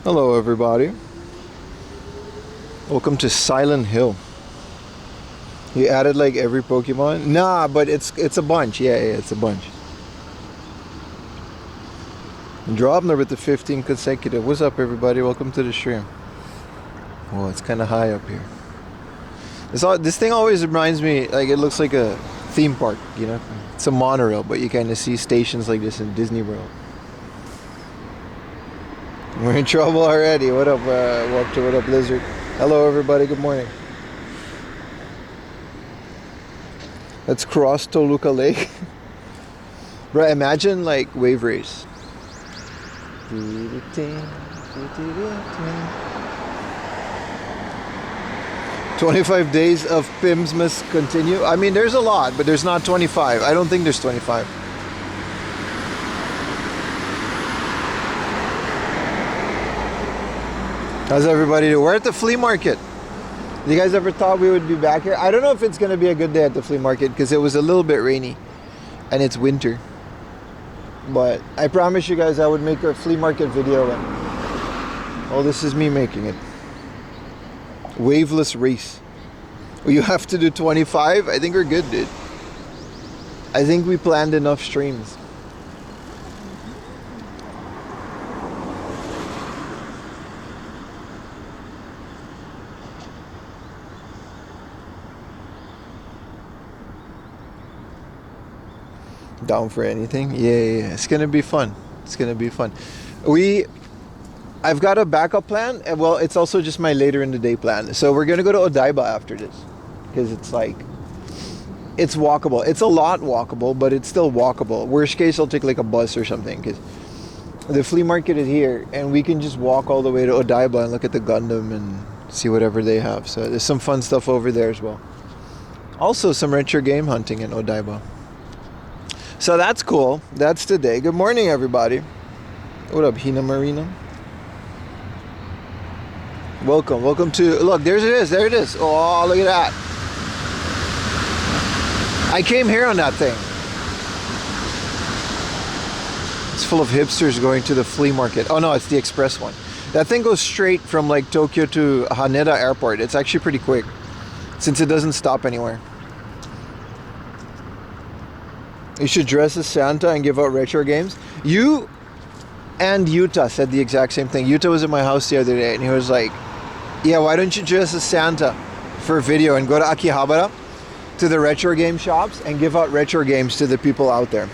Hello everybody. Welcome to Silent Hill. You added like every Pokemon? Nah, but it's a bunch. Yeah, it's a bunch. Drop number to 15 consecutive. What's up everybody? Welcome to the stream. Oh, it's kind of high up here. This thing always reminds me, like it looks like a theme park, you know? It's a monorail, but you kind of see stations like this in Disney World. We're in trouble already. What up, Walter? What up, Lizard? Hello, everybody. Good morning. Let's cross Toluca Lake. Bro, imagine like wave race. 25 days of PIMS must continue. I mean, there's a lot, but there's not 25. I don't think there's 25. How's everybody doing? We're at the flea market. You guys ever thought we would be back here? I don't know if it's going to be a good day at the flea market because it was a little bit rainy and it's winter. But I promise you guys I would make a flea market video. And oh, this is me making it. Waveless race. You have to do 25? I think we're good, dude. I think we planned enough streams. Down for anything? Yeah. It's gonna be fun. It's gonna be fun. I've got a backup plan. Well, it's also just my later in the day plan. So we're gonna go to Odaiba after this, because it's like, it's walkable. It's a lot walkable, but it's still walkable. Worst case, I'll take like a bus or something, because the flea market is here, and we can just walk all the way to Odaiba and look at the Gundam and see whatever they have. So there's some fun stuff over there as well. Also, some retro game hunting in Odaiba. So that's cool. That's today. Good morning, everybody. What up, Hina Marina? Welcome to... Look, there it is. There it is. Oh, look at that. I came here on that thing. It's full of hipsters going to the flea market. Oh, no, it's the express one. That thing goes straight from, like, Tokyo to Haneda Airport. It's actually pretty quick, since it doesn't stop anywhere. You should dress as Santa and give out retro games. You and Yuta said the exact same thing. Yuta was at my house the other day and he was like, yeah, why don't you dress as Santa for a video and go to Akihabara to the retro game shops and give out retro games to the people out there.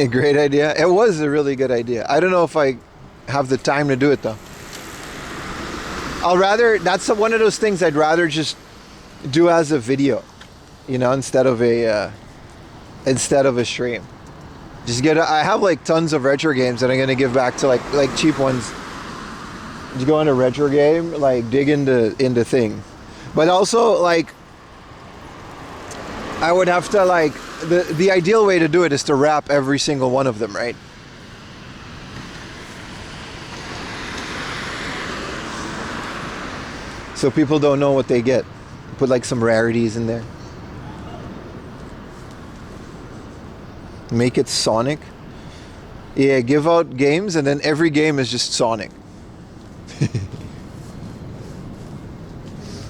Great idea. It was a really good idea. I don't know if I have the time to do it though. That's one of those things I'd rather just do as a video, you know, instead of a stream. I have like tons of retro games that I'm gonna give back to like cheap ones. You go on a retro game, like dig into thing, but also like I would have to like the ideal way to do it is to wrap every single one of them, right? So people don't know what they get. Put like some rarities in there. Make it Sonic. Yeah, give out games and then every game is just Sonic.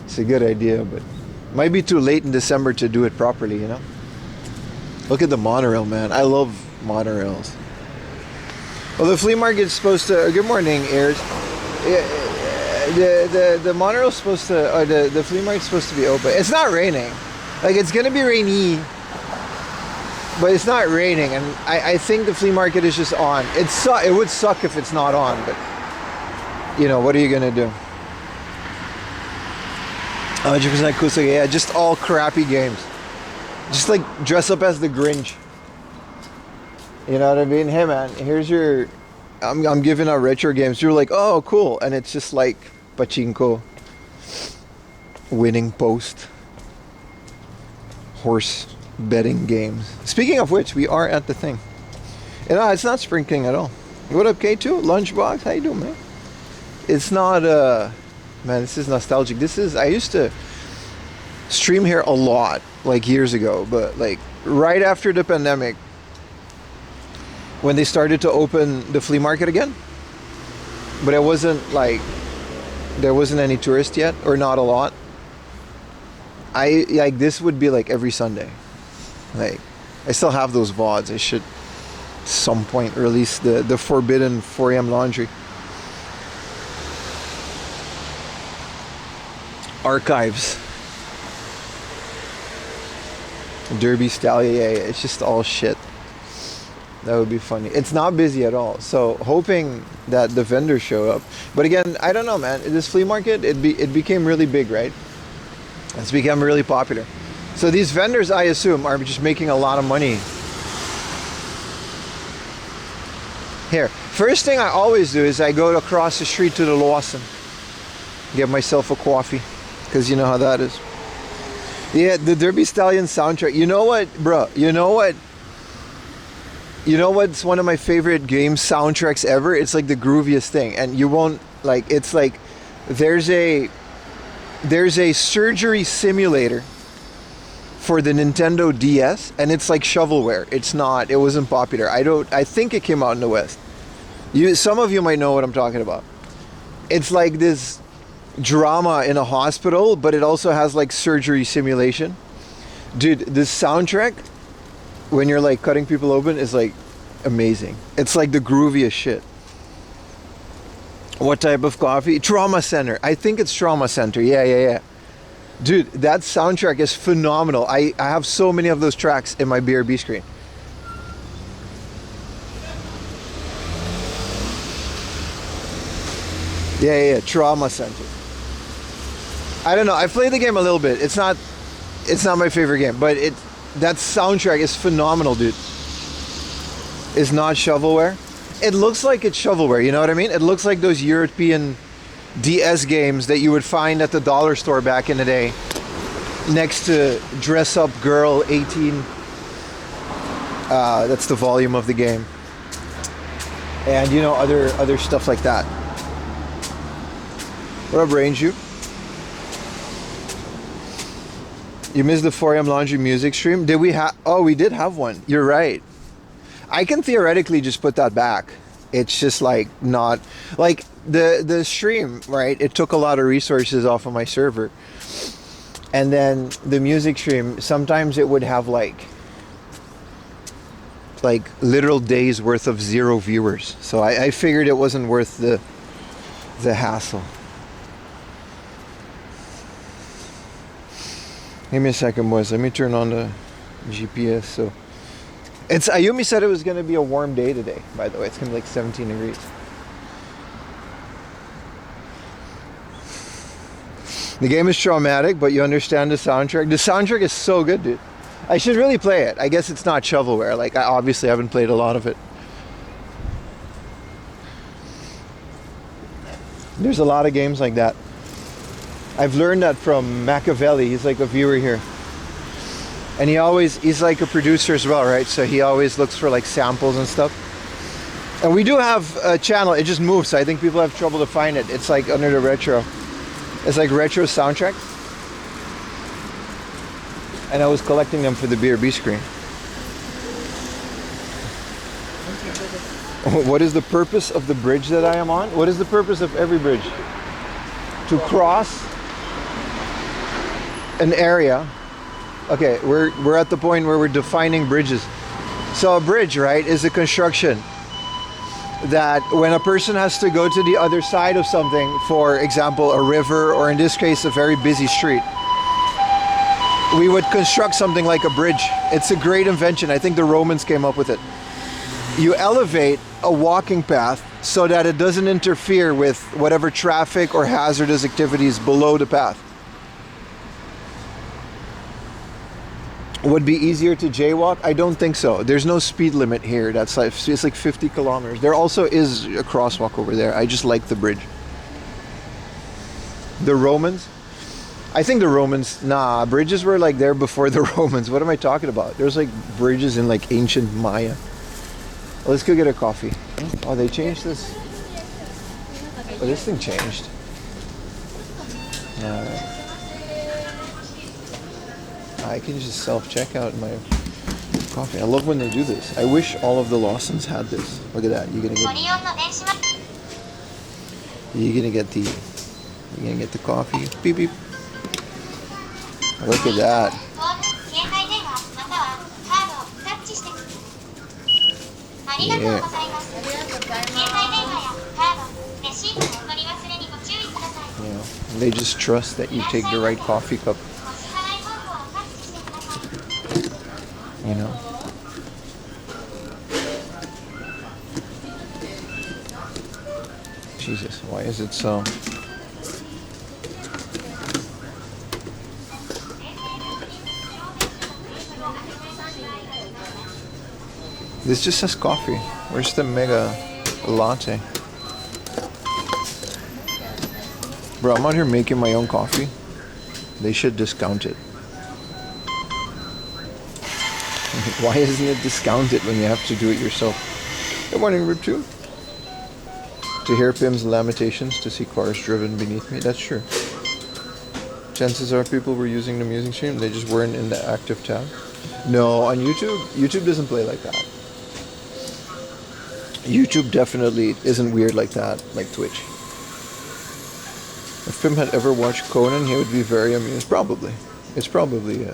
It's a good idea, but might be too late in December to do it properly, you know? Look at the monorail, man. I love monorails. Well, the flea market's supposed to... Good morning, Ayers. The monorail's supposed to, or the flea market's supposed to be open. It's not raining. Like, it's gonna be rainy, but it's not raining, and I think the flea market is just on. It would suck if it's not on, but you know, what are you gonna do? 100% Kusage, yeah, just all crappy games. Just like dress up as the Grinch. You know what I mean? Hey man, here's your, I'm giving out retro games. You're like, oh cool, and it's just like pachinko, winning post, horse betting games. Speaking of which, we are at the thing. And it's not sprinkling at all. What up, K2? Lunchbox, how you doing, man? It's not, man, this is nostalgic. I used to stream here a lot. like years ago, but like right after the pandemic, when they started to open the flea market again, but it wasn't like there wasn't any tourists yet, or not a lot. I like this would be like every Sunday. Like I still have those VODs. I should at some point release the forbidden 4 a.m. laundry archives. Derby Stallion, yeah, it's just all shit. That would be funny. It's not busy at all, so hoping that the vendors show up. But again, I don't know, man. This flea market, it became really big, right? It's become really popular. So these vendors, I assume, are just making a lot of money. Here, first thing I always do is I go across the street to the Lawson, get myself a coffee, because you know how that is. Yeah, the Derby Stallion soundtrack. You know what, bro? You know what? You know what's one of my favorite game soundtracks ever? It's like the grooviest thing, and you won't like. It's like there's a surgery simulator for the Nintendo DS, and it's like shovelware. It's not. It wasn't popular. I think it came out in the West. Some of you might know what I'm talking about. It's like this drama in a hospital, but it also has like surgery simulation. Dude, this soundtrack, when you're like cutting people open, is like amazing. It's like the grooviest shit. What type of coffee? Trauma Center. I think it's Trauma Center. Yeah. Dude, that soundtrack is phenomenal. I have so many of those tracks in my BRB screen. Yeah, Trauma Center. I don't know. I played the game a little bit. It's not my favorite game, but that soundtrack is phenomenal, dude. It's not shovelware. It looks like it's shovelware, you know what I mean? It looks like those European DS games that you would find at the dollar store back in the day, next to Dress Up Girl 18. That's the volume of the game. And you know, other stuff like that. What up, Range You? You missed the 4 a.m. laundry music stream? Did we have? Oh, we did have one. You're right. I can theoretically just put that back. It's just like not like the stream, right? It took a lot of resources off of my server. And then the music stream, sometimes it would have like literal days worth of 0 viewers. So I figured it wasn't worth the hassle. Give me a second, boys. Let me turn on the GPS. So it's Ayumi said it was going to be a warm day today, by the way. It's going to be like 17 degrees. The game is traumatic, but you understand the soundtrack. The soundtrack is so good, dude. I should really play it. I guess it's not shovelware. Like, I obviously haven't played a lot of it. There's a lot of games like that. I've learned that from Machiavelli. He's like a viewer here. And he's like a producer as well, right? So he always looks for like samples and stuff. And we do have a channel. It just moves, so I think people have trouble to find it. It's like under the retro. It's like retro soundtracks. And I was collecting them for the BRB screen. What is the purpose of the bridge that I am on? What is the purpose of every bridge? To cross an area. Okay, we're at the point where we're defining bridges. So a bridge, right, is a construction that when a person has to go to the other side of something, for example, a river, or in this case, a very busy street, we would construct something like a bridge. It's a great invention. I think the Romans came up with it. You elevate a walking path so that it doesn't interfere with whatever traffic or hazardous activities below the path. Would be easier to jaywalk? I don't think so. There's no speed limit here. It's like 50 kilometers. There also is a crosswalk over there. I just like the bridge. The Romans? I think the Romans, bridges were like there before the Romans. What am I talking about? There's like bridges in like ancient Maya. Well, let's go get a coffee. Oh, they changed this. Oh, this thing changed. I can just self-checkout my coffee. I love when they do this. I wish all of the Lawsons had this. Look at that. You're gonna get the coffee. Beep beep. Look at that. Yeah. You know, they just trust that you take the right coffee cup. You know. Jesus, why is it so? This just says coffee. Where's the mega latte? Bro, I'm out here making my own coffee. They should discount it. Why isn't it discounted when you have to do it yourself? Good morning, Route 2. To hear Pim's lamentations, to see cars driven beneath me. That's true. Chances are people were using the music stream. They just weren't in the active tab. No, on YouTube, YouTube doesn't play like that. YouTube definitely isn't weird like that, like Twitch. If Pim had ever watched Conan, he would be very amused. Probably. It's probably,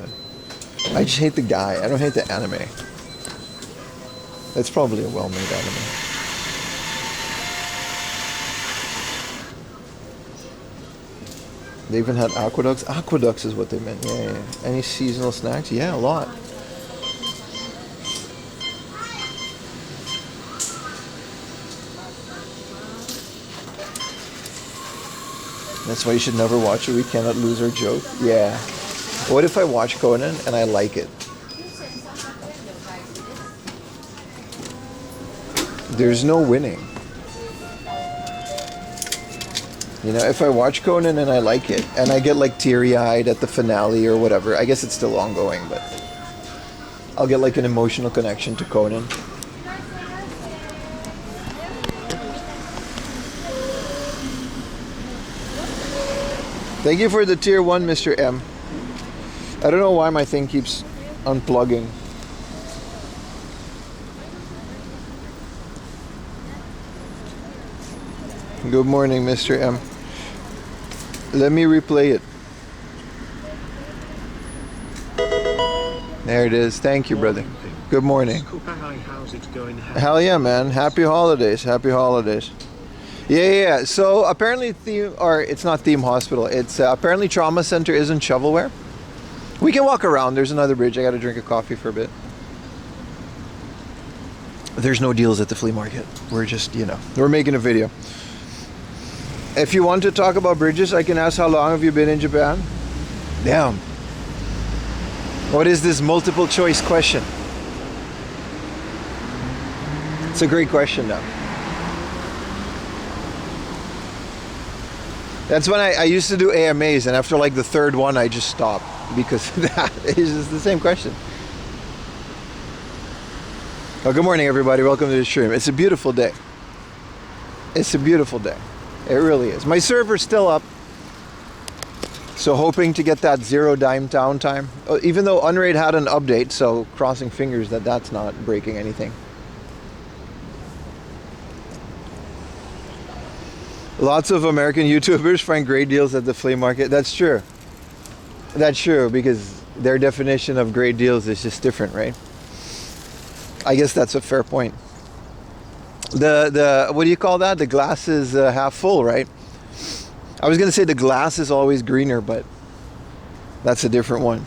I just hate the guy. I don't hate the anime. It's probably a well-made anime. They even had aqueducts. Aqueducts is what they meant. Yeah, yeah. Any seasonal snacks? Yeah, a lot. That's why you should never watch it. We cannot lose our joke. Yeah. What if I watch Conan and I like it? There's no winning. You know, if I watch Conan and I like it, and I get like teary-eyed at the finale or whatever, I guess it's still ongoing, but I'll get like an emotional connection to Conan. Thank you for the tier 1, Mr. M. I don't know why my thing keeps unplugging. Good morning, Mr. M. Let me replay it. There it is. Thank you, brother. Good morning. How's it going? Hell yeah, man. Happy holidays. Happy holidays. Yeah. So apparently it's not Theme Hospital. It's apparently Trauma Center isn't shovelware. We can walk around. There's another bridge. I got to drink a coffee for a bit. There's no deals at the flea market. We're just, we're making a video. If you want to talk about bridges, I can ask how long have you been in Japan? Damn. What is this multiple choice question? It's a great question though. That's when I used to do AMAs, and after like the third one I just stopped because that is just the same question. Well, good morning everybody, welcome to the stream. It's a beautiful day. It's a beautiful day. It really is. My server's still up, so hoping to get that 0 dime downtime. Even though Unraid had an update, so crossing fingers that that's not breaking anything. Lots of American YouTubers find great deals at the flea market. That's true. That's true, because their definition of great deals is just different, right? I guess that's a fair point. The what do you call that? The glass is half full, right? I was gonna say the glass is always greener, but that's a different one.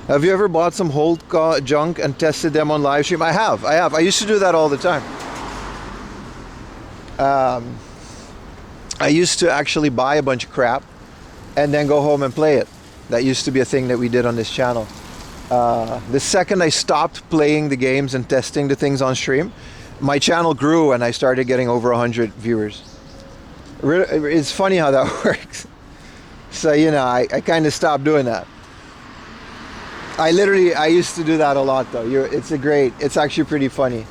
Have you ever bought some Holt junk and tested them on live stream? I have. I used to do that all the time. I used to actually buy a bunch of crap and then go home and play it. That used to be a thing that we did on this channel. The second I stopped playing the games and testing the things on stream, my channel grew and I started getting over 100 viewers. It's funny how that works. So, I kind of stopped doing that. I used to do that a lot though. It's actually pretty funny.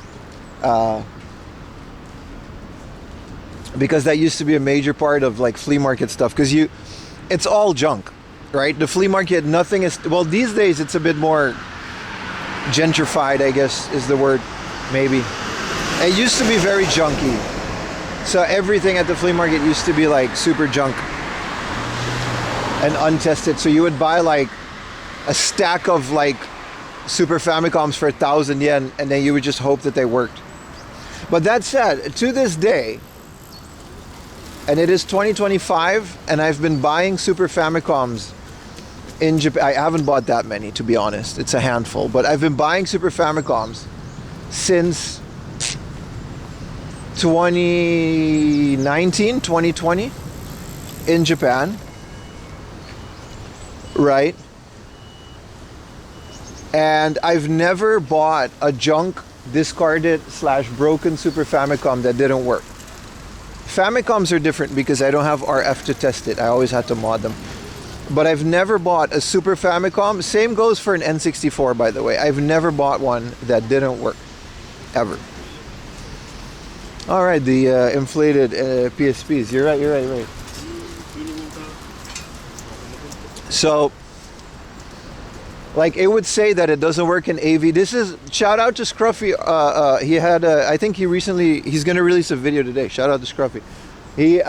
Because that used to be a major part of like flea market stuff, because it's all junk. right? The flea market, nothing is, well, these days it's a bit more gentrified, I guess is the word, maybe. It used to be very junky. So everything at the flea market used to be like super junk and untested. So you would buy like a stack of like Super Famicoms for 1,000 yen, and then you would just hope that they worked. But that said, to this day, and it is 2025, and I've been buying Super Famicoms in Japan. I haven't bought that many, to be honest. It's a handful. But I've been buying Super Famicoms since 2019, 2020 in Japan. Right? And I've never bought a junk, discarded / broken Super Famicom that didn't work. Famicoms are different because I don't have RF to test it. I always had to mod them. But I've never bought a Super Famicom. Same goes for an N64, by the way. I've never bought one that didn't work. Ever. All right, the inflated PSPs. You're right. So, like, it would say that it doesn't work in AV. This is, shout out to Scruffy. He had, I think he's going to release a video today. Shout out to Scruffy. He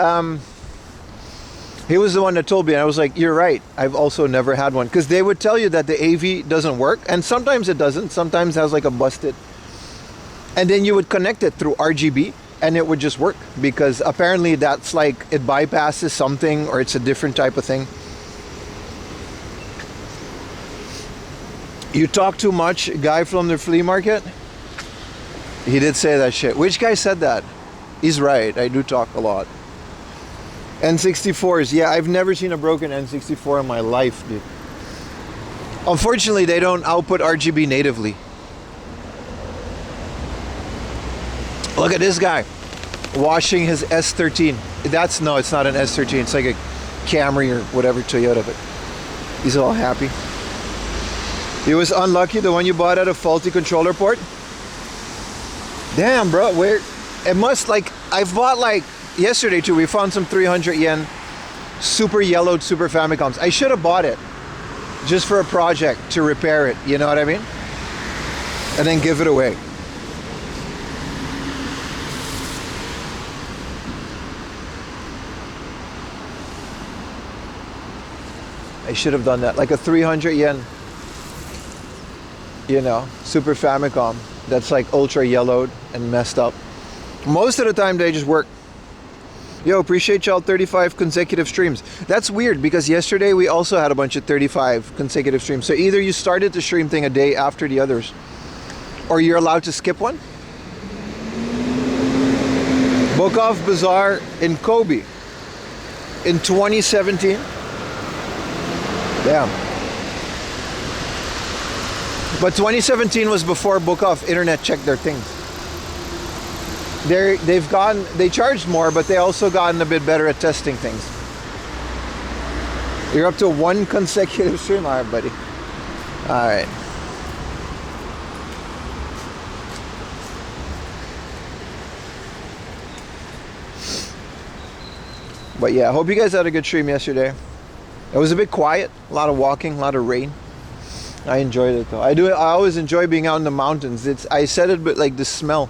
was the one that told me, and I was like, you're right. I've also never had one. Because they would tell you that the AV doesn't work, and sometimes it doesn't. Sometimes it has like a busted. And then you would connect it through RGB, and it would just work. Because apparently that's like, it bypasses something, or it's a different type of thing. You talk too much, guy from the flea market? He did say that shit. Which guy said that? He's right, I do talk a lot. N64s, yeah, I've never seen a broken N64 in my life, dude. Unfortunately, they don't output RGB natively. Look at this guy washing his S13. No, it's not an S13, it's like a Camry or whatever Toyota, but he's all happy. He was unlucky, the one you bought at a faulty controller port. Damn, bro, where? It must, like, I've bought like, yesterday too, we found some 300 yen super yellowed Super Famicoms. I should have bought it just for a project to repair it, you know what I mean? And then give it away. I should have done that, like a 300 yen, you know, Super Famicom that's like ultra yellowed and messed up. Most of the time they just work. Yo, appreciate y'all 35 consecutive streams. That's weird because yesterday we also had a bunch of 35 consecutive streams. So either you started the stream thing a day after the others, or you're allowed to skip one. Book Off Bazaar in Kobe in 2017. Damn. But 2017 was before Book Off Internet checked their things. They charged more, but they also gotten a bit better at testing things. You're up to one consecutive stream, all right, buddy. All right. But yeah, I hope you guys had a good stream yesterday. It was a bit quiet, a lot of walking, a lot of rain. I enjoyed it though. I always enjoy being out in the mountains. I said it, but like the smell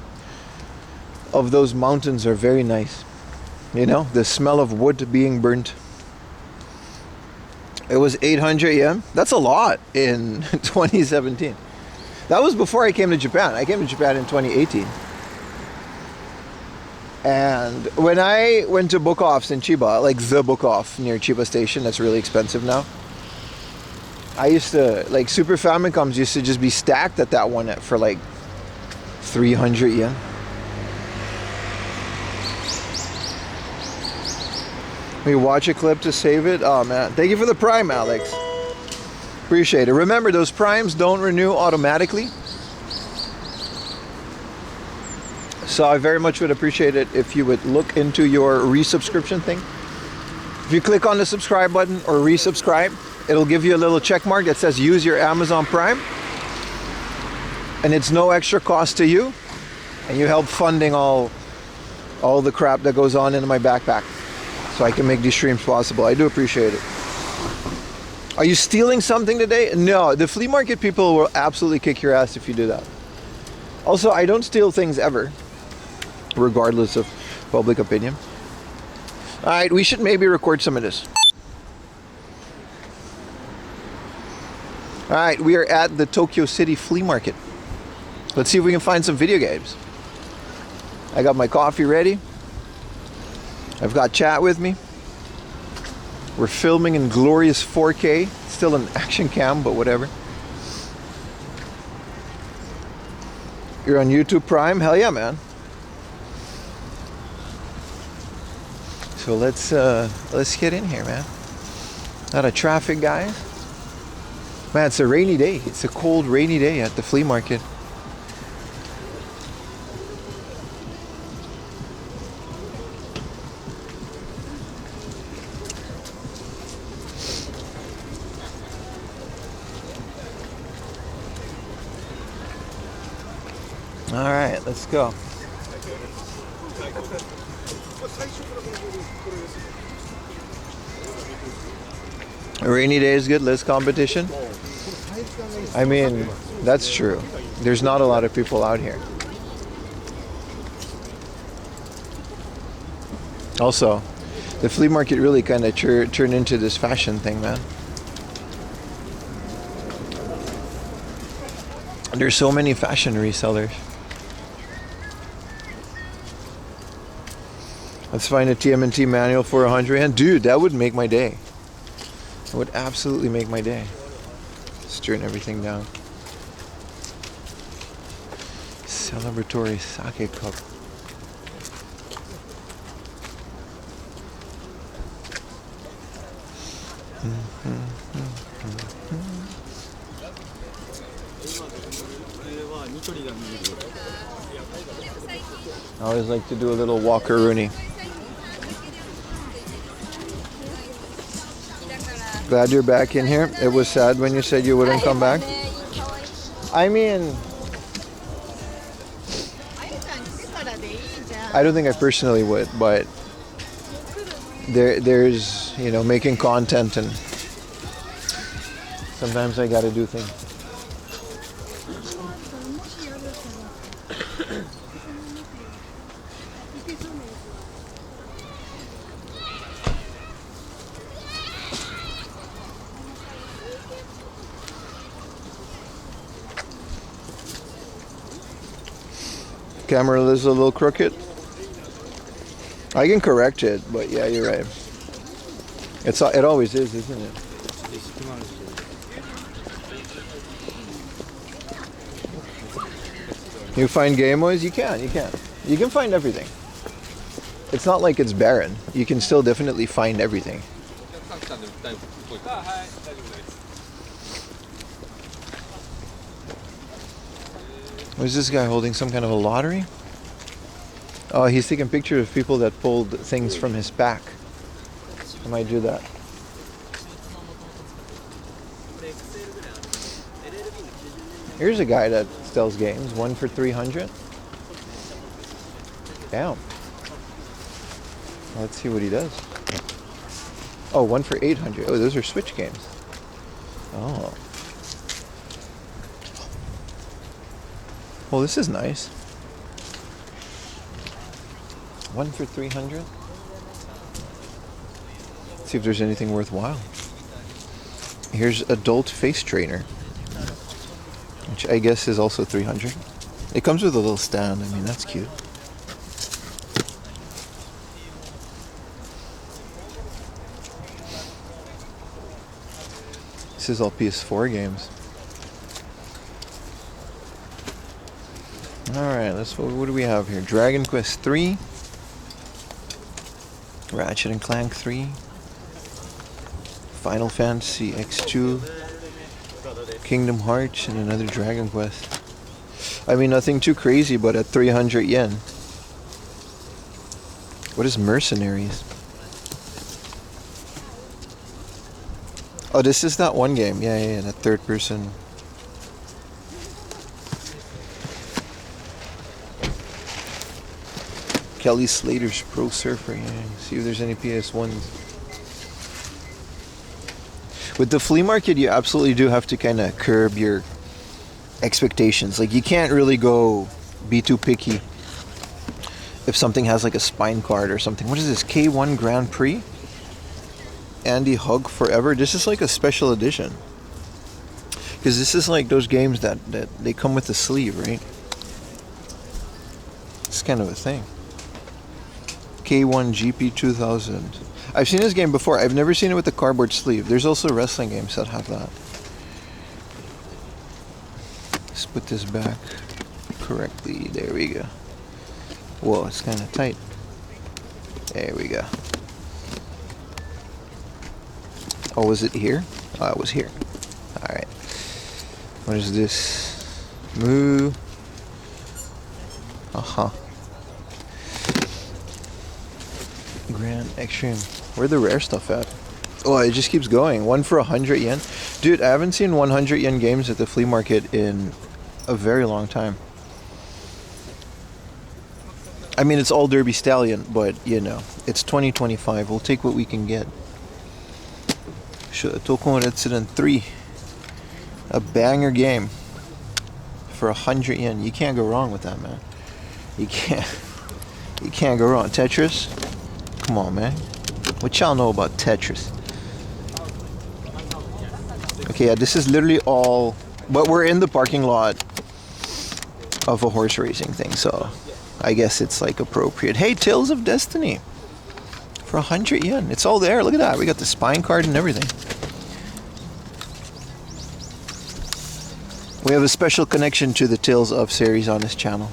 of those mountains are very nice. You know, the smell of wood being burnt. It was 800 yen. That's a lot in 2017. That was before I came to Japan. I came to Japan in 2018. And when I went to Book Offs in Chiba, like the Book Off near Chiba Station, that's really expensive now. I used to, like, Super Famicoms used to just be stacked at that one for like 300 yen. We watch a clip to save it. Oh man, thank you for the Prime, Alex. Appreciate it. Remember, those Primes don't renew automatically. So I very much would appreciate it if you would look into your resubscription thing. If you click on the subscribe button or resubscribe, it'll give you a little check mark that says use your Amazon Prime. And it's no extra cost to you. And you help funding all the crap that goes on in my backpack, so I can make these streams possible. I do appreciate it. Are you stealing something today? No, the flea market people will absolutely kick your ass if you do that. Also, I don't steal things ever, regardless of public opinion. Alright, we should maybe record some of this. Alright, we are at the Tokyo City Flea Market. Let's see if we can find some video games. I got my coffee ready. I've got chat with me. We're filming in glorious 4K. Still an action cam, but whatever. You're on YouTube Prime? Hell yeah, man. So let's get in here, man. Not a traffic, guys. Man, it's a rainy day. It's a cold, rainy day at the flea market. All right, let's go. A rainy day is good, less competition. I mean, that's true. There's not a lot of people out here. Also, the flea market really kind of turned into this fashion thing, man. There's so many fashion resellers. Let's find a TMNT manual for 100. And dude, that would make my day. It would absolutely make my day. Let's turn everything down. Celebratory sake cup. I always like to do a little walker-rooney. Glad you're back in here. It was sad when you said you wouldn't come back. I mean, I don't think I personally would, but there's, you know, making content, and sometimes I gotta do things. Camera is a little crooked. I can correct it, but yeah, you're right. It always is, isn't it? You find Game Boys? You can. You can find everything. It's not like it's barren. You can still definitely find everything. Was this guy holding some kind of a lottery? Oh, he's taking pictures of people that pulled things from his pack. I might do that. Here's a guy that sells games. 1 for 300. Damn. Let's see what he does. Oh, 1 for 800. Oh, those are Switch games. Oh. Well, this is nice. 1 for 300. See if there's anything worthwhile. Here's adult face trainer, which I guess is also 300. It comes with a little stand. I mean, that's cute. This is all PS4 games. Alright, what do we have here? Dragon Quest 3, Ratchet and Clank 3, Final Fantasy X2, Kingdom Hearts, and another Dragon Quest. I mean, nothing too crazy, but at 300 yen. What is Mercenaries? Oh, this is that one game. Yeah, that third person. Kelly Slater's Pro Surfer. Yeah, see if there's any PS1s. With the flea market, you absolutely do have to kind of curb your expectations. Like, you can't really be too picky if something has like a spine card or something. What is this? K1 Grand Prix? Andy Hug Forever? This is like a special edition. Because this is like those games that they come with the sleeve, right? It's kind of a thing. K1 GP 2000. I've seen this game before. I've never seen it with the cardboard sleeve. There's also wrestling games that have that. Let's put this back correctly. There we go. Whoa, it's kind of tight. There we go. Oh, was it here? Oh, it was here. Alright. What is this? Moo. Uh-huh. Grand Extreme. Where the rare stuff at? Oh, it just keeps going. 1 for 100 yen. Dude, I haven't seen 100 yen games at the flea market in a very long time. I mean, it's all Derby Stallion, but, you know, it's 2025. We'll take what we can get. Tokon Resident 3. A banger game. For 100 yen. You can't go wrong with that, man. You can't go wrong. Tetris? Come on, man. What y'all know about Tetris? Okay, yeah, this is literally all... But we're in the parking lot of a horse racing thing, so I guess it's like appropriate. Hey, Tales of Destiny. For 100 yen. It's all there. Look at that. We got the spine card and everything. We have a special connection to the Tales of series on this channel.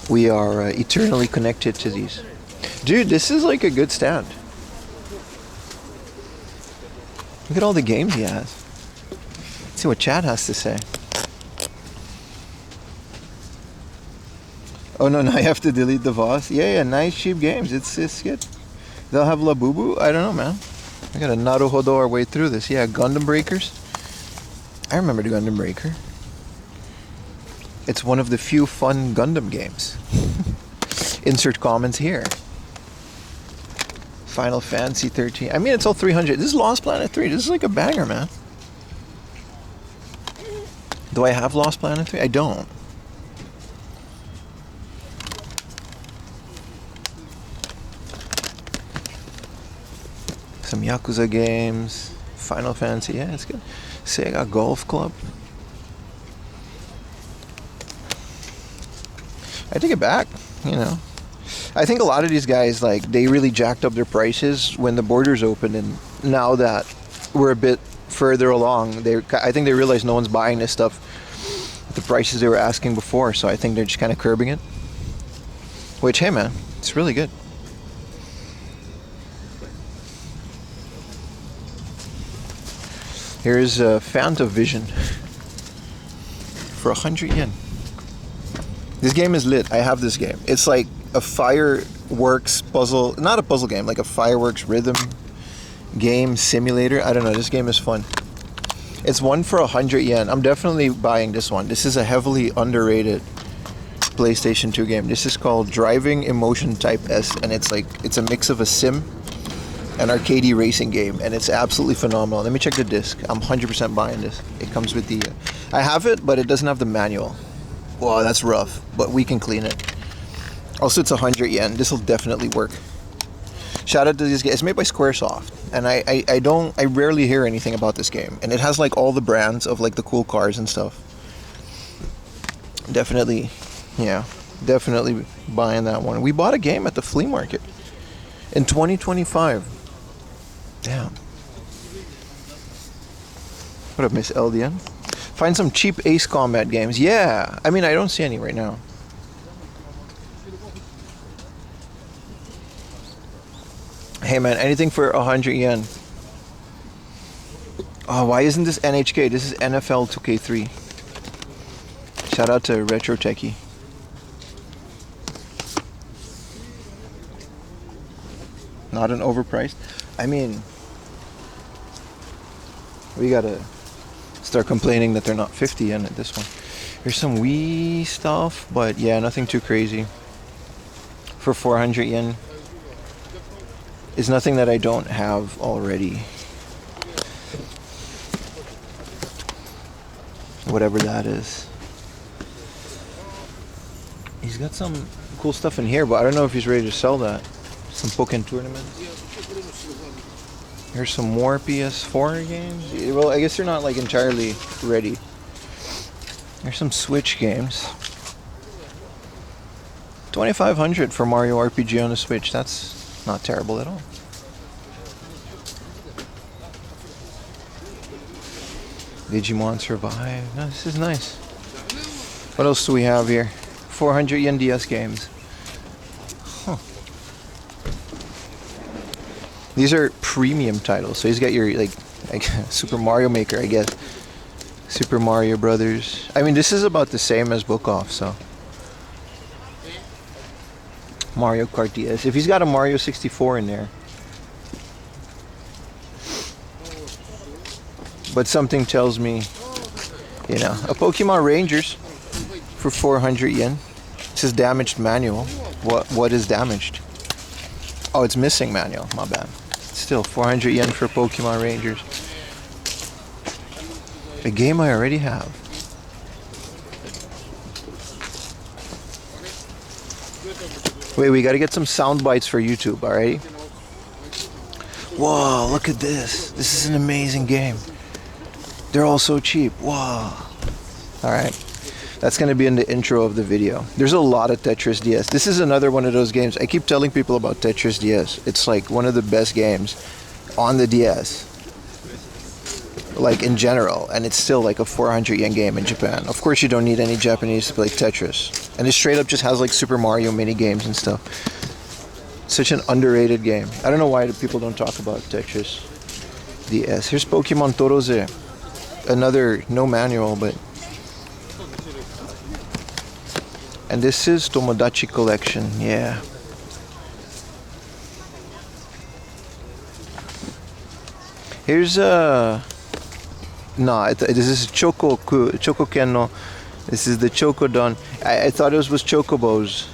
We are eternally connected to these. Dude, this is like a good stand. Look at all the games he has. Let's see what Chad has to say. Oh no, I have to delete the Voss. Yeah, nice cheap games. It's good. They'll have Labubu? I don't know, man. I gotta Naruhodo our way through this. Yeah, Gundam Breakers. I remember the Gundam Breaker. It's one of the few fun Gundam games. Insert comments here. Final Fantasy 13. I mean, it's all 300. This is Lost Planet 3. This is like a banger, man. Do I have Lost Planet 3? I don't. Some Yakuza games. Final Fantasy. Yeah, it's good. Sega Golf Club. I take it back, you know. I think a lot of these guys, like, they really jacked up their prices when the borders opened, and now that we're a bit further along, I think they realize no one's buying this stuff at the prices they were asking before, so I think they're just kind of curbing it. Which, hey man, it's really good. Here's Phantom Vision for 100 yen. This game is lit. I have this game. It's like a fireworks puzzle, not a puzzle game, like a fireworks rhythm game simulator. I don't know, this game is fun. It's 1 for 100 yen. I'm definitely buying this one. This is a heavily underrated PlayStation 2 game. This is called Driving Emotion Type S, and it's a mix of a sim, an arcadey racing game, and it's absolutely phenomenal. Let me check the disc. I'm 100% buying this. It comes with the... I have it, but it doesn't have the manual. Wow, that's rough, but we can clean it. Also, it's 100 yen. This will definitely work. Shout out to this game. It's made by Squaresoft, and I rarely hear anything about this game. And it has like all the brands of like the cool cars and stuff. Definitely, yeah, definitely buying that one. We bought a game at the flea market in 2025. Damn. What up, Miss LDN? Find some cheap Ace Combat games. Yeah, I mean, I don't see any right now. Hey man, anything for 100 yen. Oh, why isn't this NHK? This is NFL 2K3. Shout out to Retro Techie. Not an overpriced. I mean, we gotta start complaining that they're not 50 yen at this one. There's some Wii stuff, but yeah, nothing too crazy. For 400 yen. Is nothing that I don't have already. Whatever that is. He's got some cool stuff in here, but I don't know if he's ready to sell that. Some Pokken tournaments. Here's some more PS4 games. Well, I guess they're not like entirely ready. There's some Switch games. 2,500 for Mario RPG on the Switch. That's not terrible at all. Digimon Survive. No, this is nice. What else do we have here? 400 yen DS games. Huh. These are premium titles. So he's got your like Super Mario Maker, I guess. Super Mario Brothers. I mean, this is about the same as Book Off, so. Mario Kart DS. If he's got a Mario 64 in there. But something tells me, you know, a Pokemon Rangers for 400 yen. It says damaged manual. What is damaged? Oh, it's missing manual. My bad. Still 400 yen for Pokemon Rangers. A game I already have. Wait, we gotta get some sound bites for YouTube, alright? Whoa, look at this. This is an amazing game. They're all so cheap. Whoa. Alright. That's gonna be in the intro of the video. There's a lot of Tetris DS. This is another one of those games. I keep telling people about Tetris DS. It's like one of the best games on the DS. Like in general, and it's still like a 400 yen game in Japan. Of course you don't need any Japanese to play Tetris. And it straight up just has like Super Mario mini games and stuff. Such an underrated game. I don't know why people don't talk about Tetris DS. Here's Pokemon Torose. Another, no manual, but... And this is Tomodachi Collection, yeah. Here's no, this is Chokoken no. This is the Chokodon. I thought it was Chocobos.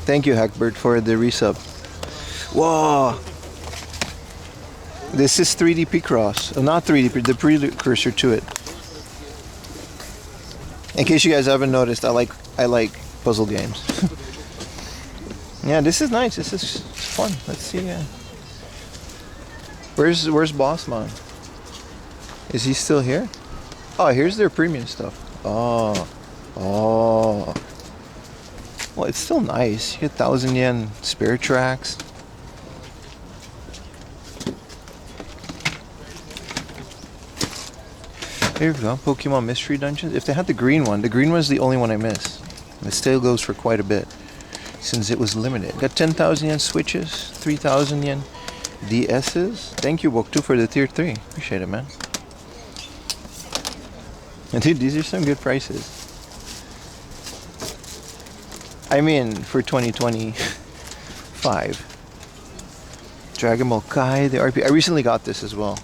Thank you, Hackbird, for the resub. Whoa! This is 3D Picross. Not 3D, the precursor to it. In case you guys haven't noticed, I like puzzle games. Yeah, this is nice. This is fun. Let's see. Where's Bossman? Is he still here? Oh, here's their premium stuff. Oh. Well, it's still nice. You get 1,000 yen Spirit Tracks. Here we go. Pokemon Mystery Dungeons. If they had the green one was the only one I missed. It still goes for quite a bit since it was limited. Got 10,000 yen Switches, 3,000 yen DSs. Thank you, Boktu, for the tier 3. Appreciate it, man. And dude, these are some good prices. I mean, for 2025. Dragon Ball Kai, the RP. I recently got this as well.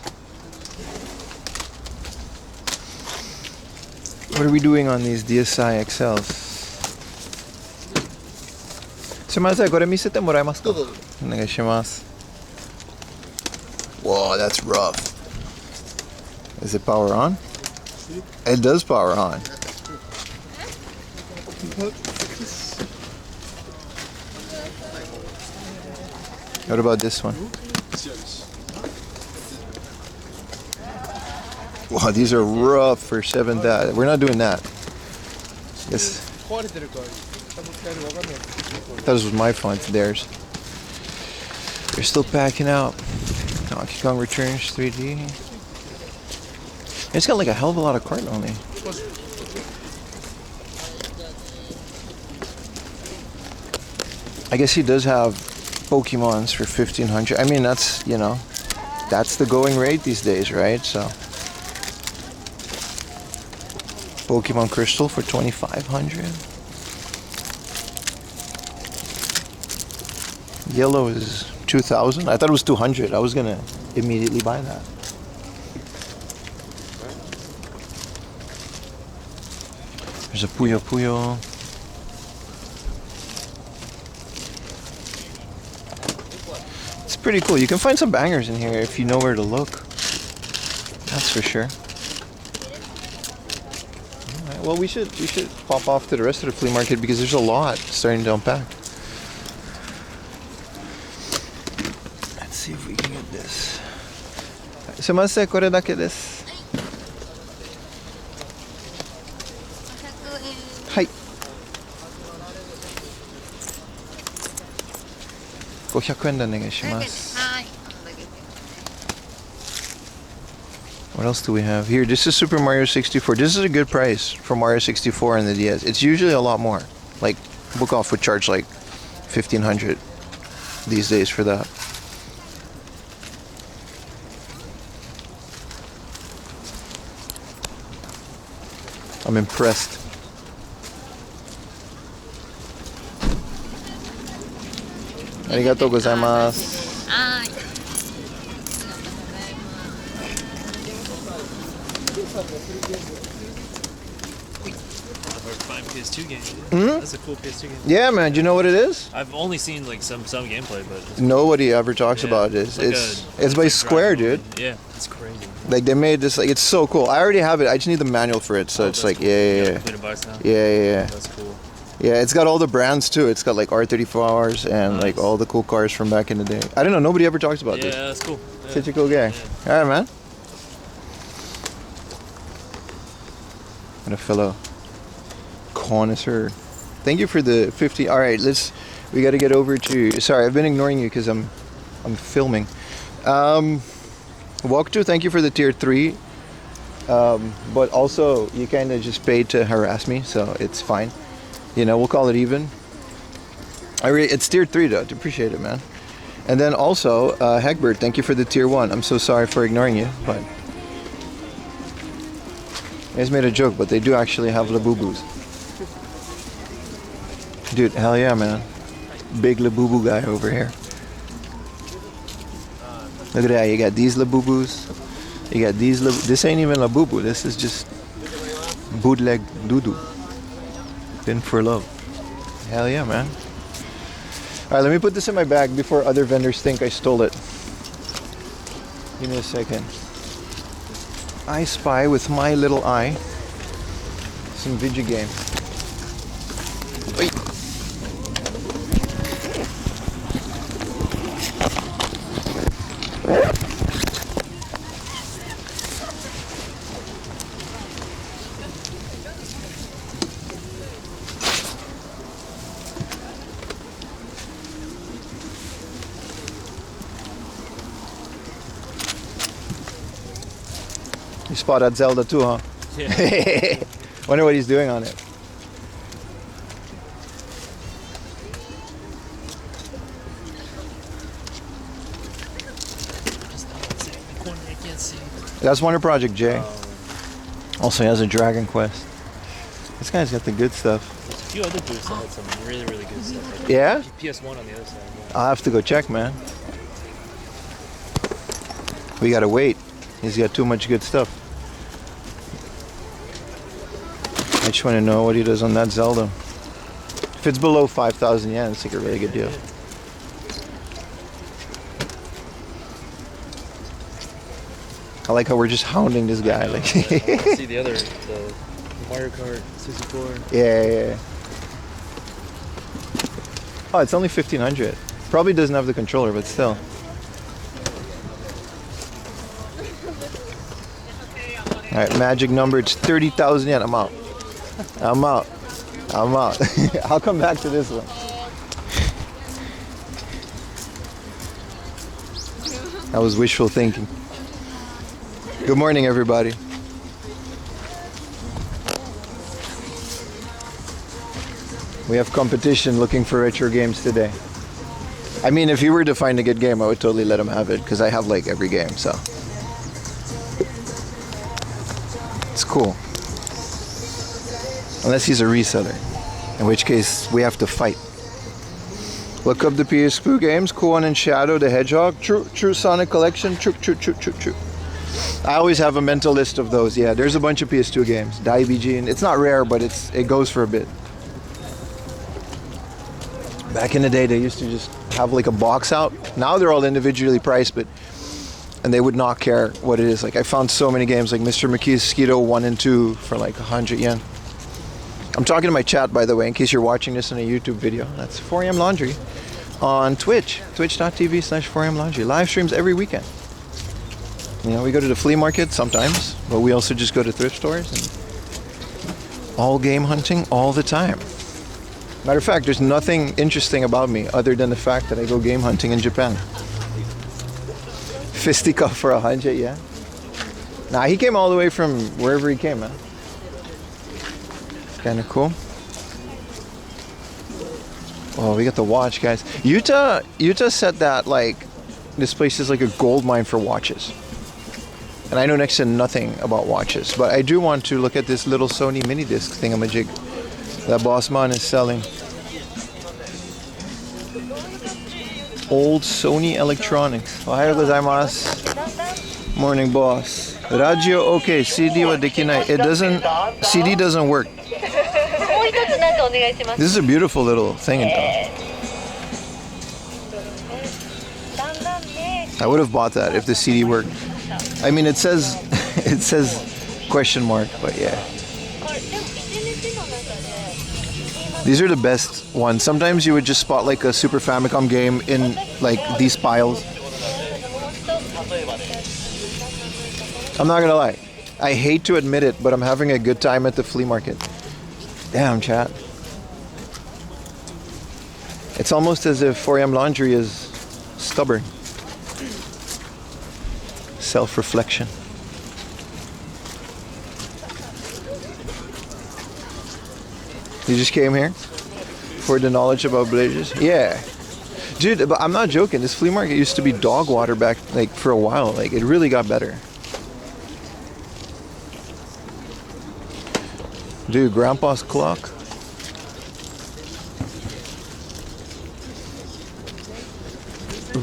What are we doing on these DSi XLs? Sumimasen, これ見せてもらえますか? お願いします. Whoa, that's rough. Is it power on? It does power on. What about this one? Wow, these are rough for 7,000. We're not doing that. This. That was my fun. It's theirs. They're still packing out. Donkey Kong Returns 3D. It's got like a hell of a lot of card only. I guess he does have Pokemons for 1,500. I mean, that's, you know, that's the going rate these days, right? So, Pokemon Crystal for 2,500. Yellow is 2,000. I thought it was 200. I was gonna immediately buy that. There's a Puyo Puyo. It's pretty cool. You can find some bangers in here if you know where to look. That's for sure. Well, we should pop off to the rest of the flea market because there's a lot starting to unpack. Let's see if we can get this. すいません、これだけです。はい。500円でお願いします。What else do we have here? This is Super Mario 64. This is a good price for Mario 64 and the DS. It's usually a lot more. Like, Book Off would charge like 1,500 these days for that. I'm impressed. Arigatou gozaimasu. PS2 game. That's a cool PS2 game. Yeah, man. Do you know what it is? I've only seen like some gameplay, but nobody ever talks about it. It's by Square, dude. Yeah, it's crazy. Like they made this, like it's so cool. I already have it. I just need the manual for it. So it's like, cool. Yeah. That's cool. Yeah, it's got all the brands too. It's got like R34s and like all the cool cars from back in the day. I don't know. Nobody ever talks about this. Yeah, that's cool. Such a cool guy. Yeah. All right, man. And a fellow connoisseur. Thank you for the 50. All right, we got to get over to. Sorry, I've been ignoring you because I'm filming. Walkthrough. Thank you for the tier 3. But also you kind of just paid to harass me, so it's fine. You know, we'll call it even. It's tier 3 though. I appreciate it, man. And then also, Hegbert, thank you for the tier 1. I'm so sorry for ignoring you, but I just made a joke, but they do actually have Labubu's. Dude, hell yeah, man. Big Labubu guy over here. Look at that, you got these Labubus. You got these this ain't even Labubu, this is just bootleg doo-doo. Been for love. Hell yeah, man. Alright, let me put this in my bag before other vendors think I stole it. Give me a second. I spy with my little eye some video game. Wait. You spotted Zelda too, huh? Yeah. Wonder what he's doing on it. That's Wonder Project J. Also, he has a Dragon Quest. This guy's got the good stuff. There's a few other booths that had some really, really good stuff. Like yeah? PS1 on the other side. Yeah. I'll have to go check, man. We gotta wait. He's got too much good stuff. I just want to know what he does on that Zelda. If it's below 5,000 yen, it's like a really good deal. I like how we're just hounding this guy. Like, see the Mario Kart 64. Yeah. Oh, it's only 1,500. Probably doesn't have the controller, but still. All right, magic number. It's 30,000 yen. I'm out. I'll come back to this one. That was wishful thinking. Good morning, everybody. We have competition looking for retro games today. I mean, if you were to find a good game, I would totally let him have it because I have like every game, so. It's cool. Unless he's a reseller, in which case we have to fight. Look up the PS2 games, Cool One and Shadow the Hedgehog, True Sonic Collection, true. I always have a mental list of those. Yeah, there's a bunch of PS2 games. Daibijin, it's not rare, but it goes for a bit. Back in the day, they used to just have like a box out. Now they're all individually priced, and they would not care what it is. Like I found so many games like Mr. McKee's Mosquito 1 and 2 for like 100 yen. I'm talking to my chat, by the way, in case you're watching this in a YouTube video. That's 4am Laundry on Twitch, twitch.tv/4am Laundry. Live streams every weekend. You know, we go to the flea market sometimes, but we also just go to thrift stores and all game hunting all the time. Matter of fact, there's nothing interesting about me other than the fact that I go game hunting in Japan. Fisticuff for 100, yeah. Nah, he came all the way from wherever he came, man. Kind of cool. Oh, we got the watch, guys. Yuta said that like this place is like a gold mine for watches. And I know next to nothing about watches, but I do want to look at this little Sony mini disc thingamajig that Boss Man is selling. Old Sony electronics. Ohayou gozaimasu. Morning, boss. Radio okay, CD wa dekinai. CD doesn't work. This is a beautiful little thing. I would have bought that if the CD worked. I mean, it says question mark, but yeah. These are the best ones. Sometimes you would just spot like a Super Famicom game in like these piles. I'm not gonna lie, I hate to admit it, but I'm having a good time at the flea market. Damn, chat. It's almost as if 4am Laundry is stubborn. Self-reflection. You just came here for the knowledge about blazers? Yeah. Dude, but I'm not joking. This flea market used to be dog water back like for a while. Like it really got better. Dude, Grandpa's clock.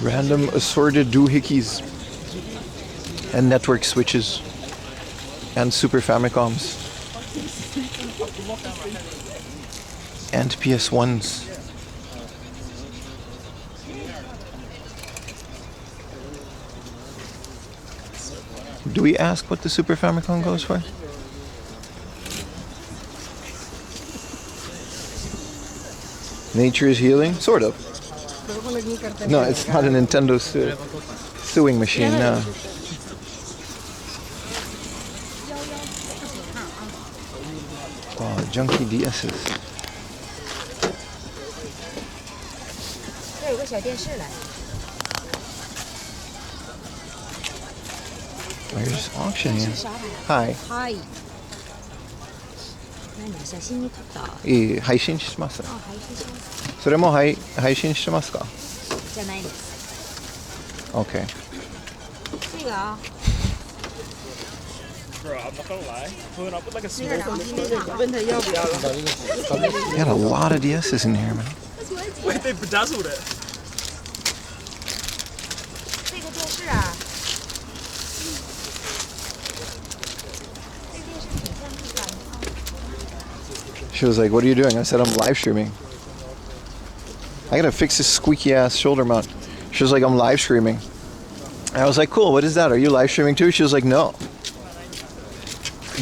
Random assorted doohickeys. And network switches. And Super Famicoms. And PS1s. Do we ask what the Super Famicom goes for? Nature is healing? Sort of. No, it's not a Nintendo sewing machine, no. Oh, junky DS's. Where's auction here? Hi. Hi. いい配信します。それも配信してますか？じゃないです。 Okay. 这个啊。 Bro, I'm not gonna lie. Pulling up with like a smoke. 问他要不要了。 You got a lot of DS's in here, man. Wait, they bedazzled it. 这个电视啊。 She was like, "What are you doing?" I said, "I'm live streaming." I gotta fix this squeaky ass shoulder mount. She was like, "I'm live streaming." I was like, "Cool. What is that? Are you live streaming too?" She was like, "No."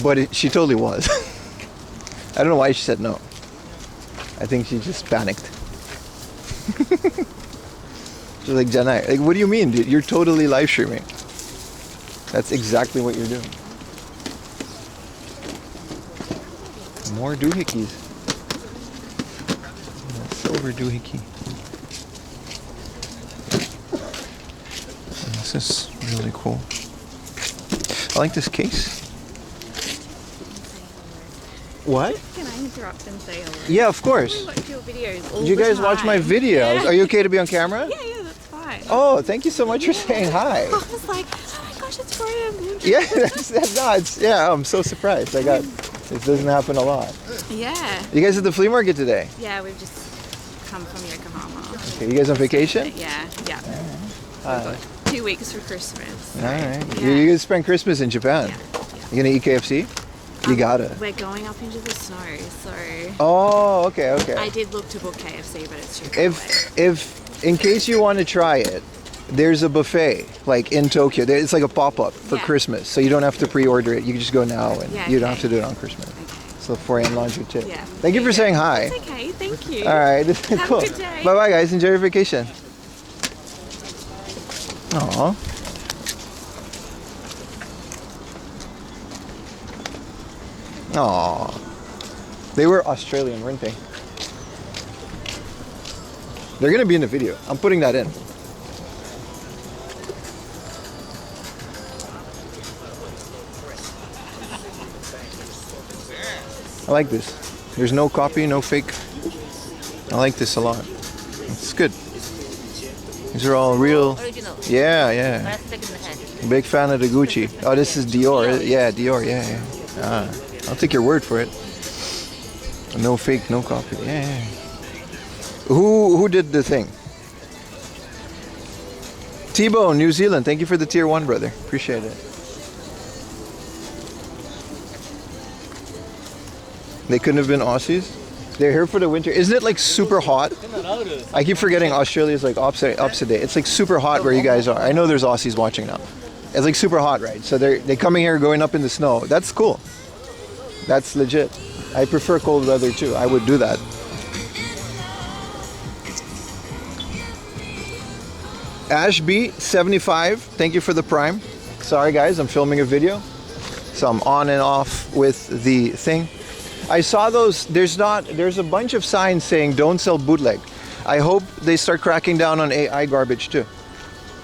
But she totally was. I don't know why she said no. I think she just panicked. She was like, "Janai, like, what do you mean, dude? You're totally live streaming." That's exactly what you're doing. More doohickeys. Silver doohickey. And this is really cool. I like this case. What? Can I interrupt and say hello? Yeah, of course. I watch your videos all Did you the guys watch my time. videos? Yeah. Are you okay to be on camera? Yeah, that's fine. Oh, thank you so much for saying hi. I was like, oh my gosh, it's Graham. Yeah, yeah, I'm so surprised. This doesn't happen a lot. Yeah. You guys at the flea market today? Yeah, we've just come from Yokohama. Okay, you guys on vacation? Yeah. Hi. 2 weeks for Christmas. All right. Yeah. You guys spend Christmas in Japan? Yeah. You gonna eat KFC? You gotta. We're going up into the snow, so Oh, okay. I did look to book KFC, but it's too far away. If in case you want to try it, there's a buffet like in Tokyo. It's like a pop-up for Yeah. Christmas, so you don't have to pre-order it. You can just go now, and Yeah, you don't okay. have to do it on Christmas. Okay. So foreign laundry too. Yeah. Thank you for saying hi. It's okay. Thank you. All right. Have Cool. a good day. Bye bye, guys. Enjoy your vacation. Aww. Aww. They were Australian, weren't they? They're gonna be in the video. I'm putting that in. I like this. There's no copy, no fake. I like this a lot. It's good. These are all real. Yeah, yeah. Big fan of the Gucci. Oh, this is Dior. Yeah, Dior. Yeah, yeah. Ah, I'll take your word for it. No fake, no copy. Yeah, yeah. Who did the thing? T-Bone, New Zealand. Thank you for the tier 1, brother. Appreciate it. They couldn't have been Aussies. They're here for the winter. Isn't it like super hot? I keep forgetting Australia's like opposite day. It's like super hot where you guys are. I know there's Aussies watching now. It's like super hot, right? So they're coming here, going up in the snow. That's cool. That's legit. I prefer cold weather too. I would do that. Ashby75, thank you for the prime. Sorry guys, I'm filming a video, so I'm on and off with the thing. I saw those. There's a bunch of signs saying don't sell bootleg. I hope they start cracking down on AI garbage too,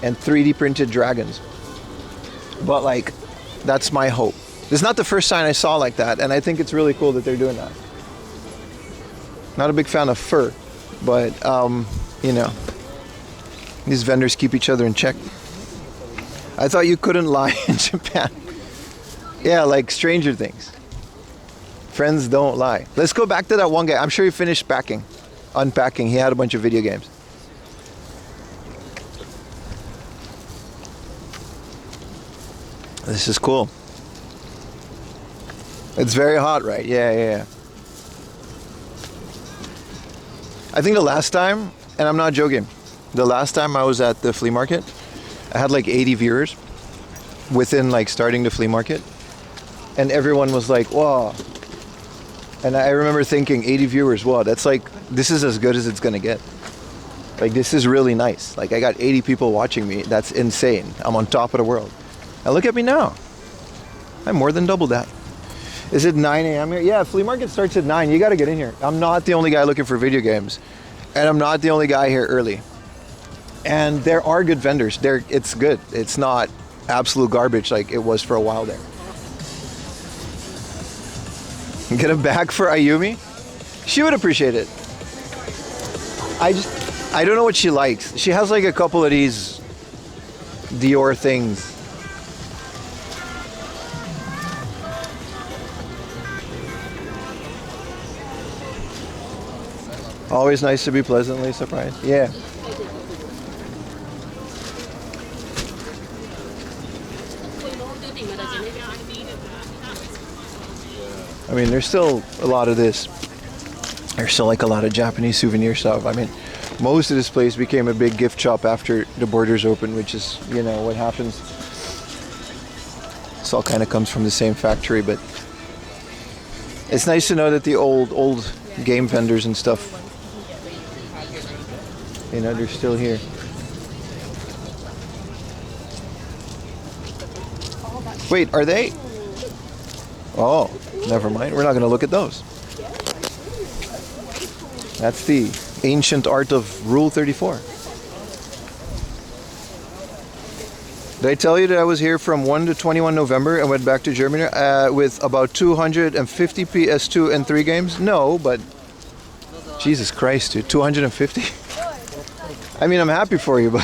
and 3D printed dragons. But like, that's my hope. It's not the first sign I saw like that, and I think it's really cool that they're doing that. Not a big fan of fur, but you know, these vendors keep each other in check. I thought you couldn't lie in Japan. Yeah, like Stranger Things. Friends don't lie. Let's go back to that one guy. I'm sure he finished unpacking. He had a bunch of video games. This is cool. It's very hot, right? Yeah, yeah, yeah. I think the last time, and I'm not joking, the last time I was at the flea market, I had like 80 viewers within like starting the flea market, and everyone was like, "Wow!" And I remember thinking, 80 viewers, wow, that's like, this is as good as it's gonna get. Like, this is really nice. Like, I got 80 people watching me. That's insane. I'm on top of the world. And look at me now. I'm more than double that. Is it 9 a.m. here? Yeah, flea market starts at 9. You gotta get in here. I'm not the only guy looking for video games. And I'm not the only guy here early. And there are good vendors. It's good. It's not absolute garbage like it was for a while there. Get a bag for Ayumi? She would appreciate it. I don't know what she likes. She has like a couple of these Dior things. Always nice to be pleasantly surprised. Yeah. I mean, there's still a lot of this. There's still like a lot of Japanese souvenir stuff. I mean, most of this place became a big gift shop after the borders opened, which is, you know, what happens. This all kind of comes from the same factory, but it's nice to know that the old game vendors and stuff, you know, they're still here. Wait, are they? Oh, never mind. We're not going to look at those. That's the ancient art of Rule 34. Did I tell you that I was here from 1 to 21 November and went back to Germany with about 250 PS2 and 3 games? No, but Jesus Christ, dude, 250? I mean, I'm happy for you, but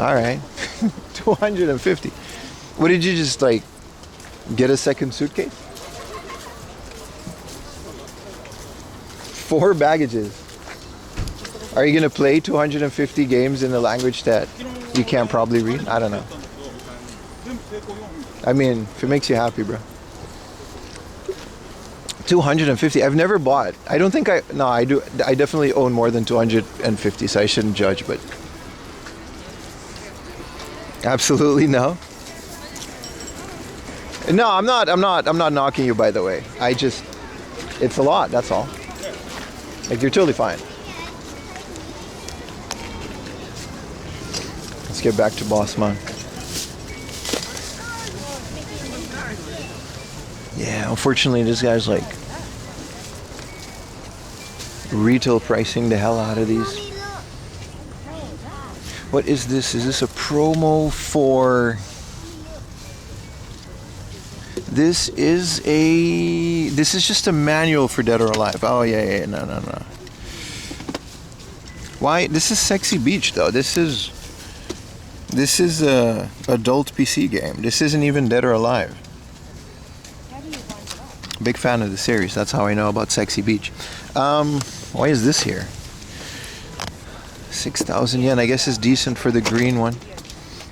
all right. 250. What did you just like get a second suitcase? 4 baggages. Are you gonna play 250 games in a language that you can't probably read? I don't know. I mean, if it makes you happy, bro. 250. I've never bought. I don't think I do. I definitely own more than 250, so I shouldn't judge, but absolutely no. No, I'm not knocking you, by the way. It's a lot, that's all. Like, you're totally fine. Let's get back to Boss Man. Yeah, unfortunately, this guy's like retail pricing the hell out of these. What is this? Is this a promo for... This is just a manual for Dead or Alive. Oh yeah, no. Why? This is Sexy Beach though. This is a adult PC game. This isn't even Dead or Alive. Big fan of the series. That's how I know about Sexy Beach. Why is this here? 6,000 yen. I guess is decent for the green one.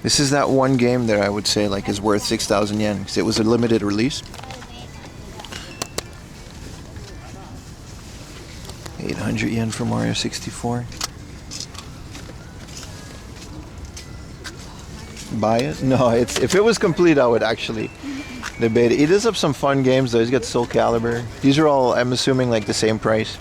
This is that one game that I would say like is worth 6,000 yen because it was a limited release. 800 yen for Mario 64. Buy it? No, if it was complete, I would actually debate it. He does have some fun games though. He's got Soul Calibur. These are all, I'm assuming, like the same price.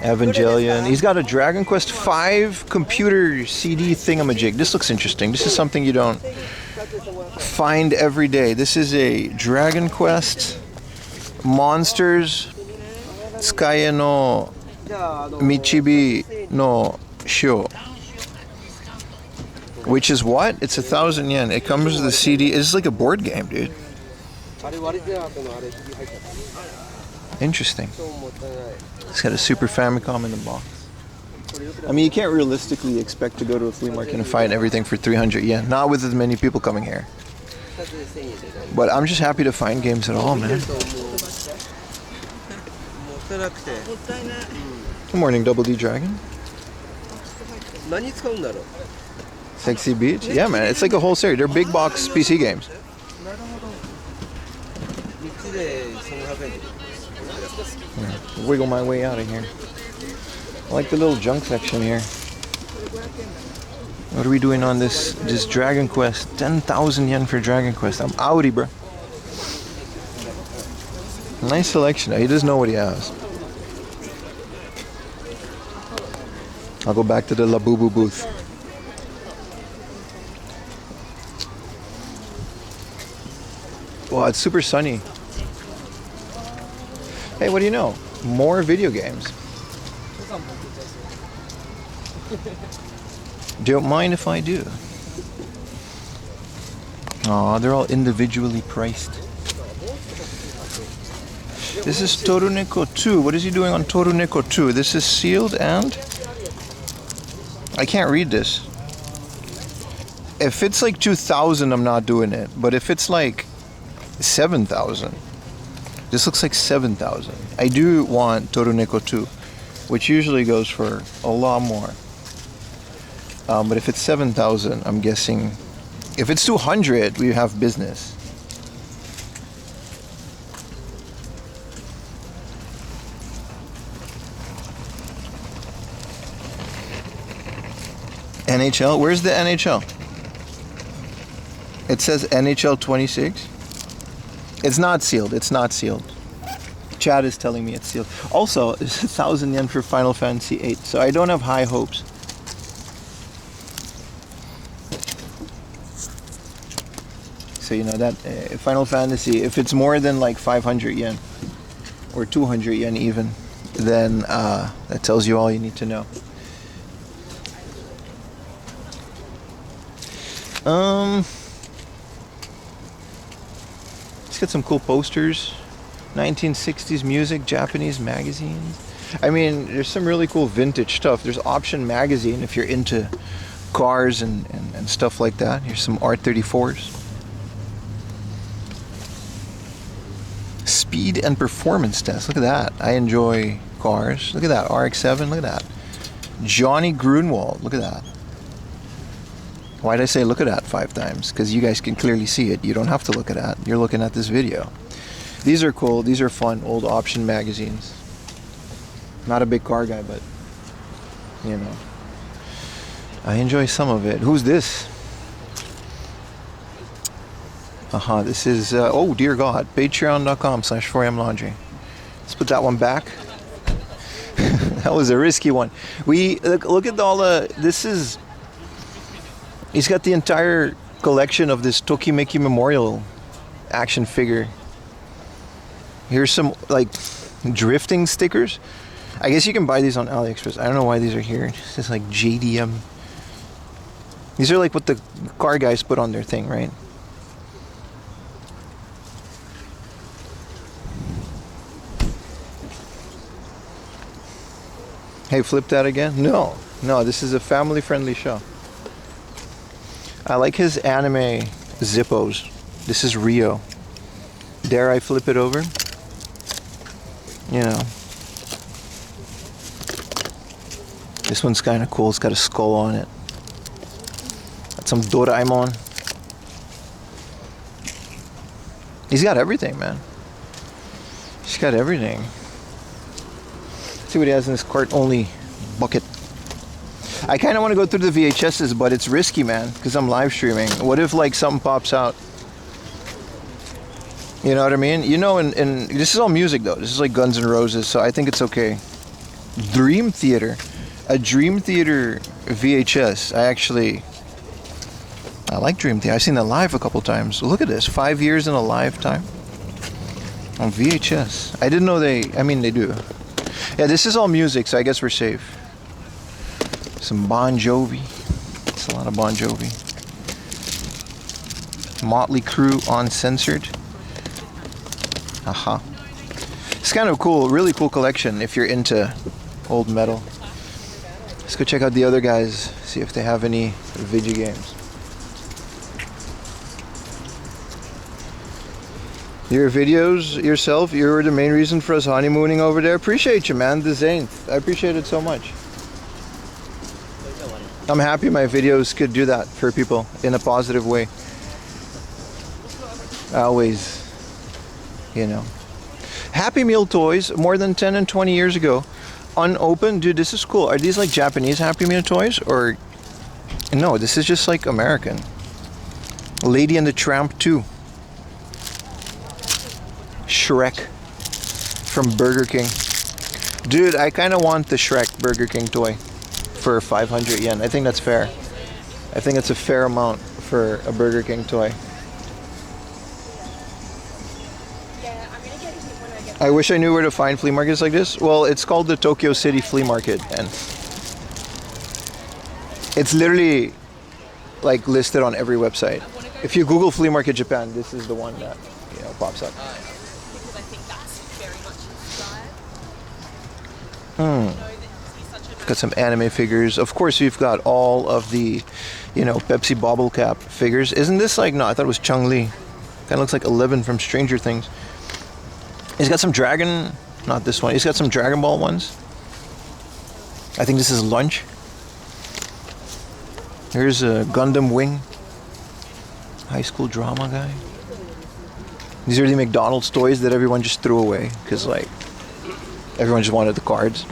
Evangelion. He's got a Dragon Quest V computer CD thingamajig. This looks interesting. This is something you don't find every day. This is a Dragon Quest Monsters Sky no Michibi no Shio. Which is what? It's 1,000 yen. It comes with the CD. It's like a board game, dude. Interesting. It's got a Super Famicom in the box. I mean, you can't realistically expect to go to a flea market and find everything for 300 yen. Not with as many people coming here. But I'm just happy to find games at all, man. Good morning, Double D Dragon. Sexy Beach? Yeah, man. It's like a whole series. They're big box PC games. Yeah, wiggle my way out of here. I like the little junk section here. What are we doing on this Dragon Quest? 10,000 yen for Dragon Quest. I'm outie, bro. Nice selection. He does know what he has. I'll go back to the Labubu booth. Wow, it's super sunny. Hey, what do you know? More video games. Don't mind if I do. Aw, they're all individually priced. This is Toruneko 2. What is he doing on Toruneko 2? This is sealed and... I can't read this. If it's like 2,000, I'm not doing it. But if it's like 7,000... This looks like 7,000. I do want Toruneko 2, which usually goes for a lot more. But if it's 7,000, I'm guessing... If it's 200, we have business. NHL? Where's the NHL? It says NHL 26. It's not sealed. It's not sealed. Chad is telling me it's sealed. Also, it's 1,000 yen for Final Fantasy VIII, so I don't have high hopes. So you know that Final Fantasy, if it's more than like 500 yen or 200 yen even, then that tells you all you need to know. Let's get some cool posters. 1960s music, Japanese magazines. I mean, there's some really cool vintage stuff. There's Option Magazine if you're into cars and stuff like that. Here's some R34s. Speed and performance test. Look at that. I enjoy cars. Look at that. RX-7. Look at that. Johnny Grunwald. Look at that. Why did I say look at that 5 times? Because you guys can clearly see it. You don't have to look at that. You're looking at this video. These are cool. These are fun. Old Option magazines. Not a big car guy, but you know, I enjoy some of it. Who's this? This is, oh dear God, patreon.com/4amlaundry. Let's put that one back. That was a risky one. We, look at all the, this is, he's got the entire collection of this Tokimeki Memorial action figure. Here's some, like, drifting stickers. I guess you can buy these on AliExpress. I don't know why these are here. It's just like JDM. These are like what the car guys put on their thing, right? Hey, flip that again? No, this is a family-friendly show. I like his anime Zippos. This is Rio. Dare I flip it over? You know. This one's kind of cool. It's got a skull on it. Got some Doraemon. He's got everything, man. He's got everything. See what he has in his cart only bucket. I kind of want to go through the VHSs, but it's risky, man, because I'm live streaming. What if like something pops out? You know what I mean? You know, and this is all music though. This is like Guns N' Roses, so I think it's okay. Dream Theater, a Dream Theater VHS. I like Dream Theater. I've seen that live a couple times. Look at this, 5 years in a lifetime on VHS. I didn't know they do. Yeah, this is all music, so I guess we're safe. Some Bon Jovi. It's a lot of Bon Jovi. Motley Crue Uncensored. It's kind of cool, really cool collection if you're into old metal. Let's go check out the other guys, see if they have any video games. Your videos yourself, you were the main reason for us honeymooning over there. Appreciate you, man. The Zainth. I appreciate it so much. I'm happy my videos could do that for people in a positive way. Always, you know. Happy Meal toys, more than 10 and 20 years ago. Unopened. Dude, this is cool. Are these like Japanese Happy Meal toys? Or, no, this is just like American. Lady and the Tramp 2. Shrek from Burger King. Dude, I kind of want the Shrek Burger King toy for 500 yen. I think that's fair. I think it's a fair amount for a Burger King toy. I wish I knew where to find flea markets like this. Well, it's called the Tokyo City Flea Market, and it's literally like listed on every website. If you Google Flea Market Japan, this is the one that, you know, pops up. Got some anime figures. Of course, we've got all of the, you know, Pepsi bobble cap figures. Isn't this like, no, I thought it was Chung-Li. Kind of looks like 11 from Stranger Things. He's got some Dragon, not this one. He's got some Dragon Ball ones. I think this is Lunch. Here's a Gundam Wing. High school drama guy. These are the McDonald's toys that everyone just threw away because, like, everyone just wanted the cards.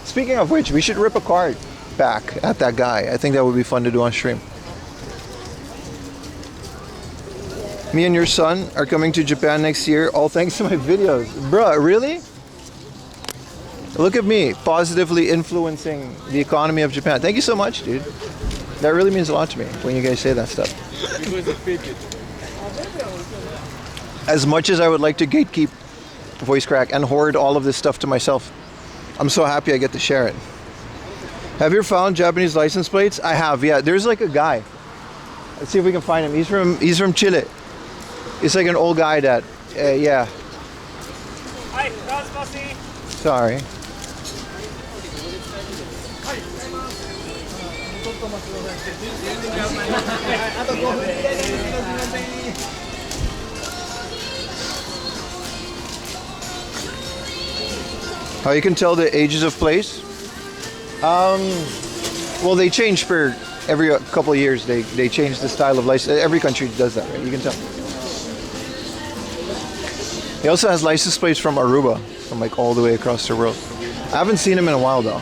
Speaking of which, we should rip a card back at that guy. I think that would be fun to do on stream. Me and your son are coming to Japan next year, all thanks to my videos. Bruh, really? Look at me, positively influencing the economy of Japan. Thank you so much, dude. That really means a lot to me when you guys say that stuff. As much as I would like to gatekeep Voice Crack and hoard all of this stuff to myself, I'm so happy I get to share it. Have you found Japanese license plates? I have, yeah. There's like a guy. Let's see if we can find him. He's from Chile. He's like an old guy that, yeah. Sorry. How you can tell the ages of place? Well, they change for every couple of years. They change the style of license. Every country does that, right? You can tell. He also has license plates from Aruba, from like all the way across the world. I haven't seen him in a while though.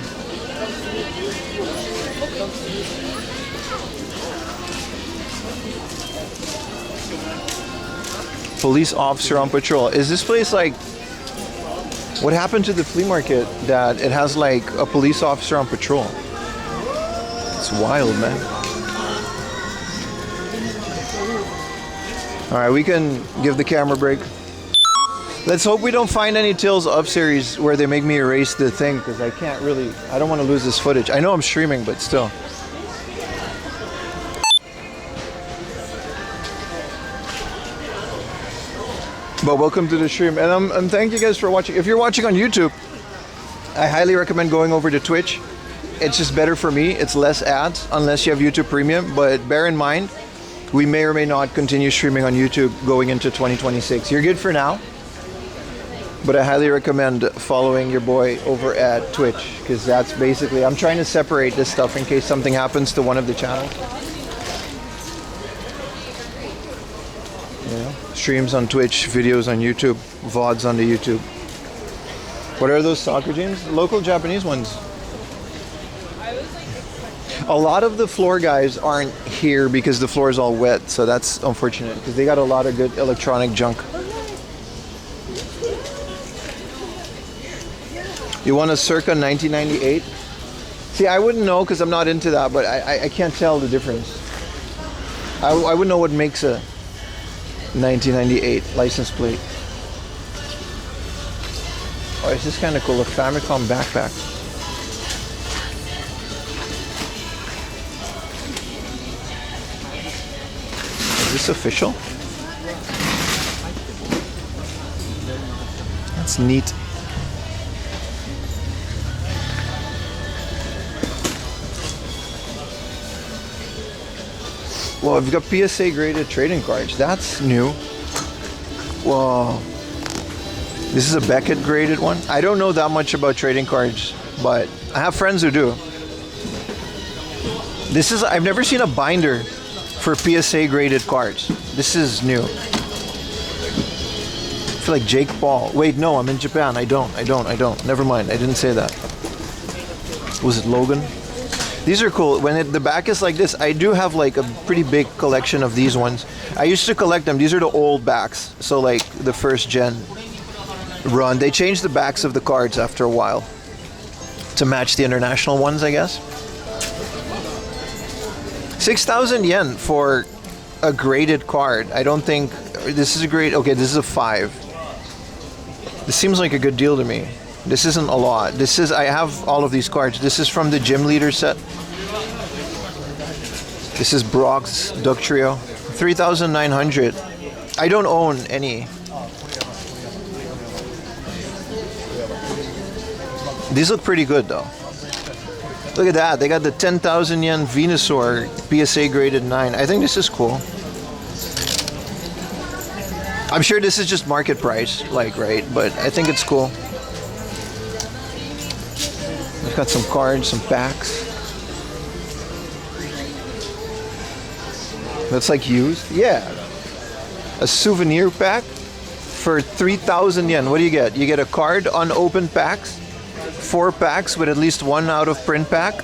Police officer on patrol. Is this place like... What happened to the flea market that it has like a police officer on patrol? It's wild, man. Alright, we can give the camera a break. Let's hope we don't find any Tales Up series where they make me erase the thing, because I can't really... I don't want to lose this footage. I know I'm streaming, but still. But welcome to the stream, and thank you guys for watching. If you're watching on YouTube, I highly recommend going over to Twitch. It's just better for me. It's less ads unless you have YouTube Premium. But bear in mind, we may or may not continue streaming on YouTube going into 2026. You're good for now, but I highly recommend following your boy over at Twitch, because that's basically... I'm trying to separate this stuff in case something happens to one of the channels. Yeah. Streams on Twitch, videos on YouTube, VODs on the YouTube. What are those soccer teams? Local Japanese ones. A lot of the floor guys aren't here because the floor is all wet, so that's unfortunate, because they got a lot of good electronic junk. You want a circa 1998? See, I wouldn't know because I'm not into that, but I can't tell the difference. I wouldn't know what makes a 1998 license plate. Oh, this is kind of cool. A Famicom backpack. Is this official? That's neat. Well, I've got PSA graded trading cards. That's new. Well, this is a Beckett graded one. I don't know that much about trading cards, but I have friends who do. This is... I've never seen a binder for PSA graded cards. This is new. I feel like Jake Paul. Wait, no, I'm in Japan. I don't. Never mind. I didn't say that. Was it Logan? These are cool. When the back is like this, I do have like a pretty big collection of these ones. I used to collect them. These are the old backs. So like the first gen run. They changed the backs of the cards after a while to match the international ones, I guess. 6,000 yen for a graded card. I don't think this is a grade. Okay, this is a 5. This seems like a good deal to me. This isn't a lot. This is... I have all of these cards. This is from the Gym Leader set. This is Brock's Duck Trio. 3,900. I don't own any. These look pretty good though. Look at that. They got the 10,000 yen Venusaur PSA graded 9. I think this is cool. I'm sure this is just market price, like, right? But I think it's cool. We've got some cards, some packs. That's like used? Yeah. A souvenir pack for 3,000 yen. What do you get? You get a card, unopened packs, 4 packs with at least 1 out of print pack,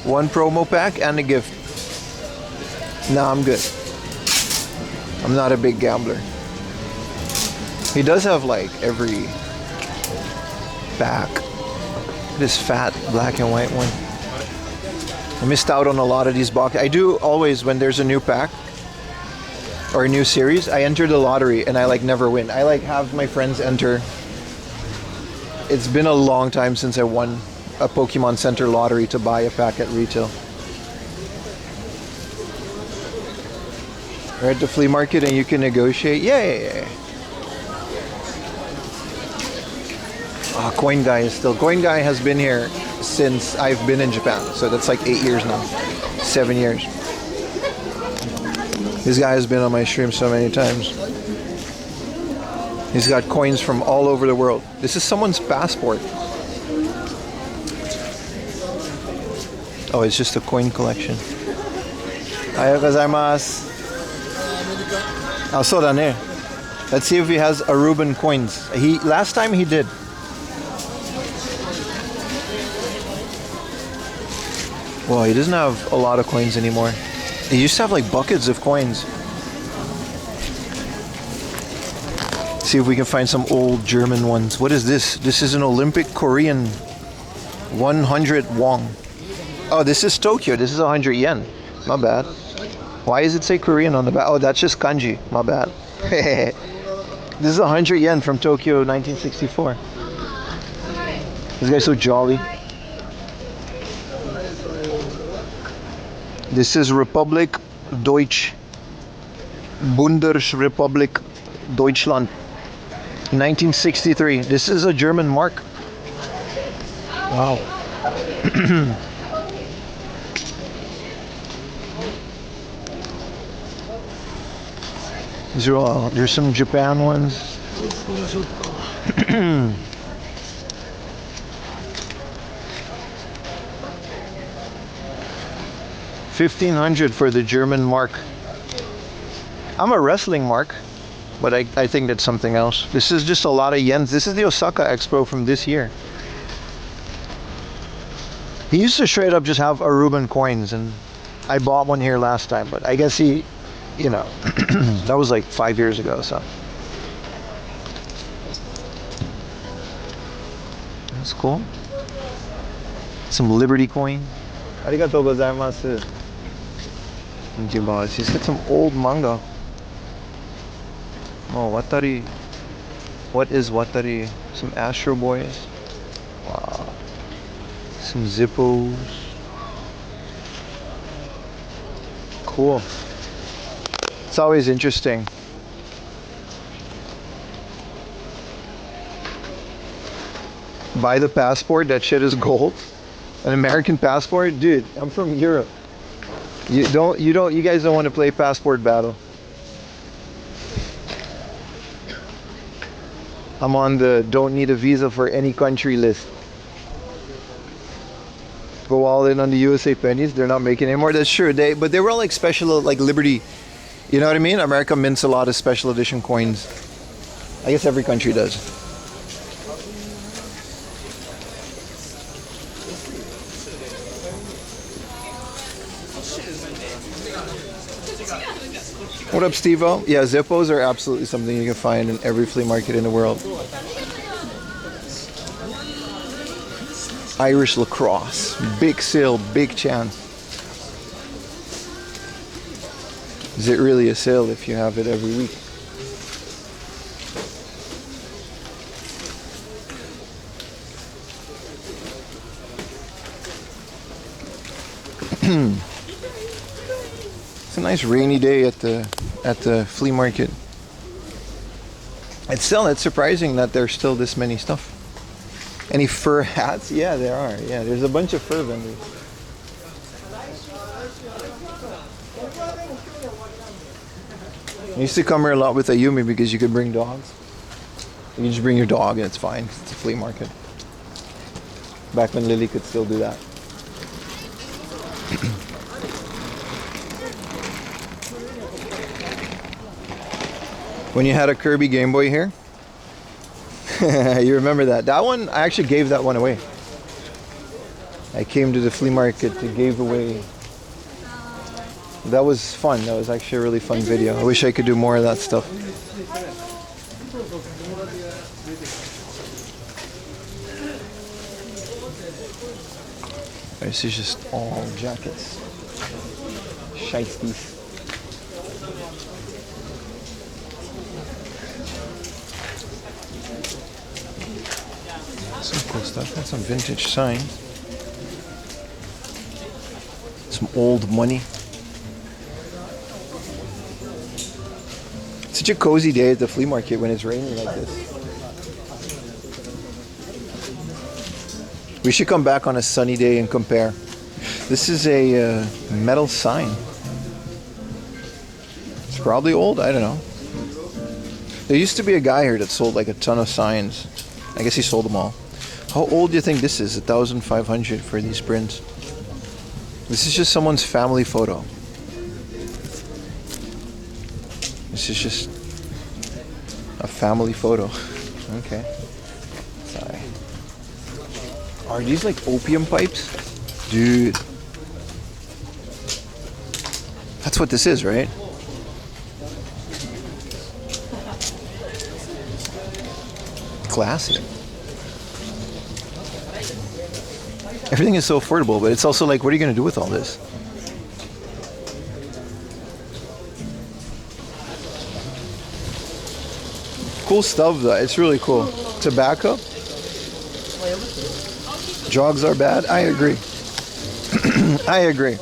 1 promo pack, and a gift. Nah, I'm good. I'm not a big gambler. He does have like every pack. This fat black and white one. I missed out on a lot of these boxes. I do always, when there's a new pack or a new series, I enter the lottery and I like never win. I like have my friends enter. It's been a long time since I won a Pokemon Center lottery to buy a pack at retail. We're at the flea market and you can negotiate. Yeah. Oh, Coin Guy is still... Coin Guy has been here since I've been in Japan. So that's like 8 years now. 7 years. This guy has been on my stream so many times. He's got coins from all over the world. This is someone's passport. Oh, it's just a coin collection. Ohayou gozaimasu. Oh, so da ne. Let's see if he has Aruban coins. Last time he did. Well, he doesn't have a lot of coins anymore. He used to have like buckets of coins. See if we can find some old German ones. What is this? This is an Olympic Korean 100 won. Oh, this is Tokyo. This is 100 yen. My bad. Why does it say Korean on the back? Oh, that's just kanji. My bad. This is 100 yen from Tokyo 1964. This guy's so jolly. This is Republik Deutsch. Bundesrepublik Deutschland. 1963. This is a German mark. Wow. These are all, there's some Japan ones. 1500 for the German mark. I'm a wrestling mark, but I think that's something else. This is just a lot of yens. This is the Osaka Expo from this year. He used to straight up just have Aruban coins, and I bought one here last time, but I guess he, you know, that was like 5 years ago, so. That's cool. Some Liberty coin. Arigatou gozaimasu. He's got some old manga. Oh, Watari. What is Watari? Some Astro Boys. Wow. Some Zippos. Cool. It's always interesting. Buy the passport, that shit is gold. An American passport? Dude, I'm from Europe. You guys don't want to play passport battle. I'm on the don't need a visa for any country list. Go all in on the USA pennies. They're not making anymore. That's true. But they were all like special, like Liberty. You know what I mean? America mints a lot of special edition coins. I guess every country does. What up, Steve-O? Yeah, Zippos are absolutely something you can find in every flea market in the world. Irish lacrosse. Big sale, big chance. Is it really a sale if you have it every week? It's a nice rainy day at the flea market. It's surprising that there's still this many stuff. Any fur hats? Yeah, there are. Yeah, there's a bunch of fur vendors. I used to come here a lot with Ayumi because you could bring dogs. You can just bring your dog and it's fine. It's a flea market. Back when Lily could still do that. When you had a Kirby Game Boy here? You remember that? That one, I actually gave that one away. I came to the flea market to give away. That was fun. That was actually a really fun video. I wish I could do more of that stuff. This is just all jackets. Shiesties. Some cool stuff. Got some vintage signs. Some old money. Such a cozy day at the flea market when it's raining like this. We should come back on a sunny day and compare. This is a metal sign. It's probably old, I don't know. There used to be a guy here that sold like a ton of signs. I guess he sold them all. How old do you think this is? 1,500 for these prints. This is just someone's family photo. This is just a family photo. Okay. Sorry. Are these like opium pipes? Dude. That's what this is, right? classy. Everything is so affordable, but it's also like, what are you going to do with all this? Cool stuff though, it's really cool. Tobacco? Drugs are bad? I agree. I agree.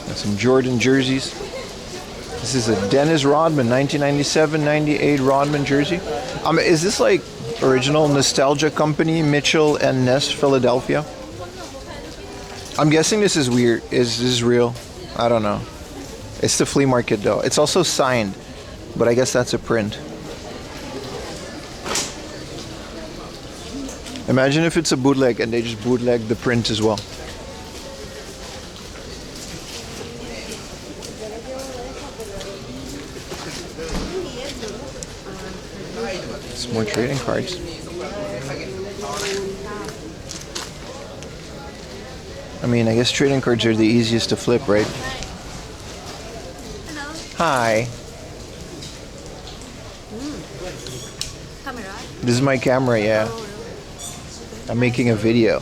Got some Jordan jerseys. This is a Dennis Rodman 1997-98 Rodman jersey. Is this like original nostalgia company, Mitchell and Ness, Philadelphia? I'm guessing this is weird. Is this real? I don't know. It's the flea market though. It's also signed, but I guess that's a print. Imagine if it's a bootleg and they just bootleg the print as well. Some more trading cards. I mean, I guess trading cards are the easiest to flip, right? Hello. Hi. Camera. This is my camera, yeah. I'm making a video.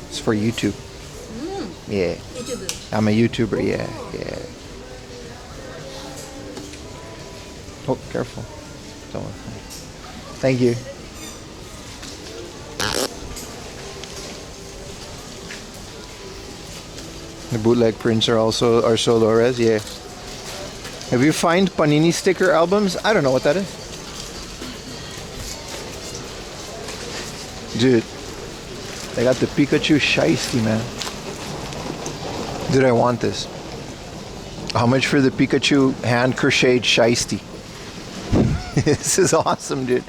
It's for YouTube. Yeah. YouTube. I'm a YouTuber, yeah. Oh, careful. Don't. Thank you. The bootleg prints are so low res, yeah. Have you find Panini sticker albums? I don't know what that is. Dude, they got the Pikachu Shiesty, man. Dude, I want this. How much for the Pikachu hand crocheted Shiesty? This is awesome, dude.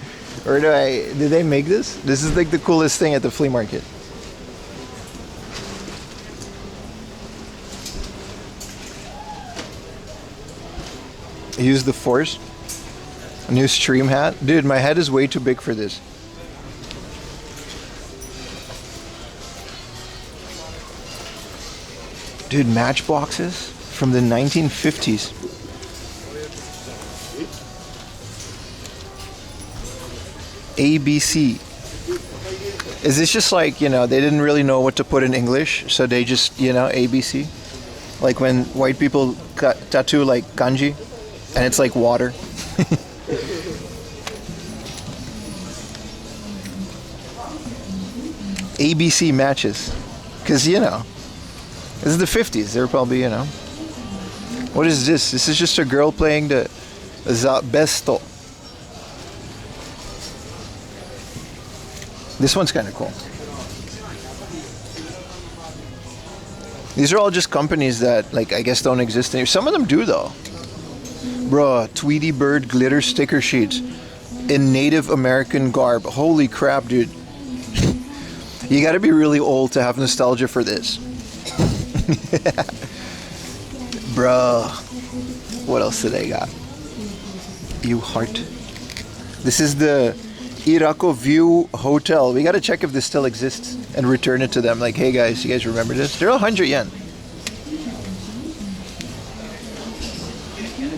Or did they make this? This is like the coolest thing at the flea market. Use the force. A new stream hat. Dude, my head is way too big for this. Dude, matchboxes from the 1950s. ABC. Is this just like, they didn't really know what to put in English, so they just, ABC? Like when white people tattoo like kanji, and it's like water. ABC matches. Because, this is the 50s. They're probably, What is this? This is just a girl playing the Besto. This one's kind of cool. These are all just companies that, like, I guess don't exist anymore. Some of them do, though. Bruh, Tweety Bird glitter sticker sheets in Native American garb. Holy crap, dude. You gotta be really old to have nostalgia for this. Bruh. What else did I got? You heart. This is the Irako View Hotel. We gotta check if this still exists and return it to them. Like, hey guys, you guys remember this? They're 100 yen.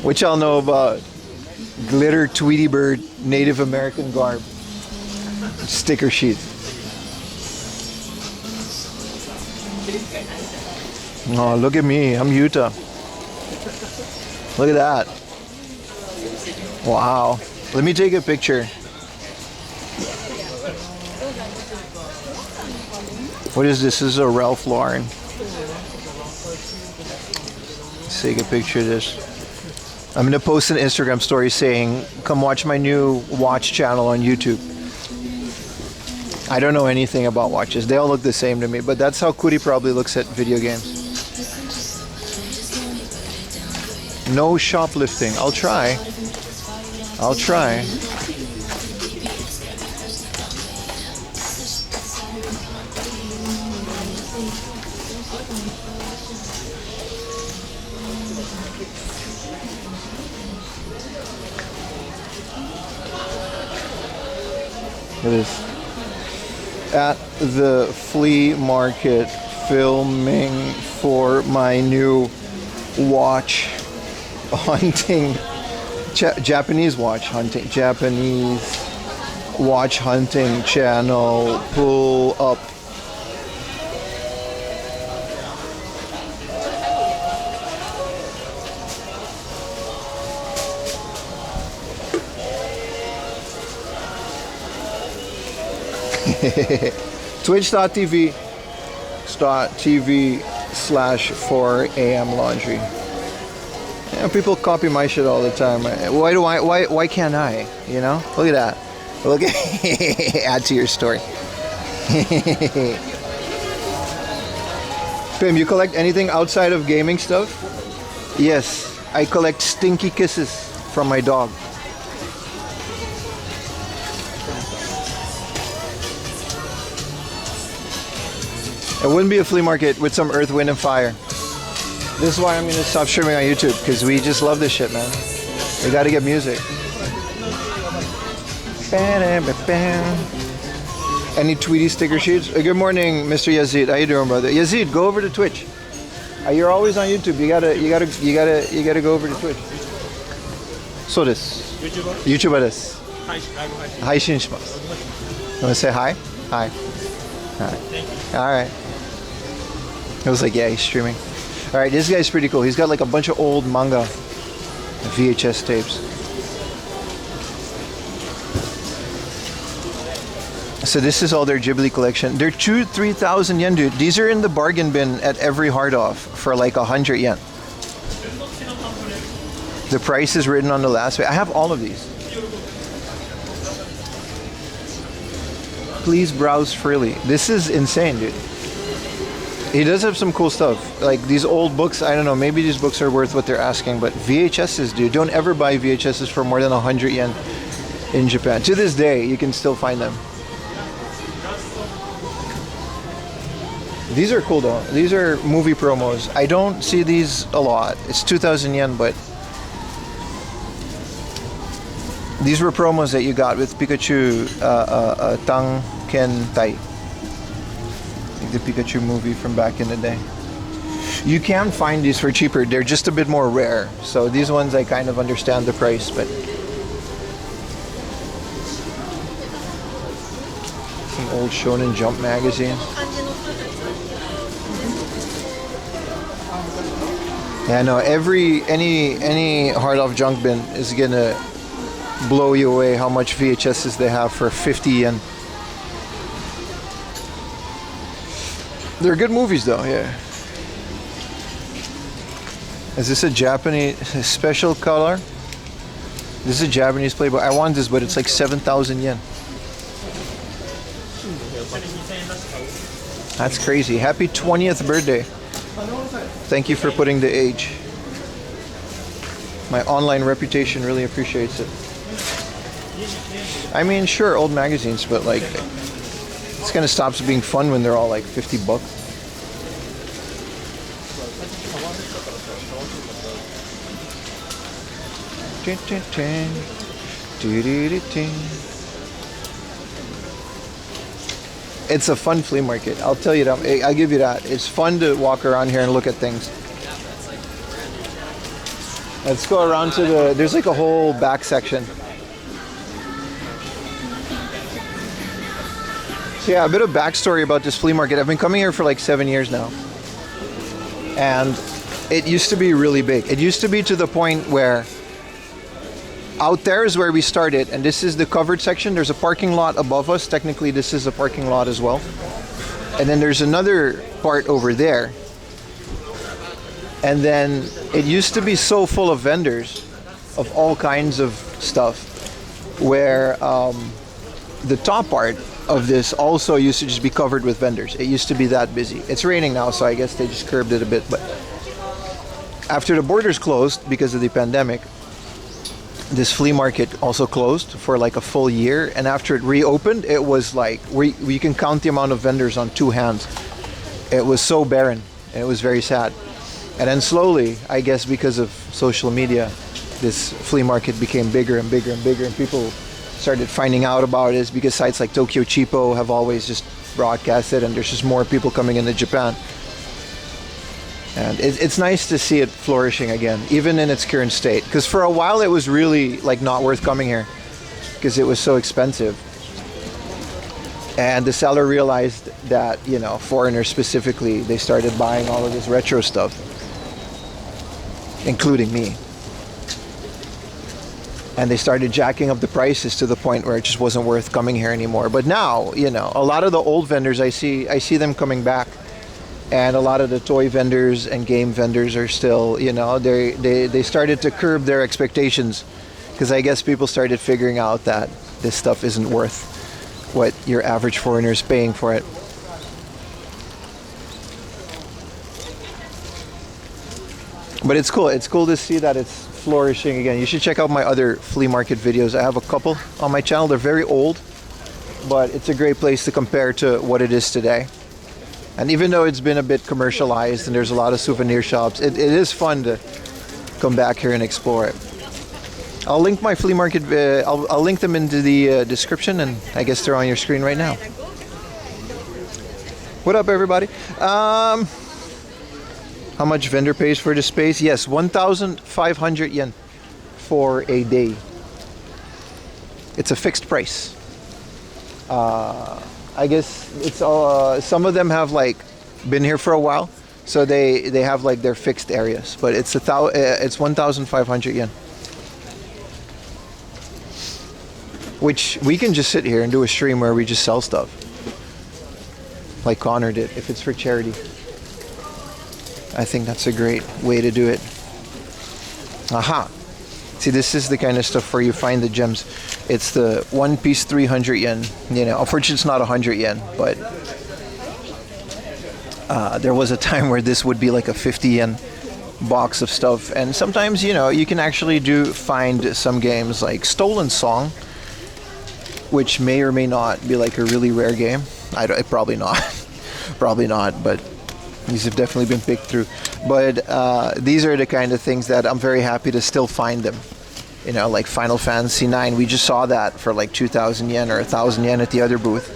Which I'll know about glitter Tweety Bird Native American garb sticker sheet. Oh, look at me. I'm Utah. Look at that. Wow. Let me take a picture. What is this? This is a Ralph Lauren. Let's take a picture of this. I'm going to post an Instagram story saying, come watch my new watch channel on YouTube. I don't know anything about watches. They all look the same to me, but that's how Kuri probably looks at video games. No shoplifting. I'll try. Look at this. At the flea market, filming for my new watch hunting, Japanese watch hunting channel. Pull up. Twitch.tv/4am laundry. Yeah, people copy my shit all the time. Why can't I? You know? Look at that. Look at add to your story. Pim, you collect anything outside of gaming stuff? Yes, I collect stinky kisses from my dog. It wouldn't be a flea market with some earth, wind, and fire. This is why I'm gonna stop streaming on YouTube, because we just love this shit, man. We gotta get music. Any Tweety sticker sheets? Good morning, Mr. Yazid. How you doing, brother? Yazid, go over to Twitch. You're always on YouTube. You gotta go over to Twitch. So this. YouTuber this. Hi, Shinchan. You wanna say hi? Hi. Hi. All right. It was like, yeah, he's streaming. All right, this guy's pretty cool. He's got like a bunch of old manga VHS tapes. So this is all their Ghibli collection. They're 3,000 yen, dude. These are in the bargain bin at every hard off for like 100 yen. The price is written on the last page. I have all of these. Please browse freely. This is insane, dude. He does have some cool stuff. Like these old books, I don't know, maybe these books are worth what they're asking, but VHSs, dude, don't ever buy VHSs for more than 100 yen in Japan. To this day, you can still find them. These are cool though. These are movie promos. I don't see these a lot. It's 2,000 yen, but these were promos that you got with Pikachu Tang Ken Tai. Like the Pikachu movie from back in the day. You can find these for cheaper. They're just a bit more rare. So these ones I kind of understand the price, but some old Shonen Jump magazine. Yeah, no, any hard off junk bin is gonna blow you away how much VHSs they have for 50 yen. They're good movies though, yeah. Is this a Japanese special color? This is a Japanese Playboy. I want this, but it's like 7,000 yen. That's crazy. Happy 20th birthday. Thank you for putting the age. My online reputation really appreciates it. I mean, sure, old magazines, but like, it's gonna stop being fun when they're all like 50 bucks. It's a fun flea market. I'll tell you that. I'll give you that. It's fun to walk around here and look at things. Let's go around to the. There's like a whole back section. So yeah, a bit of backstory about this flea market. I've been coming here for like 7 years now, and it used to be really big. It used to be to the point where out there is where we started, and this is the covered section. There's a parking lot above us. Technically, this is a parking lot as well. And then there's another part over there. And then it used to be so full of vendors of all kinds of stuff, where the top part of this also used to just be covered with vendors. It used to be that busy. It's raining now, so I guess they just curbed it a bit. But after the borders closed because of the pandemic, this flea market also closed for like a full year, and after it reopened, it was like we can count the amount of vendors on 2 hands. It was so barren, and it was very sad. And then slowly, I guess because of social media, this flea market became bigger and bigger and bigger, and people started finding out about it is because sites like Tokyo Cheapo have always just broadcasted, and there's just more people coming into Japan. And it's nice to see it flourishing again, even in its current state. Because for a while it was really like not worth coming here because it was so expensive. And the seller realized that, you know, foreigners specifically, they started buying all of this retro stuff, including me. And they started jacking up the prices to the point where it just wasn't worth coming here anymore. But now, you know, a lot of the old vendors I see them coming back. And a lot of the toy vendors and game vendors are still, you know, they started to curb their expectations because I guess people started figuring out that this stuff isn't worth what your average foreigner is paying for it. But it's cool. It's cool to see that it's flourishing again. You should check out my other flea market videos. I have a couple on my channel. They're very old, but it's a great place to compare to what it is today. And even though it's been a bit commercialized and there's a lot of souvenir shops, it is fun to come back here and explore it. I'll link my flea market, I'll link them into the description, and I guess they're on your screen right now. What up, everybody? How much vendor pays for the space? Yes, 1,500 yen for a day. It's a fixed price. I guess it's some of them have like been here for a while, so they have like their fixed areas. But it's 1,500 yen, which we can just sit here and do a stream where we just sell stuff, like Connor did, if it's for charity. I think that's a great way to do it. Aha. See, this is the kind of stuff where you find the gems. It's the one piece 300 yen. You know, unfortunately it's not 100 yen, but there was a time where this would be like a 50 yen box of stuff. And sometimes, you know, you can actually find some games like Stolen Song, which may or may not be like a really rare game. Probably not. Probably not, but these have definitely been picked through. But these are the kind of things that I'm very happy to still find them. You know, like Final Fantasy 9, we just saw that for like 2,000 yen or 1,000 yen at the other booth.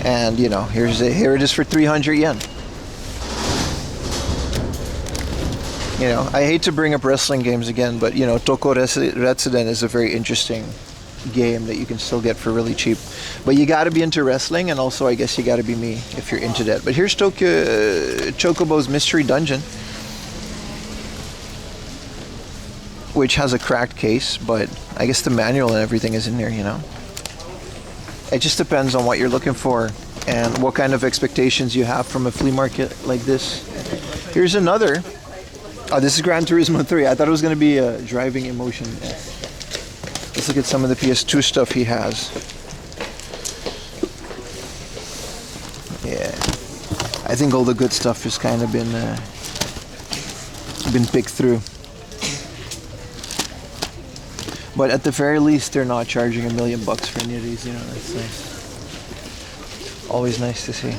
And, you know, here it is for 300 yen. You know, I hate to bring up wrestling games again, but, you know, Toko Retsuden is a very interesting game that you can still get for really cheap. But you got to be into wrestling, and also I guess you got to be me if you're into that. But here's Chocobo's Mystery Dungeon, which has a cracked case, but I guess the manual and everything is in there, you know. It just depends on what you're looking for and what kind of expectations you have from a flea market like this. Here's another. Oh, this is Gran Turismo 3. I thought it was going to be a Driving Emotion S. Let's look at some of the PS2 stuff he has. Yeah, I think all the good stuff has kind of been picked through. But at the very least, they're not charging $1 million for any of these. You know, that's nice. Always nice to see.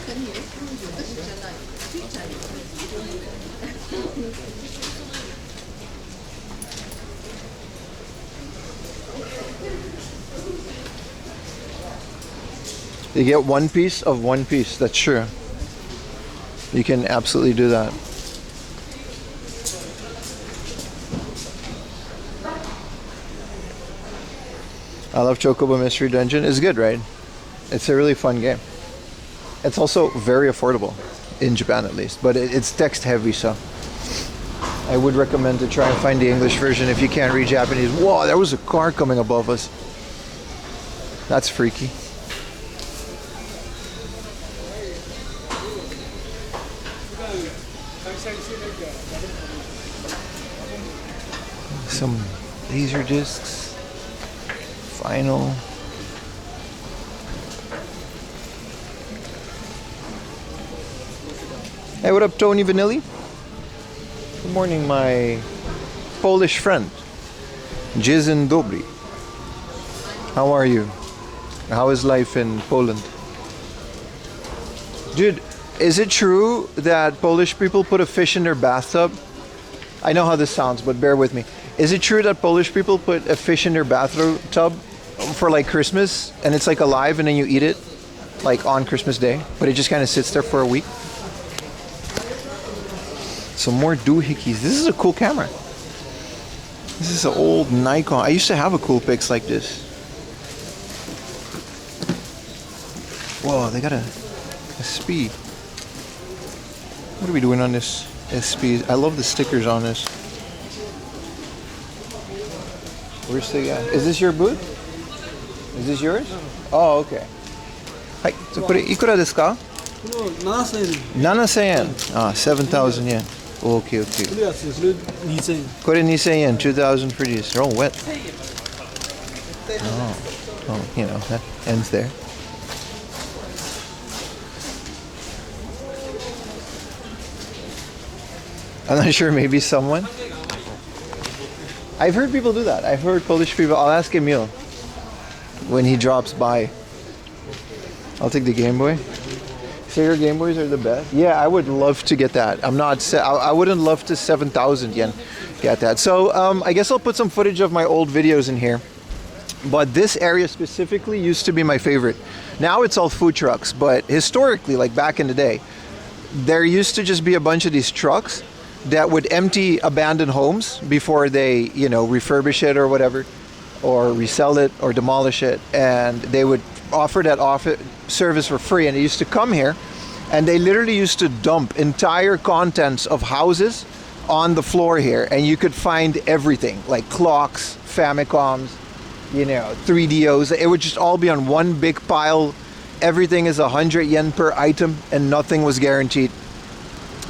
You get one piece of one piece. That's true. You can absolutely do that. I love Chocobo Mystery Dungeon. It's good, right? It's a really fun game. It's also very affordable, in Japan at least, but it's text heavy, so I would recommend to try and find the English version if you can't read Japanese. Whoa, there was a car coming above us. That's freaky. Some laser discs. Final. Hey, what up, Tony Vanilli? Good morning, my Polish friend. Dzień dobry. How are you? How is life in Poland? Dude, is it true that Polish people put a fish in their bathtub? I know how this sounds, but bear with me. Is it true that Polish people put a fish in their bathtub for like Christmas, and it's like alive, and then you eat it like on Christmas Day, but it just kind of sits there for a week. Some more doohickeys. This is a cool camera. This is an old Nikon. I used to have a Coolpix like this. Whoa, they got a SP. What are we doing on this SP? I love the stickers on this. Where's the guy? Is this your booth? Is this yours? Oh, okay. Hi. So, これいくらですか? 7,000 yen. Ah, 7,000 yen. Okay, okay. これ2,000 yen. 2,000 for these. They're all wet. Oh, you know, that ends there. I'm not sure, maybe someone. I've heard people do that. I've heard Polish people. I'll ask Emil when he drops by. I'll take the Game Boy. Sega Game Boys are the best. Yeah, I would love to get that. I wouldn't love to 7,000 yen get that. So I guess I'll put some footage of my old videos in here. But this area specifically used to be my favorite. Now it's all food trucks, but historically, like back in the day, there used to just be a bunch of these trucks that would empty abandoned homes before they, you know, refurbish it or whatever, or resell it or demolish it, and they would offer that service for free. And they used to come here, and they literally used to dump entire contents of houses on the floor here, and you could find everything, like clocks, Famicoms, you know, 3DOs. It would just all be on one big pile. Everything is 100 yen per item, and nothing was guaranteed.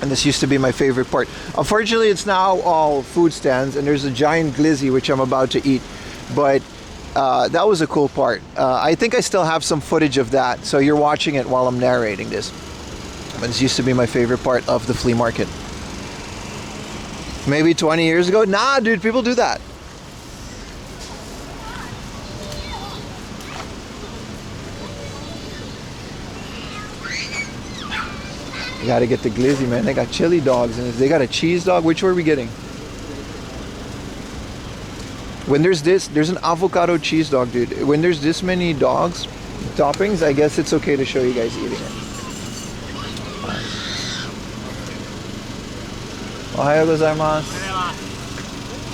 And this used to be my favorite part. Unfortunately, it's now all food stands, and there's a giant glizzy which I'm about to eat. But that was a cool part. I think I still have some footage of that, so you're watching it while I'm narrating this. But this used to be my favorite part of the flea market. Maybe 20 years ago? Nah, dude, people do that. You gotta get the glizzy, man. They got chili dogs and they got a cheese dog. Which were we getting? When there's an avocado cheese dog, dude. When there's this many dogs, toppings, I guess it's okay to show you guys eating it. Ohayou gozaimasu.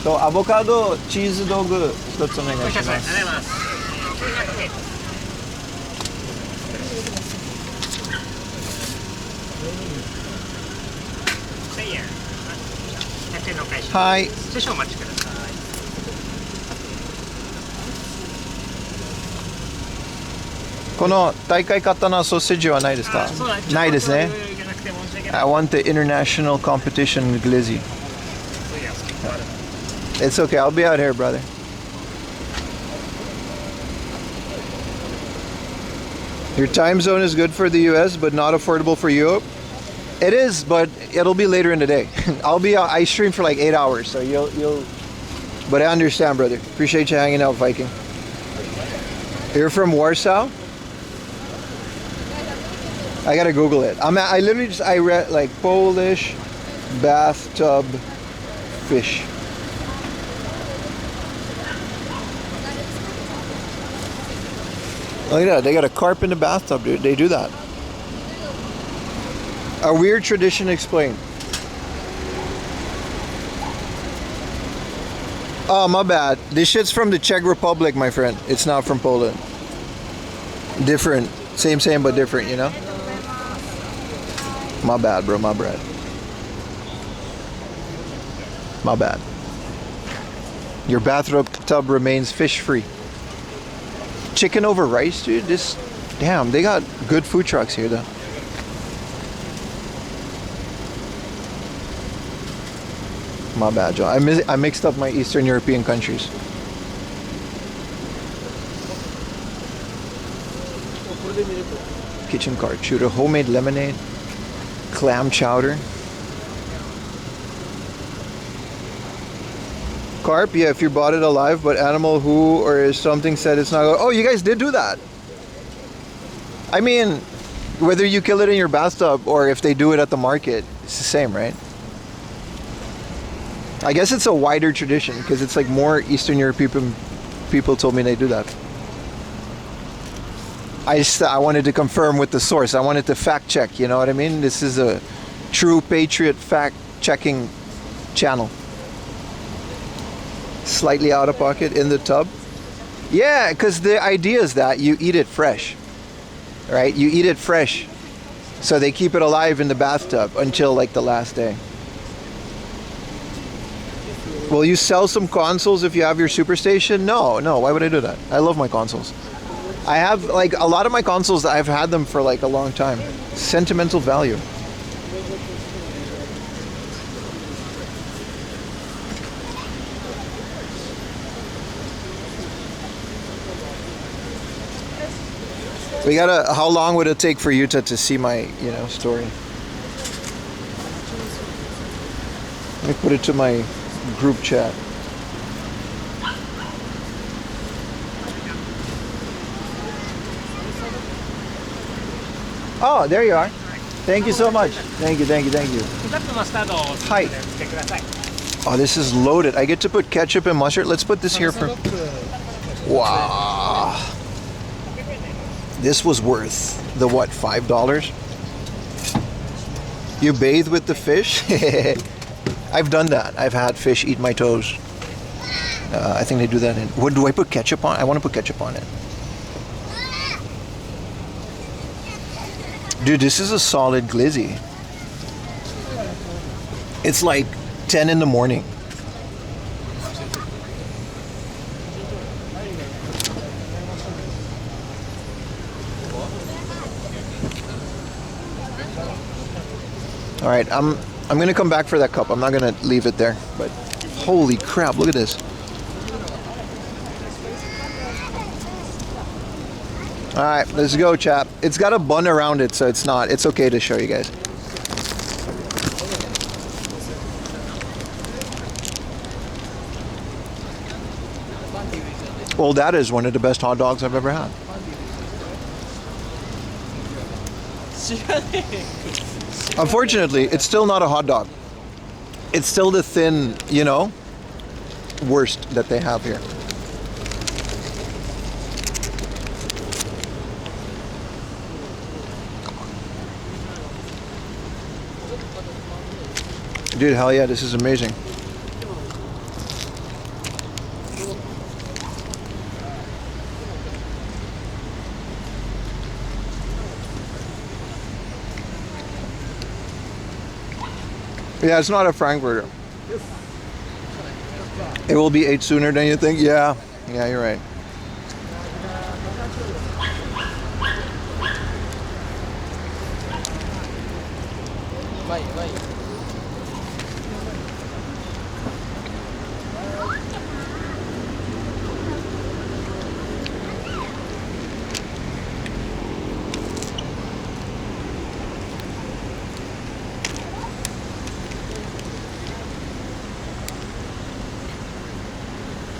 So, avocado cheese dog 一つお願いします。はい。少々お待ちください。この大会買ったのはソーセージはないですか？ないですね。I want the international competition glizzy. It's okay. I'll be out here, brother. Your time zone is good for the US, but not affordable for Europe. It is, but it'll be later in the day. I stream for like 8 hours, so you'll. But I understand, brother. Appreciate you hanging out, Viking. You're from Warsaw? I gotta Google it. I read like Polish bathtub fish. Look at that. They got a carp in the bathtub, dude. They do that. A weird tradition explained. Oh, my bad. This shit's from the Czech Republic, my friend. It's not from Poland. Different. Same, but different, you know? My bad, bro. My bad. My bad. Your bathtub remains fish-free. Chicken over rice, dude? Damn, they got good food trucks here, though. My bad, John. I mixed up my Eastern European countries. Kitchen cart shooter, homemade lemonade, clam chowder. Carp, yeah, if you bought it alive, but animal who or something said it's not. Oh, you guys did do that. I mean, whether you kill it in your bathtub or if they do it at the market, it's the same, right? I guess it's a wider tradition because it's like more Eastern European people told me they do that. I wanted to confirm with the source. I wanted to fact check. You know what I mean? This is a true patriot fact checking channel. Slightly out of pocket in the tub. Yeah, because the idea is that you eat it fresh, right? You eat it fresh, so they keep it alive in the bathtub until like the last day. Will you sell some consoles if you have your Superstation? No, why would I do that? I love my consoles. I have like a lot of my consoles, I've had them for like a long time. Sentimental value. We gotta, how long would it take for you to see my, story? Let me put it to my group chat. Oh, there you are. Thank you so much. Thank you. Hi. Oh, this is loaded. I get to put ketchup and mustard. Let's put this here for... Wow. This was worth the what, $5? You bathe with the fish? I've done that. I've had fish eat my toes. I think they do that in... What do I put ketchup on? I want to put ketchup on it. Dude, this is a solid glizzy. It's like 10 in the morning. All right, I'm gonna come back for that cup. I'm not gonna leave it there, but holy crap, look at this. All right, let's go, chap. It's got a bun around it, so it's okay to show you guys. Well, that is one of the best hot dogs I've ever had. Unfortunately, it's still not a hot dog. It's still the thin, worst that they have here. Dude, hell yeah, this is amazing. Yeah, it's not a Frankfurter. It will be 8 sooner than you think? Yeah, you're right.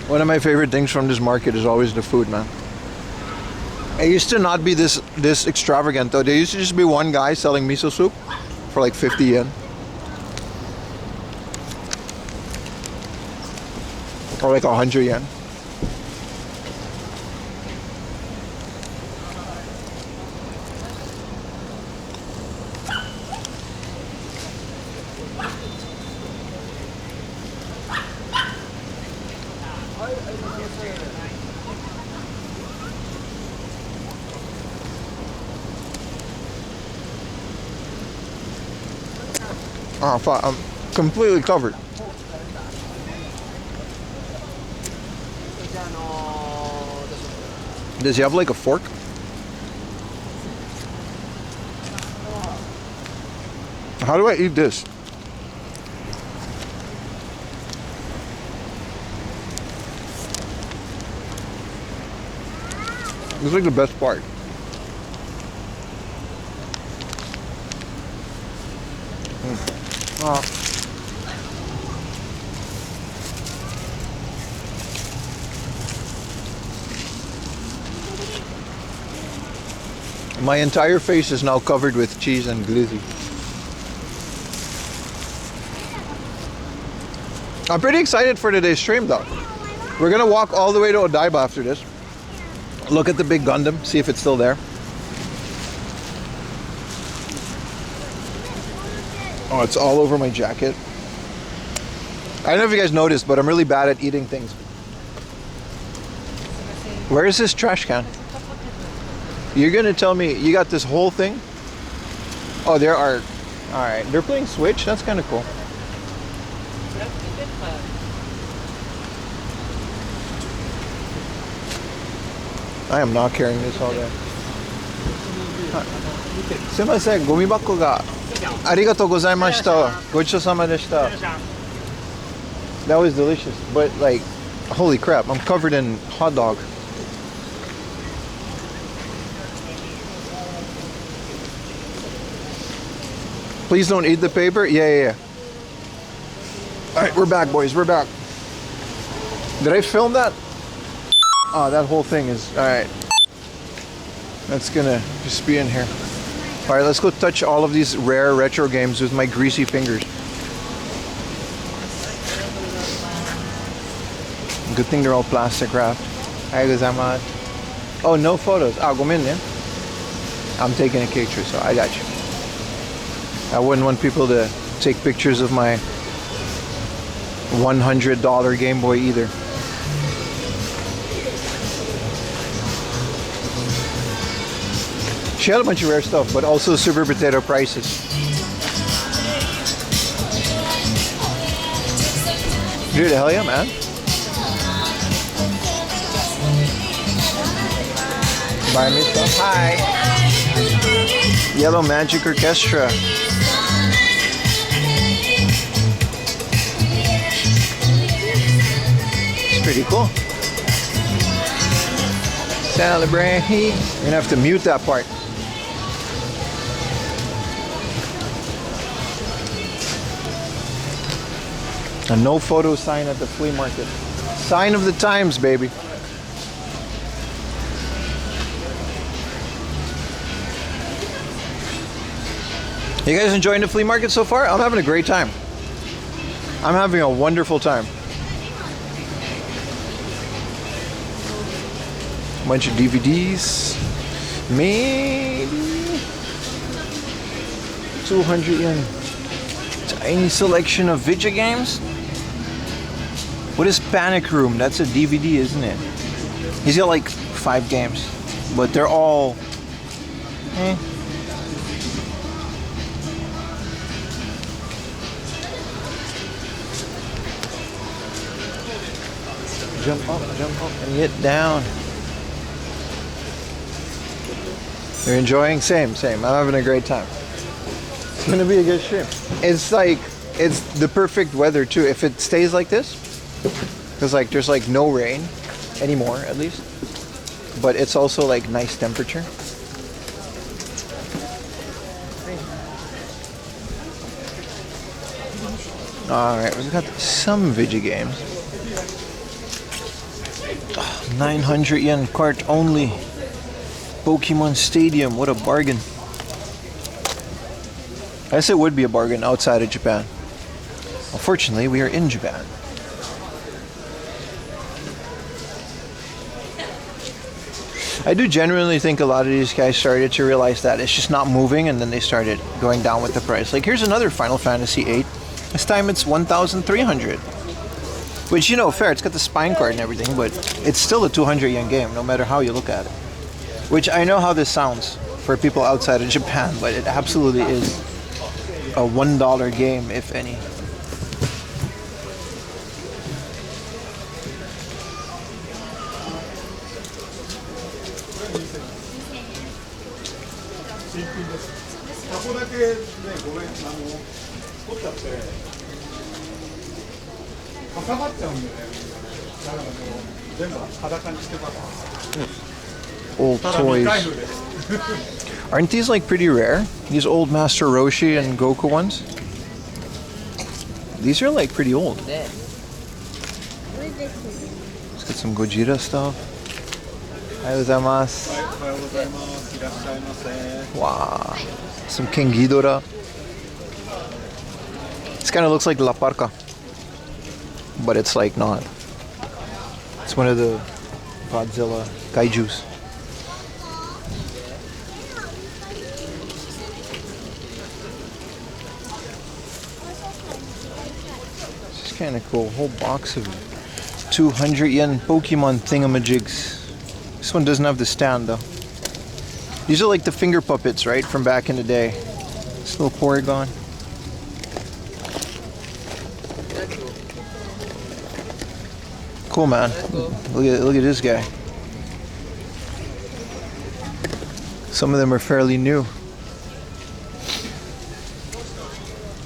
One of my favorite things from this market is always the food, man. It used to not be this extravagant though. There used to just be one guy selling miso soup for like 50 yen. Or like 100 yen. Oh fuck, I'm completely covered. Does he have like a fork? How do I eat this? This is like the best part. My entire face is now covered with cheese and glizzy. I'm pretty excited for today's stream though. We're gonna walk all the way to Odaiba after this. Look at the big Gundam, see if it's still there. Oh, it's all over my jacket. I don't know if you guys noticed, but I'm really bad at eating things. Where is this trash can? You're gonna tell me you got this whole thing? Oh, there are. Alright, they're playing Switch? That's kind of cool. I am not carrying this all day. すいません、ゴミ箱がありがとうございました。ごちそうさまでした。That was delicious, but like, holy crap, I'm covered in hot dog. Please don't eat the paper. Yeah. All right, we're back, boys. We're back. Did I film that? Oh, that whole thing is all right. That's gonna just be in here. All right, let's go touch all of these rare retro games with my greasy fingers. Good thing they're all plastic wrapped. Oh, no photos. Ah, go in there. I'm taking a picture, so I got you. I wouldn't want people to take pictures of my $100 Game Boy either. She had a bunch of rare stuff, but also Super Potato prices. Dude, hell yeah, man. Buy me stuff. Hi. Yellow Magic Orchestra. It's pretty cool. Celebrate. You're gonna have to mute that part. A no photo sign at the flea market. Sign of the times, baby. You guys enjoying the flea market so far? I'm having a great time. I'm having a wonderful time. A bunch of DVDs. Maybe 200 yen. Tiny selection of video games. What is Panic Room? That's a DVD, isn't it? He's got like 5 games, but they're all Jump up, and get down. You're enjoying? Same. I'm having a great time. It's gonna be a good stream. It's like, it's the perfect weather too. If it stays like this, because like there's like no rain anymore at least, but it's also like nice temperature. All right, we've got some video games. 900 yen cart only. Pokemon Stadium, what a bargain. I guess it would be a bargain outside of Japan. Unfortunately, we are in Japan. I do genuinely think a lot of these guys started to realize that it's just not moving, and then they started going down with the price. Like, here's another Final Fantasy VIII. This time it's 1,300. Which, you know, fair, it's got the spine card and everything, but it's still a 200 yen game, no matter how you look at it. Which, I know how this sounds for people outside of Japan, but it absolutely is a $1 game, if any. Old toys. Aren't these like pretty rare? These old Master Roshi and Goku ones? These are like pretty old. Let's get some Gojira stuff. Wow. Some King Ghidorah. This kind of looks like La Parka, but it's like not. It's one of the Godzilla kaijus. Kind of cool. Whole box of 200 yen Pokemon thingamajigs. This one doesn't have the stand though. These are like the finger puppets, right, from back in the day. This little Porygon. Cool, man. Look at this guy. Some of them are fairly new.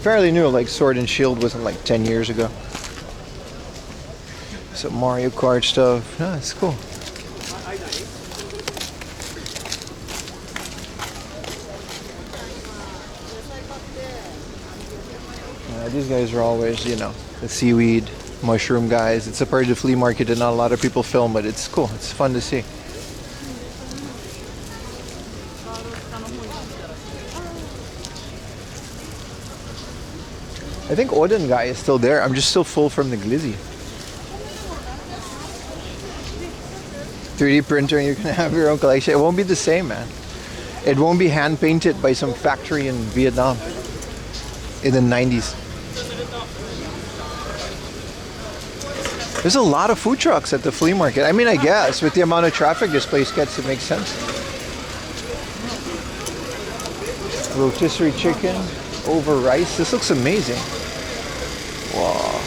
Fairly new, like Sword and Shield wasn't like 10 years ago. Some Mario Kart stuff. Ah, it's cool. These guys are always, you know, the seaweed, mushroom guys. It's a part of the flea market and not a lot of people film it. It's cool. It's fun to see. I think Odin guy is still there. I'm just still full from the glizzy. 3D printer and you can have your own collection. It won't be the same, man. It won't be hand painted by some factory in Vietnam in the 90s. There's a lot of food trucks at the flea market. I mean, I guess with the amount of traffic this place gets, it makes sense. Rotisserie chicken over rice. This looks amazing. Wow.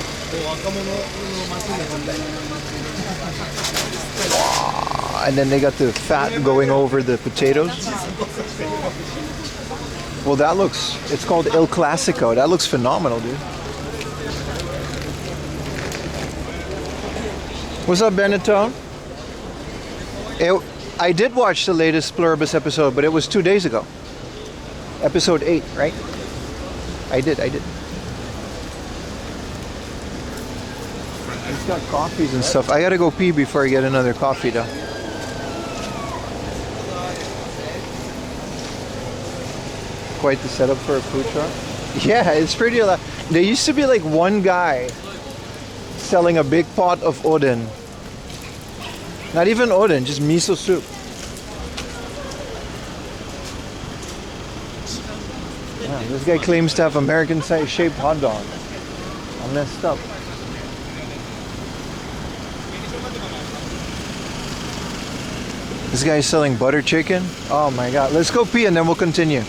Wow. And then they got the fat going over the potatoes. Well, that looks, it's called El Clasico. That looks phenomenal, dude. What's up, Benetton? I did watch the latest Pluribus episode, but it was 2 days ago. Episode 8, right? I did. It's got coffees and stuff. I gotta go pee before I get another coffee, though. Quite the setup for a food truck. Yeah, it's pretty a lot. There used to be like one guy selling a big pot of Odin. Not even Odin, just miso soup. Yeah, this guy claims to have American-sized shaped hot dog. I messed up. This guy's selling butter chicken. Oh my god. Let's go pee and then we'll continue.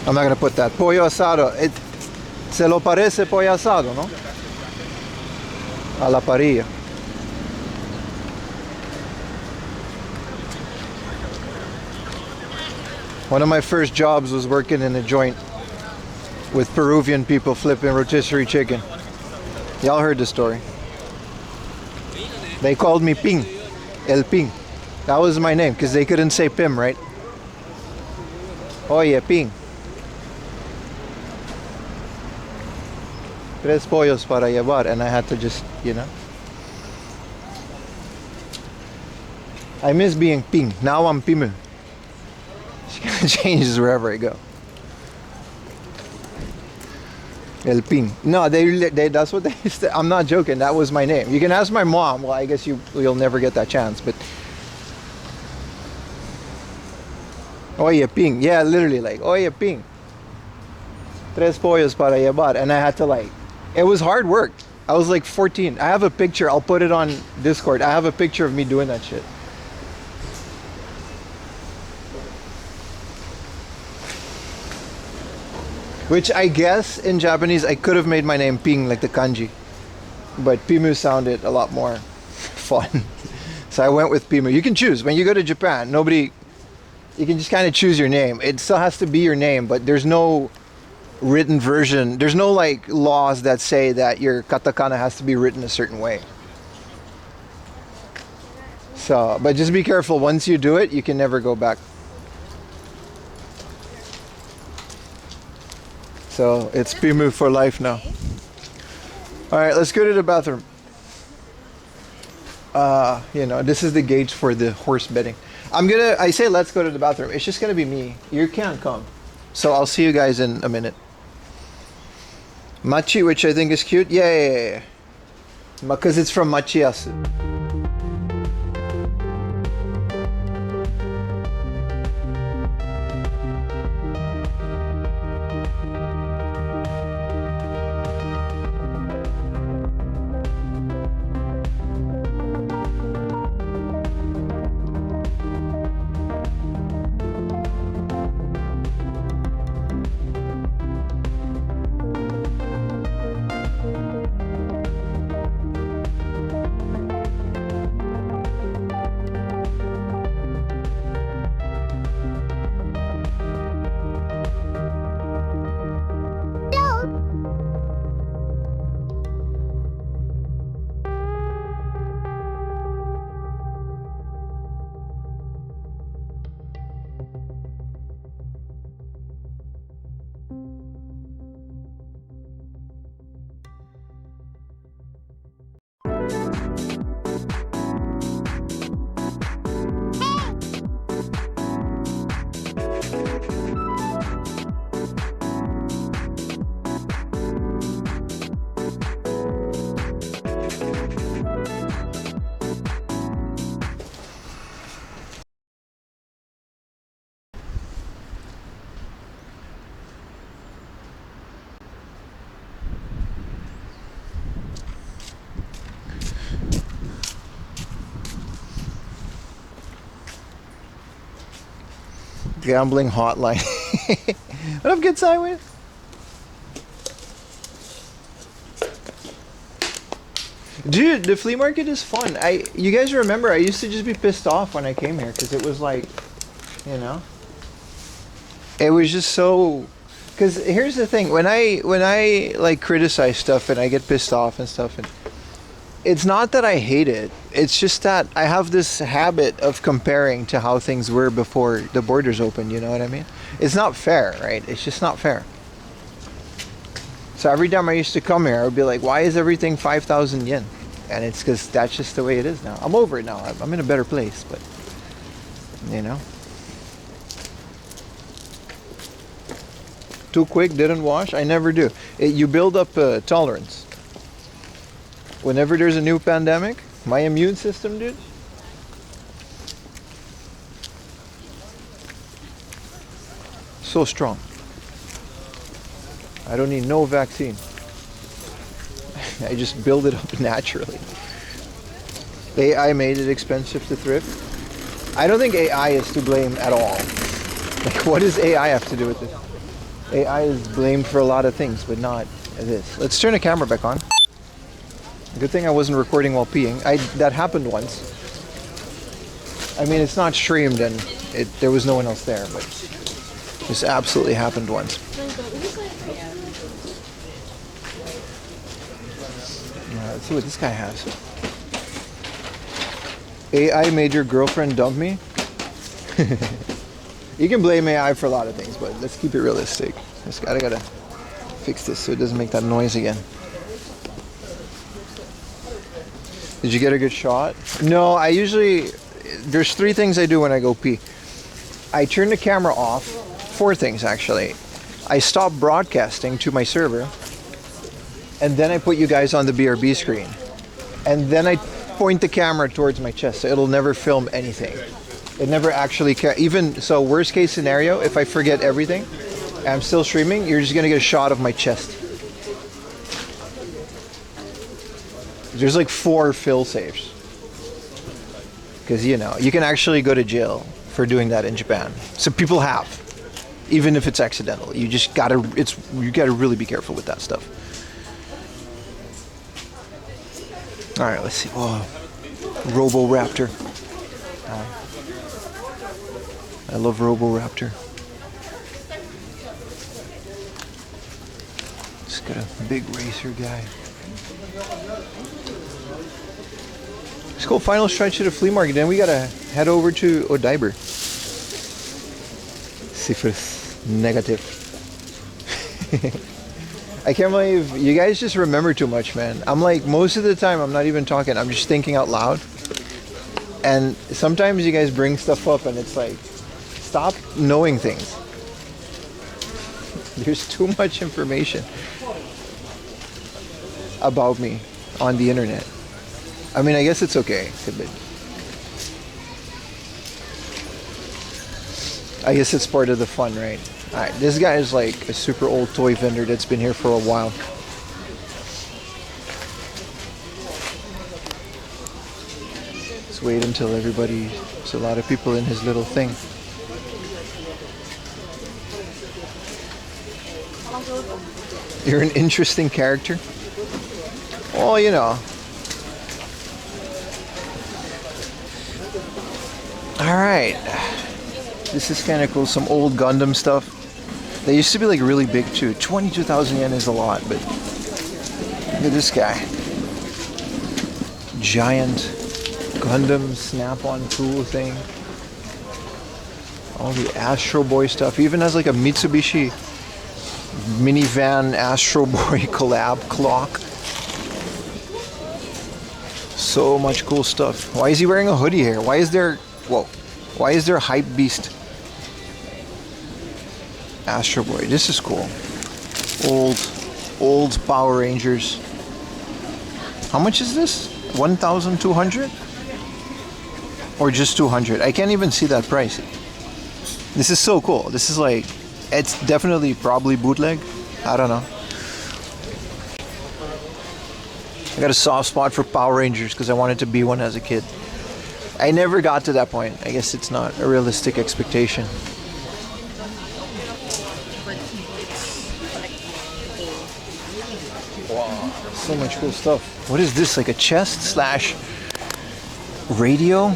I'm not gonna put that. Pollo asado. Se lo parece pollo asado, no? A la parrilla. One of my first jobs was working in a joint with Peruvian people flipping rotisserie chicken. Y'all heard the story. They called me Ping. El Ping. That was my name because they couldn't say Pim, right? Oye, Ping. Tres pollos para llevar, and I had to just, you know. I miss being Ping. Now I'm Pimu. It changes wherever I go. El Ping. No, they that's what they used to. I'm not joking. That was my name. You can ask my mom. Well, I guess you'll never get that chance, but. Oye, Ping. Yeah, literally like, oye, Ping. Tres pollos para llevar, and I had to like. It was hard work. I was like 14. I have a picture. I'll put it on Discord. I have a picture of me doing that shit. Which I guess in Japanese I could have made my name Ping like the kanji. But Pimu sounded a lot more fun. So I went with Pimu. You can choose. When you go to Japan, you can just kind of choose your name. It still has to be your name, but there's no written version. There's no like laws that say that your katakana has to be written a certain way. So, but just be careful. Once you do it, you can never go back. So it's Pimu for life now. All right, let's go to the bathroom. You know, this is the gauge for the horse betting. I say let's go to the bathroom. It's just gonna be me. You can't come. So I'll see you guys in a minute. Machi, which I think is cute. Yeah. Because it's from Machiyasu. Gambling hotline. What up, Good Sideways? Dude, the flea market is fun. You guys remember, I used to just be pissed off when I came here because it was like, you know, it was just so. Because here's the thing, when I like criticize stuff and I get pissed off and stuff, and it's not that I hate it. It's just that I have this habit of comparing to how things were before the borders opened. You know what I mean? It's not fair, right? It's just not fair. So every time I used to come here, I would be like, why is everything 5,000 yen? And it's because that's just the way it is now. I'm over it now. I'm in a better place, but, you know. Too quick, didn't wash? I never do. You build up tolerance. Whenever there's a new pandemic, my immune system, dude. So strong. I don't need no vaccine. I just build it up naturally. AI made it expensive to thrift. I don't think AI is to blame at all. Like, what does AI have to do with it? AI is blamed for a lot of things, but not this. Let's turn the camera back on. Good thing I wasn't recording while peeing. That happened once. I mean, it's not streamed and there was no one else there, but this absolutely happened once. Let's see what this guy has. AI made your girlfriend dump me? You can blame AI for a lot of things, but let's keep it realistic. I gotta fix this so it doesn't make that noise again. Did you get a good shot? No, I usually, there's 3 things I do when I go pee. I turn the camera off. 4 things actually. I stop broadcasting to my server, and then I put you guys on the BRB screen, and then I point the camera towards my chest, so it'll never film anything. It never actually even so. Worst case scenario, if I forget everything, and I'm still streaming, you're just gonna get a shot of my chest. There's like 4 fail safes, because you know you can actually go to jail for doing that in Japan. So people have, even if it's accidental. You just gotta you gotta really be careful with that stuff. All right, let's see. Oh, Roboraptor. I love Roboraptor. Just got a big racer guy. Let's go final stretch to the flea market. Then we gotta head over to Odaiba. Ciphers negative. I can't believe you guys just remember too much, man. I'm like, most of the time I'm not even talking, I'm just thinking out loud. And sometimes you guys bring stuff up and it's like, stop knowing things. There's too much information about me on the internet. I mean, I guess it's okay, but I guess it's part of the fun, right? Alright, this guy is like a super old toy vendor that's been here for a while. Let's wait until there's a lot of people in his little thing. You're an interesting character. Oh, you know. Alright. This is kind of cool. Some old Gundam stuff. They used to be like really big too. 22,000 yen is a lot, but look at this guy. Giant Gundam snap-on tool thing. All the Astro Boy stuff. Even has like a Mitsubishi minivan Astro Boy collab clock. So much cool stuff. Why is he wearing a hoodie here? Why is there Hype Beast Astro Boy? This is cool. Old Power Rangers. How much is this? 1,200? Or just 200? I can't even see that price. This is so cool. This is like, it's definitely probably bootleg. I don't know. I got a soft spot for Power Rangers because I wanted to be one as a kid. I never got to that point. I guess it's not a realistic expectation. Wow, so much cool stuff. What is this? Like a chest slash radio?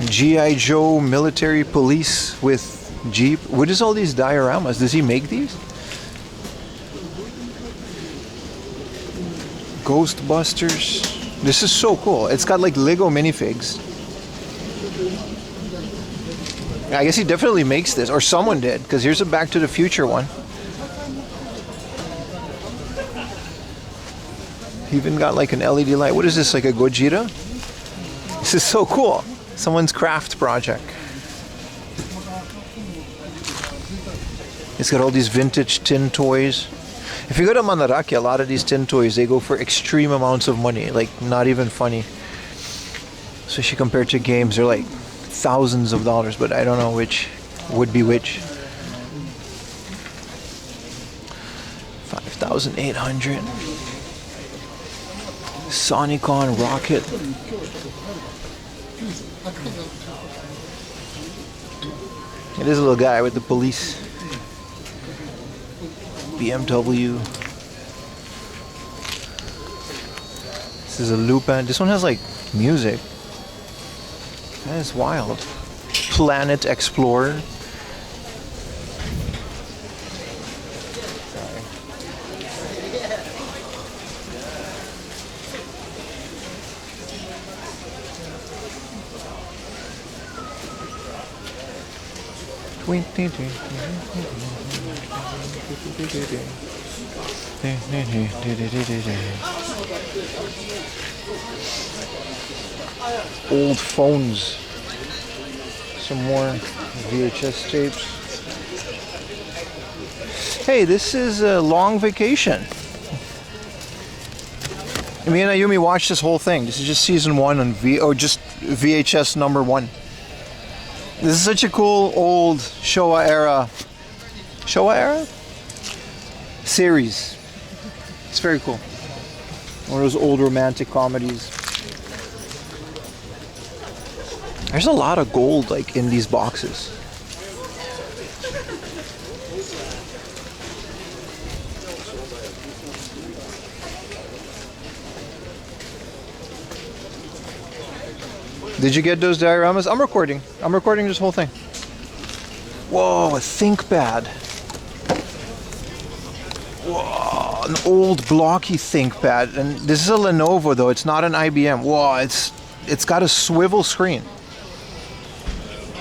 G.I. Joe military police with Jeep. What is all these dioramas? Does he make these? Ghostbusters. This is so cool. It's got like Lego minifigs. I guess he definitely makes this, or someone did, because here's a Back to the Future one. He even got like an LED light. What is this, like a Gojira? This is so cool. Someone's craft project. It's got all these vintage tin toys. If you go to Manaraki, a lot of these tin toys, they go for extreme amounts of money. Like, not even funny. Especially compared to games, they're like thousands of dollars, but I don't know which would be which. 5,800. Sonicon rocket. It is a little guy with the police. BMW. This is a Lupin. This one has like music. That is wild. Planet Explorer. Old phones. Some more VHS tapes. Hey, this is a long vacation. Me and Ayumi watched this whole thing. This is just season 1 on just VHS number 1. This is such a cool old Showa era series. It's very cool. One of those old romantic comedies. There's a lot of gold like in these boxes. Did you get those dioramas? I'm recording this whole thing. Whoa, a ThinkPad. Whoa, an old blocky ThinkPad. And this is a Lenovo though, it's not an IBM. Whoa, it's got a swivel screen.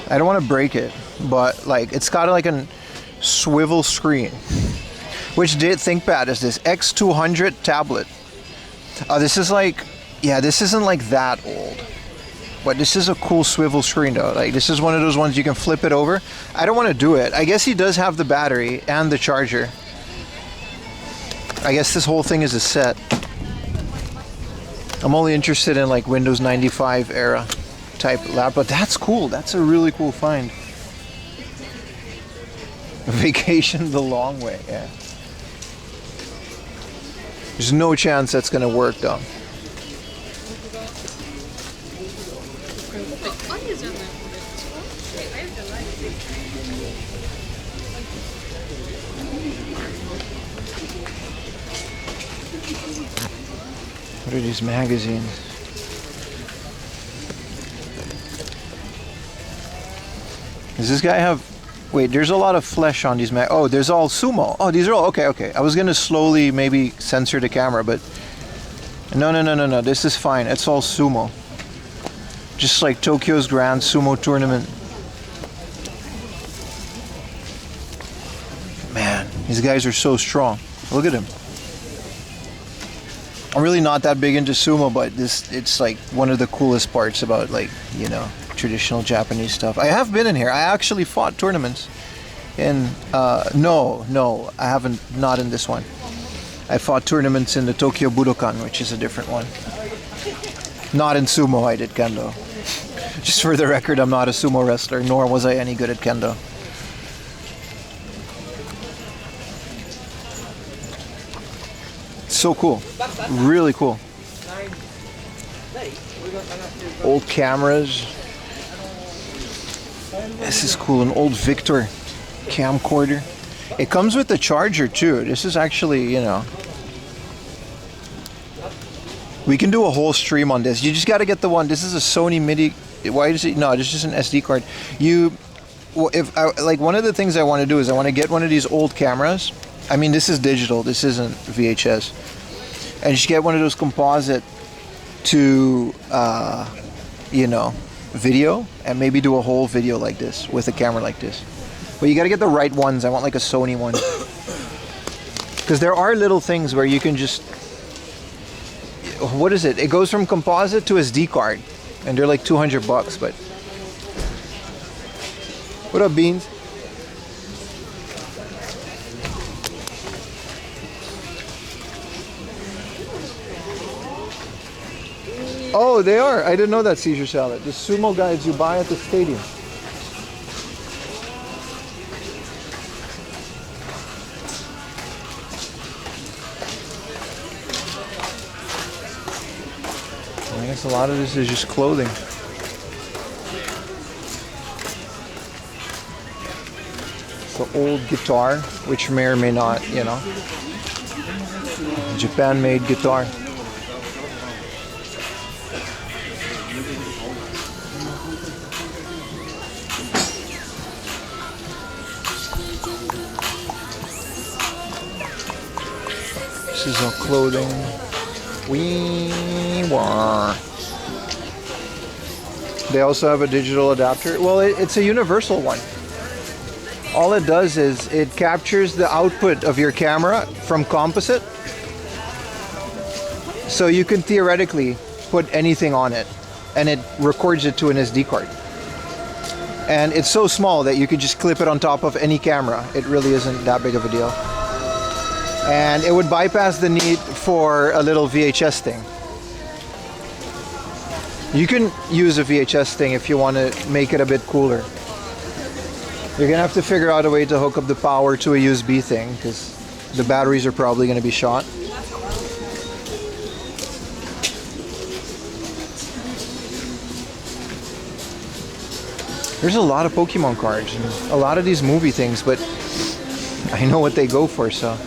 I don't want to break it, but like it's got like a swivel screen. Which ThinkPad is this? X200 tablet. This is like, yeah, this isn't like that old. But this is a cool swivel screen though. Like this is one of those ones you can flip it over. I don't want to do it. I guess he does have the battery and the charger. I guess this whole thing is a set. I'm only interested in like Windows 95 era type lap, but that's cool. That's a really cool find. Vacation the long way, yeah. There's no chance that's gonna work though. What are these magazines? Does this guy have... Wait, there's a lot of flesh on these oh, there's all sumo. Oh, these are all... Okay. I was gonna slowly maybe censor the camera, but... No. This is fine. It's all sumo. Just like Tokyo's Grand Sumo Tournament. Man, these guys are so strong. Look at him. I'm really not that big into sumo, but it's like one of the coolest parts about like, you know, traditional Japanese stuff. I have been in here. I actually fought tournaments in no, I haven't, not in this one. I fought tournaments in the Tokyo Budokan, which is a different one. Not in sumo, I did kendo. Just for the record, I'm not a sumo wrestler, nor was I any good at kendo. So cool. Really cool. Old cameras. This is cool. An old Victor camcorder. It comes with the charger too. This is actually, you know, we can do a whole stream on this. You just got to get the one. This is a Sony MIDI. Why is it? No, this is just an SD card. If I, like, one of the things I want to do is I want to get one of these old cameras. I mean, this is digital. This isn't VHS. And just get one of those composite to, you know, video, and maybe do a whole video like this with a camera like this. But you got to get the right ones. I want like a Sony one. Because there are little things where you can just, what is it? It goes from composite to SD card, and they're like $200 bucks. But what up, Beans? Oh, they are. I didn't know that, Seizure Salad. The sumo guides you buy at the stadium. I guess a lot of this is just clothing. It's the old guitar, which may or may not, you know, Japan-made guitar. This is all clothing. They also have a digital adapter. Well, it's a universal one. All it does is it captures the output of your camera from composite. So you can theoretically put anything on it, and it records it to an SD card. And it's so small that you could just clip it on top of any camera. It really isn't that big of a deal. And it would bypass the need for a little VHS thing. You can use a VHS thing if you want to make it a bit cooler. You're gonna have to figure out a way to hook up the power to a USB thing, because the batteries are probably gonna be shot. There's a lot of Pokemon cards and a lot of these movie things, but I know what they go for, so.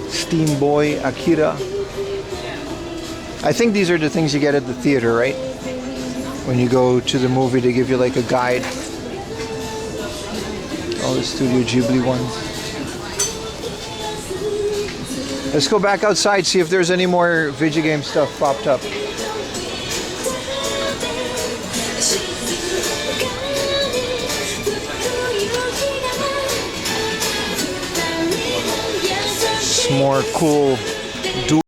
Steam Boy, Akira. I think these are the things you get at the theater, right? When you go to the movie, they give you like a guide. All the Studio Ghibli ones. Let's go back outside, see if there's any more video game stuff popped up. More cool dual.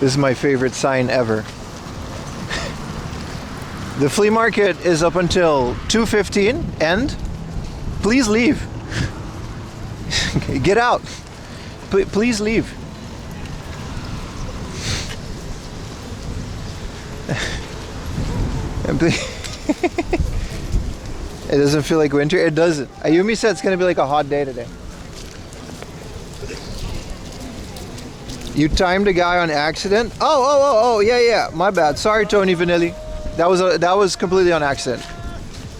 This is my favorite sign ever. The flea market is up until 2:15 and please leave. Get out. Please leave. It doesn't feel like winter. It doesn't. Ayumi said it's going to be like a hot day today. You timed a guy on accident? Oh, yeah. My bad. Sorry, Tony Vanilli. That was completely on accident.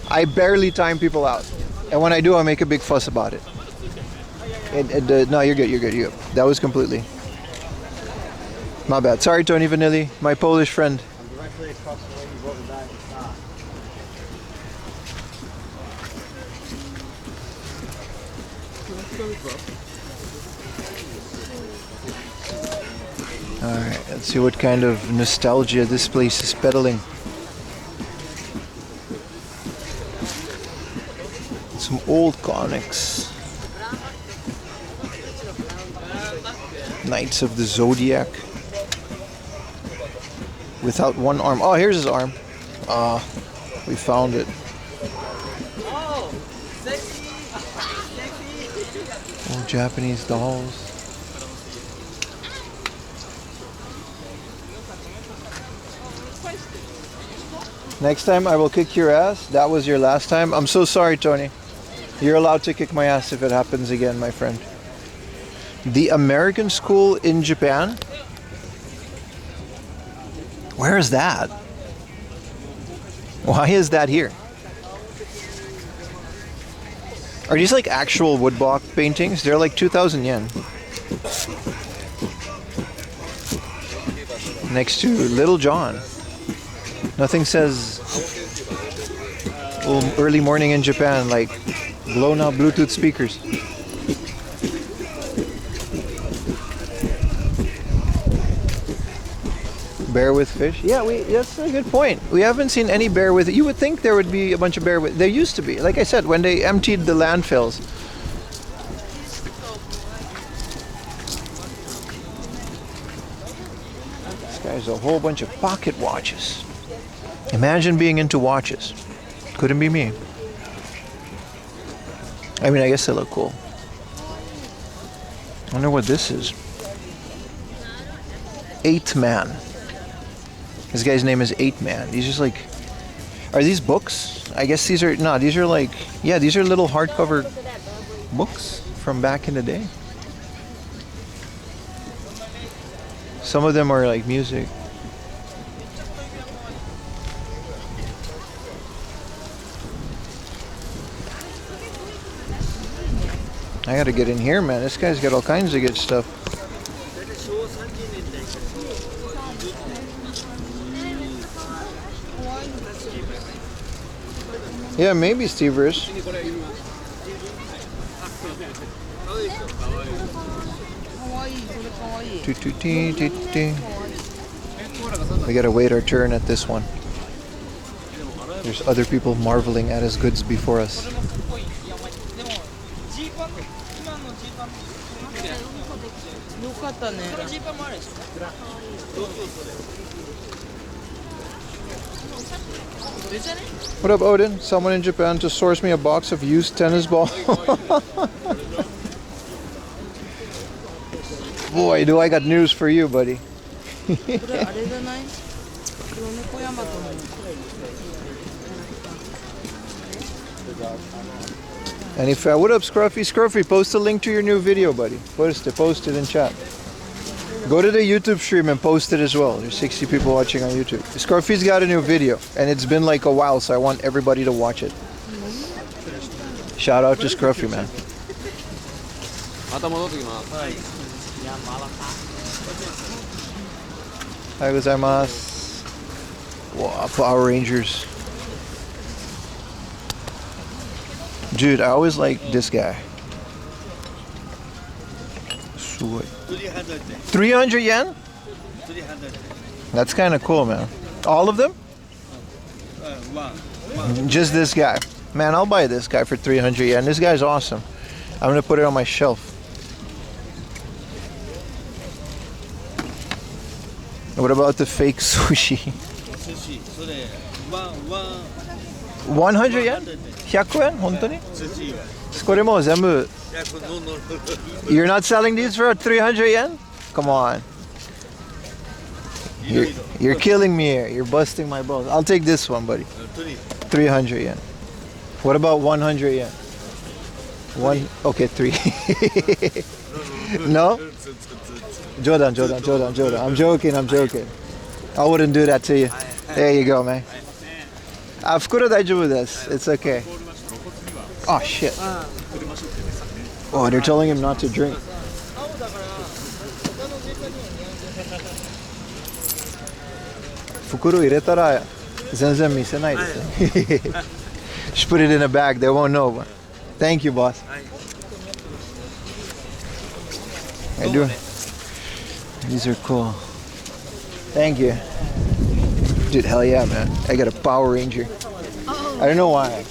I barely time people out, and when I do, I make a big fuss about it. No, you're good. That was completely. My bad. Sorry, Tony Vanilli, my Polish friend. I'm directly across the way you wrote it down. Alright, let's see what kind of nostalgia this place is peddling. Some old comics. Knights of the Zodiac. Without one arm. Oh, here's his arm. We found it. Old Japanese dolls. Next time I will kick your ass. That was your last time. I'm so sorry, Tony. You're allowed to kick my ass if it happens again, my friend. The American school in Japan? Where is that? Why is that here? Are these like actual woodblock paintings? They're like 2,000 yen. Next to Little John. Nothing says early morning in Japan like blown out Bluetooth speakers. Bear with fish? Yeah, that's a good point. We haven't seen any bear with it. You would think there would be a bunch of bear with. There used to be. Like I said, when they emptied the landfills. This guy's a whole bunch of pocket watches. Imagine being into watches. Couldn't be me. I mean, I guess they look cool. I wonder what this is. 8 Man. This guy's name is 8 Man. He's just like... Are these books? I guess these are... No, these are like... Yeah, these are little hardcover books from back in the day. Some of them are like music. I gotta get in here, man. This guy's got all kinds of good stuff. Yeah, maybe Stevers. We gotta wait our turn at this one. There's other people marveling at his goods before us. What up, Odin? Someone in Japan to source me a box of used tennis ball. Boy, do I got news for you, buddy. And if what up, Scruffy? Scruffy, post a link to your new video, buddy. Post it in chat. Go to the YouTube stream and post it as well. There's 60 people watching on YouTube. Scruffy's got a new video, and it's been like a while, so I want everybody to watch it. Shout out to Scruffy, man. Hi, gozaimasu. Wow, Power Rangers. Dude, I always like this guy. 300 yen? That's kind of cool, man. All of them? Just this guy. Man, I'll buy this guy for 300 yen. This guy's awesome. I'm gonna put it on my shelf. What about the fake sushi? 100 yen? 100 yen? 本当に? これもう全部 You're not selling these for 300 yen? Come on. You're killing me here. You're busting my balls. I'll take this one, buddy. 300 yen. What about 100 yen? One. Okay, 3. No? Jodan. I'm joking. I wouldn't do that to you. There you go, man. Fukuro daijoubu desu. It's okay. Oh, shit. Oh, they're telling him not to drink. Fukuro iretara zenzen misenai desu. Just put it in a bag. They won't know. But thank you, boss. I do. These are cool. Thank you. Dude, hell yeah, man. I got a Power Ranger. I don't know why.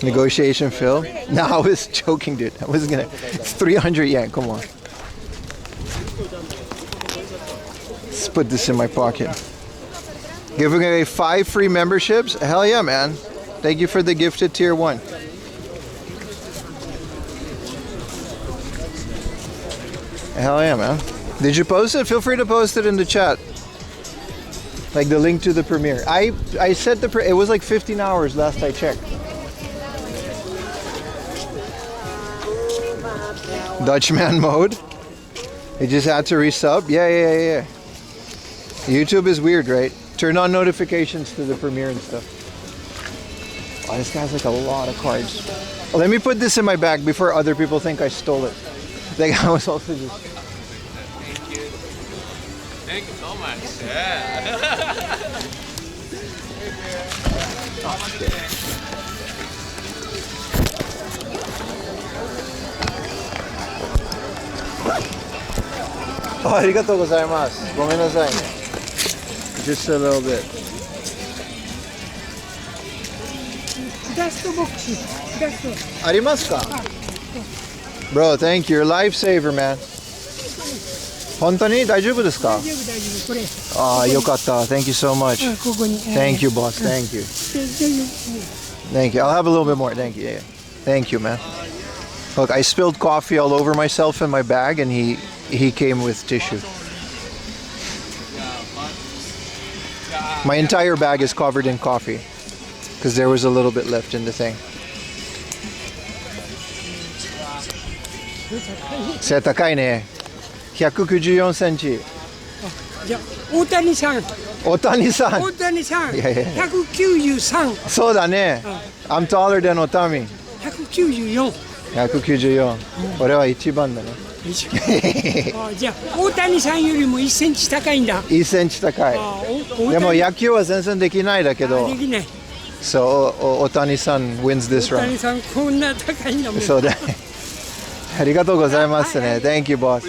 Negotiation Phil? No, I was joking, dude. I wasn't gonna. It's 300 yen. Come on. Let's put this in my pocket. Giving away 5 free memberships? Hell yeah, man. Thank you for the gifted tier 1. Hell yeah, man. Did you post it? Feel free to post it in the chat. Like the link to the premiere. I set the it was like 15 hours last I checked. Dutchman mode. You just had to resub. Yeah. YouTube is weird, right? Turn on notifications to the premiere and stuff. Oh, this guy's like a lot of cards. Let me put this in my bag before other people think I stole it. Like I was also just. Thank you so much. Yeah. Oh, arigatou gozaimasu. Gomenasai. Just a little bit. Arimasu ka? Bro, thank you. You're a lifesaver, man. 本当に大丈夫ですか? Ah, yokatta. Thank you so much. Thank you, boss. Thank you. Thank you. I'll have a little bit more. Thank you. Yeah. Thank you, man. Look, I spilled coffee all over myself in my bag, and he came with tissue. My entire bag is covered in coffee because there was a little bit left in the thing. 背高いね。194センチ。じゃあ大谷さん。大谷さん。大谷さん。いやいや193。そうだね。I'm taller than Otami. 194。194。俺は一番だね。じゃあ大谷さんよりも1センチ高いんだ。1センチ高い。でも野球は全然できないだけど。できない。そう、大谷さん wins this round。大谷さんこんな高いんだもん。そうだね。ありがとうございますね。Thank you, boss.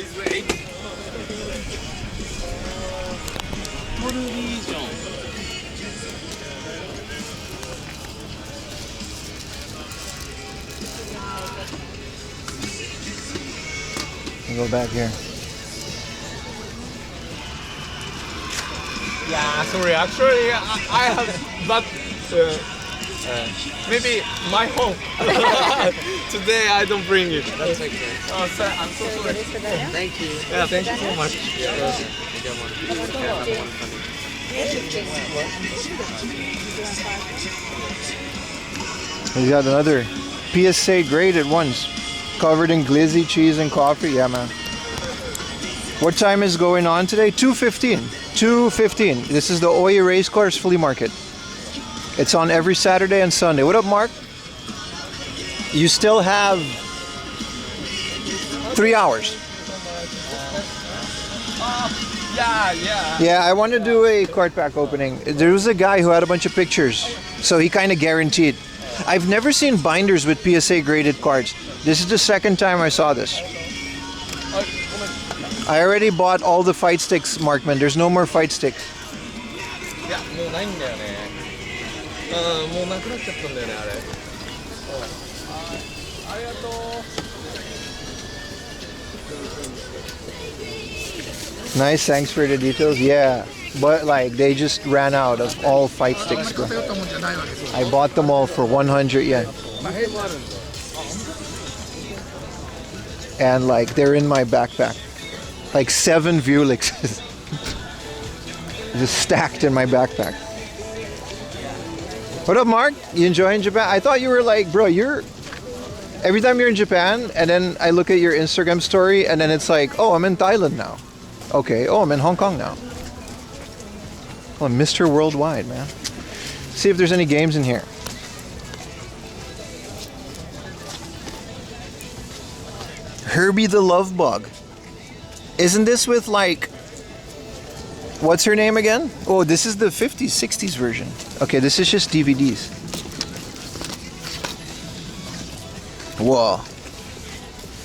Go back here. Yeah, sorry. Actually, I have, but maybe my home. Today I don't bring it. That's okay. Oh, sir, I'm so sorry. Thank you. Yeah, thank you so much. He's got another PSA graded ones. Covered in glizzy, cheese, and coffee. Yeah, man. What time is going on today? 2:15. 2:15. This is the Oye Racecourse Flea Market. It's on every Saturday and Sunday. What up, Mark? You still have 3 hours. Yeah, I want to do a card pack opening. There was a guy who had a bunch of pictures, so he kind of guaranteed. I've never seen binders with PSA graded cards. This is the second time I saw this. I already bought all the fight sticks, Markman. There's no more fight sticks. Yeah, もうないんだよね。もうなくなっちゃったんだよね、あれ。ありがとう。 Nice, thanks for the details. Yeah, but like they just ran out of all fight sticks, bro. I bought them all for 100 yen. And like they're in my backpack. Like 7 Vulixes. Just stacked in my backpack. What up, Mark? You enjoying Japan? I thought you were like, bro, you're... Every time you're in Japan, and then I look at your Instagram story, and then it's like, oh, I'm in Thailand now. Okay, oh, I'm in Hong Kong now. Oh, Mr. Worldwide, man. See if there's any games in here. Herbie the Love Bug. Isn't this with like... What's her name again? Oh, this is the 50s, 60s version. Okay, this is just DVDs. Whoa.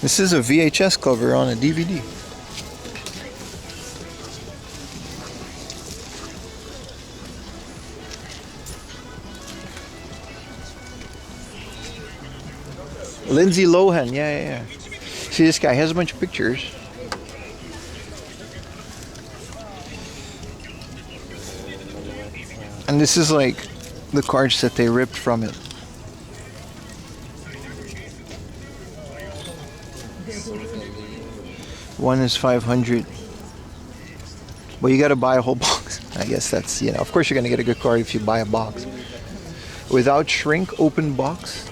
This is a VHS cover on a DVD. Lindsay Lohan, yeah. See this guy, he has a bunch of pictures. And this is like the cards that they ripped from it. One is 500. Well, you gotta buy a whole box. I guess that's, you know, of course you're gonna get a good card if you buy a box. Without shrink, open box.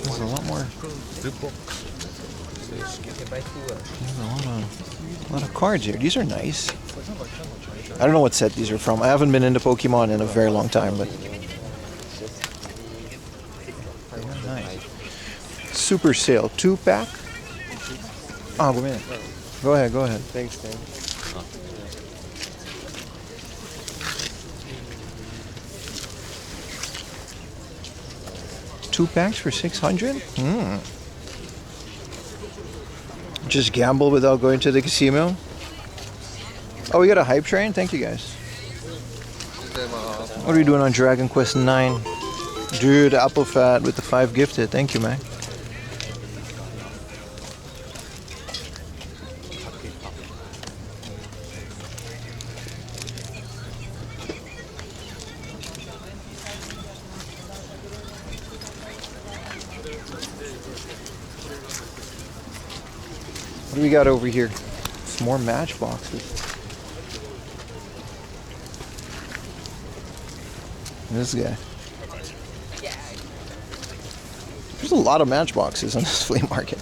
There's a lot more. A lot of cards here. These are nice. I don't know what set these are from. I haven't been into Pokemon in a very long time, but nice. Super sale, 2-pack. Oh, wait a minute. Go ahead. Thanks, man. 2 packs for 600? Just gamble without going to the casino. Oh, we got a hype train? Thank you guys. What are we doing on Dragon Quest 9? Dude, Apple Fat with the 5 gifted. Thank you, man. What do we got over here? Some more matchboxes. This guy. There's a lot of matchboxes on this flea market.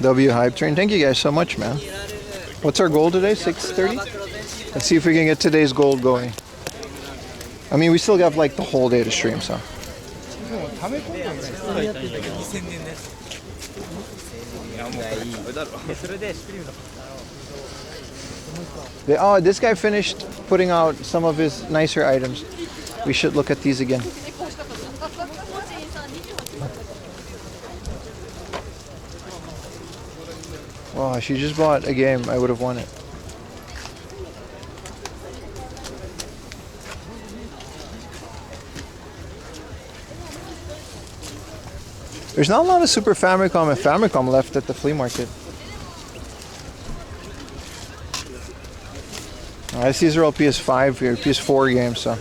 W Hype Train. Thank you guys so much, man. What's our goal today? 6:30? Let's see if we can get today's goal going. I mean, we still got like the whole day to stream, so. Oh, this guy finished putting out some of his nicer items. We should look at these again. Wow, she just bought a game. I would have won it. There's not a lot of Super Famicom and Famicom left at the flea market. I see these are all PS5 here, PS4 games, so.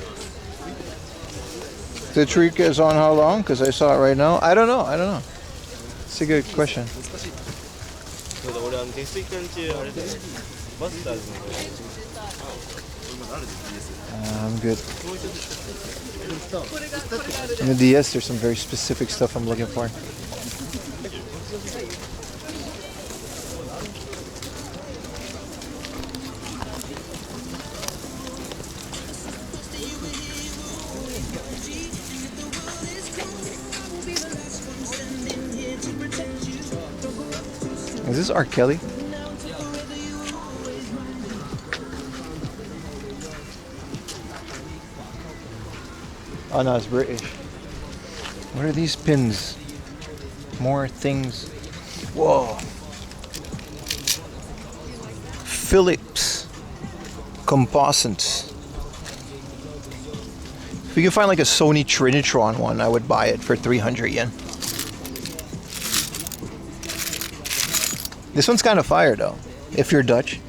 The trick is on how long? Because I saw it right now. I don't know. It's a good question. I'm good. In the DS, there's some very specific stuff I'm looking for. Is this R. Kelly? Oh no, it's British. What are these pins? More things. Whoa. Philips composites. If we can find like a Sony Trinitron one, I would buy it for 300 yen. This one's kind of fire though, if you're Dutch.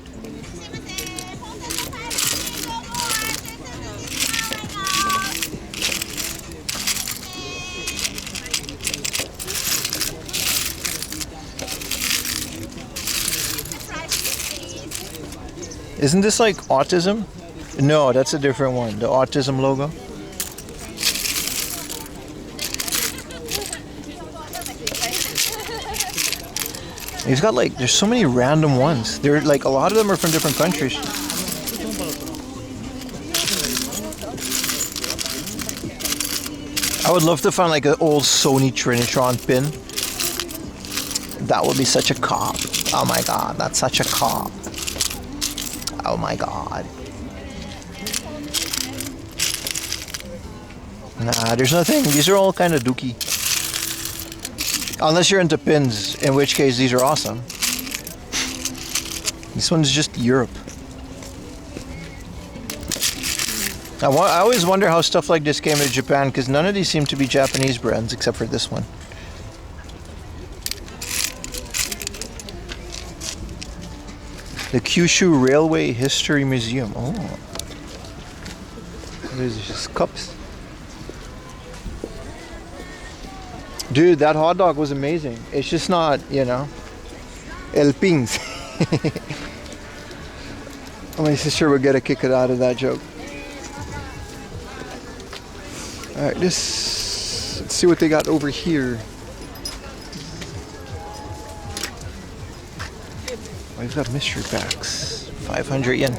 Isn't this like autism? No, that's a different one. The autism logo. He's got like, there's so many random ones. They're like, a lot of them are from different countries. I would love to find like an old Sony Trinitron pin. That would be such a cop. Oh my god, that's such a cop. Oh my god. Nah, there's nothing. These are all kind of dookie. Unless you're into pins, in which case these are awesome. This one's just Europe. I always wonder how stuff like this came to Japan, because none of these seem to be Japanese brands except for this one. The Kyushu Railway History Museum. Oh. There's just cups. Dude, that hot dog was amazing. It's just not, you know, El Pings. My sister would get a kick out of that joke. Alright, let's see what they got over here. Oh, we've got mystery packs. 500 yen.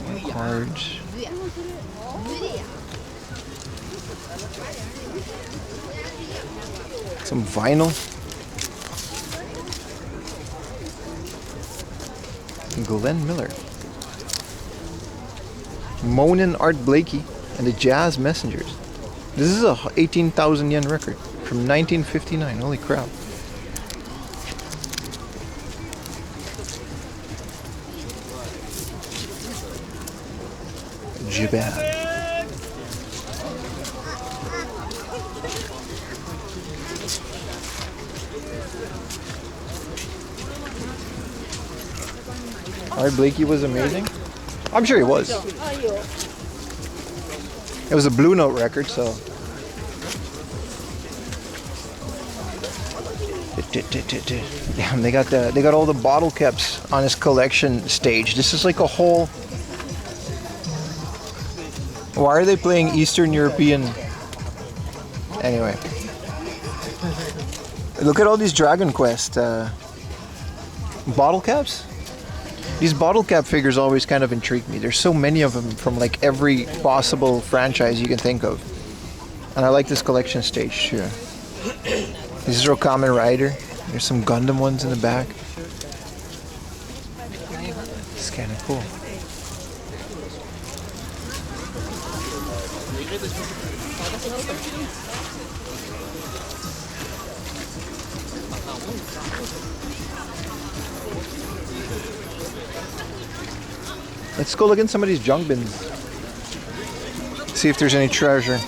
More cards. Some vinyl. Glenn Miller. Monin Art Blakey and the Jazz Messengers. This is a 18,000 yen record from 1959. Holy crap. Japan. Art Blakey was amazing. I'm sure he was. It was a Blue Note record, so. Damn, they got all the bottle caps on his collection stage. This is like a whole. Why are they playing Eastern European? Anyway, look at all these Dragon Quest bottle caps. These bottle cap figures always kind of intrigue me. There's so many of them from like every possible franchise you can think of. And I like this collection stage too. This is real Kamen Rider. There's some Gundam ones in the back. It's kind of cool. Let's go look in some of these junk bins. See if there's any treasure.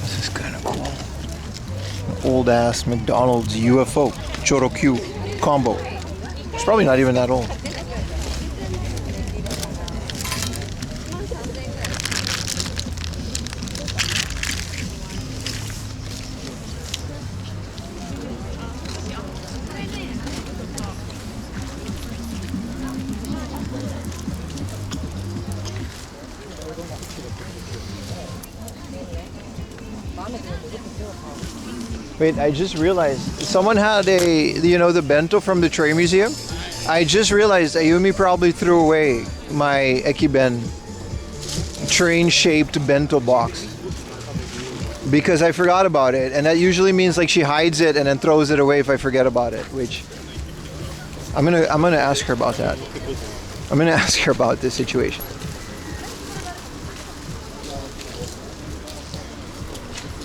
This is kind of cool. Old ass McDonald's UFO Chorokyu combo. It's probably not even that old. Wait, I just realized someone had the bento from the Tray Museum. I just realized Ayumi probably threw away my Ekiben train-shaped bento box because I forgot about it, and that usually means like she hides it and then throws it away if I forget about it. Which I'm gonna ask her about that. I'm gonna ask her about this situation.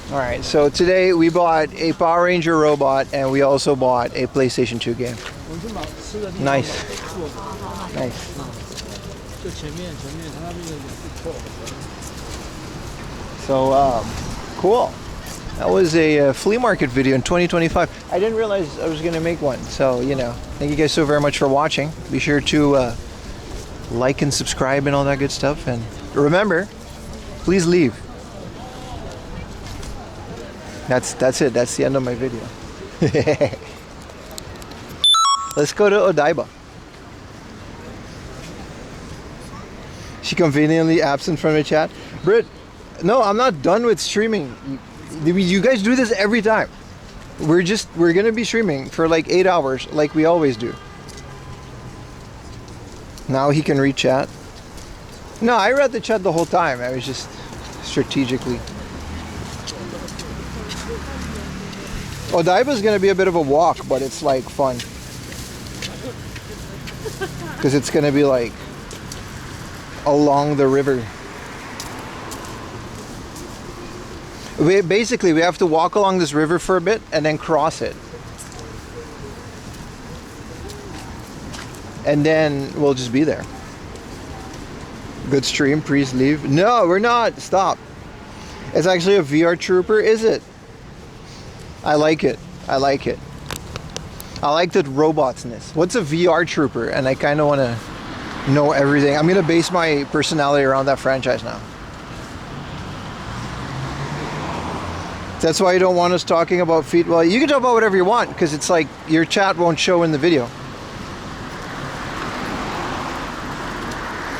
Alright, so today we bought a Power Ranger robot and we also bought a PlayStation 2 game. Nice. Nice. So, cool. That was a flea market video in 2025. I didn't realize I was going to make one. So, thank you guys so very much for watching. Be sure to like and subscribe and all that good stuff. And remember, please leave. That's it. That's the end of my video. Let's go to Odaiba. She conveniently absent from the chat. Britt, no, I'm not done with streaming. You guys do this every time. We're gonna be streaming for like 8 hours like we always do. Now he can read chat. No, I read the chat the whole time. I was just strategically. Odaiba is gonna be a bit of a walk, but it's like fun. Because it's gonna be like along the river. Basically, we have to walk along this river for a bit and then cross it. And then we'll just be there. Good stream, please leave. No, we're not. Stop. It's actually a VR trooper, is it? I like it. I like it. I like that robotsness. What's a VR trooper? And I kind of want to know everything. I'm going to base my personality around that franchise now. That's why you don't want us talking about feet. Well, you can talk about whatever you want because it's like your chat won't show in the video.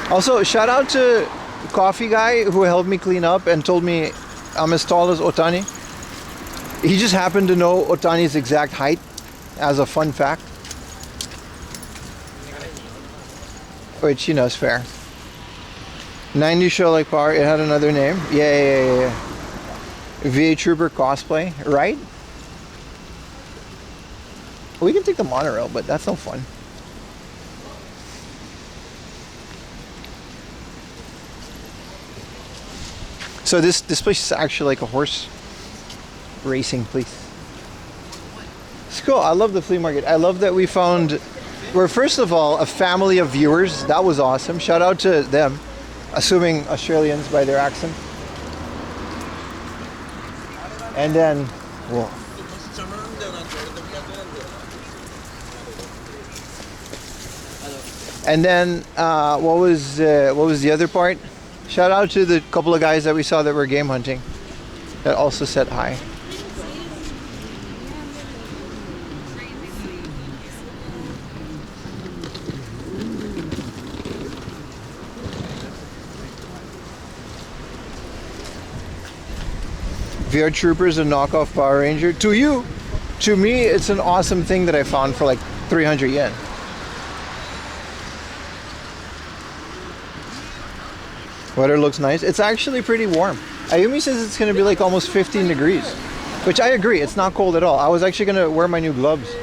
Also, shout out to Coffee Guy who helped me clean up and told me I'm as tall as Otani. He just happened to know Otani's exact height as a fun fact. Which, you know, is fair. 90 show like power, it had another name. Yeah. VA Trooper cosplay, right? We can take the monorail, but that's no fun. So this place is actually like a horse racing place. It's cool. I love the flea market. I love that we found, we're first of all a family of viewers. That was awesome. Shout out to them, assuming Australians by their accent. And then, whoa. And then, what was the other part? Shout out to the couple of guys that we saw that were game hunting that also said hi. VR Trooper is a knockoff Power Ranger. To you, to me, it's an awesome thing that I found for like 300 yen. Weather looks nice. It's actually pretty warm. Ayumi says it's going to be like almost 15 degrees, which I agree. It's not cold at all. I was actually going to wear my new gloves,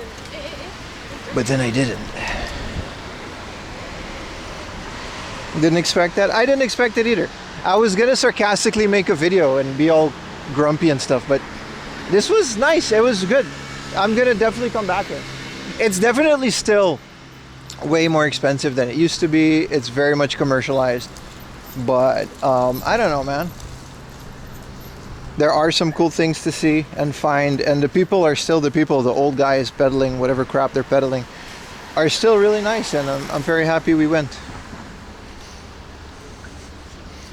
but then I didn't. Didn't expect that. I didn't expect it either. I was going to sarcastically make a video and be all grumpy and stuff, but this was nice. It was good. I'm going to definitely come back here. It's definitely still way more expensive than it used to be. It's very much commercialized. But I don't know, man. There are some cool things to see and find, and the people are still the people. The old guys peddling whatever crap they're peddling are still really nice, and I'm very happy we went.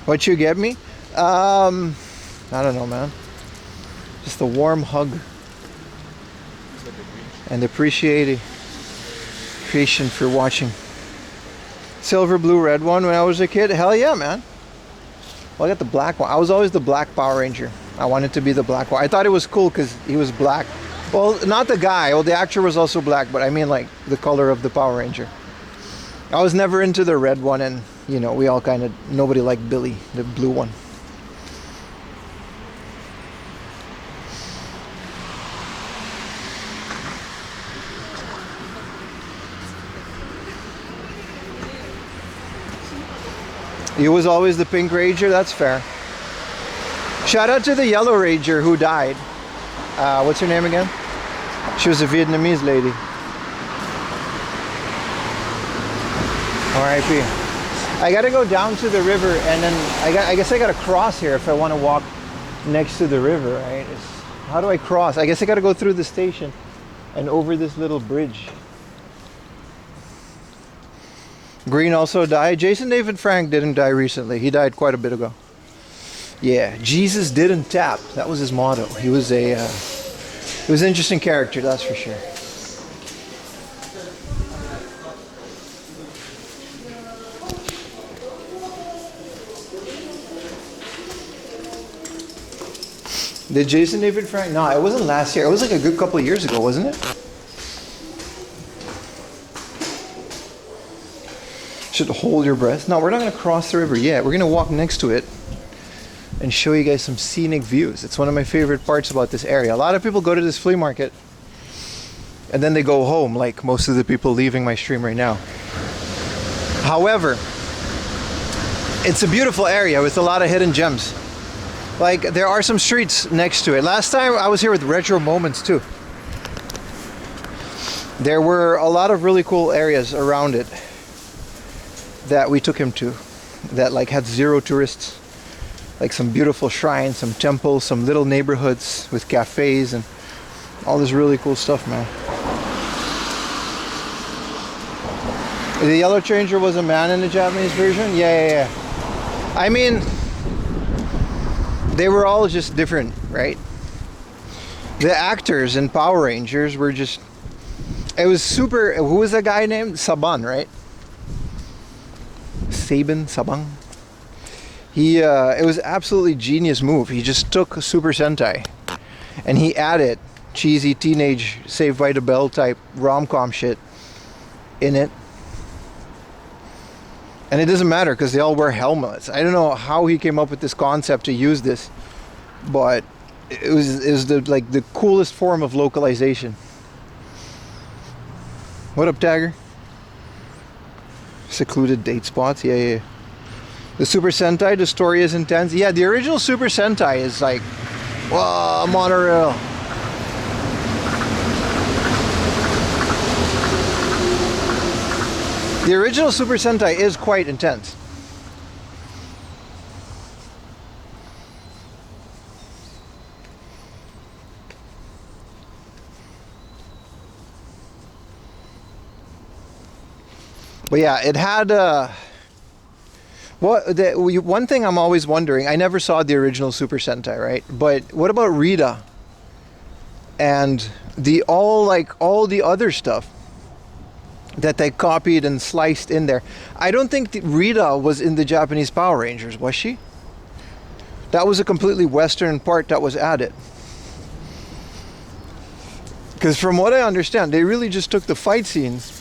What you get me? I don't know, man. Just a warm hug and appreciation for watching. Silver, blue, red one when I was a kid. Hell yeah, man. Well, I got the black one. I was always the black Power Ranger. I wanted to be the black one. I thought it was cool because he was black. Well, not the guy. Well, the actor was also black, but I mean like the color of the Power Ranger. I was never into the red one, and you know, we all kind of, nobody liked Billy, the blue one. He was always the pink Ranger, that's fair. Shout out to the yellow Ranger who died. What's her name again? She was a Vietnamese lady. R.I.P. I gotta go down to the river, and then I guess I gotta cross here if I want to walk next to the river, right? How do I cross? I guess I gotta go through the station and over this little bridge. Green also died. Jason David Frank didn't die recently. He died quite a bit ago. Yeah, Jesus didn't tap. That was his motto. He was a he was an interesting character, that's for sure. Did Jason David Frank? No, it wasn't last year. It was like a good couple of years ago, wasn't it? Should hold your breath. No, we're not going to cross the river yet. We're going to walk next to it and show you guys some scenic views. It's one of my favorite parts about this area. A lot of people go to this flea market and then they go home, like most of the people leaving my stream right now. However, it's a beautiful area with a lot of hidden gems. Like, there are some streets next to it. Last time I was here with Retro Moments too. There were a lot of really cool areas around it that we took him to that like had zero tourists. Like some beautiful shrines, some temples, some little neighborhoods with cafes and all this really cool stuff, man. The Yellow Stranger was a man in the Japanese version? Yeah. I mean, they were all just different, right? The actors in Power Rangers were just... It was super... Who was that guy named? Saban, right? Sabang. It was absolutely genius move. He just took Super Sentai and he added cheesy teenage Saved by the Bell type rom-com shit in it. And it doesn't matter because they all wear helmets. I don't know how he came up with this concept to use this, but it was the coolest form of localization. What up, Tagger? Secluded date spots, yeah. The Super Sentai, the story is intense. Yeah, the original Super Sentai is like, whoa, monorail. The original Super Sentai is quite intense. But yeah, it had one thing I'm always wondering, I never saw the original Super Sentai, right? But what about Rita and all the other stuff that they copied and sliced in there? I don't think Rita was in the Japanese Power Rangers, was she? That was a completely Western part that was added. Because from what I understand, they really just took the fight scenes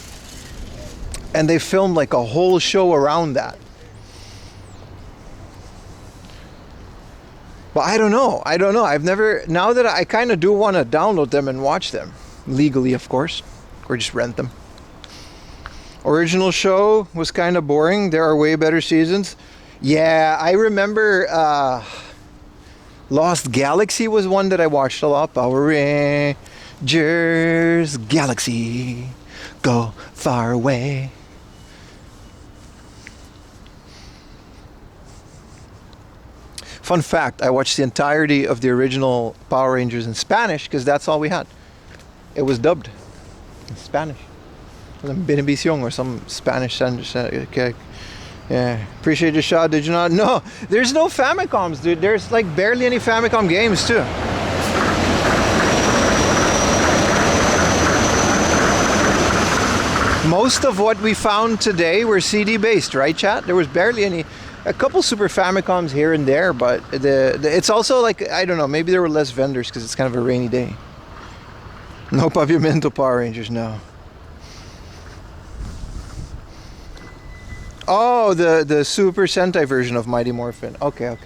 and they filmed like a whole show around that. But I don't know. I've never... Now that I kind of do want to download them and watch them. Legally, of course. Or just rent them. Original show was kind of boring. There are way better seasons. Yeah, I remember Lost Galaxy was one that I watched a lot. Power Rangers Galaxy, go far away. Fun fact, I watched the entirety of the original Power Rangers in Spanish because that's all we had. It was dubbed in Spanish. Benevisión or some Spanish. Okay. Yeah. Appreciate your shot. Did you not? No, there's no Famicoms, dude. There's like barely any Famicom games too. Most of what we found today were CD based, right, chat? There was barely any. A couple Super Famicoms here and there, but it's also like, I don't know, maybe there were less vendors because it's kind of a rainy day. No Pavimento Power Rangers, no. Oh, the Super Sentai version of Mighty Morphin. Okay.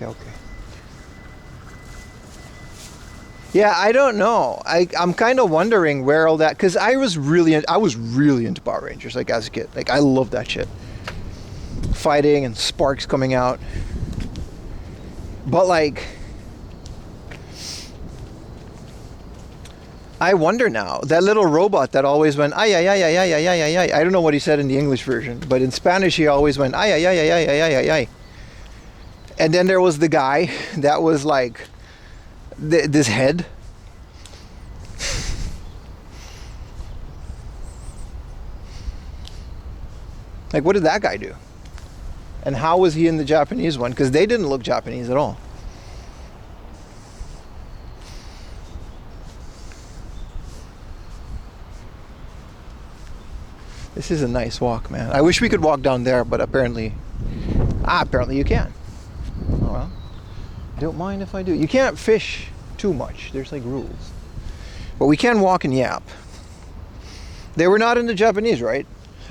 Yeah, I don't know. I'm kind of wondering where all that, because I was really into Power Rangers, like as a kid. Like I loved that shit. Fighting and sparks coming out. But like, I wonder now, that little robot that always went ay ay ay ay ay ay ay ay. I don't know what he said in the English version, but in Spanish he always went ay ay ay ay ay ay ay ay. And then there was the guy that was like this head. Like, what did that guy do? And how was he in the Japanese one? Because they didn't look Japanese at all. This is a nice walk, man. I wish we could walk down there, but apparently you can. Oh well. Don't mind if I do. You can't fish too much. There's like rules. But we can walk and yap. They were not into Japanese, right?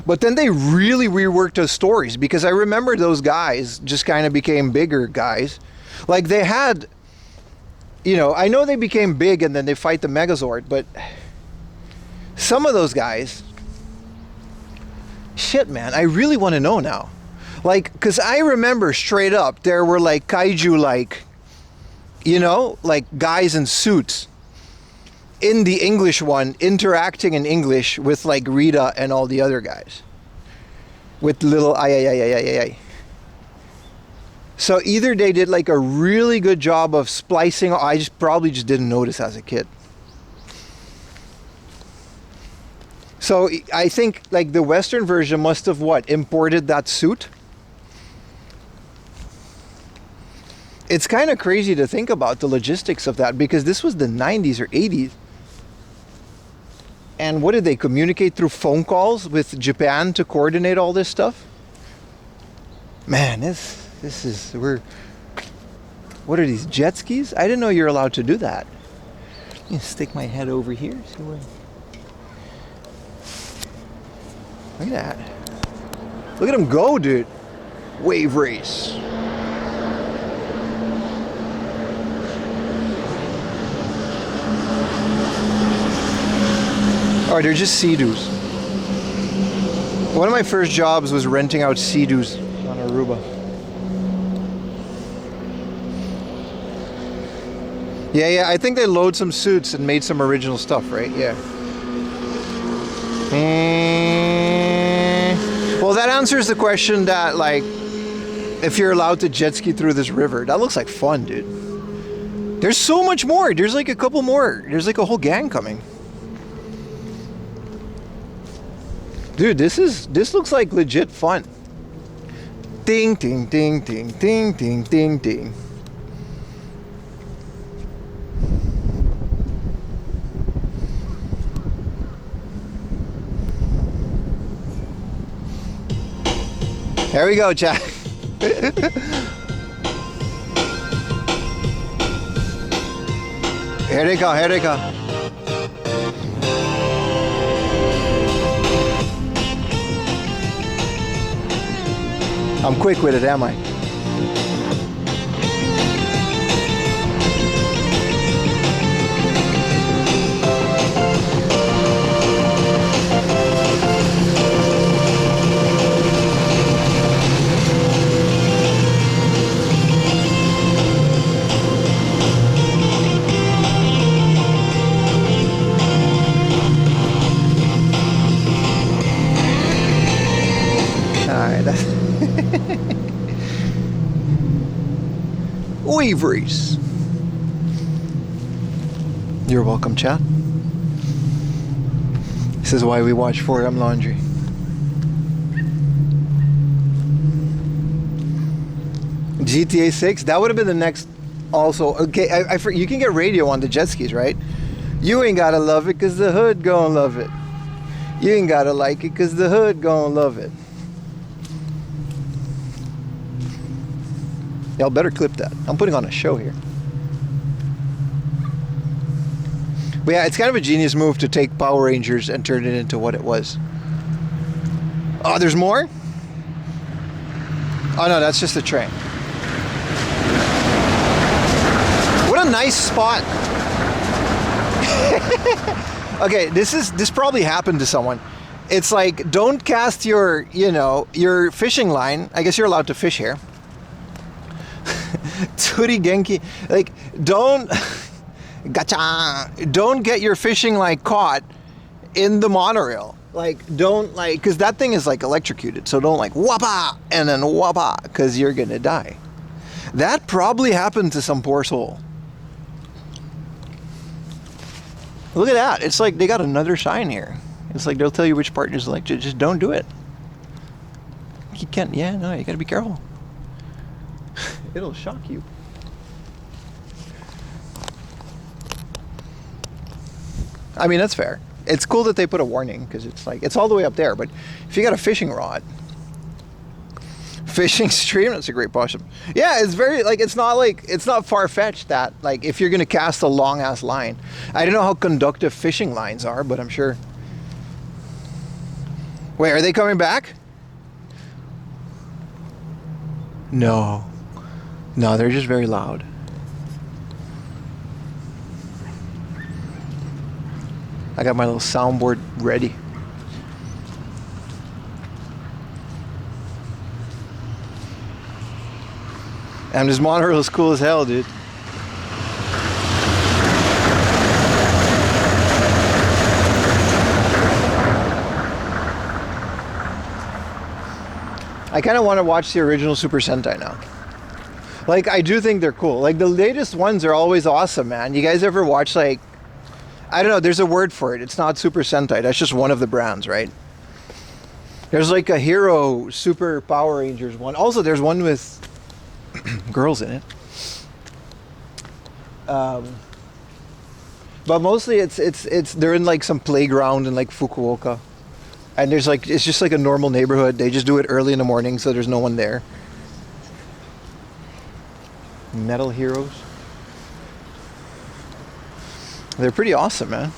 But then they really reworked those stories, because I remember those guys just kind of became bigger guys. Like they had, you know, I know they became big and then they fight the Megazord, but some of those guys, shit, man, I really want to know now. Like, because I remember straight up, there were like kaiju, like, you know, like guys in suits in the English one, interacting in English with like Rita and all the other guys. With little ay. So either they did like a really good job of splicing, or I just probably just didn't notice as a kid. So I think like the Western version must have what? Imported that suit? It's kind of crazy to think about the logistics of that, because this was the 90s or 80s. And what did they communicate through phone calls with Japan to coordinate all this stuff? Man, this is, what are these, jet skis? I didn't know you're allowed to do that. You stick my head over here. See what... Look at that. Look at him go, dude. Wave race. Oh, they're just Sea-Doos. One of my first jobs was renting out Sea-Doos on Aruba. Yeah, I think they load some suits and made some original stuff, right? Yeah. Well, that answers the question that, like, if you're allowed to jet ski through this river. That looks like fun, dude. There's so much more. There's like a couple more. There's like a whole gang coming. Dude, this looks like legit fun. Ding, ding, ding, ding, ding, ding, ding, ding. There we go, Jack. Here they go, here they go. I'm quick with it, am I? Wave race. You're welcome, chat. This is why we watch 4M Laundry. GTA 6, that would have been the next. Also, okay, I you can get radio on the jet skis, right? You ain't gotta love it cause the hood gon' love it. You ain't gotta like it cause the hood gon' love it. Y'all better clip that. I'm putting on a show here. But yeah, it's kind of a genius move to take Power Rangers and turn it into what it was. Oh, there's more? Oh no, that's just a train. What a nice spot. Okay, this probably happened to someone. It's like, don't cast your, your fishing line. I guess you're allowed to fish here. Tsuri Genki, like, don't get your fishing line caught in the monorail. Like, don't, like, because that thing is like electrocuted, so don't like whapa and then whapa, because you're gonna die. That probably happened to some poor soul. Look at that. It's like they got another sign here. It's like they'll tell you which partners, like, just don't do it. You can't. Yeah, no, you gotta be careful. It'll shock you. I mean, that's fair. It's cool that they put a warning because it's like it's all the way up there. But if you got a fishing rod, fishing stream, that's a great question. Yeah, it's very like it's not far fetched that like if you're gonna cast a long ass line. I don't know how conductive fishing lines are, but I'm sure. Wait, are they coming back? No, they're just very loud. I got my little soundboard ready. And this monorail is cool as hell, dude. I kind of want to watch the original Super Sentai now. Like, I do think they're cool. Like, the latest ones are always awesome, man. You guys ever watch, like, I don't know, there's a word for it. It's not Super Sentai. That's just one of the brands, right? There's like a Hero Super Power Rangers one. Also, there's one with girls in it. But mostly it's they're in like some playground in like Fukuoka. And there's like, it's just like a normal neighborhood. They just do it early in the morning so there's no one there. Metal Heroes. They're pretty awesome, man.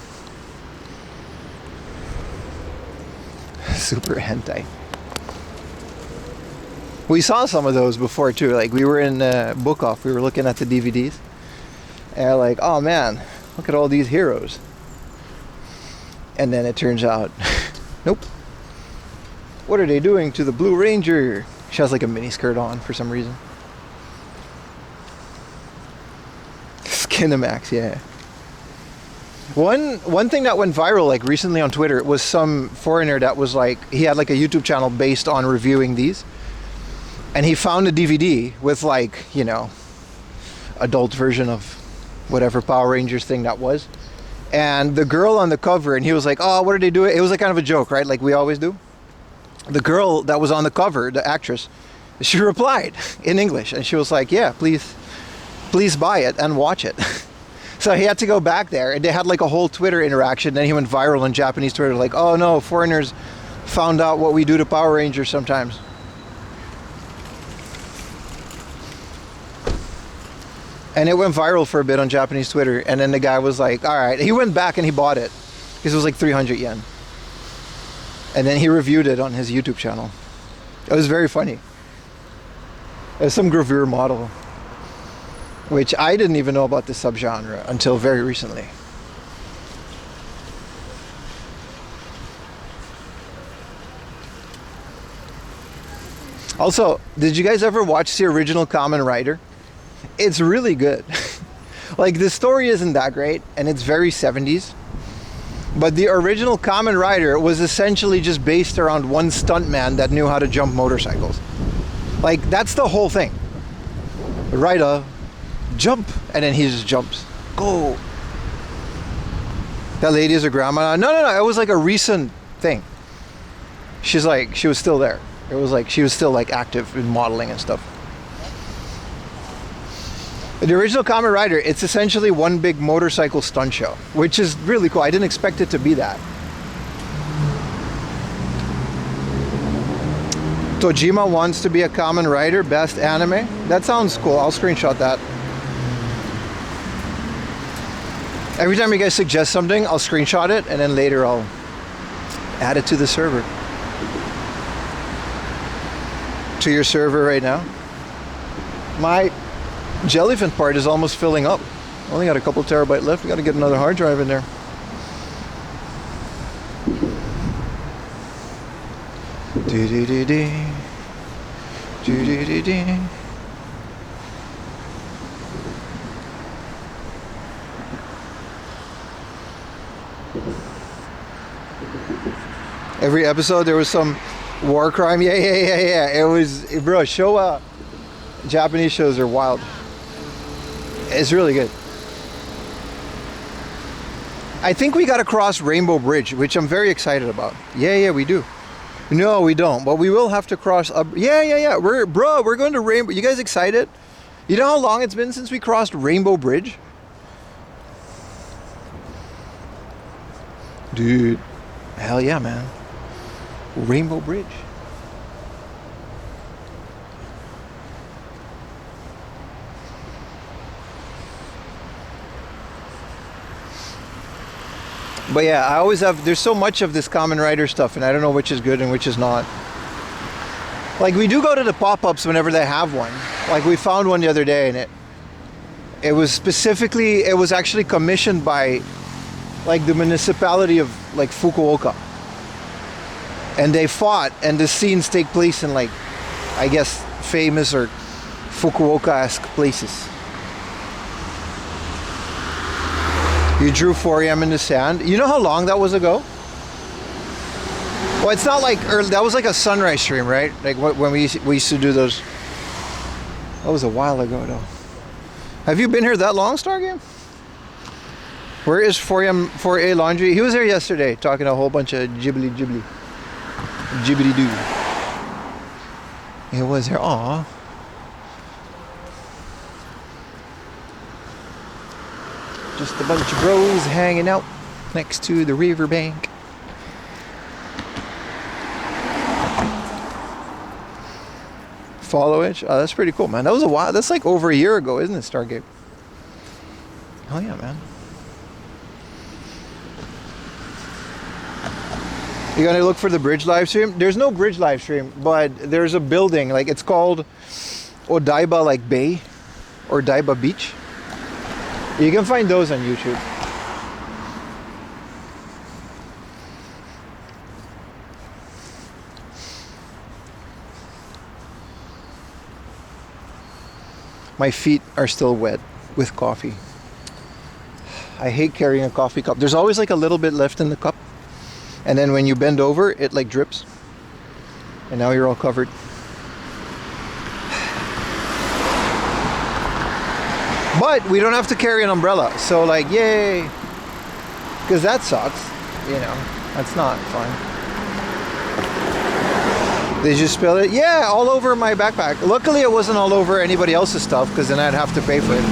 Super hentai. We saw some of those before too. Like we were in Book Off. We were looking at the DVDs. And like, oh man, look at all these heroes. And then it turns out, nope. What are they doing to the Blue Ranger? She has like a mini skirt on for some reason. Skinamax, yeah. One thing that went viral like recently on Twitter was some foreigner that was like, he had like a YouTube channel based on reviewing these. And he found a DVD with like, you know, adult version of whatever Power Rangers thing that was. And the girl on the cover, and he was like, oh, what are they doing? It was like kind of a joke, right? Like we always do. The girl that was on the cover, the actress, she replied in English. And she was like, yeah, please buy it and watch it. So he had to go back there, and they had like a whole Twitter interaction. Then he went viral on Japanese Twitter, like, oh no, foreigners found out what we do to Power Rangers sometimes. And it went viral for a bit on Japanese Twitter. And then the guy was like, all right. He went back and he bought it because it was like 300 yen. And then he reviewed it on his YouTube channel. It was very funny. It was some gravure model, which I didn't even know about this subgenre until very recently. Also, did you guys ever watch the original Kamen Rider? It's really good. Like the story isn't that great and it's very 70s. But the original Kamen Rider was essentially just based around one stuntman that knew how to jump motorcycles. Like that's the whole thing. Rider, jump, and then he just jumps. Go. That lady is a grandma. No, it was like a recent thing. She was still there. It was like she was still like active in modeling and stuff. The original Kamen Rider, it's essentially one big motorcycle stunt show, which is really cool. I didn't expect it to be that. Tojima wants to be a Kamen Rider, best anime. That sounds cool. I'll screenshot that. Every time you guys suggest something, I'll screenshot it, and then later I'll add it to the server. To your server right now. My Jellyfin part is almost filling up. Only got a couple terabyte left. We got to get another hard drive in there. Every episode there was some war crime. Yeah. It was, bro, Japanese shows are wild. It's really good. I think we got to cross Rainbow Bridge, which I'm very excited about. Yeah, we do. No, we don't. But we will have to cross up. Yeah. We're going to Rainbow. You guys excited? You know how long it's been since we crossed Rainbow Bridge? Dude, hell yeah, man. Rainbow Bridge. But yeah, I always have, there's so much of this Kamen Rider stuff and I don't know which is good and which is not. Like we do go to the pop-ups whenever they have one. Like we found one the other day and it was specifically, it was actually commissioned by like the municipality of like Fukuoka. And they fought and the scenes take place in like, I guess, famous or Fukuoka-esque places. You drew 4am in the sand. You know how long that was ago? Well, it's not like early, that was like a sunrise stream, right? Like when we used to do those. That was a while ago though. Have you been here that long, Stargame? Where is 4A Laundry? He was there yesterday talking a whole bunch of jibbly doo. He was there. Aw. Just a bunch of bros hanging out next to the riverbank. Follow it. Oh, that's pretty cool, man. That was a while. That's like over a year ago, isn't it, Stargate? Oh yeah, man. You gonna look for the bridge live stream? There's no bridge live stream, but there's a building. Like it's called Odaiba like Bay or Odaiba Beach. You can find those on YouTube. My feet are still wet with coffee. I hate carrying a coffee cup. There's always like a little bit left in the cup. And then when you bend over, it like drips. And now you're all covered. But we don't have to carry an umbrella. So like, yay. Because that sucks. You know, that's not fun. Did you spill it? Yeah, all over my backpack. Luckily it wasn't all over anybody else's stuff because then I'd have to pay for it.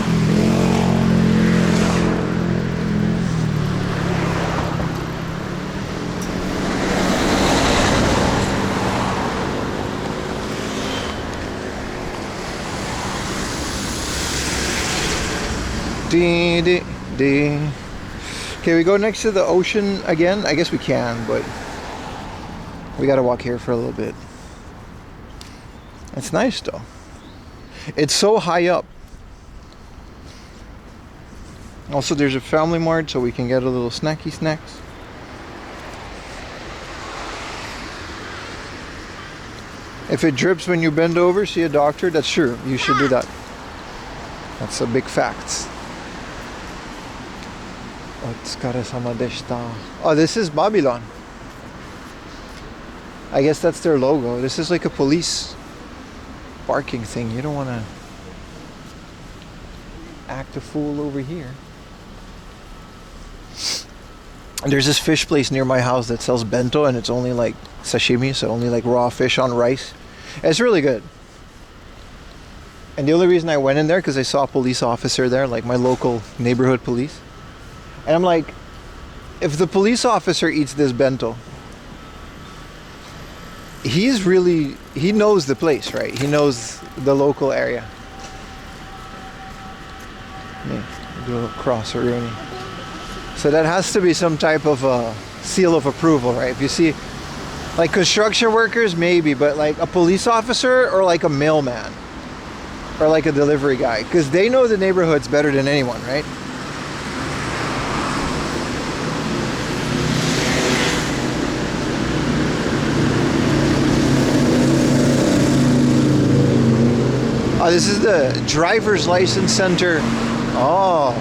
Okay, we go next to the ocean again. I guess we can, but we gotta walk here for a little bit. It's nice though. It's so high up. Also, there's a family mart, so we can get a little snacky snacks. If it drips when you bend over, see a doctor. That's true. You should do that. That's a big fact. Otsukaresama deshita. Oh, this is Babylon. I guess that's their logo. This is like a police barking thing. You don't want to act a fool over here. There's this fish place near my house that sells bento, and it's only like sashimi, so only like raw fish on rice. It's really good. And the only reason I went in there because I saw a police officer there, like my local neighborhood police. And I'm like, if the police officer eats this bento, he knows the place, right? He knows the local area. Yeah, do a cross Rooney. So that has to be some type of a seal of approval, right? If you see, like construction workers, maybe, but like a police officer or like a mailman or like a delivery guy, because they know the neighborhoods better than anyone, right? Oh, this is the driver's license center. Oh,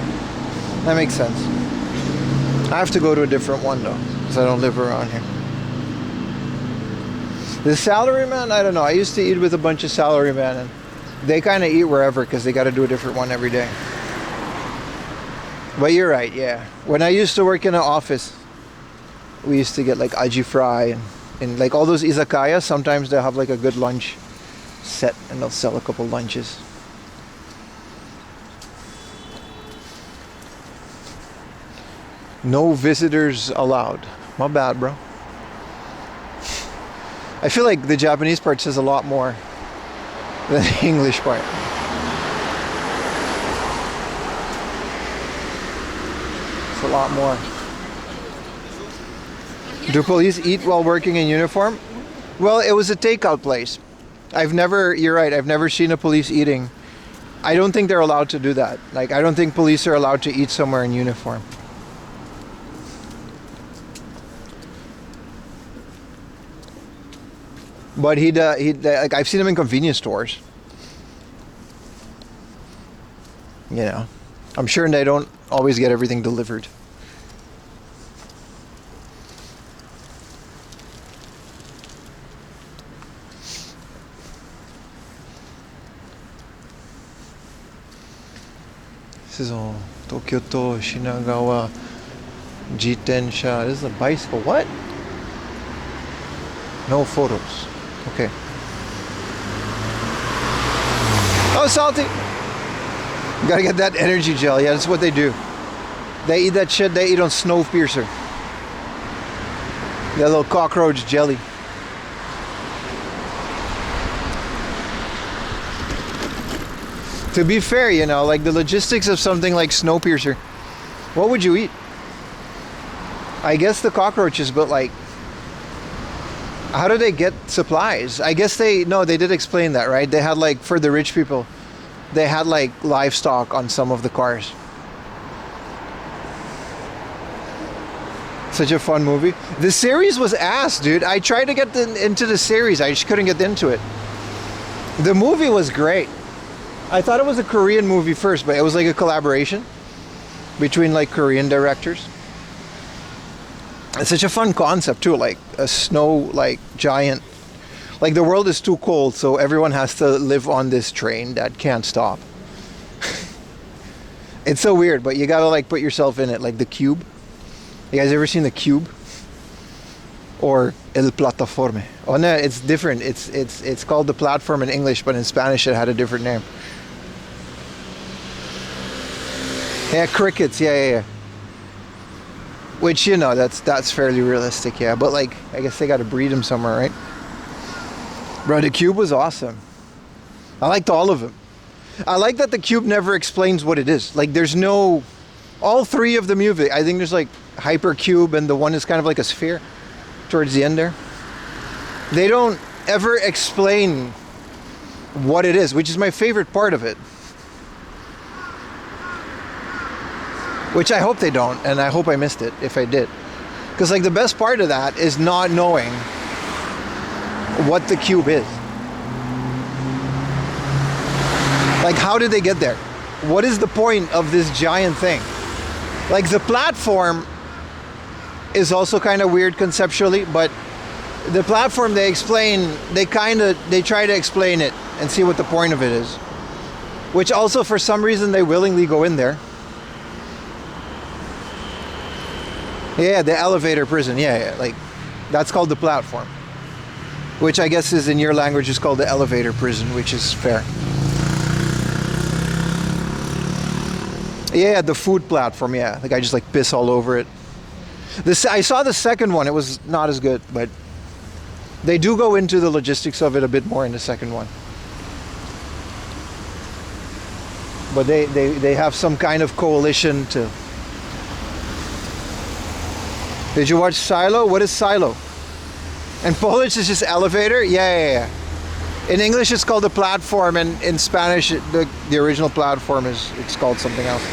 that makes sense. I have to go to a different one though, because I don't live around here. The salaryman, I don't know. I used to eat with a bunch of salarymen, and they kind of eat wherever because they got to do a different one every day. But you're right, yeah. When I used to work in an office, we used to get like aji fry and in like all those izakaya, sometimes they'll have like a good lunch set and they'll sell a couple lunches. No visitors allowed. My bad, bro. I feel like the Japanese part says a lot more than the English part. It's a lot more. Do police eat while working in uniform? Well, it was a takeout place. You're right, I've never seen a police eating. I don't think they're allowed to do that. Like, I don't think police are allowed to eat somewhere in uniform. But like, I've seen him in convenience stores. You know, I'm sure they don't always get everything delivered. This is all Tokyo to Shinagawa Jitensha. This is a bicycle. What? No photos. Okay. Oh, salty. You gotta get that energy gel. Yeah, that's what they do. They eat that shit. They eat on Snowpiercer. That little cockroach jelly. To be fair, you know, like the logistics of something like Snowpiercer, what would you eat? I guess the cockroaches, but like, how do they get supplies? I guess they did explain that, right? They had like, for the rich people, they had like livestock on some of the cars. Such a fun movie. The series was ass, dude. I tried to get into the series. I just couldn't get into it. The movie was great. I thought it was a Korean movie first, but it was like a collaboration between like Korean directors. It's such a fun concept too, like a snow, like giant, like the world is too cold, so everyone has to live on this train that can't stop. It's so weird, but you gotta like put yourself in it, like the Cube. You guys ever seen the Cube? Or El Plataforme? Oh no, it's different. It's called the platform in English, but in Spanish it had a different name. Yeah, crickets. Yeah. Which, you know, that's fairly realistic, yeah. But like, I guess they got to breed them somewhere, right? Bro, the Cube was awesome. I liked all of them. I like that the Cube never explains what it is. Like, there's no, all three of the movie. I think there's like Hypercube, and the one is kind of like a sphere towards the end there. They don't ever explain what it is, which is my favorite part of it. Which I hope they don't, and I hope I missed it if I did. Because like the best part of that is not knowing what the Cube is. Like, how did they get there? What is the point of this giant thing? Like, the platform is also kind of weird conceptually, but the platform they try to explain it and see what the point of it is. Which also, for some reason, they willingly go in there. Yeah, the elevator prison. Yeah, like that's called the platform, which I guess is in your language is called the elevator prison, which is fair. Yeah, the food platform. Yeah, like I just like piss all over it. I saw the second one. It was not as good, but they do go into the logistics of it a bit more in the second one. But they have some kind of coalition to. Did you watch Silo? What is Silo? In Polish, it's just elevator? Yeah. In English, it's called the platform, and in Spanish, the original platform it's called something else.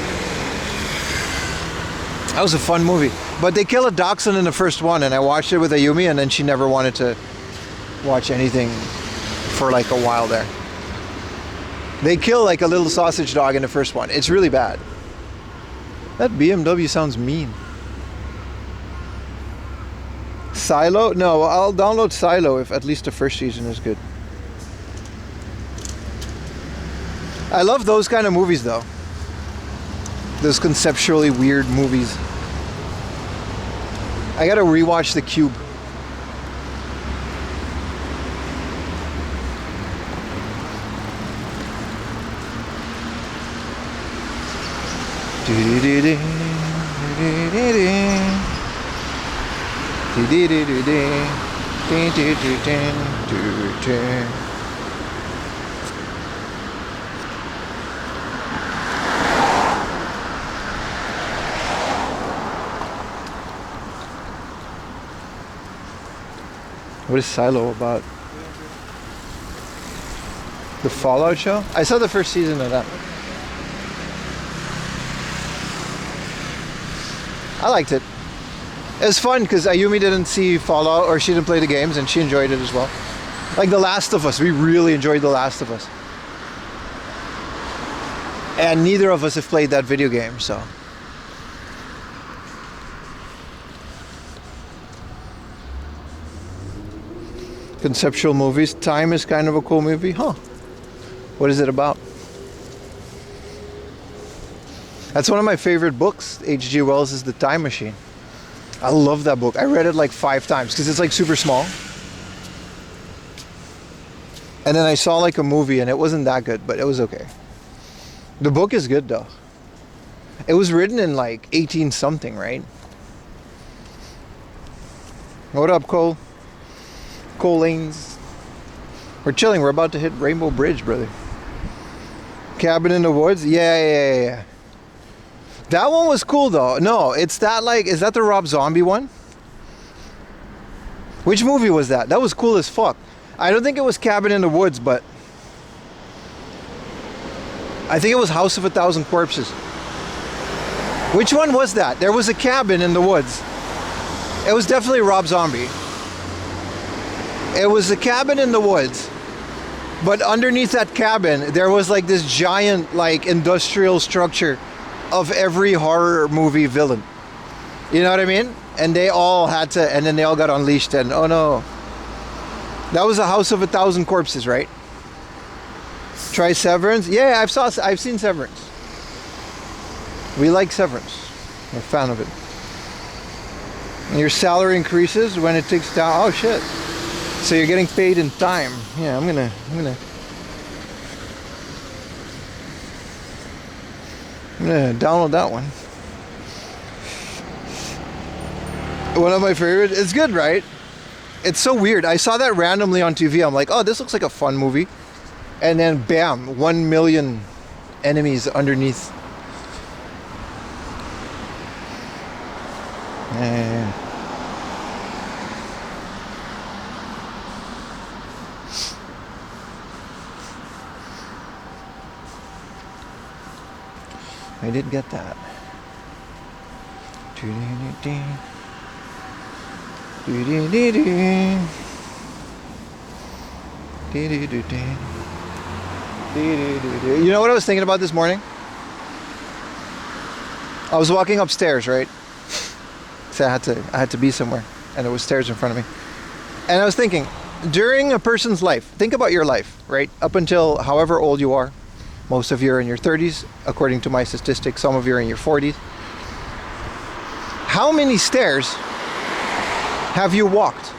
That was a fun movie. But they kill a dachshund in the first one, and I watched it with Ayumi, and then she never wanted to watch anything for like a while there. They kill like a little sausage dog in the first one. It's really bad. That BMW sounds mean. Silo? No, I'll download Silo if at least the first season is good. I love those kind of movies though. Those conceptually weird movies. I gotta rewatch The Cube. What is Silo about? The Fallout show? I saw the first season of that. I liked it. It was fun because Ayumi didn't see Fallout, or she didn't play the games, and she enjoyed it as well. Like The Last of Us, we really enjoyed The Last of Us. And neither of us have played that video game, so. Conceptual movies. Time is kind of a cool movie, huh? What is it about? That's one of my favorite books. H.G. Wells' is The Time Machine. I love that book. I read it like 5 times because it's like super small. And then I saw like a movie and it wasn't that good, but it was okay. The book is good though. It was written in like 18 something, right? What up, Cole? Cole Lanes. We're chilling. We're about to hit Rainbow Bridge, brother. Cabin in the Woods? Yeah. That one was cool though. No, it's that like, is that the Rob Zombie one? Which movie was that? That was cool as fuck. I don't think it was Cabin in the Woods, but I think it was House of a Thousand Corpses. Which one was that? There was a cabin in the woods. It was definitely Rob Zombie. It was a cabin in the woods, but underneath that cabin there was like this giant like industrial structure of every horror movie villain. You know what I mean? And they all had to, and then they all got unleashed, and oh no. That was a House of a Thousand Corpses, right? Try Severance? Yeah, I've seen Severance. We like Severance. We're a fan of it. And your salary increases when it takes down. Oh shit. So you're getting paid in time. Yeah, I'm gonna download that one. One of my favorites. It's good, right? It's so weird. I saw that randomly on TV. I'm like, oh, this looks like a fun movie. And then bam, 1 million enemies underneath. Yeah. I did get that. You know what I was thinking about this morning? I was walking upstairs, right? So I had to be somewhere, and there was stairs in front of me. And I was thinking, during a person's life, think about your life, right? Up until however old you are. Most of you are in your 30s, according to my statistics. Some of you are in your 40s. How many stairs have you walked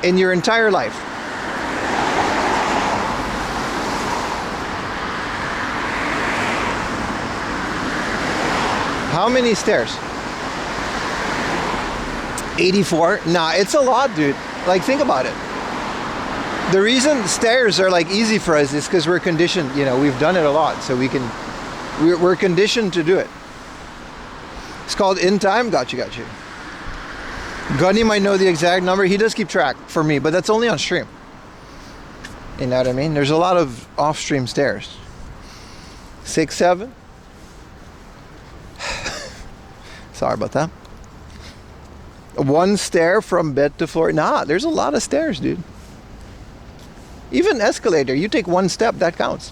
in your entire life? How many stairs? 84? Nah, it's a lot, dude. Like, think about it. The reason stairs are like easy for us is because we're conditioned, you know, we've done it a lot, so we're conditioned to do it. It's called in time. Got you. Gunny might know the exact number. He does keep track for me, but that's only on stream. You know what I mean? There's a lot of off-stream stairs. 6, 7. Sorry about that. 1 stair from bed to floor. Nah, there's a lot of stairs, dude. Even escalator, you take 1 step, that counts.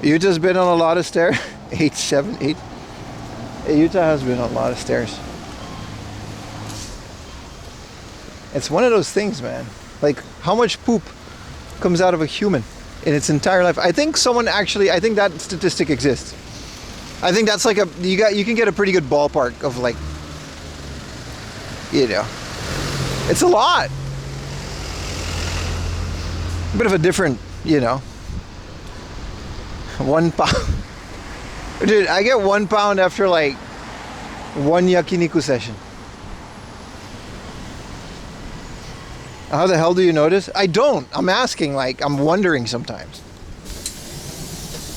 Utah's been on a lot of stairs. 8, 7, 8. Utah has been on a lot of stairs. It's one of those things, man. Like, how much poop comes out of a human in its entire life? I think that statistic exists. I think that's like you can get a pretty good ballpark of like, you know, it's a lot. A bit of a different, you know, 1 pound. Dude, I get 1 pound after like 1 yakiniku session. How the hell do you notice? I don't. I'm asking, like, I'm wondering sometimes.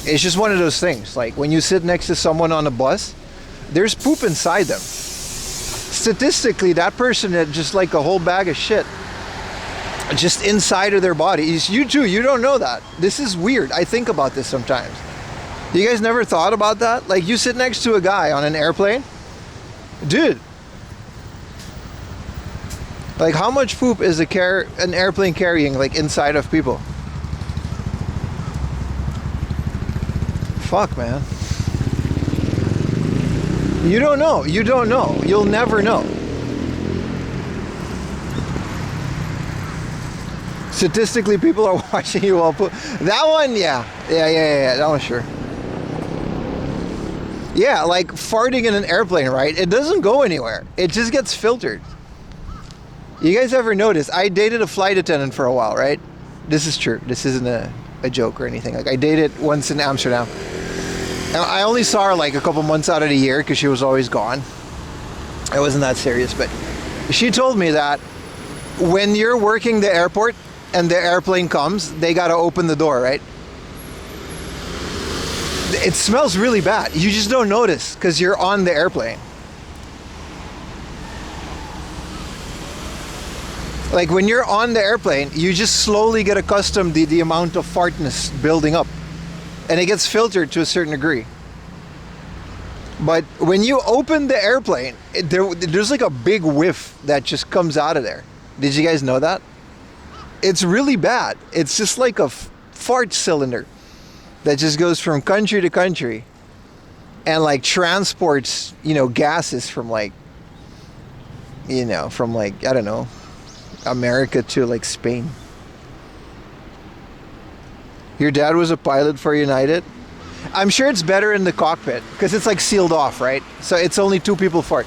It's just one of those things. Like, when you sit next to someone on a bus, there's poop inside them. Statistically, that person had just like a whole bag of shit just inside of their body. You too, you don't know that. This is weird. I think about this sometimes. You guys never thought about that? Like, you sit next to a guy on an airplane, dude. Like, how much poop is an airplane carrying, like, inside of people? Fuck, man. You don't know. You don't know. You'll never know. Statistically, people are watching you all poop. That one, yeah. Yeah. That one, sure. Yeah, like farting in an airplane, right? It doesn't go anywhere. It just gets filtered. You guys ever notice? I dated a flight attendant for a while, right? This is true. This isn't a joke or anything. Like, I dated once in Amsterdam. And I only saw her like a couple months out of the year because she was always gone. It wasn't that serious, but she told me that when you're working the airport and the airplane comes, they got to open the door, right? It smells really bad. You just don't notice because you're on the airplane. Like, when you're on the airplane, you just slowly get accustomed to the amount of fartness building up. And it gets filtered to a certain degree. But when you open the airplane, there's like a big whiff that just comes out of there. Did you guys know that? It's really bad. It's just like a fart cylinder that just goes from country to country and like transports, gases from like, from like, I don't know, America to like Spain. Your dad was a pilot for United? I'm sure it's better in the cockpit because it's like sealed off, right? So it's only 2 people fart.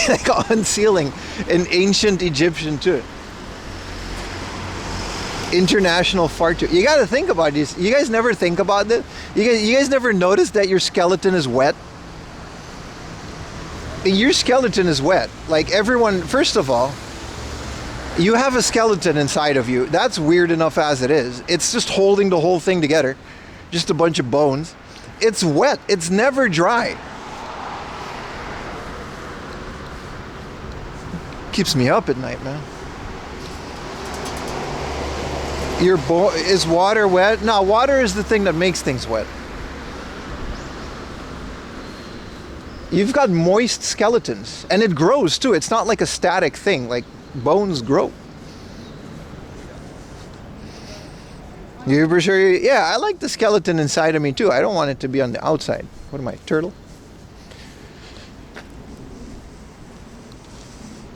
Like unsealing an ancient Egyptian too. International fart tube. You got to think about this. You guys never think about this? You guys never notice that your skeleton is wet? Your skeleton is wet. Like, everyone, first of all, you have a skeleton inside of you. That's weird enough as it is. It's just holding the whole thing together. Just a bunch of bones. It's wet. It's never dry. Keeps me up at night, man. Is water wet? No, water is the thing that makes things wet. You've got moist skeletons. And it grows too. It's not like a static thing. Like, bones grow. You for sure? Yeah, I like the skeleton inside of me too. I don't want it to be on the outside. What am I, turtle?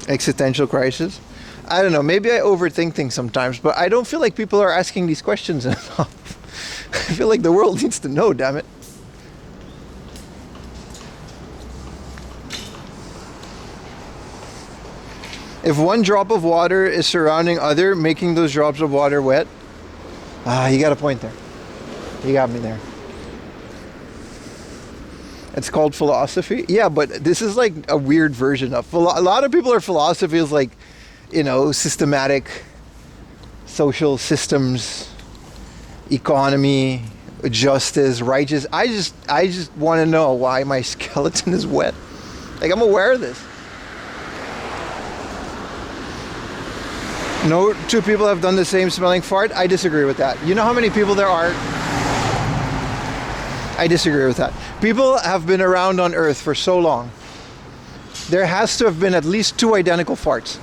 Existential crisis. I don't know. Maybe I overthink things sometimes, but I don't feel like people are asking these questions enough. I feel like the world needs to know, damn it. If one drop of water is surrounding other, making those drops of water wet. You got a point there. You got me there. It's called philosophy. Yeah, but this is like a weird version of a lot of people are philosophy is like, systematic social systems, economy, justice, righteous. I just want to know why my skeleton is wet. Like, I'm aware of this. No 2 people have done the same smelling fart. I disagree with that. You know how many people there are? I disagree with that. People have been around on Earth for so long. There has to have been at least 2 identical farts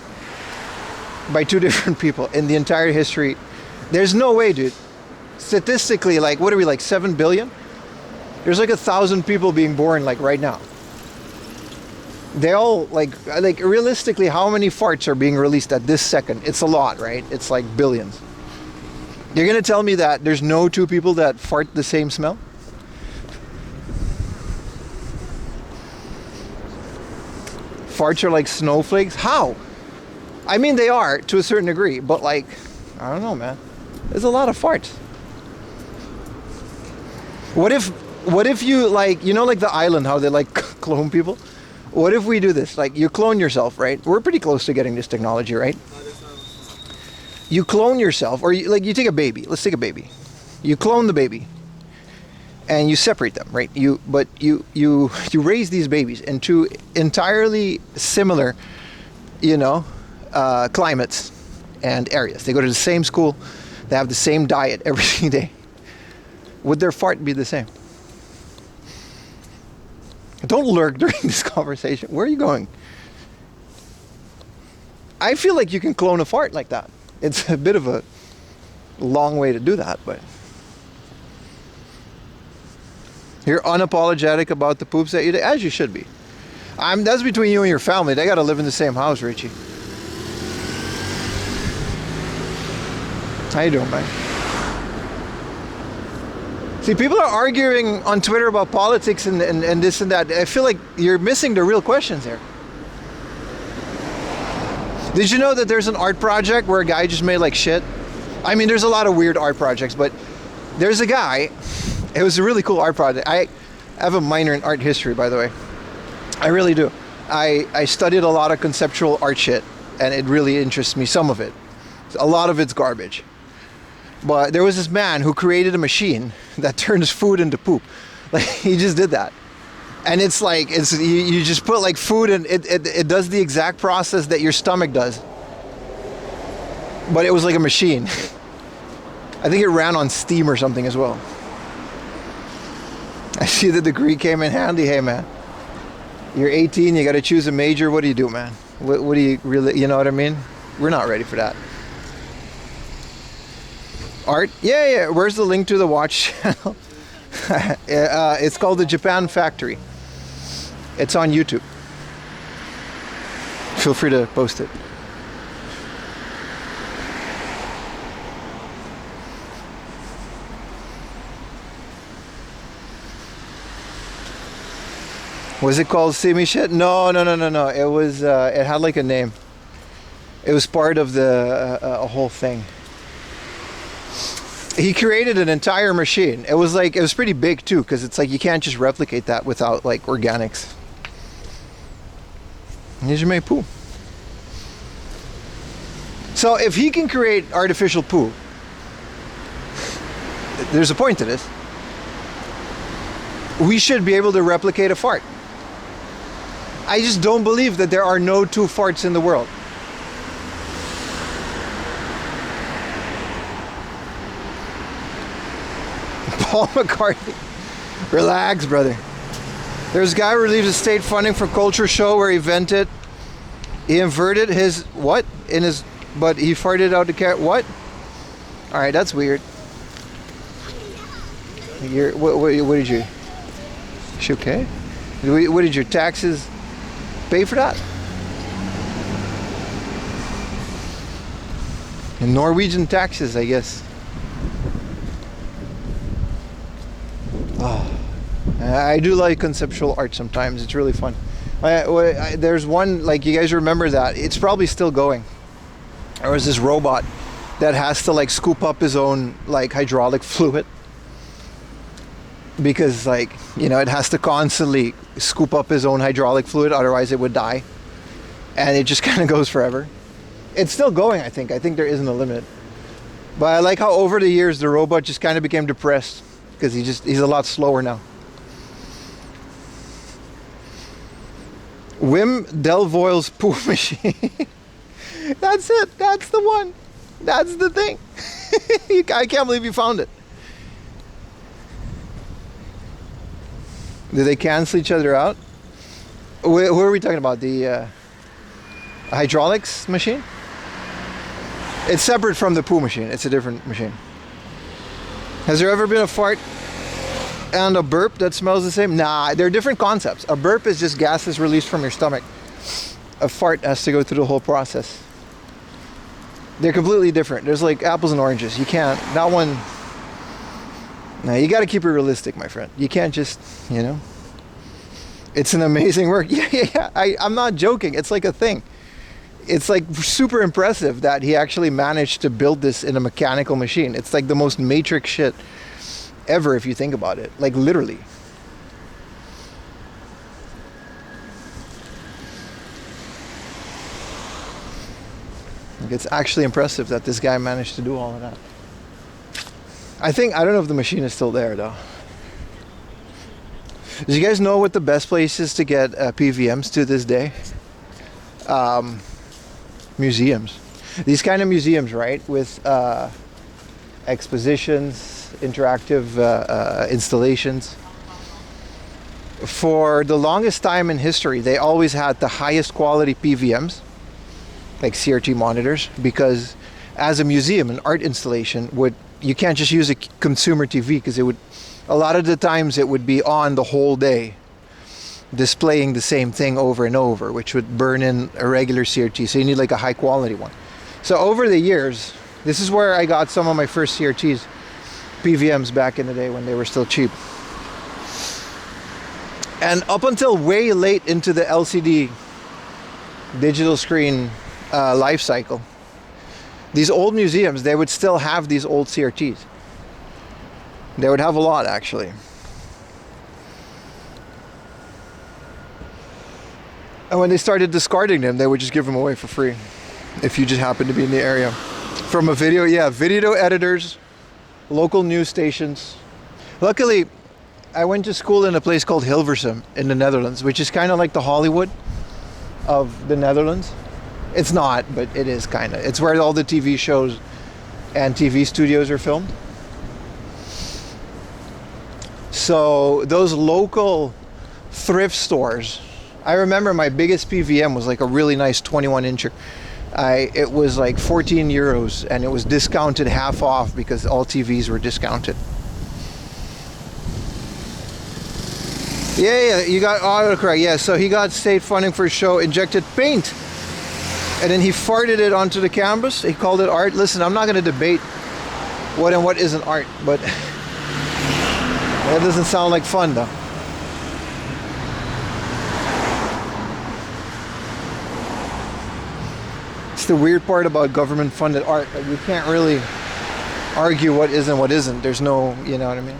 by 2 different people in the entire history. There's no way, dude. Statistically, like, what are we, like 7 billion? There's like 1,000 people being born like right now. They all like realistically, how many farts are being released at this second? It's a lot, right? It's like billions. You're gonna tell me that there's no 2 people that fart the same smell? Farts are like snowflakes? How? I mean, they are to a certain degree, but like, I don't know, man. There's a lot of farts. What if you like, you know, like the island, how they like clone people? What if we do this? Like you clone yourself, right? We're pretty close to getting this technology, right? You clone yourself, or you, like you take a baby. Let's take a baby. You clone the baby, and you separate them, right? You raise these babies into entirely similar, you know, climates and areas. They go to the same school. They have the same diet every day. Would their fart be the same? Don't lurk during this conversation. Where are you going? I feel like you can clone a fart like that. It's a bit of a long way to do that, but you're unapologetic about the poops that you do, as you should be. That's between you and your family. They got to live in the same house, Richie. How you doing, man? See, people are arguing on Twitter about politics and this and that. I feel like you're missing the real questions here. Did you know that there's an art project where a guy just made like shit? I mean, there's a lot of weird art projects, but there's a guy. It was a really cool art project. I have a minor in art history, by the way. I really do. I studied a lot of conceptual art shit, and it really interests me, some of it. A lot of it's garbage. But there was this man who created a machine that turns food into poop. Like, he just did that. And it's like, you just put like food and it does the exact process that your stomach does. But it was like a machine. I think it ran on steam or something as well. I see the degree came in handy. Hey man, you're 18, you got to choose a major. What do you do, man? What do you really, you know what I mean? We're not ready for that. Art? Yeah. Where's the link to the watch channel? It's called the Japan Factory. It's on YouTube. Feel free to post it. Was it called Simi Shit? No. It was. It had like a name. It was part of the a whole thing. He created an entire machine. It was pretty big too, because it's like you can't just replicate that without like organics. Nijime poo. So if he can create artificial poo, there's a point to this. We should be able to replicate a fart. I just don't believe that there are no two farts in the world. Paul McCartney. Relax, brother. There's a guy who receives state funding for culture show where he vented. He inverted his what? In his, but he farted out the cat. What? All right, that's weird. What did you? Is she okay? What did your taxes pay for that? And Norwegian taxes, I guess. Oh, I do like conceptual art sometimes. It's really fun. There's one, like, you guys remember that? It's probably still going. There was this robot that has to like scoop up his own like hydraulic fluid. Because like, you know, it has to constantly scoop up his own hydraulic fluid, otherwise it would die. And it just kind of goes forever. It's still going, I think. I think there isn't a limit. But I like how over the years the robot just kind of became depressed. Because he's a lot slower now. Wim Delvoyle's poo machine. That's it. That's the one. That's the thing. I can't believe you found it. Do they cancel each other out? Who are we talking about? The hydraulics machine? It's separate from the poo machine. It's a different machine. Has there ever been a fart and a burp that smells the same? Nah, they're different concepts. A burp is just gases released from your stomach. A fart has to go through the whole process. They're completely different. There's like apples and oranges. You can't, that one, no, you got to keep it realistic, my friend. You can't just, you know. It's an amazing work. Yeah. I'm not joking. It's like a thing. it's like super impressive that he actually managed to build this in a mechanical machine. It's like the most Matrix shit ever if you think about it, like literally. Like, it's actually impressive that this guy managed to do all of that. I don't know if the machine is still there though. Do you guys know what the best place is to get PVMs to this day? Museums. These kind of museums, right? With expositions, interactive installations. For the longest time in history, they always had the highest quality PVMs, like CRT monitors, because as a museum, an art installation you can't just use a consumer TV because a lot of the times it would be on the whole day, displaying the same thing over and over, which would burn in a regular CRT. So you need like a high quality one. So over the years, this is where I got some of my first CRTs, PVMs back in the day when they were still cheap. And up until way late into the LCD digital screen life cycle, these old museums, they would still have these old CRTs. They would have a lot, actually. And when they started discarding them, they would just give them away for free if you just happen to be in the area. From a video editors, local news stations. Luckily, I went to school in a place called Hilversum in the Netherlands, which is kind of like the Hollywood of the Netherlands. It's not, but it is kind of. It's where all the TV shows and TV studios are filmed. So those local thrift stores, I remember my biggest PVM was like a really nice 21-incher. It was like 14 euros and it was discounted half off because all TVs were discounted. Yeah, you got autocorrect. Yeah, so he got state funding for a show, injected paint, and then he farted it onto the canvas. He called it art. Listen, I'm not going to debate what and what isn't art, but that doesn't sound like fun though. It's the weird part about government funded art. Like, you can't really argue what is and what isn't. There's no, you know what I mean?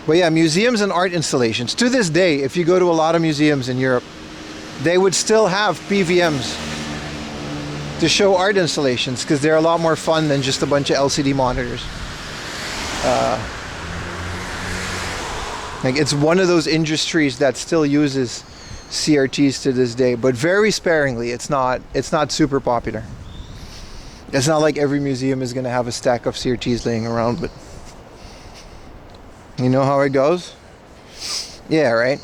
But yeah, museums and art installations. To this day, if you go to a lot of museums in Europe, they would still have PVMs to show art installations because they're a lot more fun than just a bunch of LCD monitors. Like, it's one of those industries that still uses CRTs to this day, but very sparingly. It's not super popular. It's not like every museum is going to have a stack of CRTs laying around, but you know how it goes? Yeah, right?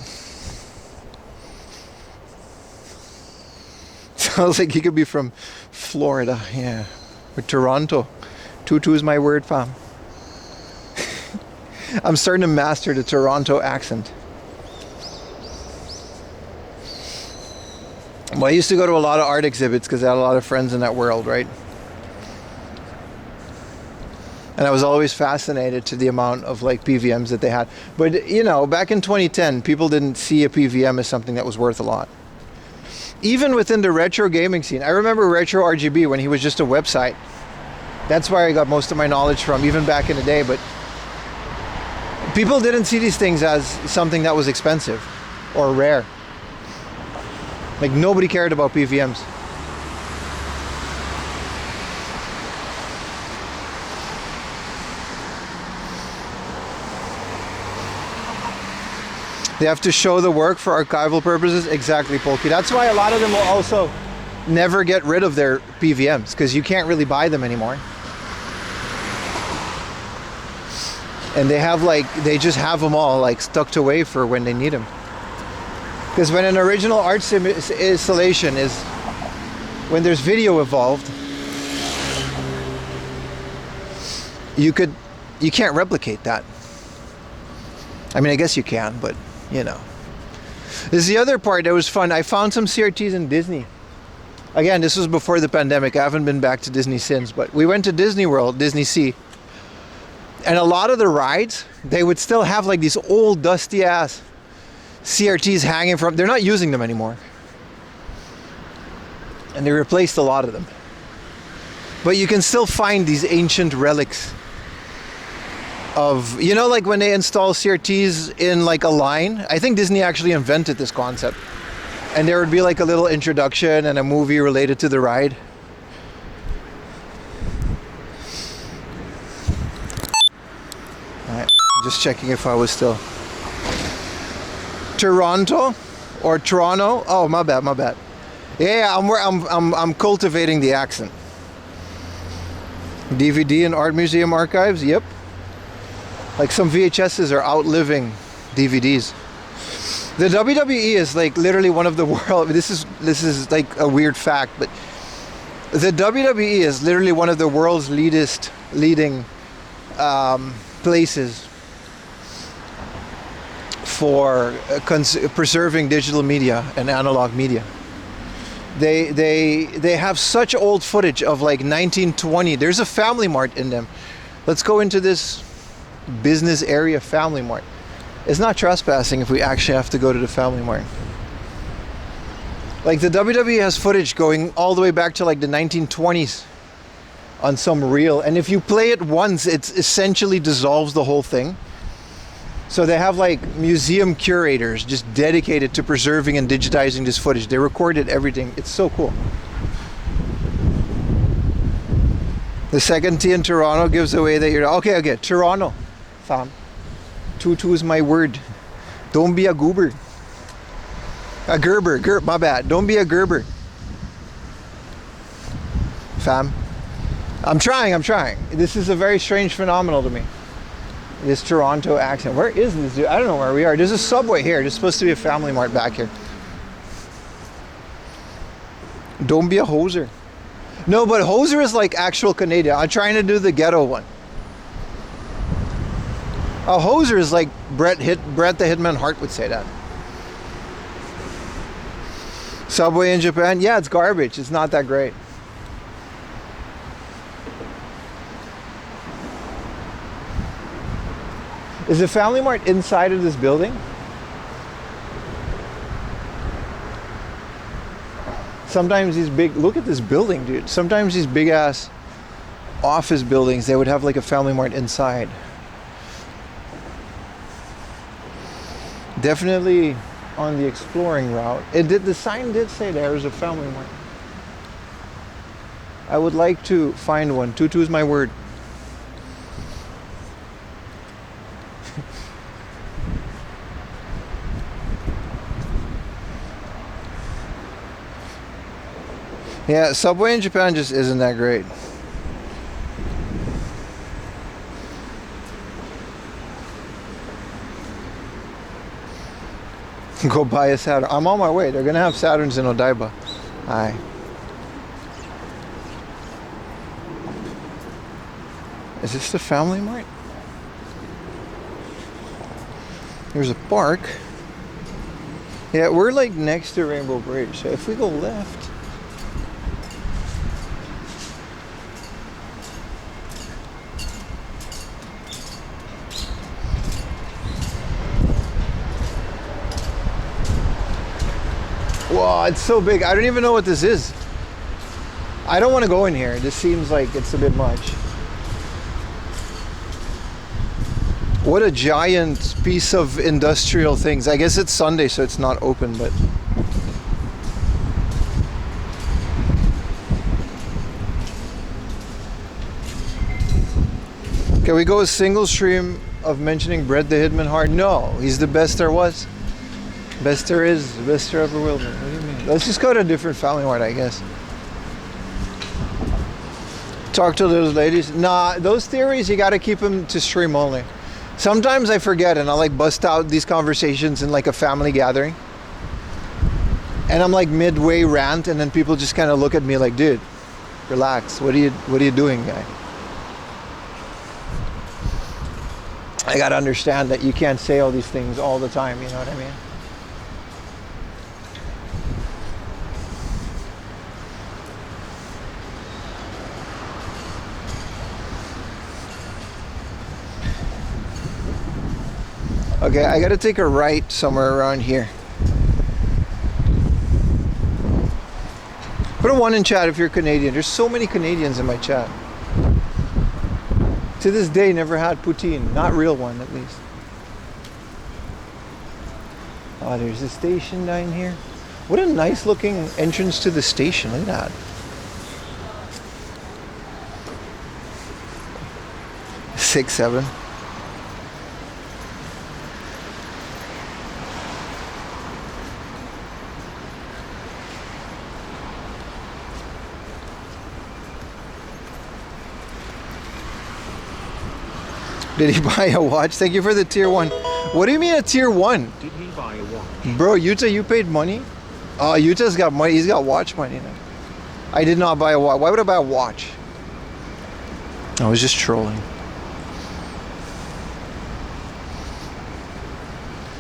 Sounds like he could be from Florida, yeah. Or Toronto. Tutu is my word, fam. I'm starting to master the Toronto accent. Well, I used to go to a lot of art exhibits because I had a lot of friends in that world, right? And I was always fascinated to the amount of like PVMs that they had. But you know, back in 2010, people didn't see a PVM as something that was worth a lot. Even within the retro gaming scene. I remember Retro RGB when he was just a website. That's where I got most of my knowledge from, even back in the day. But people didn't see these things as something that was expensive or rare. Like, nobody cared about PVMs. They have to show the work for archival purposes. Exactly, Polky. That's why a lot of them will also never get rid of their PVMs, because you can't really buy them anymore. And they just have them all like tucked away for when they need them. Because when an original art installation is, when there's video involved, you can't replicate that. I mean, I guess you can, but you know. This is the other part that was fun. I found some CRTs in Disney. Again, this was before the pandemic. I haven't been back to Disney since, but we went to Disney World, Disney Sea. And a lot of the rides, they would still have like these old dusty ass CRTs hanging from, they're not using them anymore. and they replaced a lot of them. But you can still find these ancient relics of, you know, like when they install CRTs in like a line. I think Disney actually invented this concept, and there would be like a little introduction and a movie related to the ride. Alright, just checking if I was still. Toronto or Toronto? Oh, my bad. Yeah, I'm cultivating the accent. DVD and art museum archives. Yep. Like some VHSs are outliving DVDs. The WWE is like literally one of the world. This is like a weird fact, but the WWE is literally one of the world's leading places for preserving digital media and analog media. They have such old footage of like 1920. There's a Family Mart in them. Let's go into this business area Family Mart. It's not trespassing if we actually have to go to the Family Mart. Like the WWE has footage going all the way back to like the 1920s on some reel, and if you play it once, it essentially dissolves the whole thing. So they have like museum curators just dedicated to preserving and digitizing this footage. They recorded everything. It's so cool. The second T in Toronto gives away that you're okay. Toronto, fam. 2-2 is my word. Don't be a goober. A Gerber. My bad. Don't be a Gerber, fam. I'm trying. This is a very strange phenomenon to me. This Toronto accent. Where is this dude? I don't know where we are. There's a Subway here. There's supposed to be a Family Mart back here. Don't be a hoser. No, but hoser is like actual Canadian. I'm trying to do the ghetto one. A hoser is like Brett the Hitman Hart would say that. Subway in Japan? Yeah, it's garbage. It's not that great. Is the Family Mart inside of this building? Sometimes these big, look at this building, dude. Sometimes these big ass office buildings, they would have like a Family Mart inside. Definitely on the exploring route. The sign did say there was a Family Mart. I would like to find one. 2-2 is my word. Yeah, Subway in Japan just isn't that great. Go buy a Saturn. I'm on my way. They're gonna have Saturns in Odaiba. Aye. Is this the Family Mart? There's a park. Yeah, we're like next to Rainbow Bridge. So if we go left. Wow, it's so big. I don't even know what this is. I don't want to go in here. This seems like it's a bit much. What a giant piece of industrial things. I guess it's Sunday, so it's not open, but... Can we go a single stream of mentioning Brett the Hitman Hart? No, he's the best there was. Best there is, best there ever will be. What do you mean? Let's just go to a different Family Mart, I guess. Talk to those ladies. Nah, those theories, you gotta keep them to stream only. Sometimes I forget and I'll like bust out these conversations in like a family gathering. And I'm like midway rant and then people just kind of look at me like, dude, relax. What are you doing, guy? I gotta understand that you can't say all these things all the time, you know what I mean? Okay, I gotta take a right somewhere around here. Put a 1 in chat if you're Canadian. There's so many Canadians in my chat. To this day, never had poutine. Not real one, at least. Oh, there's a station down here. What a nice looking entrance to the station. Look at that. Six, seven. Did he buy a watch? Thank you for the tier 1. What do you mean a tier 1? Did he buy a watch? Bro, Yuta, you paid money? Oh, Yuta's got money. He's got watch money now. I did not buy a watch. Why would I buy a watch? I was just trolling.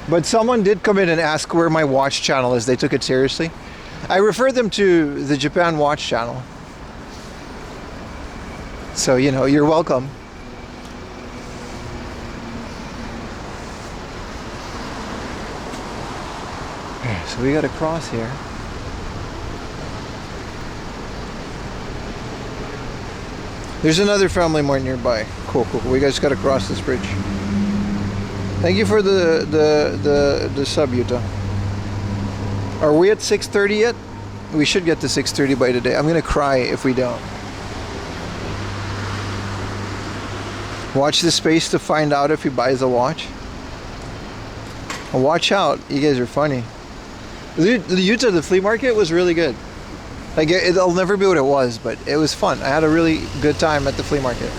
But someone did come in and ask where my watch channel is. They took it seriously. I referred them to the Japan Watch channel. So, you know, you're welcome. So we got to cross here. There's another family mart nearby. Cool, cool. We guys got to cross this bridge. Thank you for the sub, Yuta. Are we at 6:30 yet? We should get to 6:30 by today. I'm gonna cry if we don't. Watch this space to find out if he buys a watch. Watch out, you guys are funny. The Yuta, the flea market was really good. Like it'll never be what it was, but it was fun. I had a really good time at the flea market.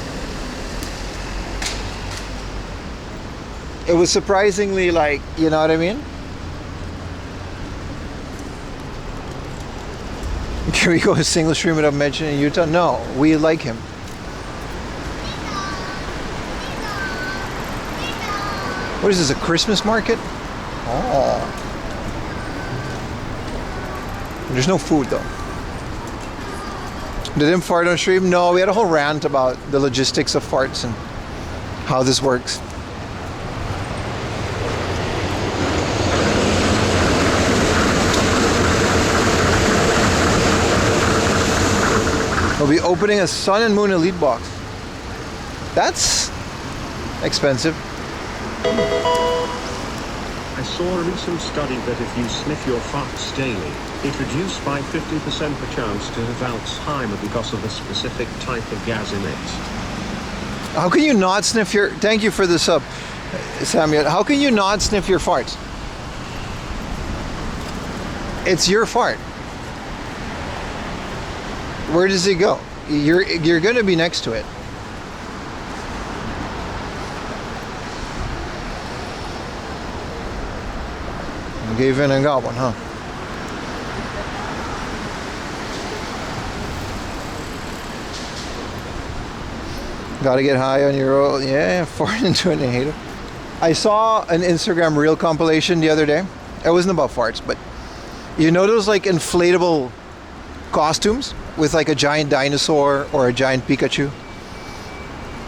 It was surprisingly like, you know what I mean? Can we go a single stream without mentioning Yuta? No, we like him. What is this, a Christmas market? Oh. There's no food though. Did him fart on stream? No, we had a whole rant about the logistics of farts and how this works. We'll be opening a Sun and Moon Elite box. That's expensive. I saw a recent study that if you sniff your farts daily, it reduced by 50% the chance to have Alzheimer's because of a specific type of gas in it. How can you not sniff your... Thank you for the sub, Samuel. How can you not sniff your farts? It's your fart. Where does it go? You're going to be next to it. I gave in and got one, huh? Gotta get high on your own. Yeah, fart into an inhaler. I saw an Instagram reel compilation the other day. It wasn't about farts, but you know those like inflatable costumes with like a giant dinosaur or a giant Pikachu?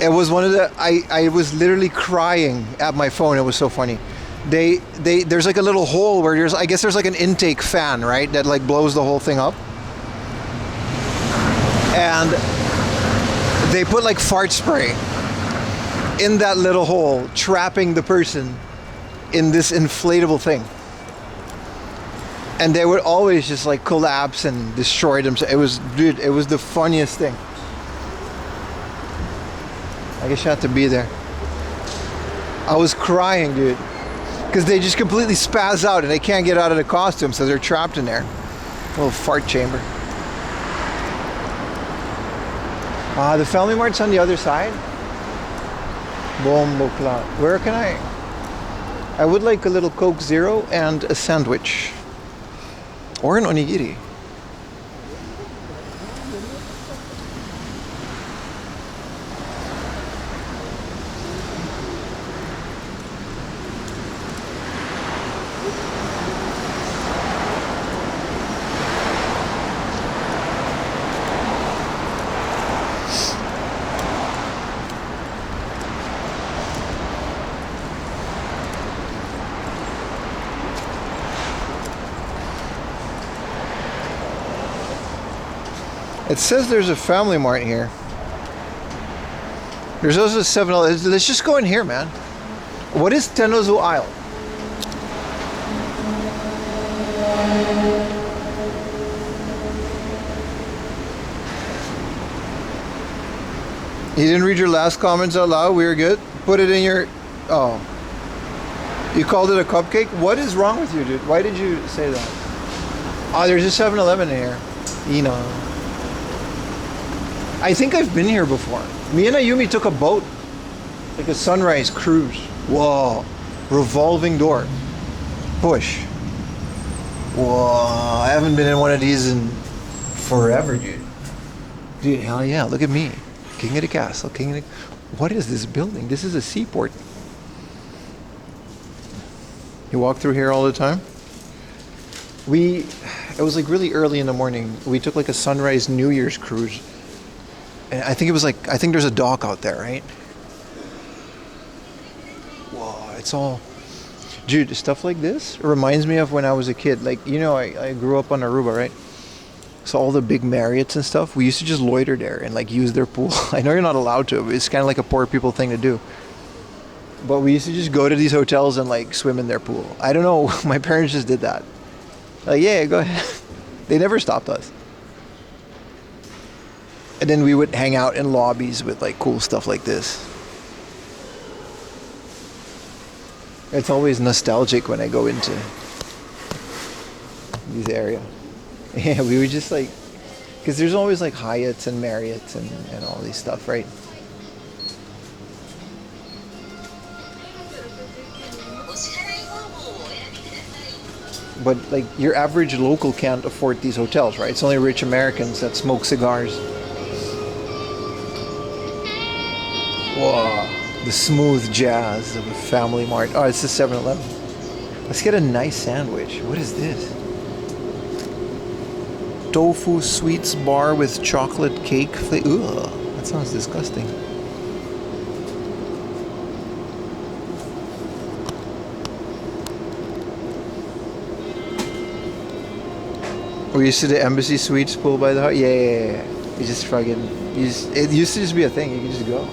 It was one of the... I was literally crying at my phone. It was so funny. There's like a little hole where I guess there's like an intake fan, right, that like blows the whole thing up, and they put like fart spray in that little hole, trapping the person in this inflatable thing, and they would always just like collapse and destroy themselves. It was, dude, it was the funniest thing. I guess you had to be there. I was crying, dude. Because they just completely spaz out and they can't get out of the costume, so they're trapped in there. A little fart chamber. The Family Mart's on the other side. Bombo Cloud. Where can I would like a little Coke Zero and a sandwich. Or an onigiri. It says there's a Family Mart here. There's also a 7-Eleven. Let's just go in here, man. What is Tenozu Isle? You didn't read your last comments out loud? We were good? Put it in your... Oh. You called it a cupcake? What is wrong with you, dude? Why did you say that? Oh, there's a 7-Eleven in here. You know. I think I've been here before. Me and Ayumi took a boat. Like a sunrise cruise. Whoa. Revolving door. Push. Whoa. I haven't been in one of these in forever, dude. Dude, hell yeah. Look at me. King of the castle. King of the... What is this building? This is a seaport. You walk through here all the time? It was like really early in the morning. We took like a sunrise New Year's cruise. And I think there's a dock out there, right? Whoa, it's all... Dude, stuff like this reminds me of when I was a kid. Like, you know, I grew up on Aruba, right? So all the big Marriotts and stuff, we used to just loiter there and like use their pool. I know you're not allowed to, but it's kind of like a poor people thing to do. But we used to just go to these hotels and like swim in their pool. I don't know, my parents just did that. Like, yeah, go ahead. They never stopped us. And then we would hang out in lobbies with like cool stuff like this. It's always nostalgic when I go into these areas. Yeah, we would just like, because there's always like Hyatts and Marriotts and all these stuff, right? But like your average local can't afford these hotels, right? It's only rich Americans that smoke cigars. Whoa, the smooth jazz of a Family Mart. Oh, it's the 7-Eleven. Let's get a nice sandwich. What is this? Tofu sweets bar with chocolate cake. Ugh, that sounds disgusting. We used to the Embassy Suites pool by the house. Yeah. You just fucking... it used to just be a thing. You could just go.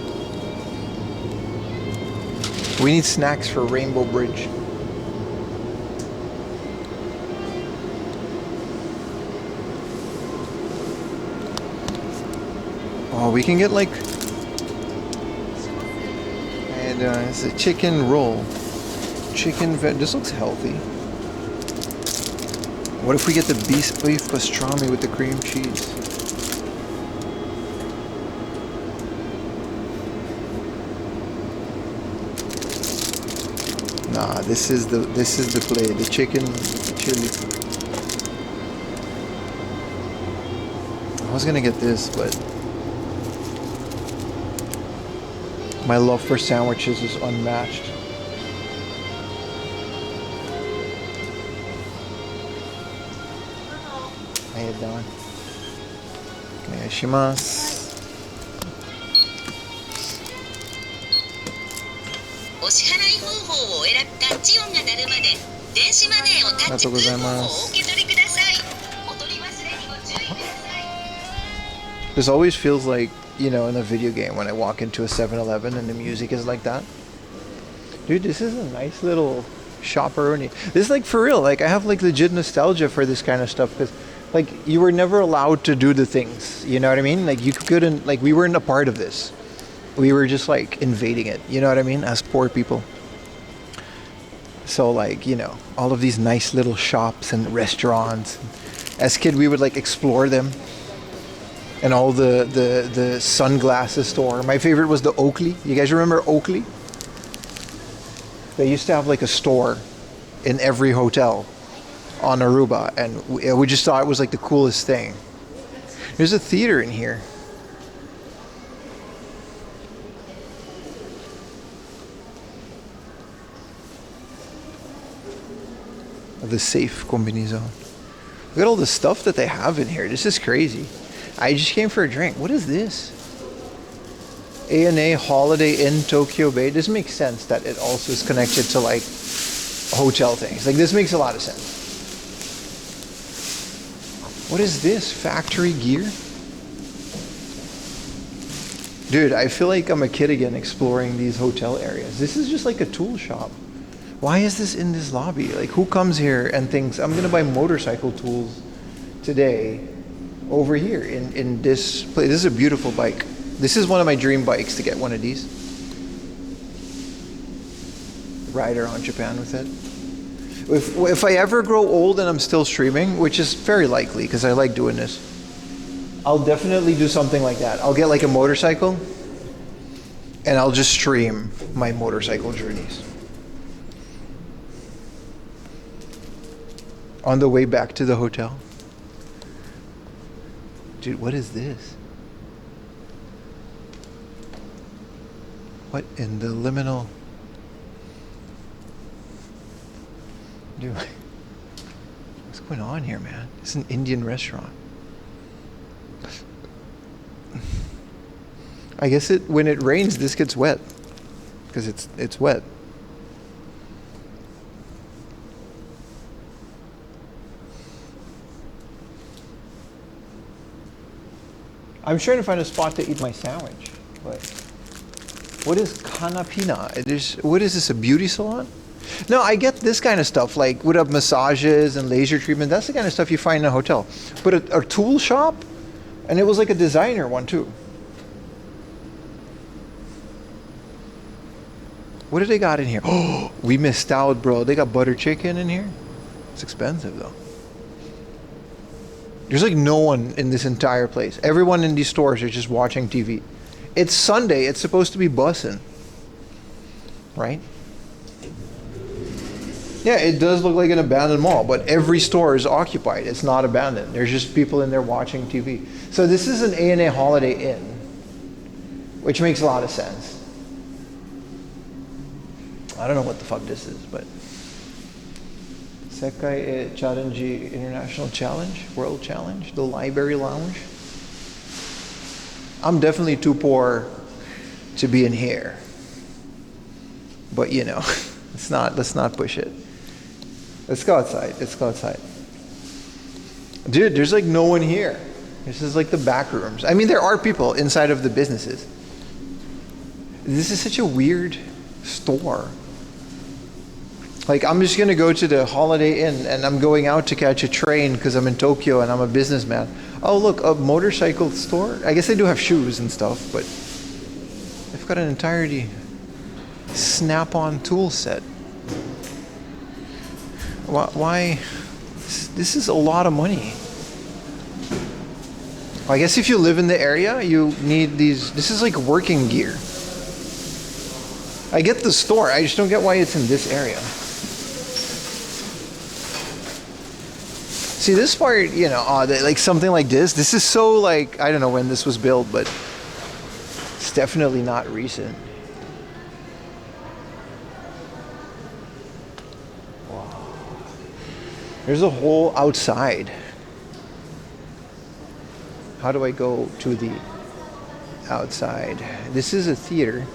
We need snacks for Rainbow Bridge. Oh, we can get like... And it's a chicken roll. This looks healthy. What if we get the beef pastrami with the cream cheese? Nah, this is the play. The chicken chili. I was gonna get this, but my love for sandwiches is unmatched. How you doing? Onegaishimasu. This always feels like, you know, in a video game when I walk into a 7-Eleven and the music is like that. Dude, this is a nice little shopperoni. This is like for real. Like I have like legit nostalgia for this kind of stuff because like you were never allowed to do the things. You know what I mean? Like you couldn't, like we weren't a part of this. We were just like invading it. You know what I mean? As poor people. So like, you know, all of these nice little shops and restaurants. As kid, we would like explore them. And all the sunglasses store. My favorite was the Oakley. You guys remember Oakley? They used to have like a store in every hotel on Aruba. And we just thought it was like the coolest thing. There's a theater in here. The safe combination. Look at all the stuff that they have in here. This is crazy. I just came for a drink. What is this? A&A Holiday Inn Tokyo Bay. This makes sense that it also is connected to like hotel things. Like this makes a lot of sense. What is this? Factory gear? Dude, I feel like I'm a kid again exploring these hotel areas. This is just like a tool shop. Why is this in this lobby? Like, who comes here and thinks, I'm gonna buy motorcycle tools today over here in this place? This is a beautiful bike. This is one of my dream bikes, to get one of these. Ride around Japan with it. If I ever grow old and I'm still streaming, which is very likely because I like doing this, I'll definitely do something like that. I'll get like a motorcycle and I'll just stream my motorcycle journeys. On the way back to the hotel. Dude, what is this? What in the liminal? Dude, what's going on here, man? It's an Indian restaurant. I guess when it rains, this gets wet because it's wet. I'm trying to find a spot to eat my sandwich, but what is Kanapina? What is this, a beauty salon? No, I get this kind of stuff, like would have massages and laser treatment. That's the kind of stuff you find in a hotel. But a tool shop, and it was like a designer one too. What do they got in here? Oh, we missed out, bro. They got butter chicken in here. It's expensive though. There's like no one in this entire place. Everyone in these stores are just watching TV. It's Sunday. It's supposed to be bussin', right? Yeah, it does look like an abandoned mall, but every store is occupied. It's not abandoned. There's just people in there watching TV. So this is an ANA Holiday Inn, which makes a lot of sense. I don't know what the fuck this is, but Sekai Charanji International Challenge, World Challenge, the Library Lounge. I'm definitely too poor to be in here, but you know, let's not push it. Let's go outside. Let's go outside. Dude, there's like no one here. This is like the back rooms. I mean, there are people inside of the businesses. This is such a weird store. Like, I'm just gonna go to the Holiday Inn and I'm going out to catch a train because I'm in Tokyo and I'm a businessman. Oh, look, a motorcycle store? I guess they do have shoes and stuff, but they've got an entirety snap-on tool set. Why? This is a lot of money. I guess if you live in the area, you need these. This is like working gear. I get the store. I just don't get why it's in this area. See, this part, you know, like something like this. This is so like, I don't know when this was built, but it's definitely not recent. There's a hole outside. How do I go to the outside? This is a theater.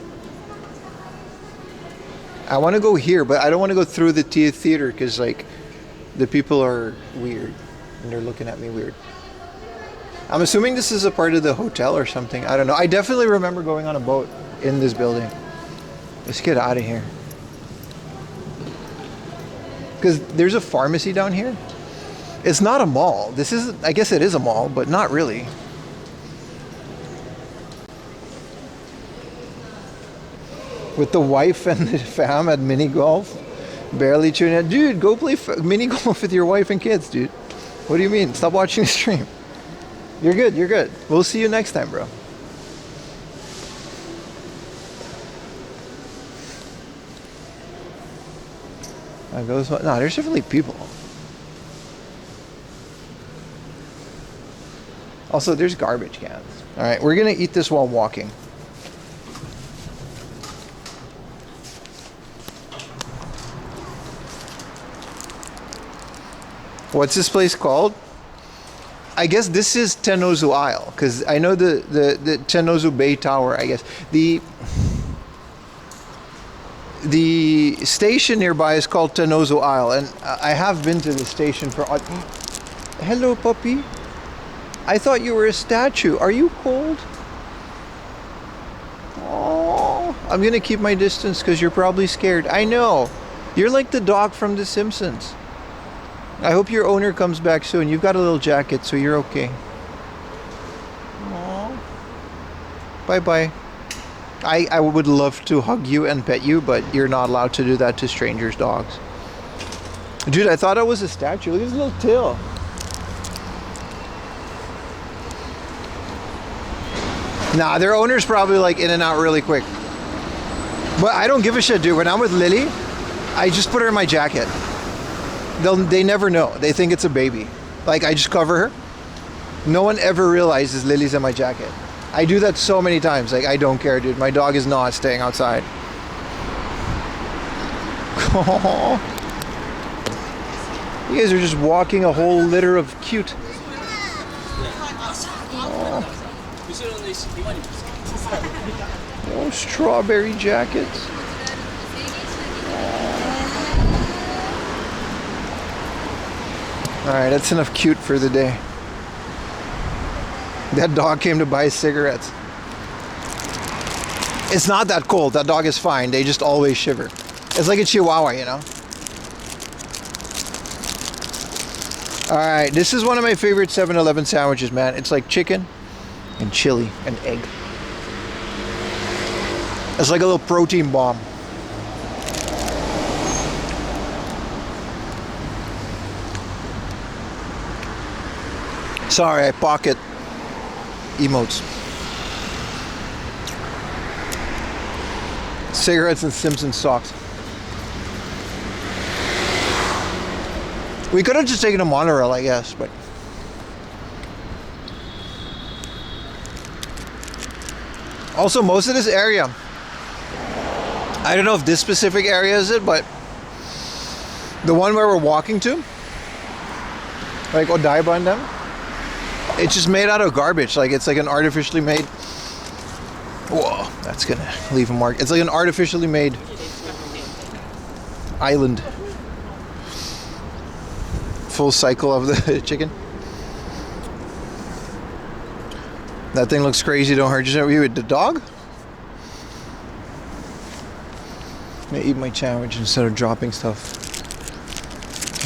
I want to go here, but I don't want to go through the theater because, like, the people are weird and they're looking at me weird. I'm assuming this is a part of the hotel or something. I don't know. I definitely remember going on a boat in this building. Let's get out of here. Because there's a pharmacy down here. It's not a mall. This is, I guess it is a mall, but not really. With the wife and the fam at mini golf, barely tuning in. Dude, go play mini golf with your wife and kids, dude. What do you mean? Stop watching the stream. You're good, you're good. We'll see you next time, bro. No, there's definitely people. Also, there's garbage cans. All right, we're gonna eat this while walking. What's this place called? I guess this is Tennozu Isle, because I know the Tennozu Bay Tower, I guess. The station nearby is called Tennozu Isle, and I have been to the station for... Hello, puppy. I thought you were a statue. Are you cold? I'm gonna keep my distance because you're probably scared. I know. You're like the dog from The Simpsons. I hope your owner comes back soon. You've got a little jacket, so you're okay. Aww. Bye-bye. I would love to hug you and pet you, but you're not allowed to do that to strangers' dogs. Dude, I thought I was a statue. Look at his little tail. Nah, their owner's probably like in and out really quick. But I don't give a shit, dude. When I'm with Lily, I just put her in my jacket. They never know. They think it's a baby. Like, I just cover her. No one ever realizes Lily's in my jacket. I do that so many times. Like, I don't care, dude. My dog is not staying outside. You guys are just walking a whole litter of cute. Oh, strawberry jackets. Alright, that's enough cute for the day. That dog came to buy cigarettes. It's not that cold. That dog is fine. They just always shiver. It's like a chihuahua, you know? Alright, this is one of my favorite 7-Eleven sandwiches, man. It's like chicken and chili and egg. It's like a little protein bomb. Sorry, I pocket emotes. Cigarettes and Simpsons socks. We could have just taken a monorail, I guess, but also most of this area, I don't know if this specific area is it, but the one where we're walking to, like Odaiba and them, it's just made out of garbage. Like, it's like an artificially made, whoa, that's gonna leave a mark. It's like an artificially made island. Full cycle of the chicken. That thing looks crazy. Don't hurt yourself. You with the dog? I'm gonna eat my sandwich instead of dropping stuff.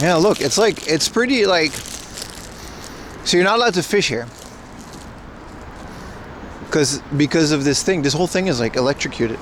Yeah, look, it's like, it's pretty like, so you're not allowed to fish here because of this thing. This whole thing is like electrocuted.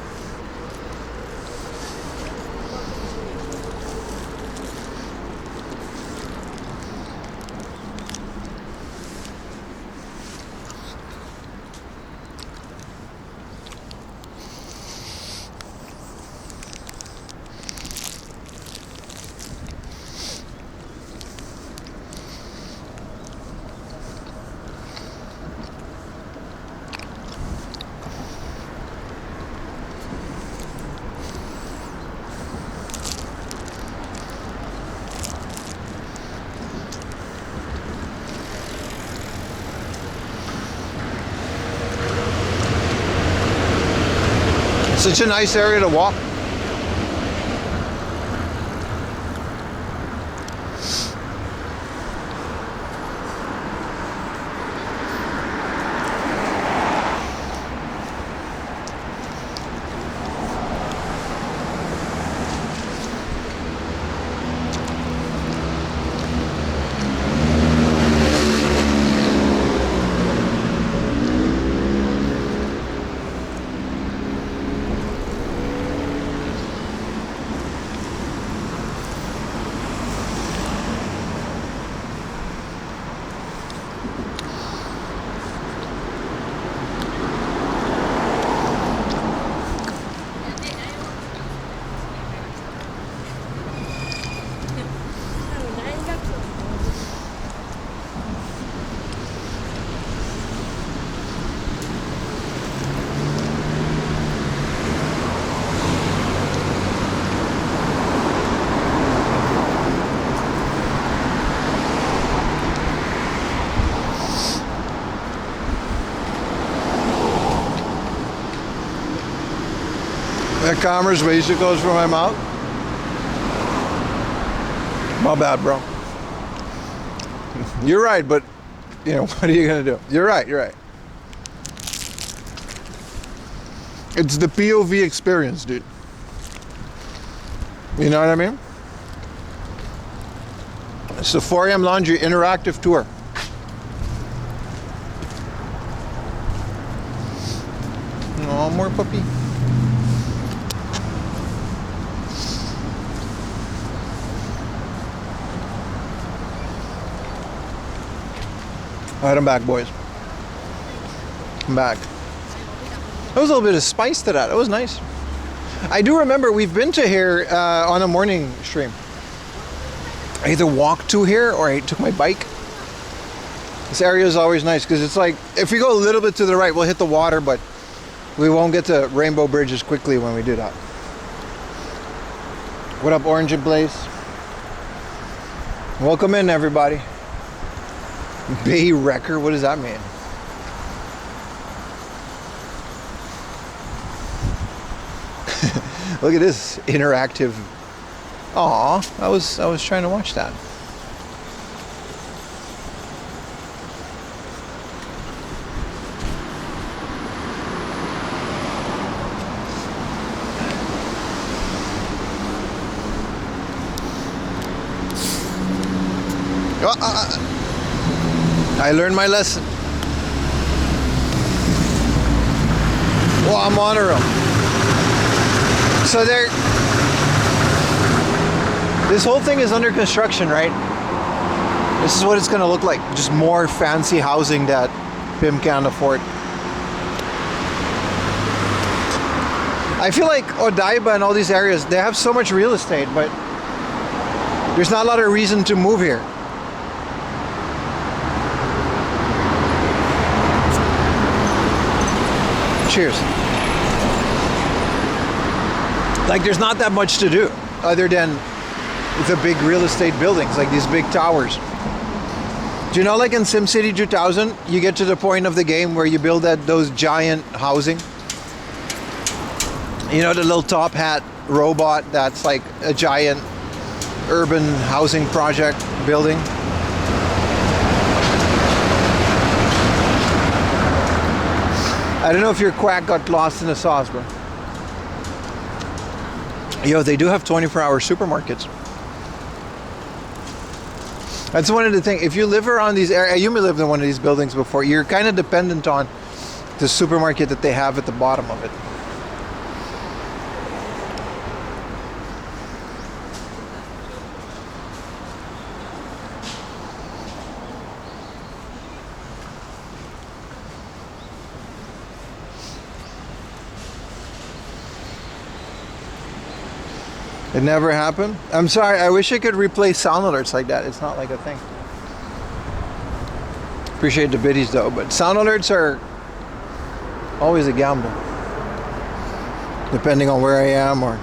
Such a nice area to walk. That commerce waste that goes from my mouth. My bad, bro. You're right, but you know, what are you gonna do? You're right, you're right. It's the POV experience, dude. You know what I mean? It's the 4 AM Laundry interactive tour. Oh, more puppy. Alright, I'm back, boys. I'm back. There was a little bit of spice to that. It was nice. I do remember we've been to here on a morning stream. I either walked to here or I took my bike. This area is always nice because it's like, if we go a little bit to the right, we'll hit the water, but we won't get to Rainbow Bridge as quickly when we do that. What up, Orange and Blaze? Welcome in, everybody. Bay Wrecker, what does that mean? Look at this interactive. Aw, I was trying to watch that. I learned my lesson. Well, I'm on a roll. So this whole thing is under construction, right? This is what it's gonna look like. Just more fancy housing that Pim can't afford. I feel like Odaiba and all these areas, they have so much real estate, but there's not a lot of reason to move here. Cheers. Like, there's not that much to do other than the big real estate buildings, like these big towers. Do you know, like in SimCity 2000, you get to the point of the game where you build those giant housing? You know, the little top hat robot that's like a giant urban housing project building? I don't know if your quack got lost in the sauce, bro. Yo, they do have 24-hour supermarkets. That's one of the things. If you live around these areas, you may live in one of these buildings before, you're kind of dependent on the supermarket that they have at the bottom of it. It never happened? I'm sorry, I wish I could replay sound alerts like that. It's not like a thing. Appreciate the biddies though, but sound alerts are always a gamble. Depending on where I am or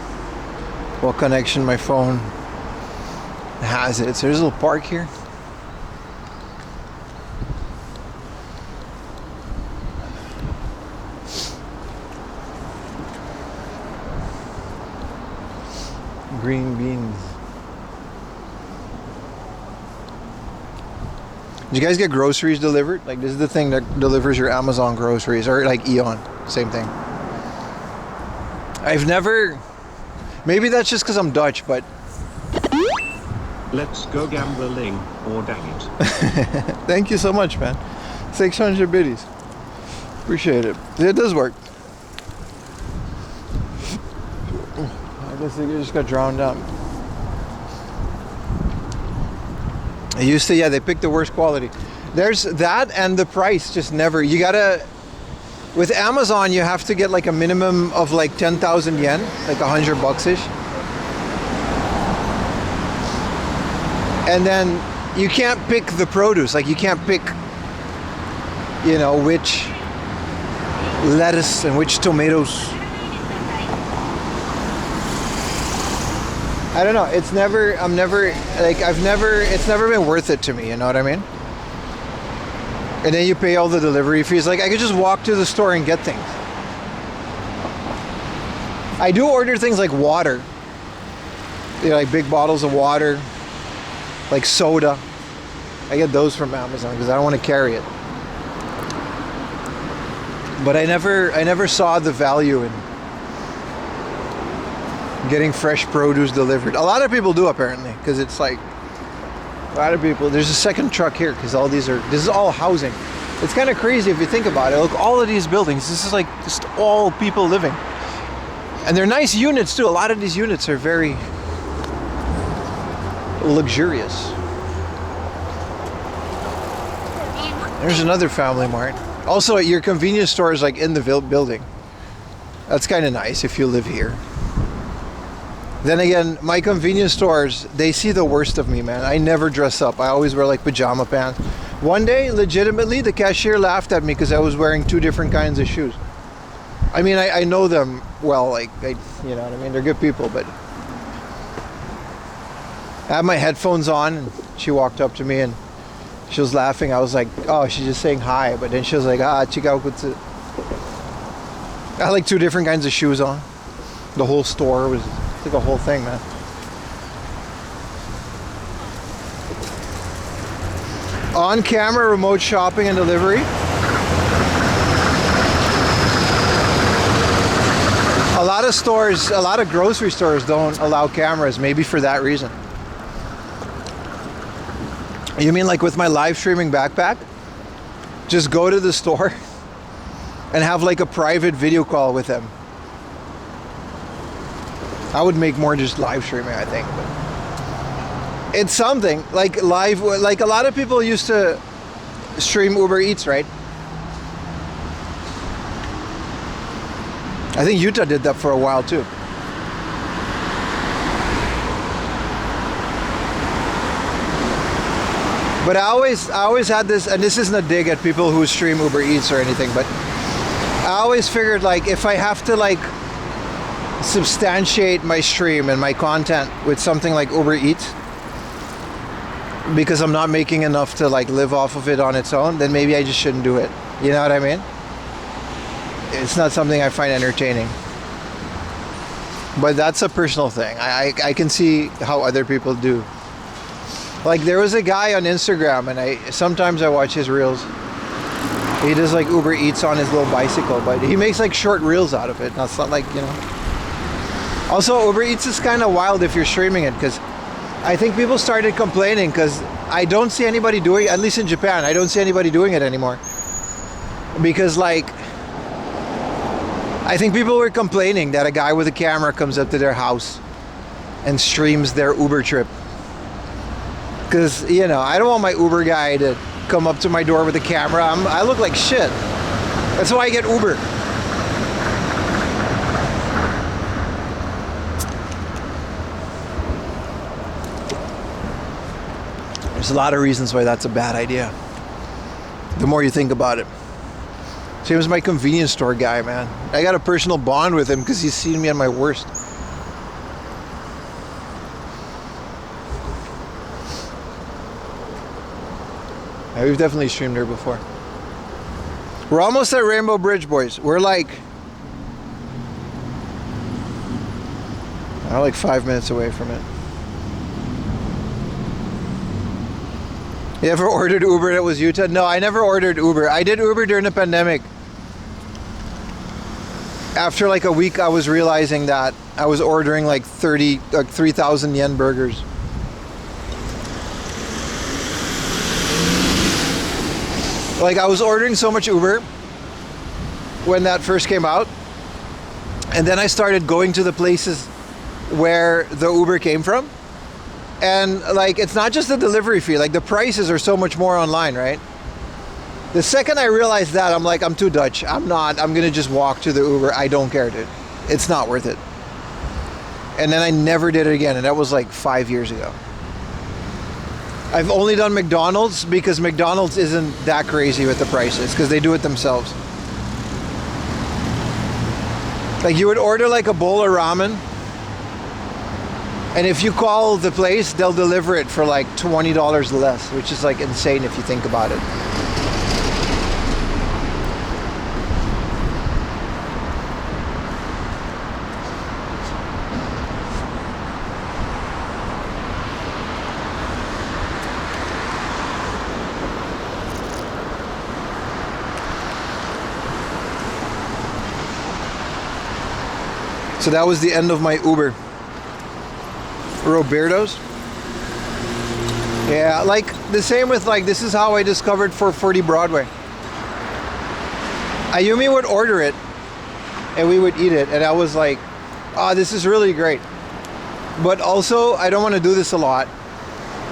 what connection my phone has it. So there's a little park here. Green beans. Did you guys get groceries delivered? Like, this is the thing that delivers your Amazon groceries, or like Eon, same thing. I've never, maybe that's just because I'm Dutch, but Let's go gambling, or dang it. thank you so much, man. 600 biddies. Appreciate it. It does work. I guess they just got drowned out. I used to, yeah, they picked the worst quality. There's that, and the price just never, you gotta, with Amazon, you have to get like a minimum of like 10,000 yen, like $100-ish. And then you can't pick the produce, like you can't pick, you know, which lettuce and which tomatoes. I don't know, it's never, it's never been worth it to me, you know what I mean? And then you pay all the delivery fees. Like, I could just walk to the store and get things. I do order things like water. You know, like big bottles of water, like soda. I get those from Amazon because I don't want to carry it. But I never saw the value in getting fresh produce delivered. A lot of people do apparently, because it's like a lot of people. There's a second truck here because this is all housing. It's kind of crazy if you think about it. Look, all of these buildings. This is like just all people living, and they're nice units too. A lot of these units are very luxurious. There's another Family Mart. Also, your convenience store is like in the building. That's kind of nice if you live here. Then again, my convenience stores, they see the worst of me, man. I never dress up. I always wear like pajama pants. One day, legitimately, the cashier laughed at me because I was wearing 2 different kinds of shoes. I mean, I know them well, like, you know what I mean? They're good people, but I had my headphones on and she walked up to me and she was laughing. I was like, oh, she's just saying hi. But then she was like, chika okutsu. I had like 2 different kinds of shoes on. The whole store was like a whole thing, man. On camera remote shopping and delivery. A lot of stores, a lot of grocery stores don't allow cameras, maybe for that reason. You mean like with my live streaming backpack? Just go to the store and have like a private video call with them. I would make more just live streaming, I think. But it's something like live, like a lot of people used to stream Uber Eats, right? I think Utah did that for a while too. But I always had this, and this isn't a dig at people who stream Uber Eats or anything, but I always figured like if I have to like substantiate my stream and my content with something like Uber Eats, because I'm not making enough to like live off of it on its own, then maybe I just shouldn't do it. You know what I mean? It's not something I find entertaining. But that's a personal thing. I can see how other people do. Like there was a guy on Instagram, and sometimes I watch his reels. He does like Uber Eats on his little bicycle, but he makes like short reels out of it. And it's not like, you know. Also, Uber Eats is kind of wild if you're streaming it, because I think people started complaining because I don't see anybody doing, at least in Japan, I don't see anybody doing it anymore. Because like, I think people were complaining that a guy with a camera comes up to their house and streams their Uber trip. Because, you know, I don't want my Uber guy to come up to my door with a camera. I look like shit. That's why I get Uber. There's a lot of reasons why that's a bad idea. The more you think about it. Same as my convenience store guy, man. I got a personal bond with him because he's seen me at my worst. Yeah, we've definitely streamed there before. We're almost at Rainbow Bridge, boys. We're like 5 minutes away from it. You ever ordered Uber that was Utah? No, I never ordered Uber. I did Uber during the pandemic. After like a week, I was realizing that I was ordering like 3,000 yen burgers. Like I was ordering so much Uber when that first came out, and then I started going to the places where the Uber came from, and like it's not just the delivery fee, like the prices are so much more online, right? The second I realized that, I'm like, I'm too Dutch. I'm gonna just walk to the Uber. I don't care, dude. It's not worth it. And then I never did it again, and that was like 5 years ago. I've only done McDonald's because McDonald's isn't that crazy with the prices because they do it themselves. Like you would order like a bowl of ramen, and if you call the place, they'll deliver it for like $20 less, which is like insane if you think about it. So that was the end of my Uber. Roberto's. Yeah, like the same with like, this is how I discovered 440 Broadway. Ayumi would order it and we would eat it, and I was like, oh, this is really great. But also, I don't want to do this a lot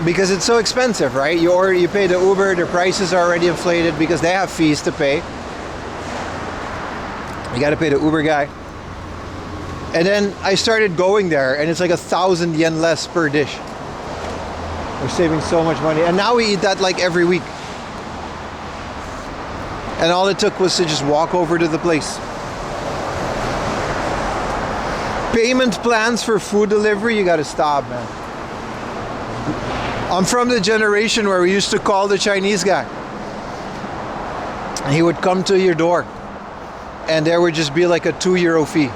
because it's so expensive, right? You pay the Uber, the prices are already inflated because they have fees to pay. You got to pay the Uber guy. And then I started going there, and it's like 1,000 yen less per dish. We're saving so much money. And now we eat that like every week. And all it took was to just walk over to the place. Payment plans for food delivery, you gotta stop, man. I'm from the generation where we used to call the Chinese guy. He would come to your door, and there would just be like a €2 fee.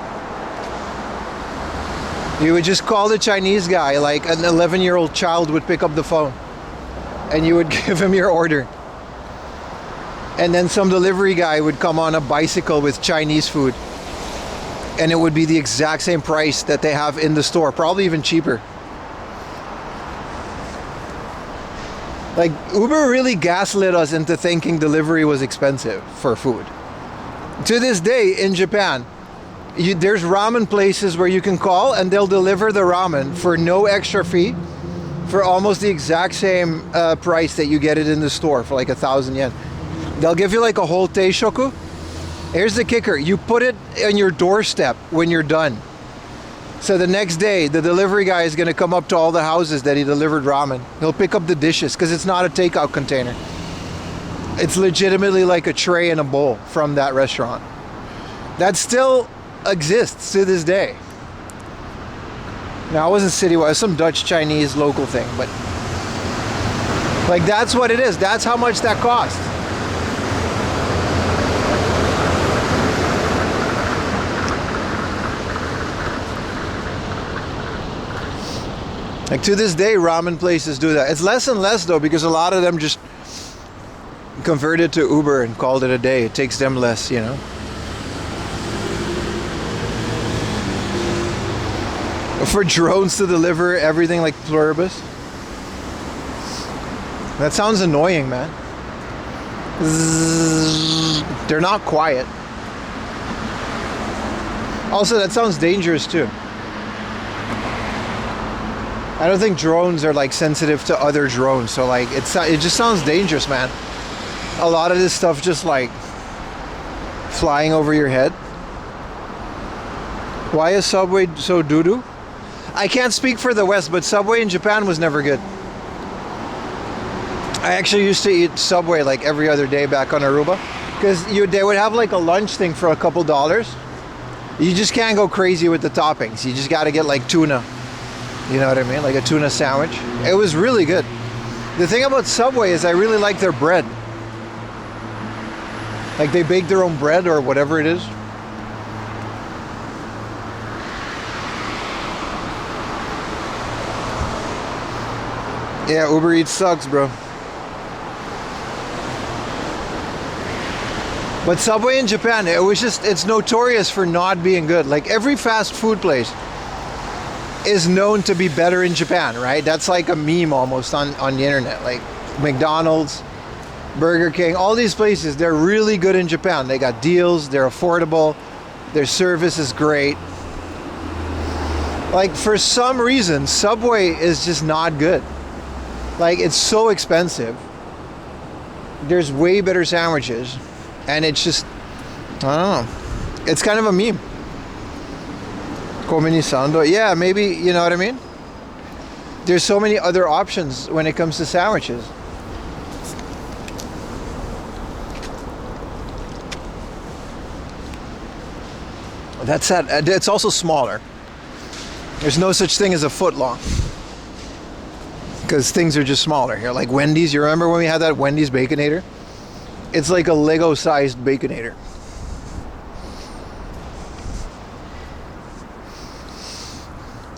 You would just call the Chinese guy, like an 11-year-old child would pick up the phone, and you would give him your order. And then some delivery guy would come on a bicycle with Chinese food, and it would be the exact same price that they have in the store, probably even cheaper. Like, Uber really gaslit us into thinking delivery was expensive for food. To this day in Japan, there's ramen places where you can call and they'll deliver the ramen for no extra fee, for almost the exact same price that you get it in the store, for like 1,000 yen. They'll give you like a whole teishoku. Here's the kicker. You put it on your doorstep when you're done. So the next day, the delivery guy is going to come up to all the houses that he delivered ramen. He'll pick up the dishes because it's not a takeout container. It's legitimately like a tray and a bowl from that restaurant. That still exists to this day. Now, it wasn't citywide. It was some Dutch Chinese local thing, but like, that's what it is. That's how much that costs. Like, to this day, ramen places do that. It's less and less though, because a lot of them just converted to Uber and called it a day. It takes them less, you know. For drones to deliver everything like Pluribus. That sounds annoying, man. They're not quiet. Also, that sounds dangerous too. I don't think drones are like sensitive to other drones, so like it just sounds dangerous, man. A lot of this stuff just like flying over your head. Why is Subway so doo-doo? I can't speak for the West, but Subway in Japan was never good. I actually used to eat Subway like every other day back on Aruba, because they would have like a lunch thing for a couple dollars. You just can't go crazy with the toppings. You just got to get like tuna. You know what I mean? Like a tuna sandwich. It was really good. The thing about Subway is I really like their bread. Like, they bake their own bread or whatever it is. Yeah, Uber Eats sucks, bro. But Subway in Japan, it's notorious for not being good. Like, every fast food place is known to be better in Japan, right? That's like a meme almost on the internet. Like McDonald's, Burger King, all these places, they're really good in Japan. They got deals, they're affordable, their service is great. Like, for some reason, Subway is just not good. Like, it's so expensive. There's way better sandwiches, and it's just, I don't know. It's kind of a meme. Komini Sando. Yeah, maybe, you know what I mean? There's so many other options when it comes to sandwiches. That's that. It's also smaller. There's no such thing as a foot long, because things are just smaller here. Like Wendy's. You remember when we had that Wendy's Baconator? It's like a Lego-sized Baconator.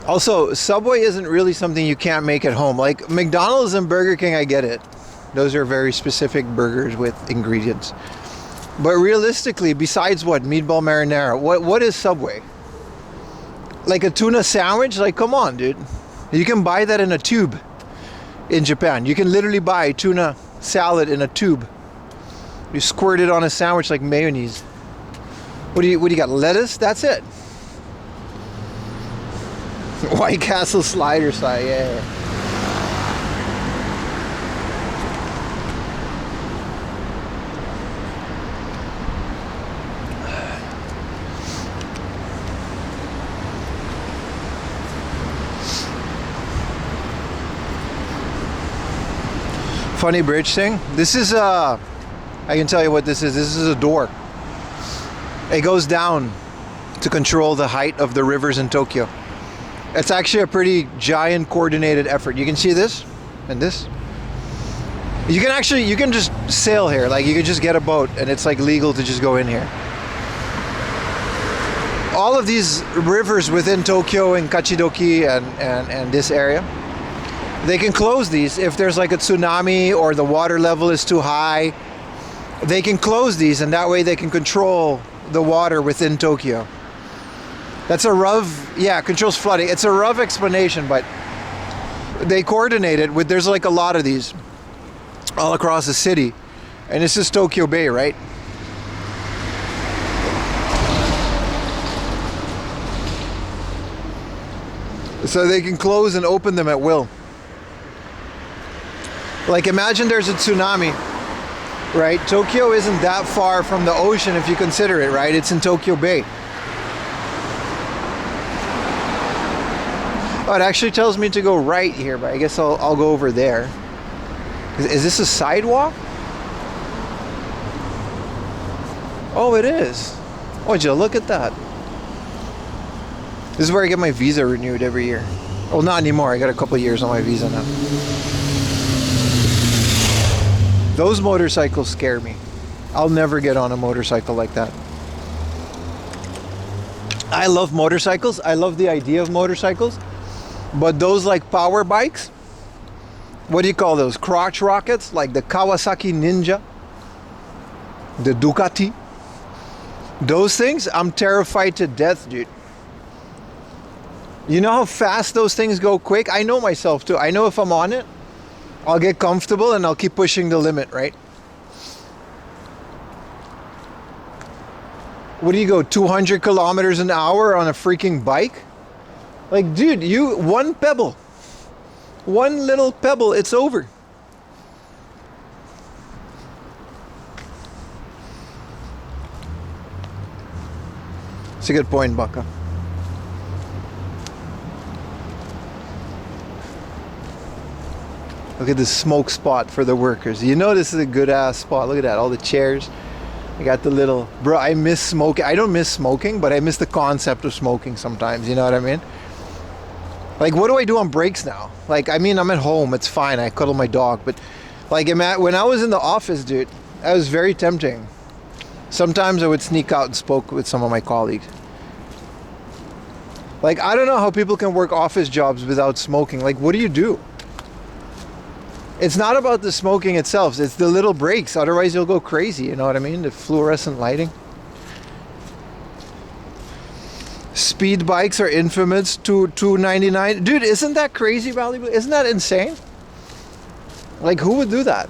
Also, Subway isn't really something you can't make at home. Like McDonald's and Burger King, I get it. Those are very specific burgers with ingredients. But realistically, besides what? Meatball marinara. What is Subway? Like a tuna sandwich? Like, come on, dude. You can buy that in a tube in Japan. You can literally buy tuna salad in a tube. You squirt it on a sandwich like mayonnaise. What do you got? Lettuce? That's it. White Castle slider side, yeah. Funny bridge thing. This is I can tell you what this is. This is a door. It goes down to control the height of the rivers in Tokyo. It's actually a pretty giant coordinated effort. You can see this and this. You can just sail here. Like you can just get a boat and it's like legal to just go in here. All of these rivers within Tokyo and Kachidoki and this area, they can close these if there's like a tsunami or the water level is too high. They can close these and that way they can control the water within Tokyo. That's a rough, yeah, controls flooding. It's a rough explanation, but they coordinate it with, there's like a lot of these all across the city. And this is Tokyo Bay, right? So they can close and open them at will. Like imagine there's a tsunami, right? Tokyo isn't that far from the ocean if you consider it, right? It's in Tokyo Bay. Oh, it actually tells me to go right here, but I guess I'll go over there. Is this a sidewalk? Oh, it is. Oh, Jill, look at that. This is where I get my visa renewed every year. Well, not anymore. I got a couple of years on my visa now. Those motorcycles scare me. I'll never get on a motorcycle like that. I love motorcycles. I love the idea of motorcycles. But those like power bikes, what do you call those? Crotch rockets? Like the Kawasaki Ninja, the Ducati. Those things, I'm terrified to death, dude. You know how fast those things go quick? I know myself too. I know if I'm on it, I'll get comfortable and I'll keep pushing the limit, right? What do you go, 200 kilometers an hour on a freaking bike? Like, dude, one pebble, one little pebble, it's over. It's a good point, Baka. Look at this smoke spot for the workers. You know this is a good ass spot. Look at that, all the chairs. I got the little, bro, I miss smoking. I don't miss smoking, but I miss the concept of smoking sometimes, you know what I mean? Like, what do I do on breaks now? Like, I mean, I'm at home, it's fine, I cuddle my dog, but like, when I was in the office, dude, that was very tempting. Sometimes I would sneak out and smoke with some of my colleagues. Like, I don't know how people can work office jobs without smoking. Like, what do you do? It's not about the smoking itself, it's the little breaks, otherwise you'll go crazy, you know what I mean? The fluorescent lighting. Speed bikes are infamous to $2.99. Dude, isn't that crazy valuable? Isn't that insane? Like, who would do that?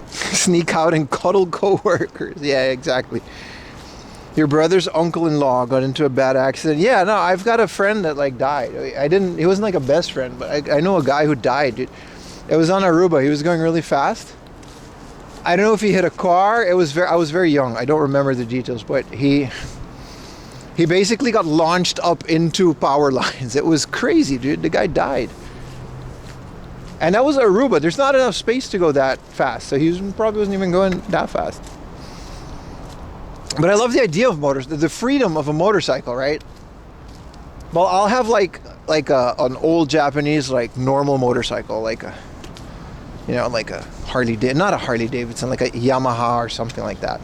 Sneak out and cuddle co-workers. Yeah, exactly. Your brother's uncle-in-law got into a bad accident. Yeah, no, I've got a friend that like died. He wasn't like a best friend, but I know a guy who died, dude. It was on Aruba. He was going really fast. I don't know if he hit a car. I was very young. I don't remember the details, but he basically got launched up into power lines. It was crazy, dude. The guy died. And that was Aruba. There's not enough space to go that fast. So probably wasn't even going that fast. But I love the idea of motors, the freedom of a motorcycle, right? Well, I'll have like an old Japanese like normal motorcycle, like a Harley Davidson, not a Harley Davidson, like a Yamaha or something like that.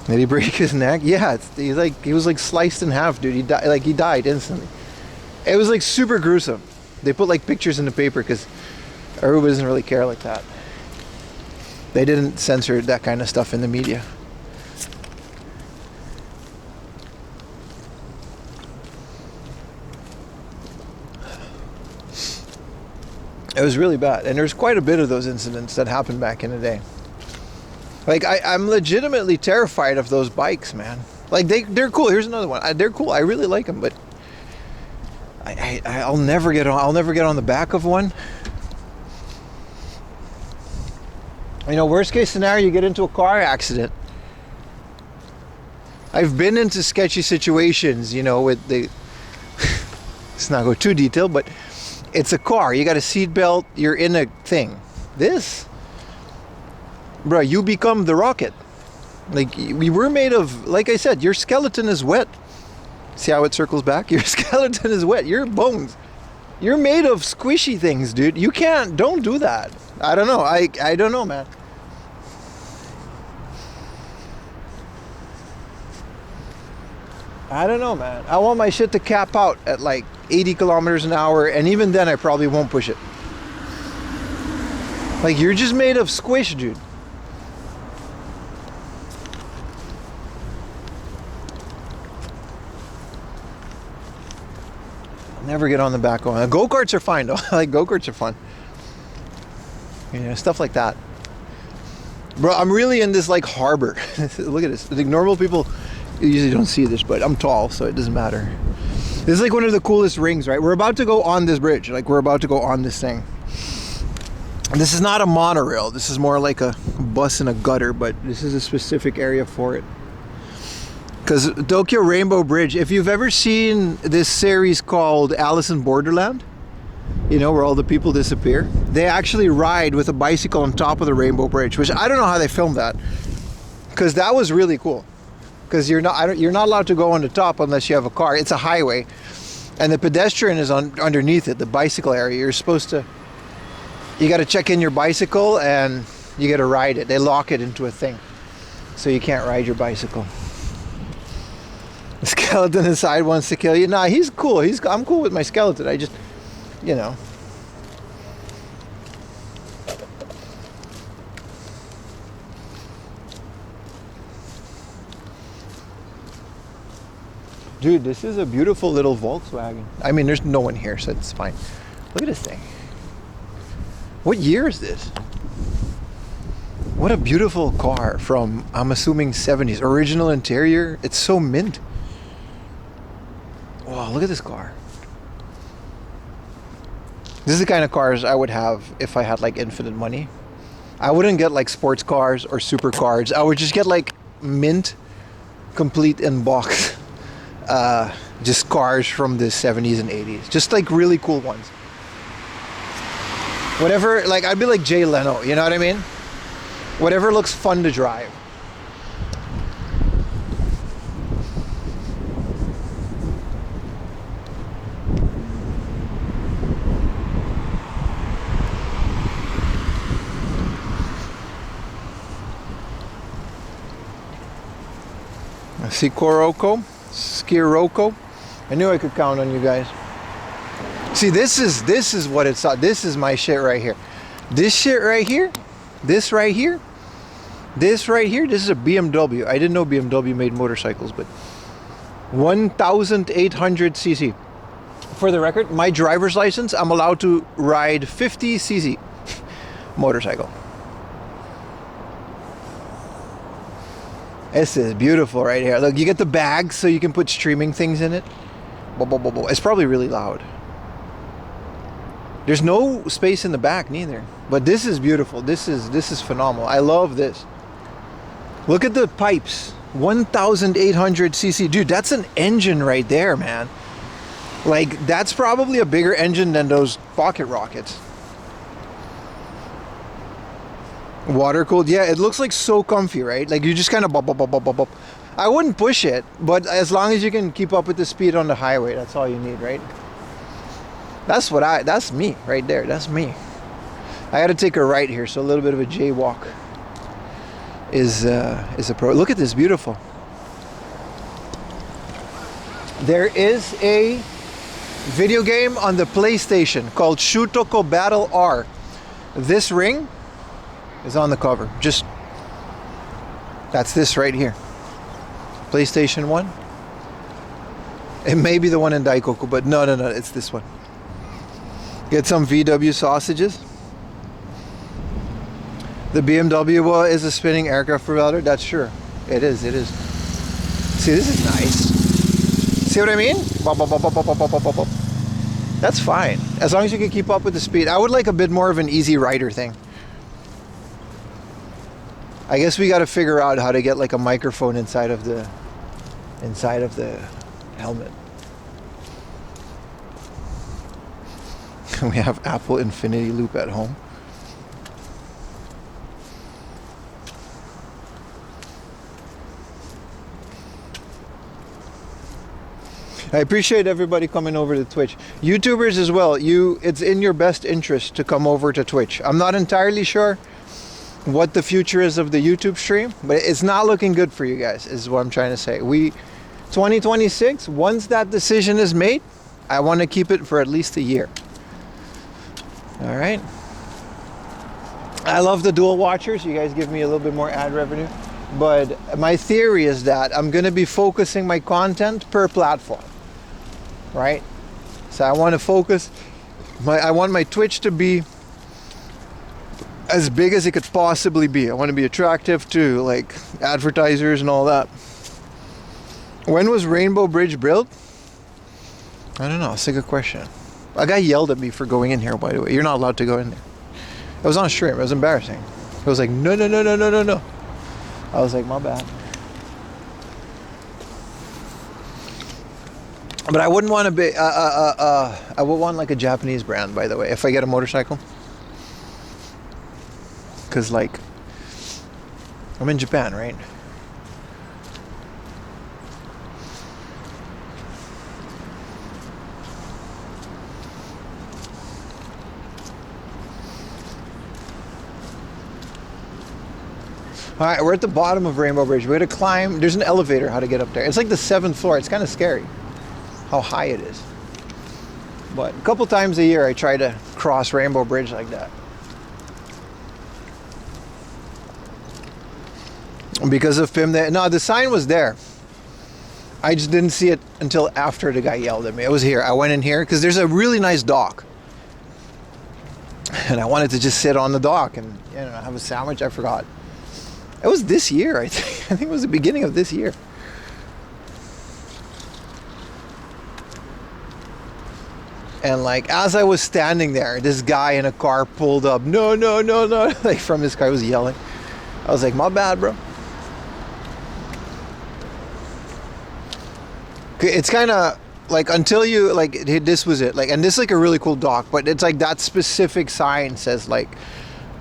Did he break his neck? Yeah, he was like sliced in half, dude. He died instantly. It was like super gruesome. They put like pictures in the paper because Aruba doesn't really care like that. They didn't censor that kind of stuff in the media. It was really bad, and there's quite a bit of those incidents that happened back in the day. Like I'm legitimately terrified of those bikes, man. Like they're cool. Here's another one. They're cool. I really like them, but I'll never get on. I'll never get on the back of one. You know, worst case scenario, you get into a car accident. I've been into sketchy situations, you know, with the. Let's not go too detailed, but it's a car. You got a seat belt. You're in a thing. This, bro, you become the rocket. Like we were made of. Like I said, your skeleton is wet. See how it circles back? Your skeleton is wet. Your bones. You're made of squishy things, dude. You can't. Don't do that. I don't know. I don't know, man. I don't know, man. I want my shit to cap out at like 80 kilometers an hour, and even then I probably won't push it. Like, you're just made of squish, dude. I'll never get on the back one. Go-karts are fine, though. Like, go-karts are fun. You know, stuff like that. Bro, I'm really in this, like, harbor. Look at this. Like, normal people... You usually don't see this, but I'm tall, so it doesn't matter. This is like one of the coolest rings, right? We're about to go on this bridge. Like, we're about to go on this thing. And this is not a monorail. This is more like a bus in a gutter, but this is a specific area for it. Because Tokyo Rainbow Bridge, if you've ever seen this series called Alice in Borderland, you know, where all the people disappear, they actually ride with a bicycle on top of the Rainbow Bridge, which I don't know how they filmed that. Because that was really cool. Because you're not allowed to go on the top unless you have a car. It's a highway, and the pedestrian is underneath it, the bicycle area. You're supposed to, you got to check in your bicycle and you got to ride it. They lock it into a thing, so you can't ride your bicycle. The skeleton inside wants to kill you. Nah, he's cool. I'm cool with my skeleton. I just, you know. Dude, this is a beautiful little Volkswagen. I mean, there's no one here, so it's fine. Look at this thing. What year is this? What a beautiful car from, I'm assuming, 70s. Original interior. It's so mint. Wow, look at this car. This is the kind of cars I would have if I had like infinite money. I wouldn't get like sports cars or supercars. I would just get like mint, complete in box. Just cars from the 70s and 80s. Just like really cool ones. Whatever, like I'd be like Jay Leno, you know what I mean? Whatever looks fun to drive. Skiroko. I knew I could count on you guys. See, this is what it's. This is my shit right here. This shit right here. This right here. This right here. This is a BMW. I didn't know BMW made motorcycles, but 1,800 cc. For the record, my driver's license, I'm allowed to ride 50 cc motorcycle. This is beautiful right here. Look, you get the bag so you can put streaming things in it. It's probably really loud. There's no space in the back neither. But this is beautiful. This is phenomenal. I love this. Look at the pipes. 1,800 cc. Dude, that's an engine right there, man. Like, that's probably a bigger engine than those pocket rockets. Water cooled. Yeah, it looks like so comfy, right? Like you just kind of bop. I wouldn't push it, but as long as you can keep up with the speed on the highway, that's all you need, right? That's me right there. That's me. I got to take a right here, so a little bit of a jaywalk is a pro. Look at this, beautiful. There is a video game on the PlayStation called Shutoko Battle R. This ring is on the cover. Just that's this right here. PlayStation 1. It may be the one in Daikoku, but no, it's this one. Get some VW sausages. The BMW is a spinning aircraft propeller. That's true. It is. It is. See, this is nice. See what I mean? Bop, bop, bop, bop, bop, bop, bop, bop, bop. That's fine. As long as you can keep up with the speed. I would like a bit more of an easy rider thing. I guess we got to figure out how to get like a microphone inside of the helmet. We have Apple Infinity Loop at home. I appreciate everybody coming over to Twitch. YouTubers as well, it's in your best interest to come over to Twitch. I'm not entirely sure what the future is of the YouTube stream, but it's not looking good for you guys, is what I'm trying to say. 2026, once that decision is made, I want to keep it for at least a year. All right. I love the dual watchers. You guys give me a little bit more ad revenue. But my theory is that I'm going to be focusing my content per platform. Right? So I want to focus, I want my Twitch to be as big as it could possibly be. I want to be attractive to like advertisers and all that. When was Rainbow Bridge built? I don't know. It's a good question. A guy yelled at me for going in here, by the way. You're not allowed to go in there. It was on stream. It was embarrassing. It was like, no, no, no, no, no, no, no. I was like, my bad. But I wouldn't want to be, I would want like a Japanese brand, by the way, if I get a motorcycle. Because like, I'm in Japan, right? All right, we're at the bottom of Rainbow Bridge. We got to climb. There's an elevator, how to get up there. It's like the 7th floor. It's kind of scary how high it is. But a couple times a year, I try to cross Rainbow Bridge like that. Because of him there. No, the sign was there. I just didn't see it until after the guy yelled at me. It was here. I went in here because there's a really nice dock. And I wanted to just sit on the dock and have a sandwich. I forgot. It was this year, I think. I think it was the beginning of this year. And like, as I was standing there, this guy in a car pulled up. No, no, no, no. Like from his car, he was yelling. I was like, my bad, bro. It's kind of like, until you, like, this was it. Like, and this is like a really cool dock, but it's like that specific sign says like,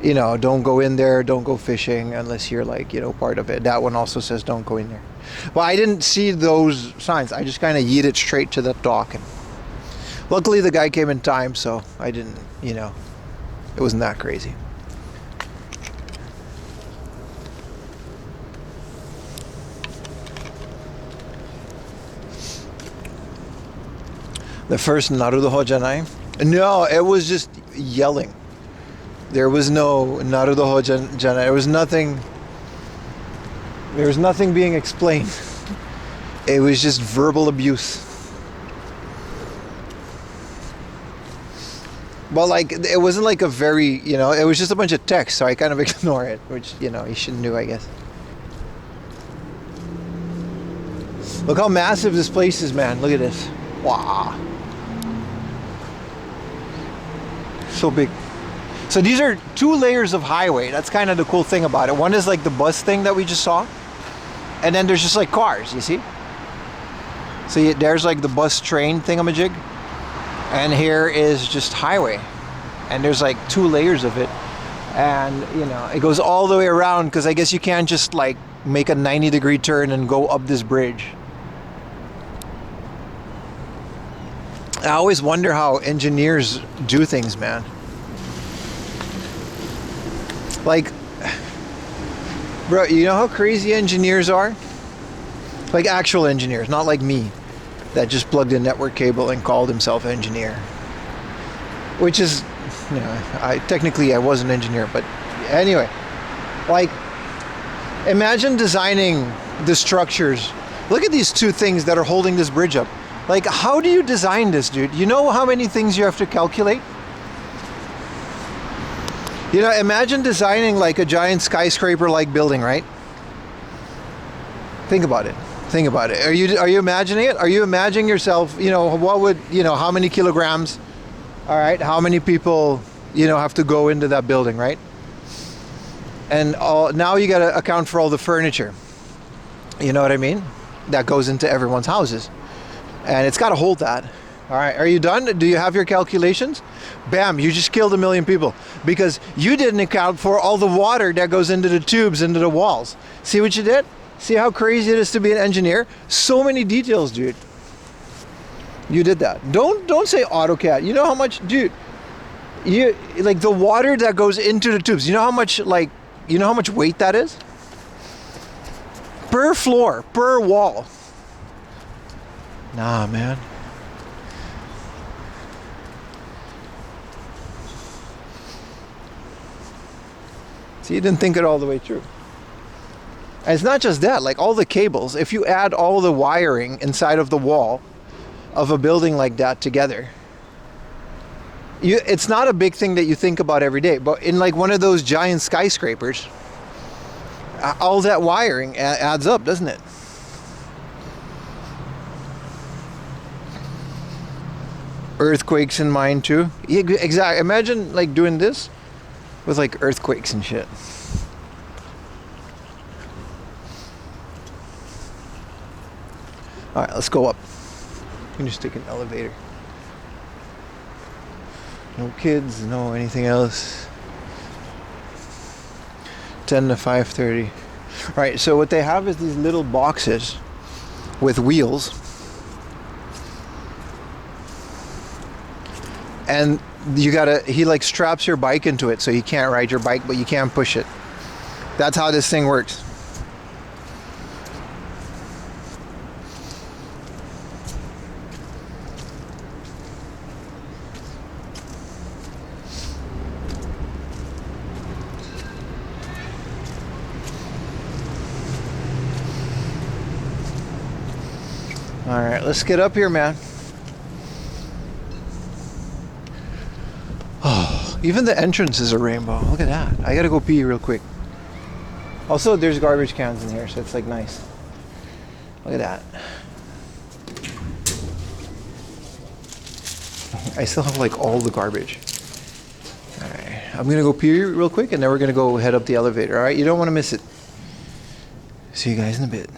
don't go in there, don't go fishing unless you're like, part of it. That one also says don't go in there. Well, I didn't see those signs. I just kind of yeeted straight to that dock. And luckily the guy came in time, so I didn't, it wasn't that crazy. The first Naruto Hojanai? No, it was just yelling. There was no Naruto Hojanai. There was nothing being explained. It was just verbal abuse. Well, like, it wasn't like a very, it was just a bunch of text, so I kind of ignore it, which, you shouldn't do, I guess. Look how massive this place is, man. Look at this. Wow. So big. So these are 2 layers of highway. That's kind of the cool thing about it. One is like the bus thing that we just saw. And then there's just like cars, you see? So there's like the bus train thingamajig. And here is just highway. And there's like 2 layers of it. And, it goes all the way around because I guess you can't just like make a 90-degree turn and go up this bridge. I always wonder how engineers do things, man. Like, bro, you know how crazy engineers are? Like actual engineers, not like me, that just plugged in network cable and called himself engineer. Which is, technically I was an engineer, but anyway. Like, imagine designing the structures. Look at these 2 things that are holding this bridge up. Like, how do you design this, dude? You know how many things you have to calculate? You know, imagine designing like a giant skyscraper-like building, right? Think about it. Think about it. Are you imagining it? Are you imagining yourself, you know, what would, you know, how many kilograms, all right, how many people, you know, have to go into that building, right? And now you got to account for all the furniture. You know what I mean? That goes into everyone's houses. And it's got to hold that. All right, are you done? Do you have your calculations? Bam, you just killed 1 million people because you didn't account for all the water that goes into the tubes, into the walls. See what you did? See how crazy it is to be an engineer? So many details, dude. You did that. Don't say AutoCAD. You know how much, dude, you like the water that goes into the tubes. You know how much weight that is? Per floor, per wall. Nah, man. See, you didn't think it all the way through. And it's not just that, like all the cables, if you add all the wiring inside of the wall of a building like that together, it's not a big thing that you think about every day, but in like one of those giant skyscrapers, all that wiring adds up, doesn't it? Earthquakes in mind too. Yeah, exactly. Imagine like doing this with like earthquakes and shit. All right, let's go up. You can just take an elevator. No kids, no anything else. 10 to 5:30. All right, so what they have is these little boxes with wheels. And he like straps your bike into it so you can't ride your bike, but you can push it. That's how this thing works. All right, let's get up here, man. Oh, even the entrance is a rainbow. Look at that. I gotta go pee real quick. Also, there's garbage cans in here, so it's like nice. Look at that. I still have like all the garbage. All right, I'm gonna go pee real quick, and then we're gonna go head up the elevator. All right, you don't want to miss it. See you guys in a bit.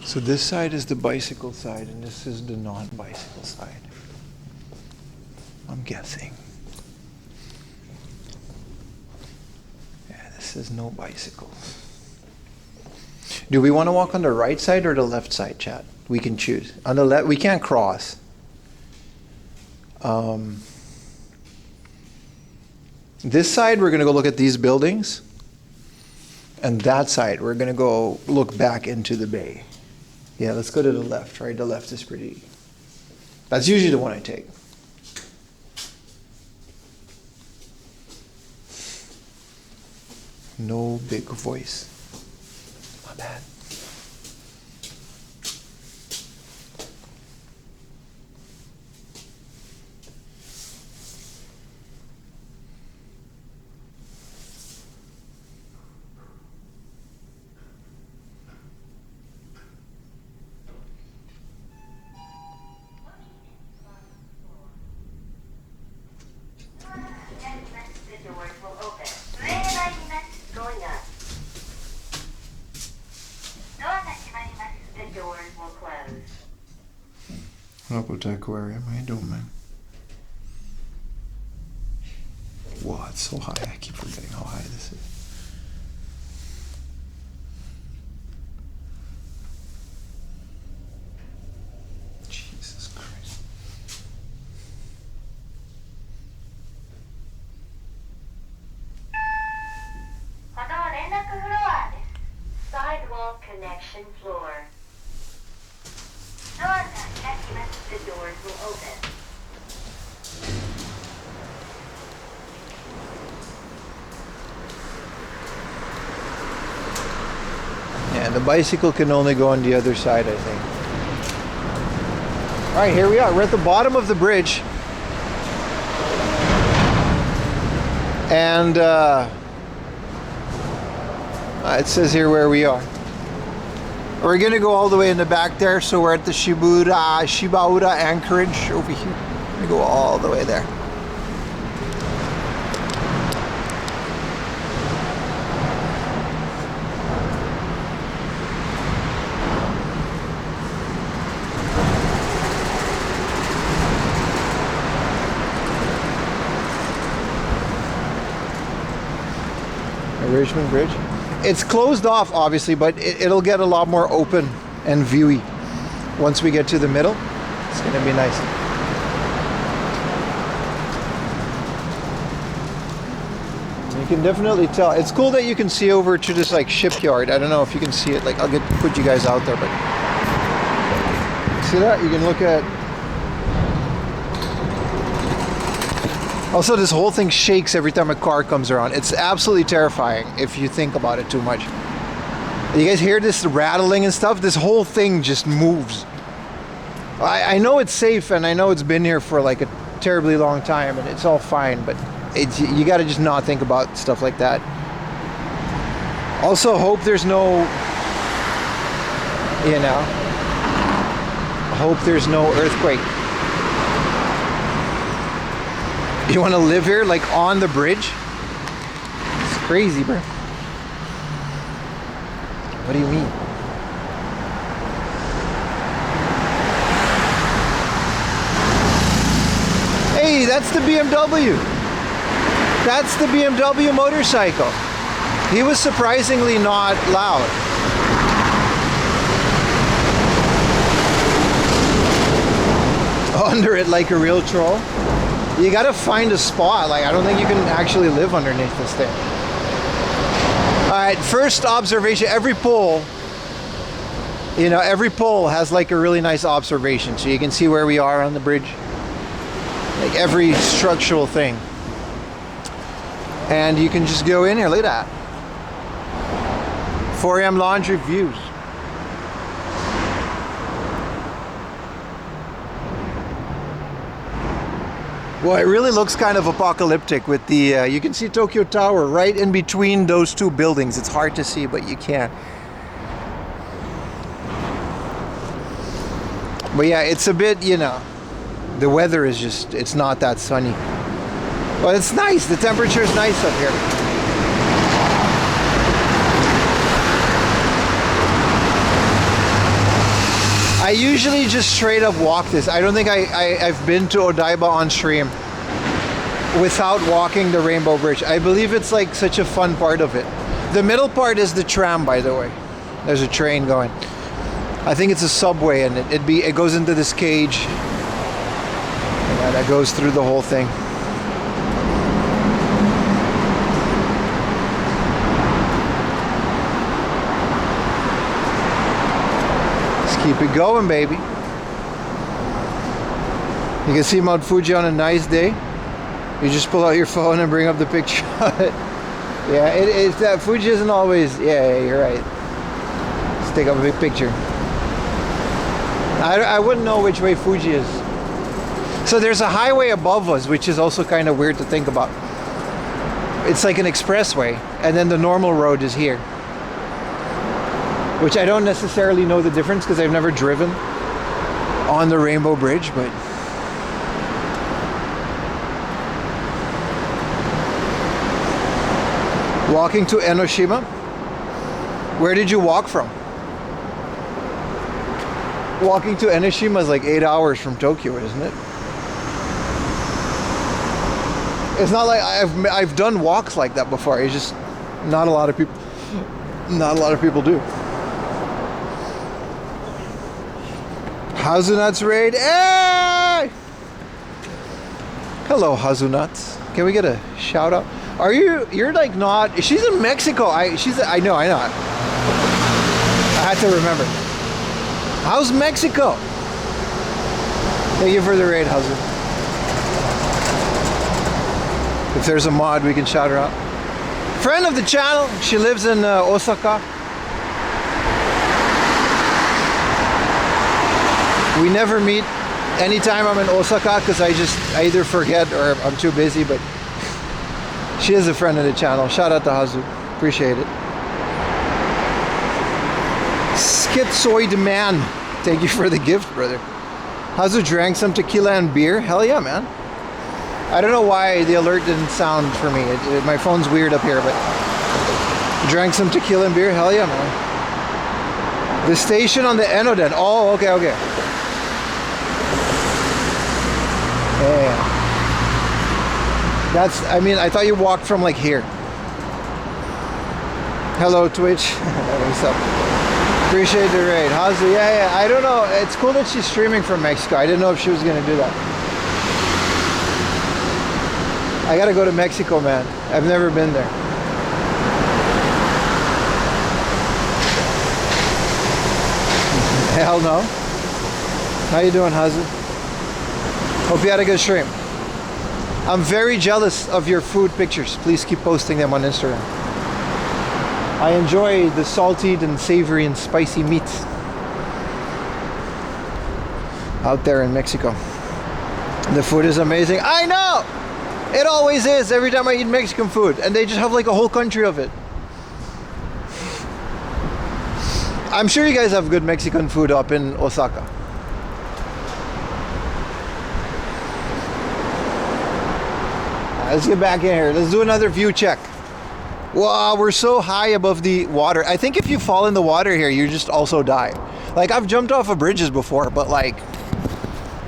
So this side is the bicycle side, and this is the non-bicycle side. I'm guessing. Yeah, this is no bicycles. Do we want to walk on the right side or the left side, chat? We can choose. On the left, we can't cross. This side, we're going to go look at these buildings. And that side, we're going to go look back into the bay. Yeah, let's go to the left, right? The left is pretty... That's usually the one I take. No big voice. My bad. What aquarium? How you doing, man? Wow, it's so high. I keep forgetting how high this is. Jesus Christ. Sidewalk connection floor. The doors will open. Yeah, the bicycle can only go on the other side, I think. All right, here we are. We're at the bottom of the bridge. And it says here where we are. We're gonna go all the way in the back there, so we're at the Shibaura anchorage over here. We're gonna go all the way there. Richmond Bridge. It's closed off, obviously, but it'll get a lot more open and viewy once we get to the middle. It's gonna be nice. You can definitely tell. It's cool that you can see over to this like shipyard. I don't know if you can see it. Like I'll put you guys out there, but see that? You can look at. Also, this whole thing shakes every time a car comes around. It's absolutely terrifying if you think about it too much. You guys hear this rattling and stuff? This whole thing just moves. I know it's safe and I know it's been here for like a terribly long time and it's all fine, but you gotta just not think about stuff like that. Also, hope there's no, hope there's no earthquake. You want to live here, like on the bridge? It's crazy, bro. What do you mean? Hey, that's the BMW. That's the BMW motorcycle. He was surprisingly not loud. Under it like a real troll. You gotta find a spot. Like, I don't think you can actually live underneath this thing. All right, first observation, every pole, every pole has like a really nice observation. So you can see where we are on the bridge. Like every structural thing. And you can just go in here, look at that. 4 a.m. laundry views. Well, it really looks kind of apocalyptic with the, you can see Tokyo Tower right in between those two buildings. It's hard to see, but you can. But yeah, it's a bit, the weather is just, it's not that sunny. But it's nice, the temperature is nice up here. I usually just straight up walk this. I don't think I've been to Odaiba on stream without walking the Rainbow Bridge. I believe it's like such a fun part of it. The middle part is the tram, by the way. There's a train going. I think it's a subway, and it goes into this cage. Yeah, that goes through the whole thing. Keep it going, baby. You can see Mount Fuji on a nice day. You just pull out your phone and bring up the picture of it. Yeah, it's that Fuji isn't always. Yeah, you're right. Let's take up a big picture. I wouldn't know which way Fuji is. So there's a highway above us, which is also kind of weird to think about. It's like an expressway, and then the normal road is here. Which I don't necessarily know the difference because I've never driven on the Rainbow Bridge, but walking to Enoshima. Where did you walk from? Walking to Enoshima is like 8 hours from Tokyo, isn't it? It's not like I've done walks like that before. It's just not a lot of people do. Hazunat's raid. Hey! Hello, Hazunats. Can we get a shout out? You're like not. She's in Mexico. I know. I had to remember. How's Mexico? Thank you for the raid, Hazun. If there's a mod, we can shout her out. Friend of the channel. She lives in Osaka. We never meet anytime I'm in Osaka because I either forget or I'm too busy, but she is a friend of the channel. Shout out to Hazu. Appreciate it. Schizoid Man. Thank you for the gift, brother. Hazu drank some tequila and beer. Hell yeah, man. I don't know why the alert didn't sound for me. My phone's weird up here, but drank some tequila and beer. Hell yeah, man. The station on the Enoden. Oh, okay. Yeah. I thought you walked from like here. Hello, Twitch. What's up? Appreciate the raid. Hazu, yeah. I don't know. It's cool that she's streaming from Mexico. I didn't know if she was going to do that. I got to go to Mexico, man. I've never been there. Hell no. How you doing, Hazu? Hope you had a good stream. I'm very jealous of your food pictures. Please keep posting them on Instagram. I enjoy the salted and savory and spicy meats out there in Mexico. The food is amazing. I know! It always is every time I eat Mexican food. And they just have like a whole country of it. I'm sure you guys have good Mexican food up in Osaka. Let's get back in here. Let's do another view check. Wow, we're so high above the water. I think if you fall in the water here, you just also die. Like, I've jumped off of bridges before, but like,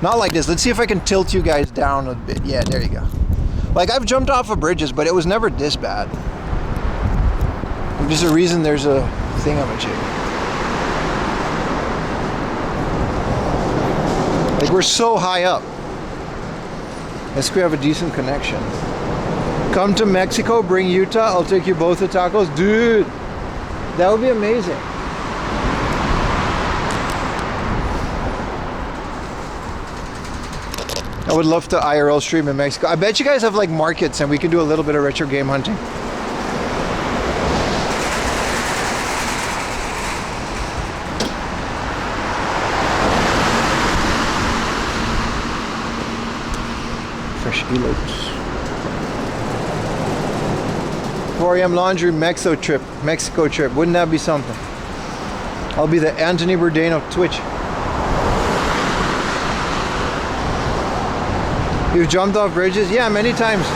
not like this. Let's see if I can tilt you guys down a bit. Yeah, there you go. Like, I've jumped off of bridges, but it was never this bad. There's a reason there's a thing of a chick. Like, we're so high up. Let's we have a decent connection. Come to Mexico, bring Utah, I'll take you both to tacos. Dude, that would be amazing. I would love to IRL stream in Mexico. I bet you guys have like markets and we can do a little bit of retro game hunting. Fresh elotes. 4 a.m. laundry Mexico trip. Wouldn't that be something? I'll be the Anthony Bourdain of Twitch. You've jumped off bridges? Yeah, many times.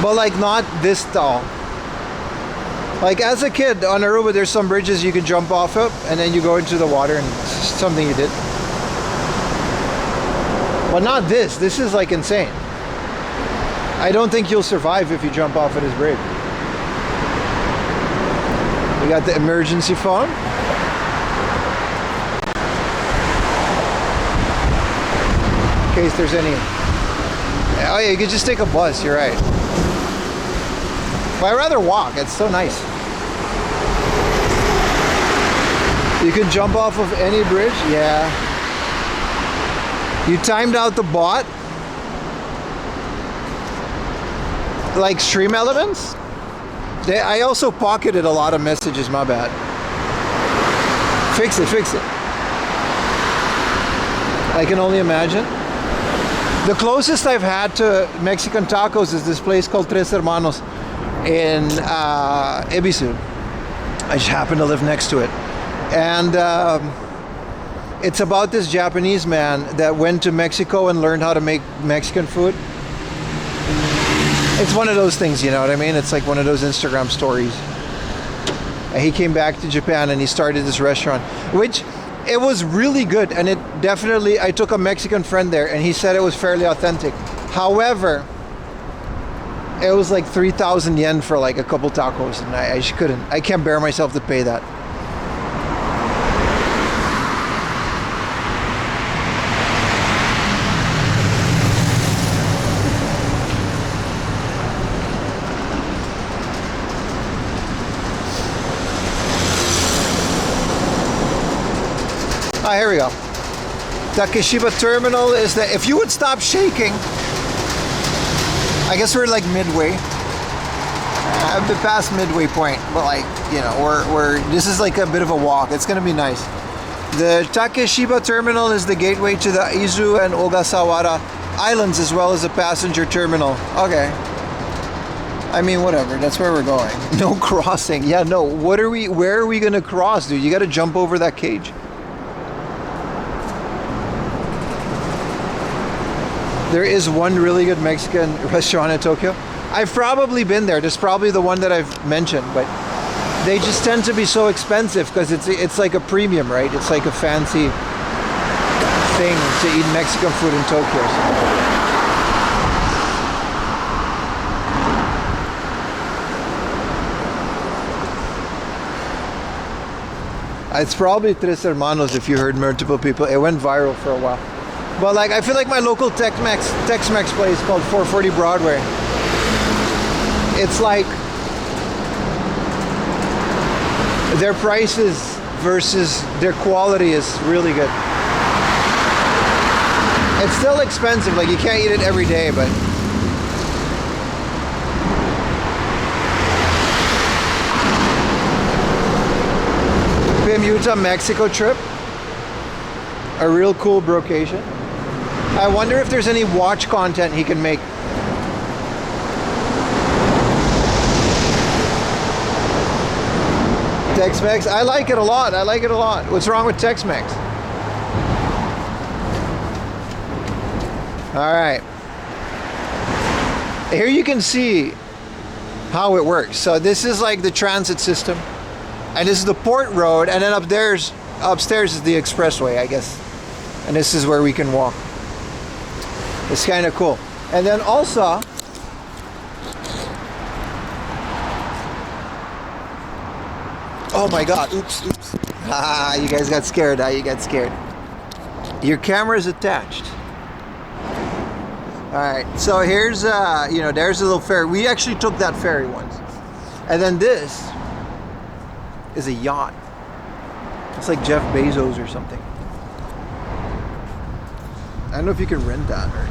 But like not this tall. Like as a kid on Aruba, there's some bridges you can jump off of and then you go into the water and it's something you did. But not this. This is like insane. I don't think you'll survive if you jump off of this bridge. We got the emergency phone. In case there's any. Oh yeah, you could just take a bus, you're right. But I'd rather walk, it's so nice. You can jump off of any bridge, yeah. You timed out the bot. Like stream elements? I also pocketed a lot of messages, my bad. Fix it. I can only imagine. The closest I've had to Mexican tacos is this place called Tres Hermanos in Ibisu. I just happen to live next to it. And it's about this Japanese man that went to Mexico and learned how to make Mexican food. It's one of those things, you know what I mean? It's like one of those Instagram stories. And he came back to Japan and he started this restaurant, which it was really good. And it definitely, I took a Mexican friend there and he said it was fairly authentic. However, it was like 3,000 yen for like a couple tacos, and I just couldn't. I can't bear myself to pay that. Ah, here we go. Takeshiba Terminal is the. If you would stop shaking. I guess we're like midway. I've been past midway point, but like, you know, we're this is like a bit of a walk. It's gonna be nice. The Takeshiba terminal is the gateway to the Izu and Ogasawara islands, as well as a passenger terminal. Okay. I mean, whatever. That's where we're going. No crossing. Yeah, no. Where are we gonna cross, dude? You gotta jump over that cage. There is one really good Mexican restaurant in Tokyo. I've probably been there. That's probably the one that I've mentioned, but they just tend to be so expensive because it's like a premium, right? It's like a fancy thing to eat Mexican food in Tokyo. It's probably Tres Hermanos if you heard multiple people. It went viral for a while. But like, I feel like my local Tex-Mex place called 440 Broadway. It's like their prices versus their quality is really good. It's still expensive, like you can't eat it every day, but Bermuda, Mexico trip. A real cool brocation. I wonder if there's any watch content he can make. Tex-Mex, I like it a lot. What's wrong with Tex-Mex? All right. Here you can see how it works. So this is like the transit system, and this is the port road, and then upstairs is the expressway, I guess. And this is where we can walk. It's kind of cool. And then also, oh my God, oops. Ah, you guys got scared, Your camera is attached. All right, so here's, there's a little ferry. We actually took that ferry once. And then this is a yacht. It's like Jeff Bezos or something. I don't know if you can rent that or...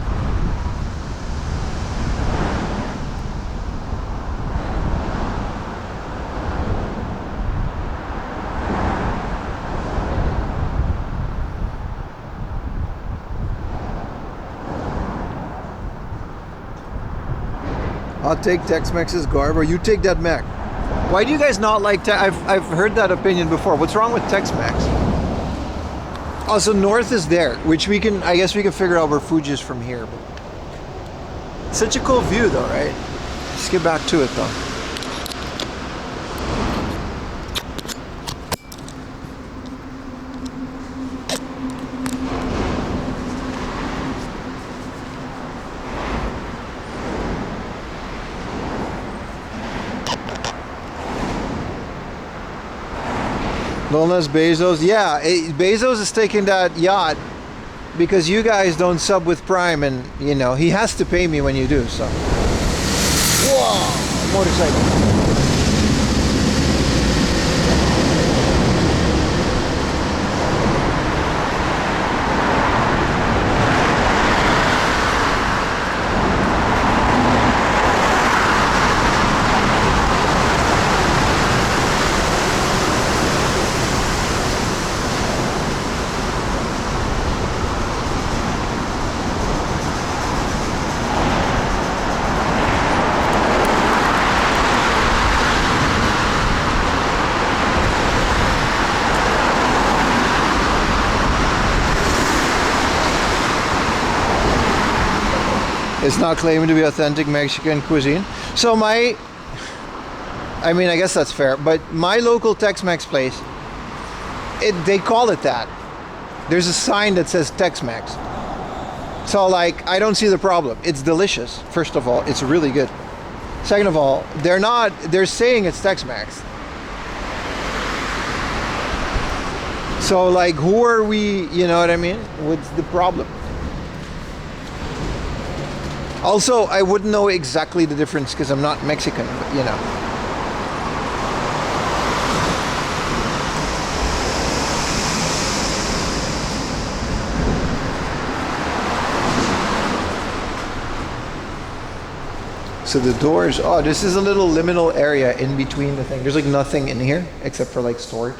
I'll take Tex-Mex's garb, or you take that Mac. Why do you guys not like I've heard that opinion before. What's wrong with Tex-Mex? Also, north is there, which I guess we can figure out where Fuji is from here. But such a cool view though, right? Let's get back to it though. Lonas Bezos, yeah, Bezos is taking that yacht because you guys don't sub with Prime, and you know he has to pay me when you do. So, whoa, motorcycle. It's not claiming to be authentic Mexican cuisine. So I guess that's fair, but my local Tex-Mex place, they call it that. There's a sign that says Tex-Mex. So like, I don't see the problem. It's delicious. First of all, it's really good. Second of all, they're saying it's Tex-Mex. So like, who are we, you know what I mean? What's the problem? Also, I wouldn't know exactly the difference because I'm not Mexican, but you know. So the doors, this is a little liminal area in between the thing. There's like nothing in here except for like storage.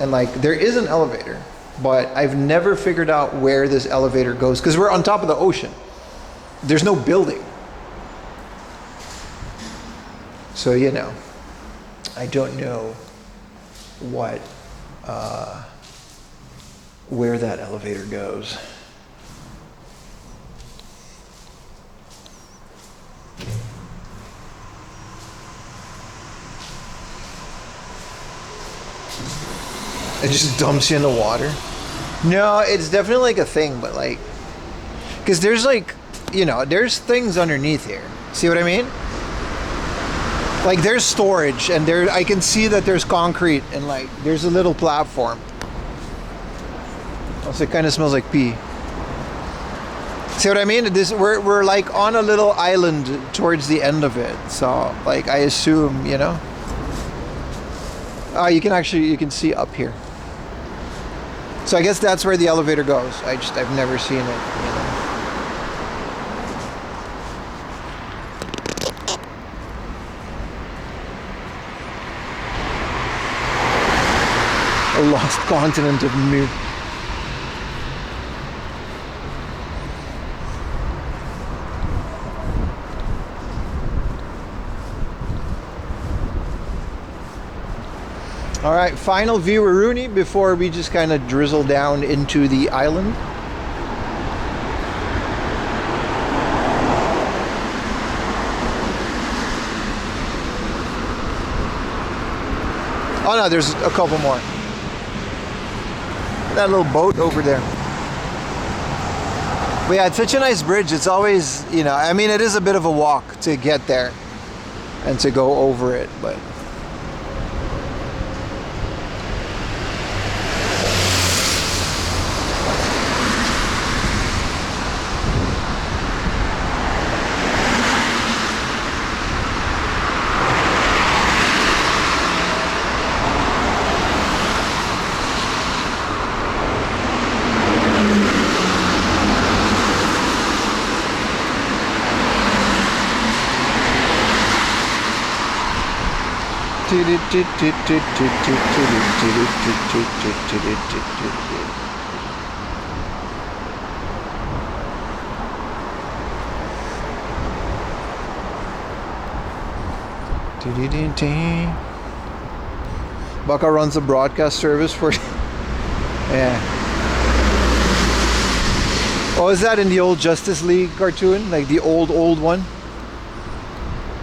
And like, there is an elevator, but I've never figured out where this elevator goes because we're on top of the ocean. There's no building. So, you know, I don't know where that elevator goes. It just dumps you in the water. No, it's definitely like a thing, but like, because there's like, you know, there's things underneath here. See what I mean? Like there's storage and I can see that there's concrete and like there's a little platform. Also, it kind of smells like pee. See what I mean? We're like on a little island towards the end of it. So like I assume, you know. You can see up here. So I guess that's where the elevator goes. I've never seen it, you know. A lost continent of Mu. All right, final view of Rooney before we just kind of drizzle down into the island. Oh no, there's a couple more. That little boat over there. But yeah, it's such a nice bridge. It's always, you know, I mean, it is a bit of a walk to get there and to go over it, but Baka runs a broadcast service for yeah. Oh, is that in the old Justice League cartoon? Like the old one?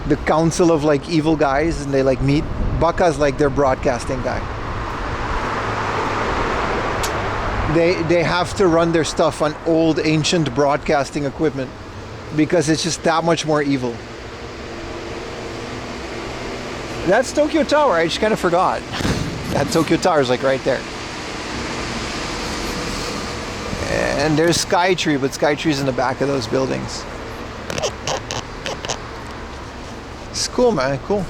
The council of like evil guys and they like meet. Baka's like their broadcasting guy. They have to run their stuff on old ancient broadcasting equipment because it's just that much more evil. That's Tokyo Tower. I just kind of forgot. That Tokyo Tower is like right there. And there's Skytree, but Skytree's in the back of those buildings. It's cool, man. Cool.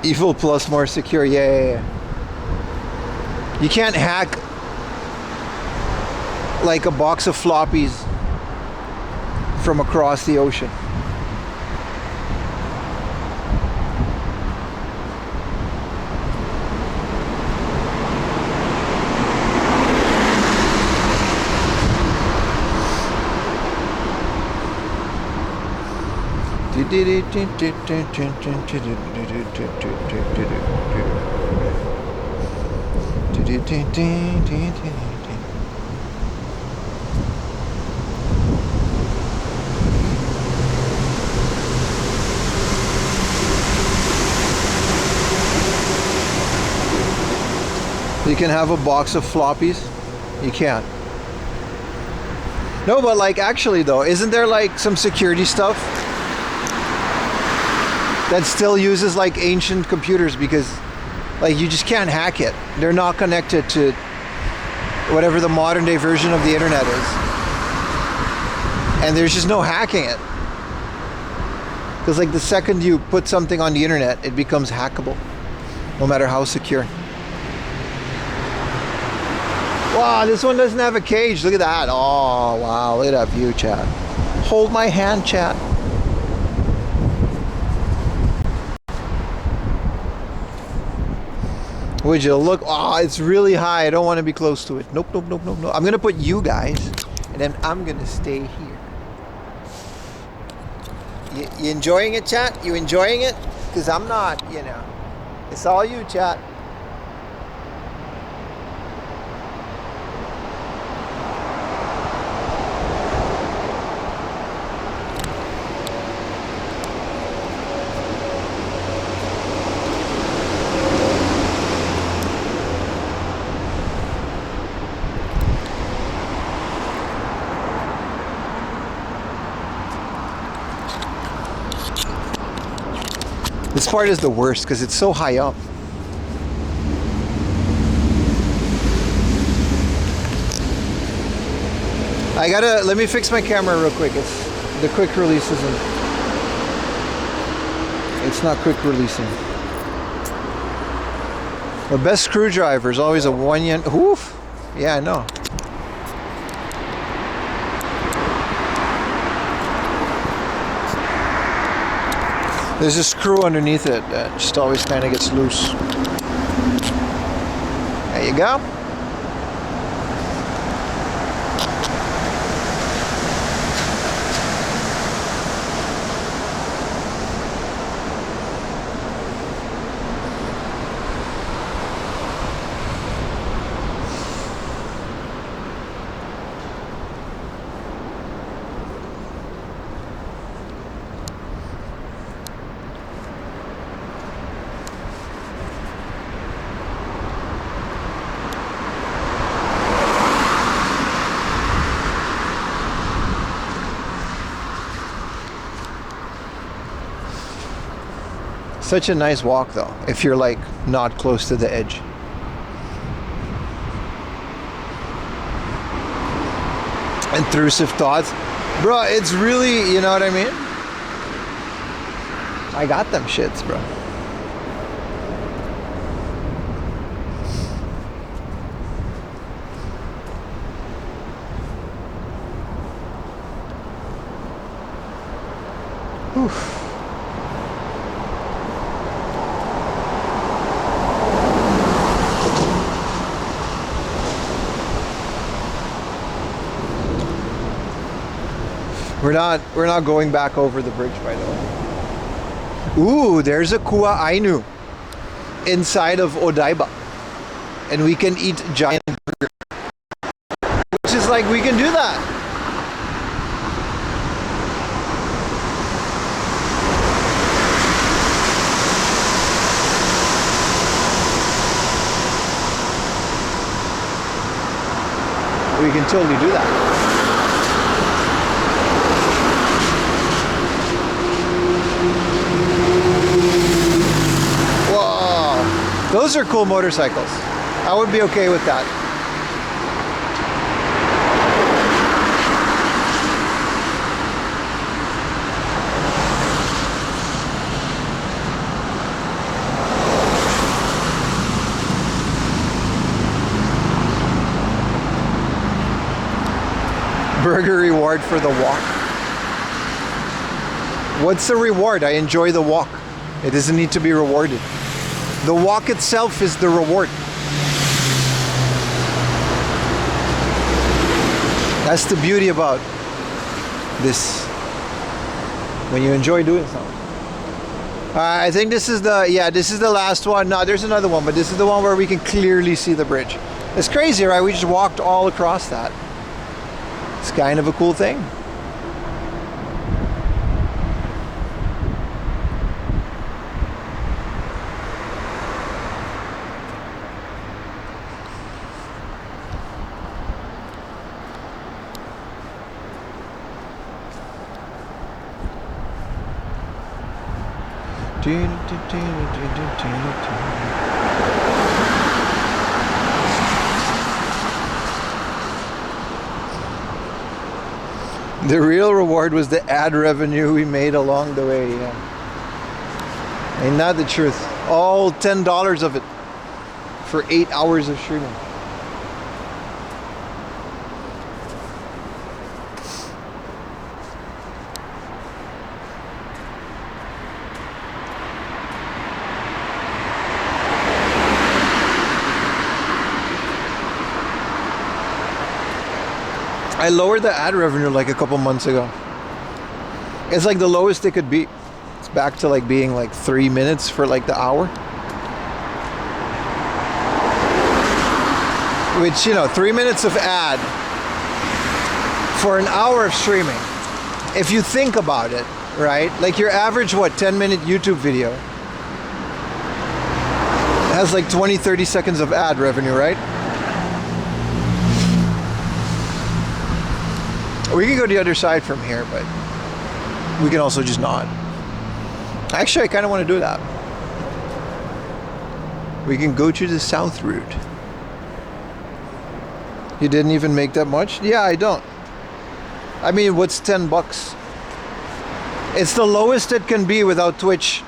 Evil plus more secure. Yeah. You can't hack like a box of floppies from across the ocean. You can have a box of floppies. You can't. No, but like actually though, isn't there like some security stuff that still uses like ancient computers because like you just can't hack it. They're not connected to whatever the modern day version of the internet is. And there's just no hacking it. Because like the second you put something on the internet, it becomes hackable. No matter how secure. Wow, this one doesn't have a cage. Look at that. Oh, wow. Look at that view, chat. Hold my hand, chat. Would you look? Oh, it's really high. I don't want to be close to it. Nope, nope, nope, nope, nope. I'm going to put you guys, and then I'm going to stay here. You enjoying it, chat? You enjoying it? Because I'm not, you know. It's all you, chat. This part is the worst because it's so high up. Let me fix my camera real quick. It's the quick release isn't. It's not quick releasing. The best screwdriver is always a 1 yen. Oof. Yeah, I know. There's a screw underneath it that just always kind of gets loose. There you go. Such a nice walk though, if you're like not close to the edge. Intrusive thoughts. Bro, it's really, you know what I mean? I got them shits, bro. Oof. We're not going back over the bridge, by the way. Ooh, there's a Kua Ainu inside of Odaiba. And we can eat giant burger. Which is like, we can do that. We can totally do that. Those are cool motorcycles. I would be okay with that. Burger reward for the walk. What's the reward? I enjoy the walk. It doesn't need to be rewarded. The walk itself is the reward. That's the beauty about this. When you enjoy doing something. I think this is the last one. No, there's another one, but this is the one where we can clearly see the bridge. It's crazy, right? We just walked all across that. It's kind of a cool thing. The real reward was the ad revenue we made along the way. Yeah. Ain't that the truth? All $10 of it for 8 hours of streaming. I lowered the ad revenue like a couple months ago. It's like the lowest it could be. It's back to like being like 3 minutes for like the hour. Which, you know, 3 minutes of ad for an hour of streaming. If you think about it, right? Like your average, 10-minute YouTube video has like 20, 30 seconds of ad revenue, right? We can go to the other side from here, but we can also just not. Actually, I kind of want to do that. We can go to the south route. You didn't even make that much? Yeah, I don't. I mean, what's $10? It's the lowest it can be without Twitch,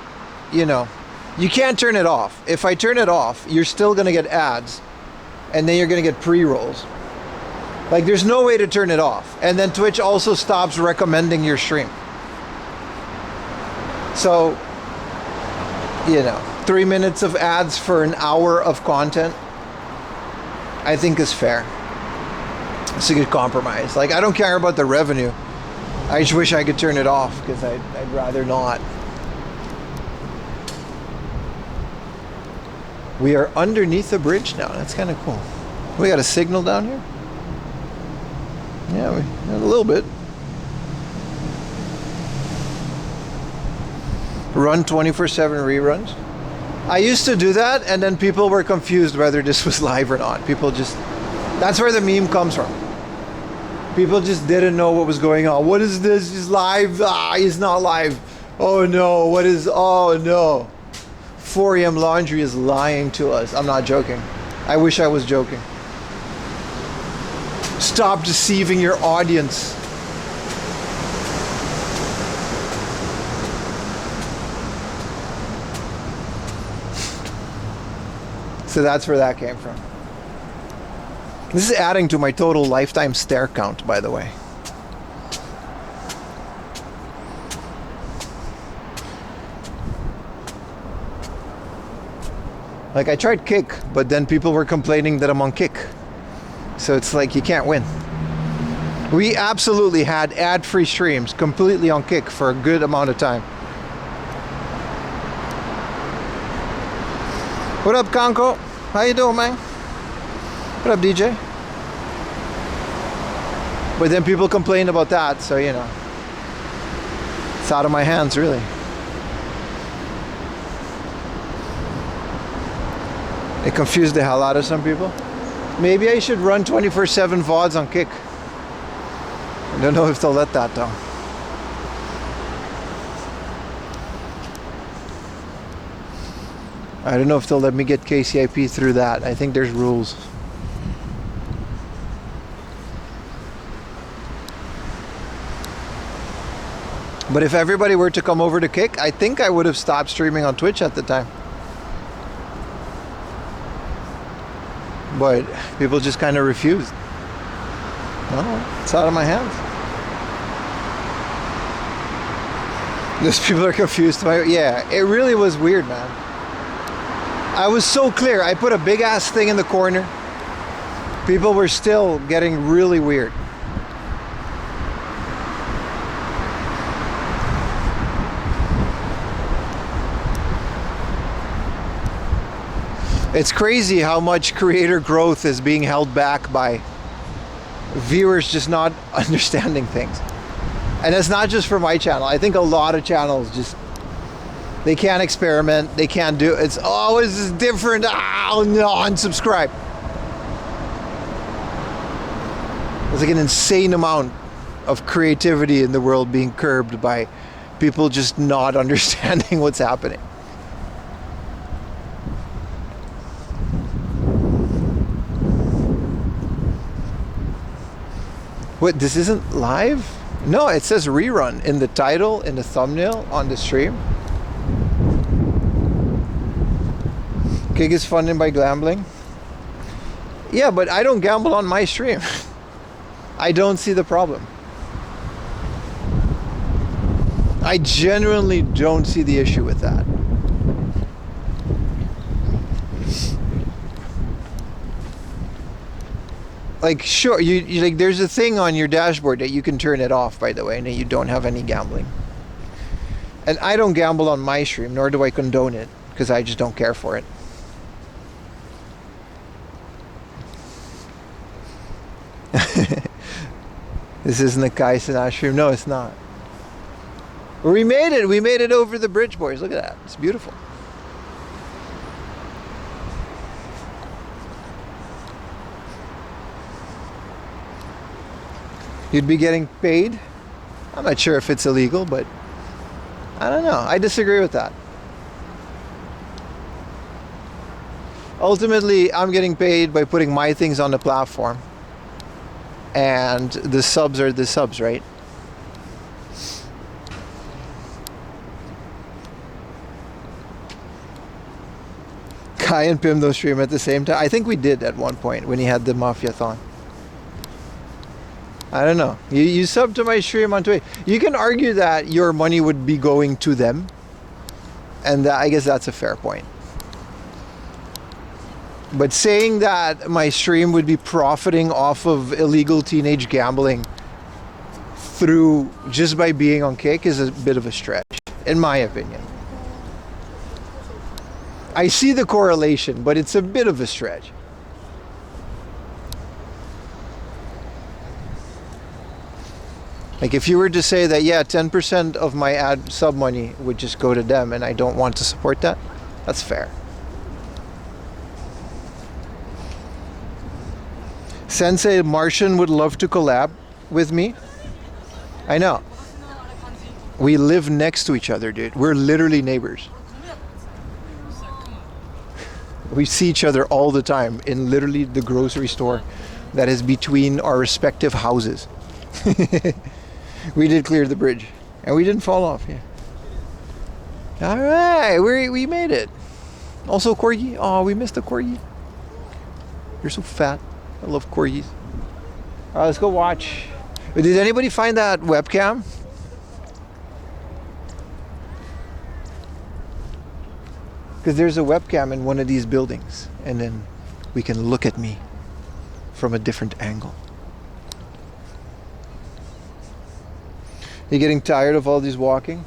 you know. You can't turn it off. If I turn it off, you're still going to get ads. And then you're going to get pre-rolls. Like, there's no way to turn it off. And then Twitch also stops recommending your stream. So, you know, 3 minutes of ads for an hour of content, I think is fair. It's a good compromise. Like, I don't care about the revenue. I just wish I could turn it off because I'd rather not. We are underneath the bridge now. That's kind of cool. We got a signal down here? Yeah, a little bit. Run 24/7 reruns. I used to do that, and then people were confused whether this was live or not. People just... That's where the meme comes from. People just didn't know what was going on. What is this? Is live? Ah, he's not live. Oh no, what is... Oh no. 4 AM Laundry is lying to us. I'm not joking. I wish I was joking. Stop deceiving your audience. So that's where that came from. This is adding to my total lifetime stare count, by the way. Like, I tried Kick, but then people were complaining that I'm on Kick. So it's like you can't win. We absolutely had ad-free streams completely on Kick for a good amount of time. What up, Kanko? How you doing, man? What up, DJ? But then people complained about that, so you know. It's out of my hands, really. It confused the hell out of some people. Maybe I should run 24/7 VODs on Kick. I don't know if they'll let that though. I don't know if they'll let me get KCIP through that. I think there's rules. But if everybody were to come over to Kick, I think I would have stopped streaming on Twitch at the time. But people just kind of refused. Oh, it's out of my hands. Those people are confused. Yeah, it really was weird, man. I was so clear. I put a big ass thing in the corner. People were still getting really weird. It's crazy how much creator growth is being held back by viewers just not understanding things. And it's not just for my channel. I think a lot of channels just, they can't experiment. They can't do, it's always different. Oh no, unsubscribe. There's like an insane amount of creativity in the world being curbed by people just not understanding what's happening. What, this isn't live? No, it says rerun in the title, in the thumbnail, on the stream. Gig is funded by gambling. Yeah, but I don't gamble on my stream. I don't see the problem. I genuinely don't see the issue with that. Like, sure, you like, there's a thing on your dashboard that you can turn it off, by the way, and that you don't have any gambling. And I don't gamble on my stream, nor do I condone it, because I just don't care for it. This isn't a Kai Sinat stream. No, it's not. We made it. We made it over the bridge, boys. Look at that. It's beautiful. You'd be getting paid? I'm not sure if it's illegal, but I don't know. I disagree with that. Ultimately, I'm getting paid by putting my things on the platform. And the subs are the subs, right? Kai and Pimdo stream at the same time. I think we did at one point when he had the Mafia-thon. I don't know. You sub to my stream on Twitch. You can argue that your money would be going to them. And I guess that's a fair point. But saying that my stream would be profiting off of illegal teenage gambling through just by being on Kick is a bit of a stretch, in my opinion. I see the correlation, but it's a bit of a stretch. Like if you were to say that, yeah, 10% of my ad sub money would just go to them and I don't want to support that, that's fair. Sensei Martian would love to collab with me. I know. We live next to each other, dude. We're literally neighbors. We see each other all the time in literally the grocery store that is between our respective houses. We did clear the bridge and we didn't fall off. Yeah. All right, we made it. Also corgi. Oh, we missed a corgi. You're so fat. I love corgis. All right, let's go watch. Did anybody find that webcam? Because there's a webcam in one of these buildings, and then we can look at me from a different angle. You getting tired of all these walking?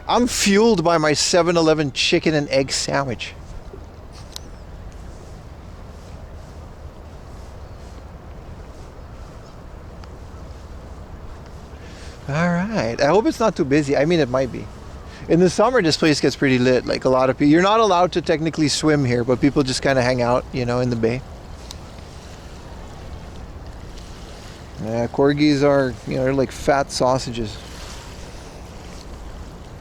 I'm fueled by my 7-Eleven chicken and egg sandwich. All right. I hope it's not too busy. I mean, it might be. In the summer, this place gets pretty lit. Like a lot of people. You're not allowed to technically swim here, but people just kind of hang out, you know, in the bay. Yeah, corgis are, you know, they're like fat sausages.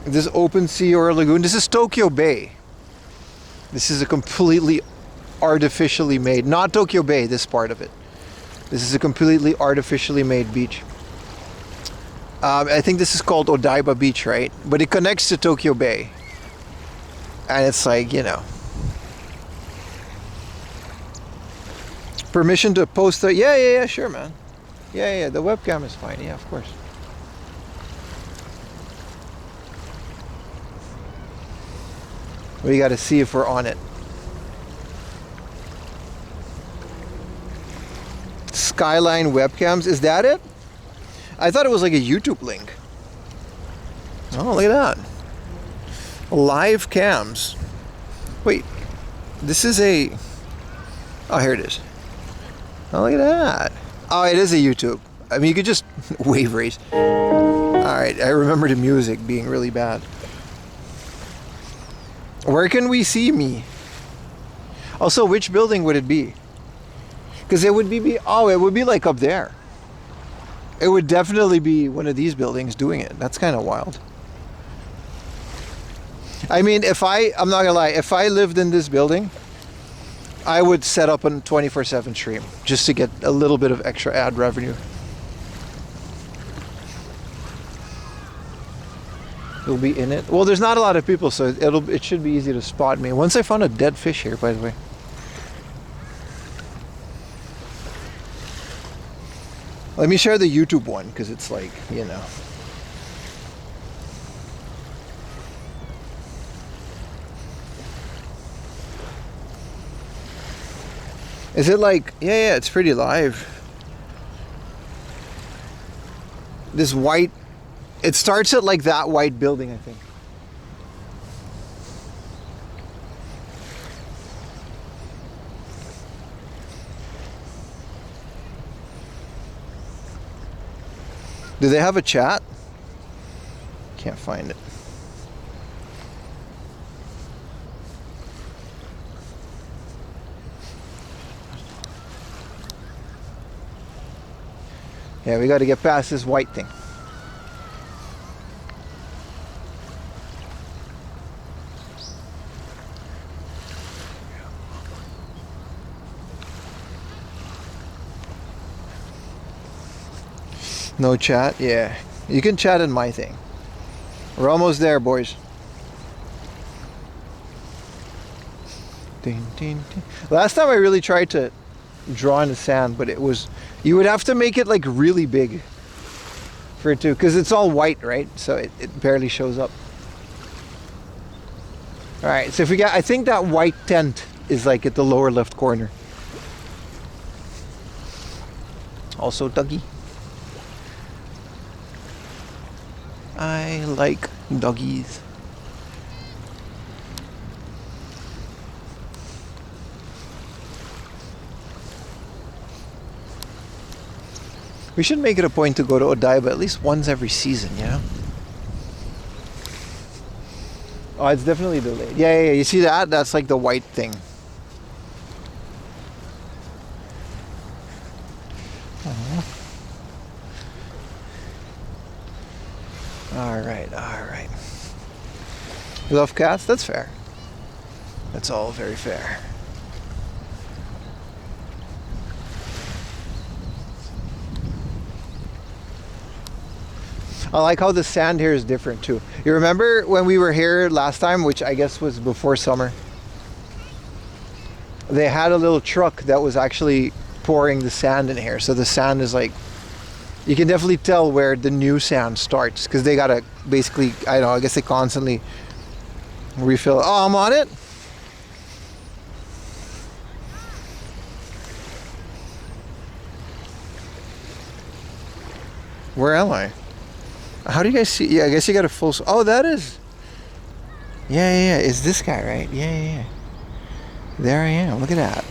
This open sea or lagoon. This is Tokyo Bay. This is a completely artificially made, not Tokyo Bay, this part of it. This is a completely artificially made beach. I think this is called Odaiba Beach, right? But it connects to Tokyo Bay. And it's like, you know. Permission to post the... Yeah, sure, man. Yeah, the webcam is fine. Yeah, of course. We got to see if we're on it. Skyline webcams, is that it? I thought it was like a YouTube link. Oh, look at that. Live cams. Wait, this is a... Oh, here it is. Oh, look at that. Oh, it is a YouTube. I mean, you could just wave race. Alright, I remember the music being really bad. Where can we see me? Also, which building would it be? Because it would be... Oh, it would be like up there. It would definitely be one of these buildings doing it. That's kind of wild. I mean, I'm not gonna lie, if I lived in this building, I would set up a 24/7 stream just to get a little bit of extra ad revenue. You'll be in it. Well, there's not a lot of people, so it should be easy to spot me. Once I found a dead fish here, by the way. Let me share the YouTube one, because it's like, you know. Is it like, yeah, it's pretty live. This white, it starts at like that white building, I think. Do they have a chat? Can't find it. Yeah, we got to get past this white thing. No chat? Yeah. You can chat in my thing. We're almost there, boys. Ding, ding, ding. Last time I really tried to draw in the sand, but it was, you would have to make it like really big for it to, because it's all white, right? So it barely shows up. All right, so if we got, I think that white tent is like at the lower left corner. Also Dougie. I like doggies. We should make it a point to go to Odaiba at least once every season, you know? Oh, it's definitely delayed. Yeah. You see that? That's like the white thing. All right. You love cats? That's fair. That's all very fair. I like how the sand here is different too. You remember when we were here last time, which I guess was before summer? They had a little truck that was actually pouring the sand in here. So the sand is like, you can definitely tell where the new sand starts, because they gotta basically, I don't know, I guess they constantly refill. Oh, I'm on it. Where am I? How do you guys see? Yeah, I guess you got a full. Oh, that is. Yeah. It's this guy, right? Yeah. There I am. Look at that.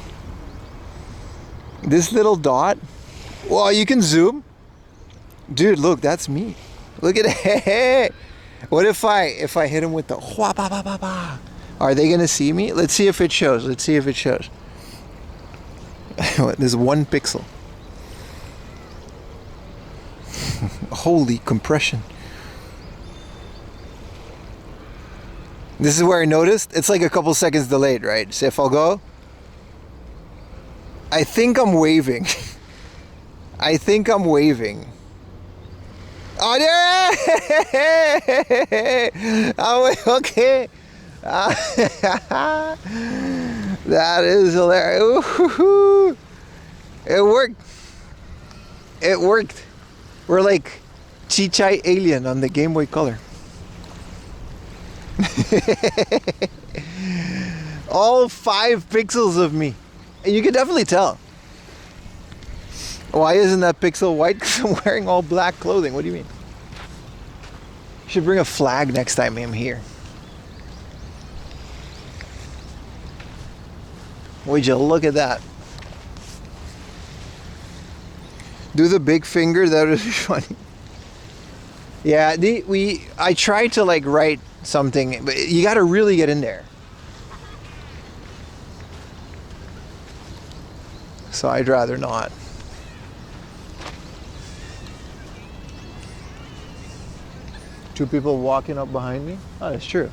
This little dot. Well, you can zoom. Dude, look, that's me. Look at it. What if I hit him with the wha ba ba ba ba? Are they gonna see me? Let's see if it shows. There's 1 pixel. Holy compression. This is where I noticed it's like a couple seconds delayed, right? So if I'll go, I think I'm waving. Oh, yeah! Oh, okay. That is hilarious. Ooh, it worked. We're like Chichai Alien on the Game Boy Color. All 5 pixels of me. You can definitely tell. Why isn't that pixel white? Because I'm wearing all black clothing. What do you mean? You should bring a flag next time I'm here. Would you look at that? Do the big finger, that would be funny. Yeah, I tried to like write something, but you got to really get in there. So I'd rather not. Two people walking up behind me? Oh, that's true.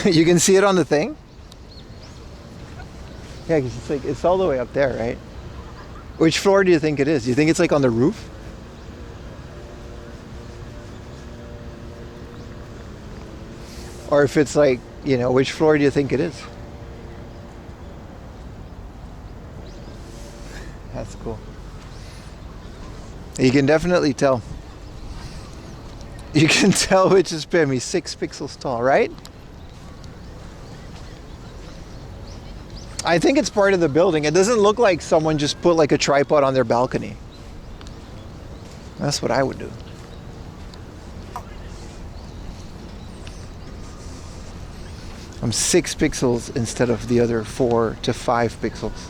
You can see it on the thing? Yeah, 'cause it's like, it's all the way up there, right? Which floor do you think it is? Do you think it's like on the roof? Or if it's like, you know, which floor do you think it is? That's cool. You can definitely tell. You can tell which is Pim. He's 6 pixels tall, right? I think it's part of the building. It doesn't look like someone just put like a tripod on their balcony. That's what I would do. I'm 6 pixels instead of the other 4 to 5 pixels.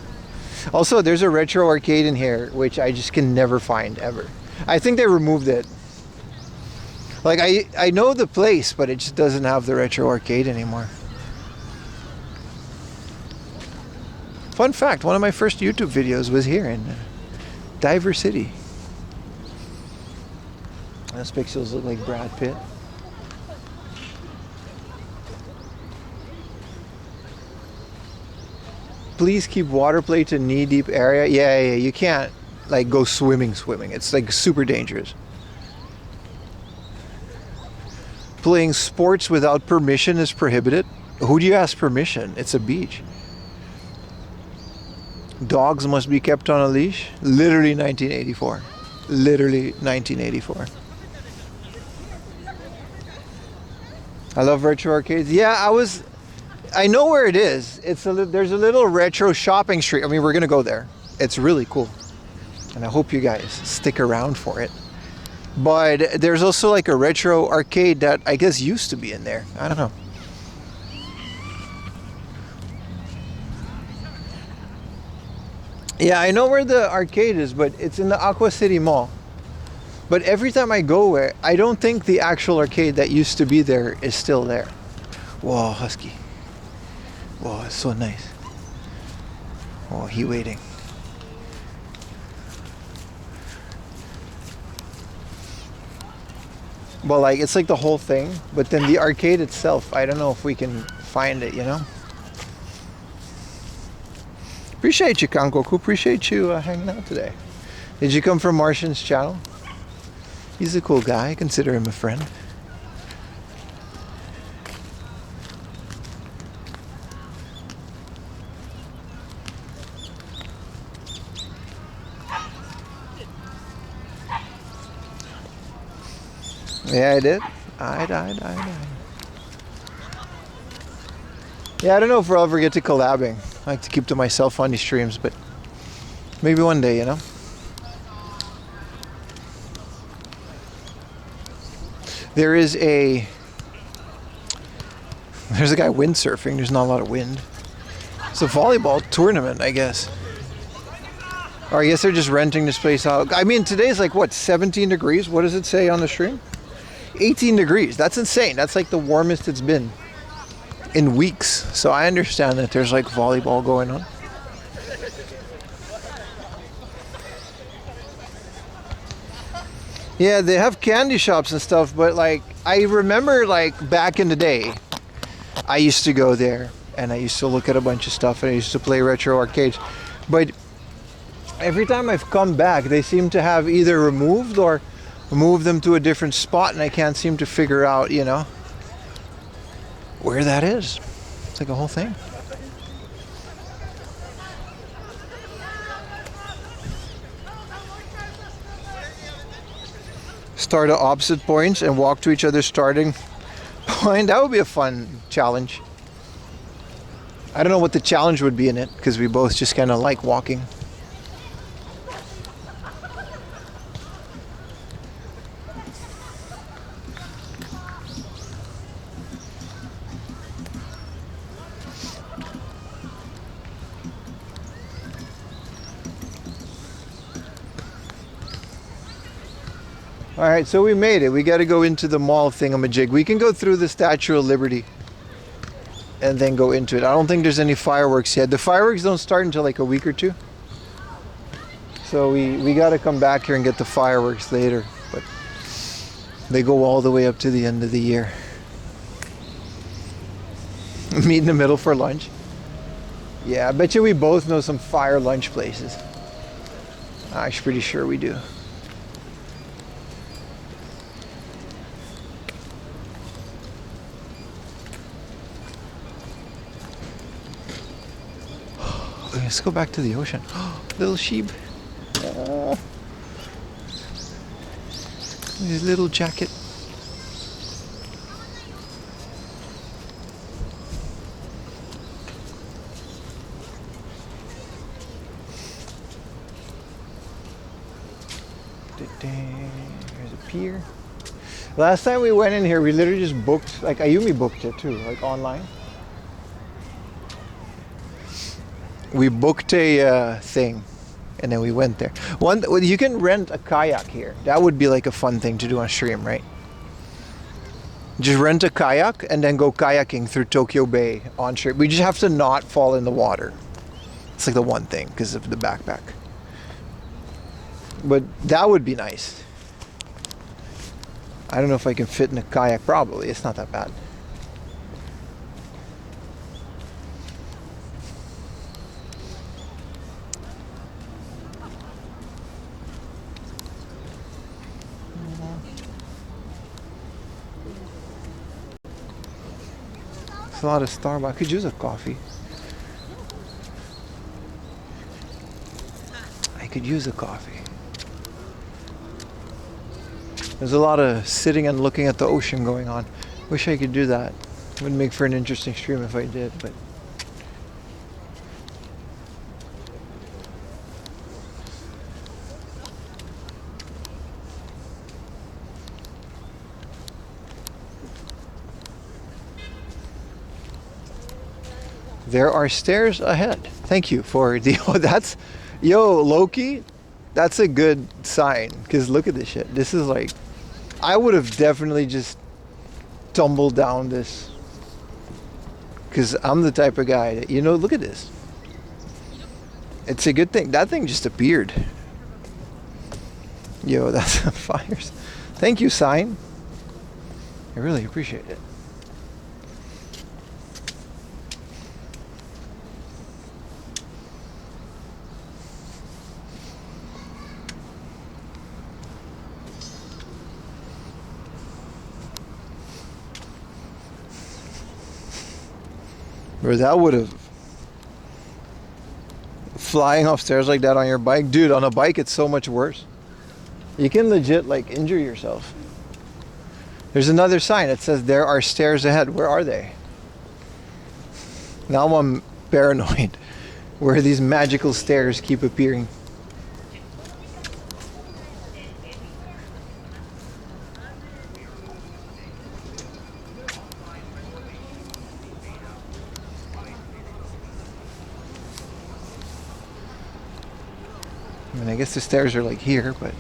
Also, there's a retro arcade in here, which I just can never find ever. I think they removed it. Like, I know the place, but it just doesn't have the retro arcade anymore. Fun fact, one of my first YouTube videos was here in Diver City. Those pixels look like Brad Pitt. Please keep water play to knee-deep area. Yeah, you can't like go swimming. It's like super dangerous. Playing sports without permission is prohibited. Who do you ask permission? It's a beach. Dogs must be kept on a leash. Literally 1984. Literally 1984. I love retro arcades. Yeah, I know where it is. There's a little retro shopping street. I mean, we're gonna go there. It's really cool, and I hope you guys stick around for it. But there's also like a retro arcade that I guess used to be in there. I don't know. Yeah, I know where the arcade is, but it's in the Aqua City Mall. But every time I go there, I don't think the actual arcade that used to be there is still there. Whoa, husky. Whoa, it's so nice. Oh, he waiting. Well, like, it's like the whole thing, but then the arcade itself, I don't know if we can find it, you know? Appreciate you, Kankoku. Appreciate you hanging out today. Did you come from Martian's channel? He's a cool guy. I consider him a friend. Yeah, I did. I died. Yeah, I don't know if we'll ever get to collabing. I like to keep to myself on these streams, but maybe one day, you know? There's a guy windsurfing. There's not a lot of wind. It's a volleyball tournament, I guess. Or I guess they're just renting this place out. I mean, today's like, what, 17 degrees? What does it say on the stream? 18 degrees. That's insane. That's like the warmest it's been in weeks. So I understand that there's like volleyball going on. Yeah, they have candy shops and stuff, but like I remember like back in the day, I used to go there and I used to look at a bunch of stuff and I used to play retro arcades. But every time I've come back, they seem to have either removed or moved them to a different spot, and I can't seem to figure out, you know, where that is. It's like a whole thing. Start at opposite points and walk to each other's starting point. That would be a fun challenge. I don't know what the challenge would be in it, because we both just kind of like walking. All right, so we made it. We got to go into the mall thingamajig. We can go through the Statue of Liberty and then go into it. I don't think there's any fireworks yet. The fireworks don't start until like a week or two. So we got to come back here and get the fireworks later. But they go all the way up to the end of the year. Meet in the middle for lunch. Yeah, I bet you we both know some fire lunch places. I'm pretty sure we do. Let's go back to the ocean. Little sheep. Oh. His little jacket. There's a pier. Last time we went in here, we literally just booked, like Ayumi booked it too, like online. We booked a thing, and then we went there. You can rent a kayak here. That would be like a fun thing to do on stream, right? Just rent a kayak and then go kayaking through Tokyo Bay on stream. We just have to not fall in the water. It's like the one thing because of the backpack. But that would be nice. I don't know if I can fit in a kayak. Probably. It's not that bad. There's a lot of Starbucks. I could use a coffee. I could use a coffee. There's a lot of sitting and looking at the ocean going on. Wish I could do that. Would make for an interesting stream if I did, but there are stairs ahead. Thank you for the that's Loki, that's a good sign because look at this shit. This is like, I would have definitely just tumbled down this because I'm the type of guy that, look at this. It's a good thing. That thing just appeared. That's fires. Thank you, sign. I really appreciate it. Or that would have flying off stairs like that on your bike, dude. On a bike, it's so much worse. You can legit like injure yourself. There's another sign. It says there are stairs ahead. Where are they? Now I'm paranoid. Where these magical stairs keep appearing. I guess the stairs are like here, but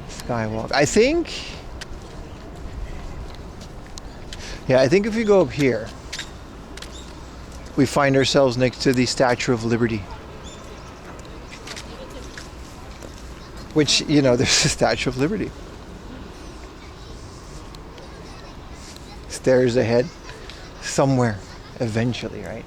Skywalk. I think if we go up here, we find ourselves next to the Statue of Liberty. Which, there's the Statue of Liberty. Stairs ahead, somewhere, eventually, right?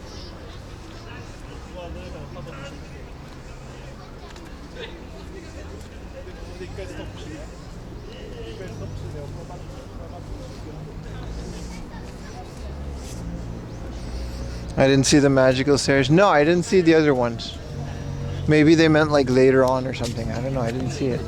I didn't see the magical stairs. No, I didn't see the other ones. Maybe they meant like later on or something. I don't know. I didn't see it.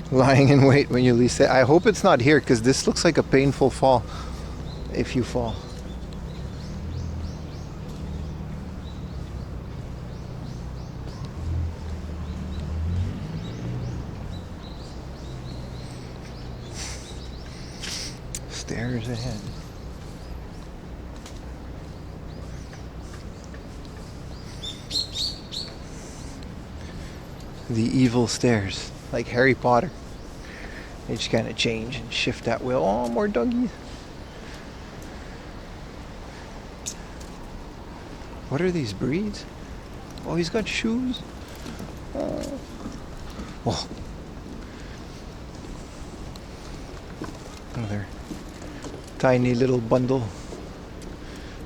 Lying in wait when you least say. I hope it's not here because this looks like a painful fall if you fall. stairs ahead. The evil stairs, like Harry Potter. They just kind of change and shift that wheel. Oh, more doggies. What are these breeds? Oh, he's got shoes. Oh. Whoa. Another tiny little bundle.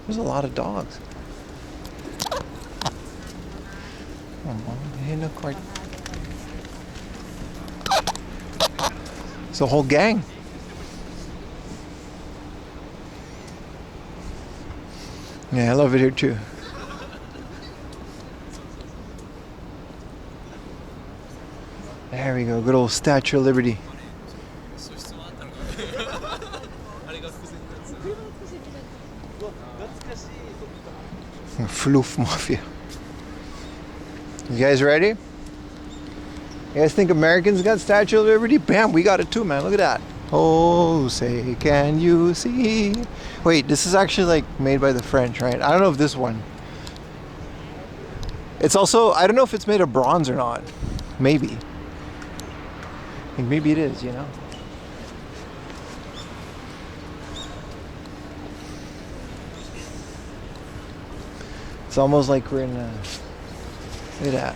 There's a lot of dogs. Oh, in a cart. It's a whole gang. Yeah, I love it here too. There we go, good old Statue of Liberty. Floof Mafia. You guys ready? You guys think Americans got Statue of Liberty? Bam, we got it too, man. Look at that. Oh, say, can you see? Wait, this is actually like made by the French, right? I don't know if this one. It's also, I don't know if it's made of bronze or not. Maybe. I think maybe it is, you know? It's almost like we're in a, look at that.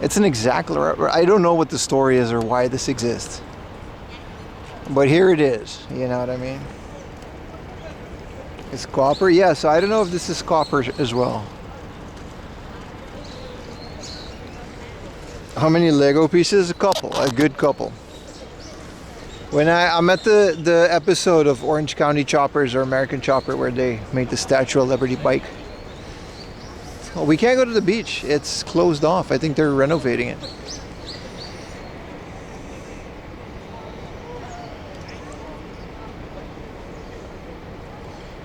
It's an exact, I don't know what the story is or why this exists. But here it is, you know what I mean? It's copper, yeah, so I don't know if this is copper as well. How many Lego pieces? A couple, a good couple. When I'm at the episode of Orange County Choppers or American Chopper where they made the Statue of Liberty bike. Oh, we can't go to the beach. It's closed off. I think they're renovating it.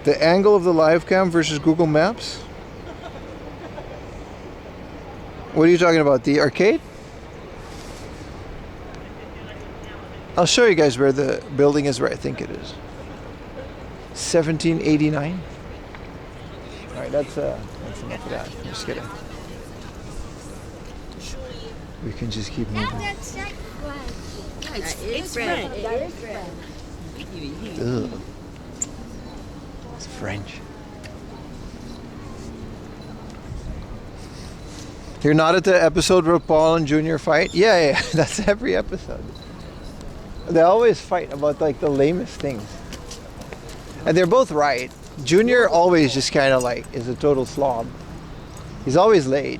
The angle of the live cam versus Google Maps? What are you talking about? The arcade? I'll show you guys where the building is, where I think it is. 1789. All right, that's enough of that. I'm just kidding. We can just keep moving. It's red. Ugh. It's French. You're not at the episode where Paul and Junior fight? Yeah, that's every episode. They always fight about like the lamest things. And they're both right. Junior always just kind of like is a total slob. He's always late.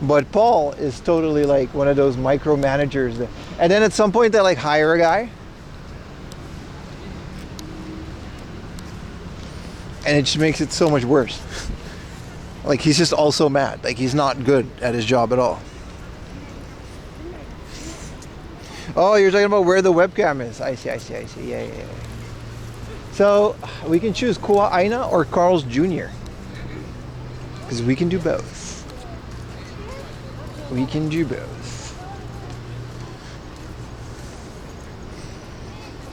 But Paul is totally like one of those micromanagers. And then at some point they like hire a guy. And it just makes it so much worse. Like he's just also mad. Like he's not good at his job at all. Oh, you're talking about where the webcam is. I see. Yeah. So we can choose Kua Aina or Carl's Jr. Because we can do both. We can do both.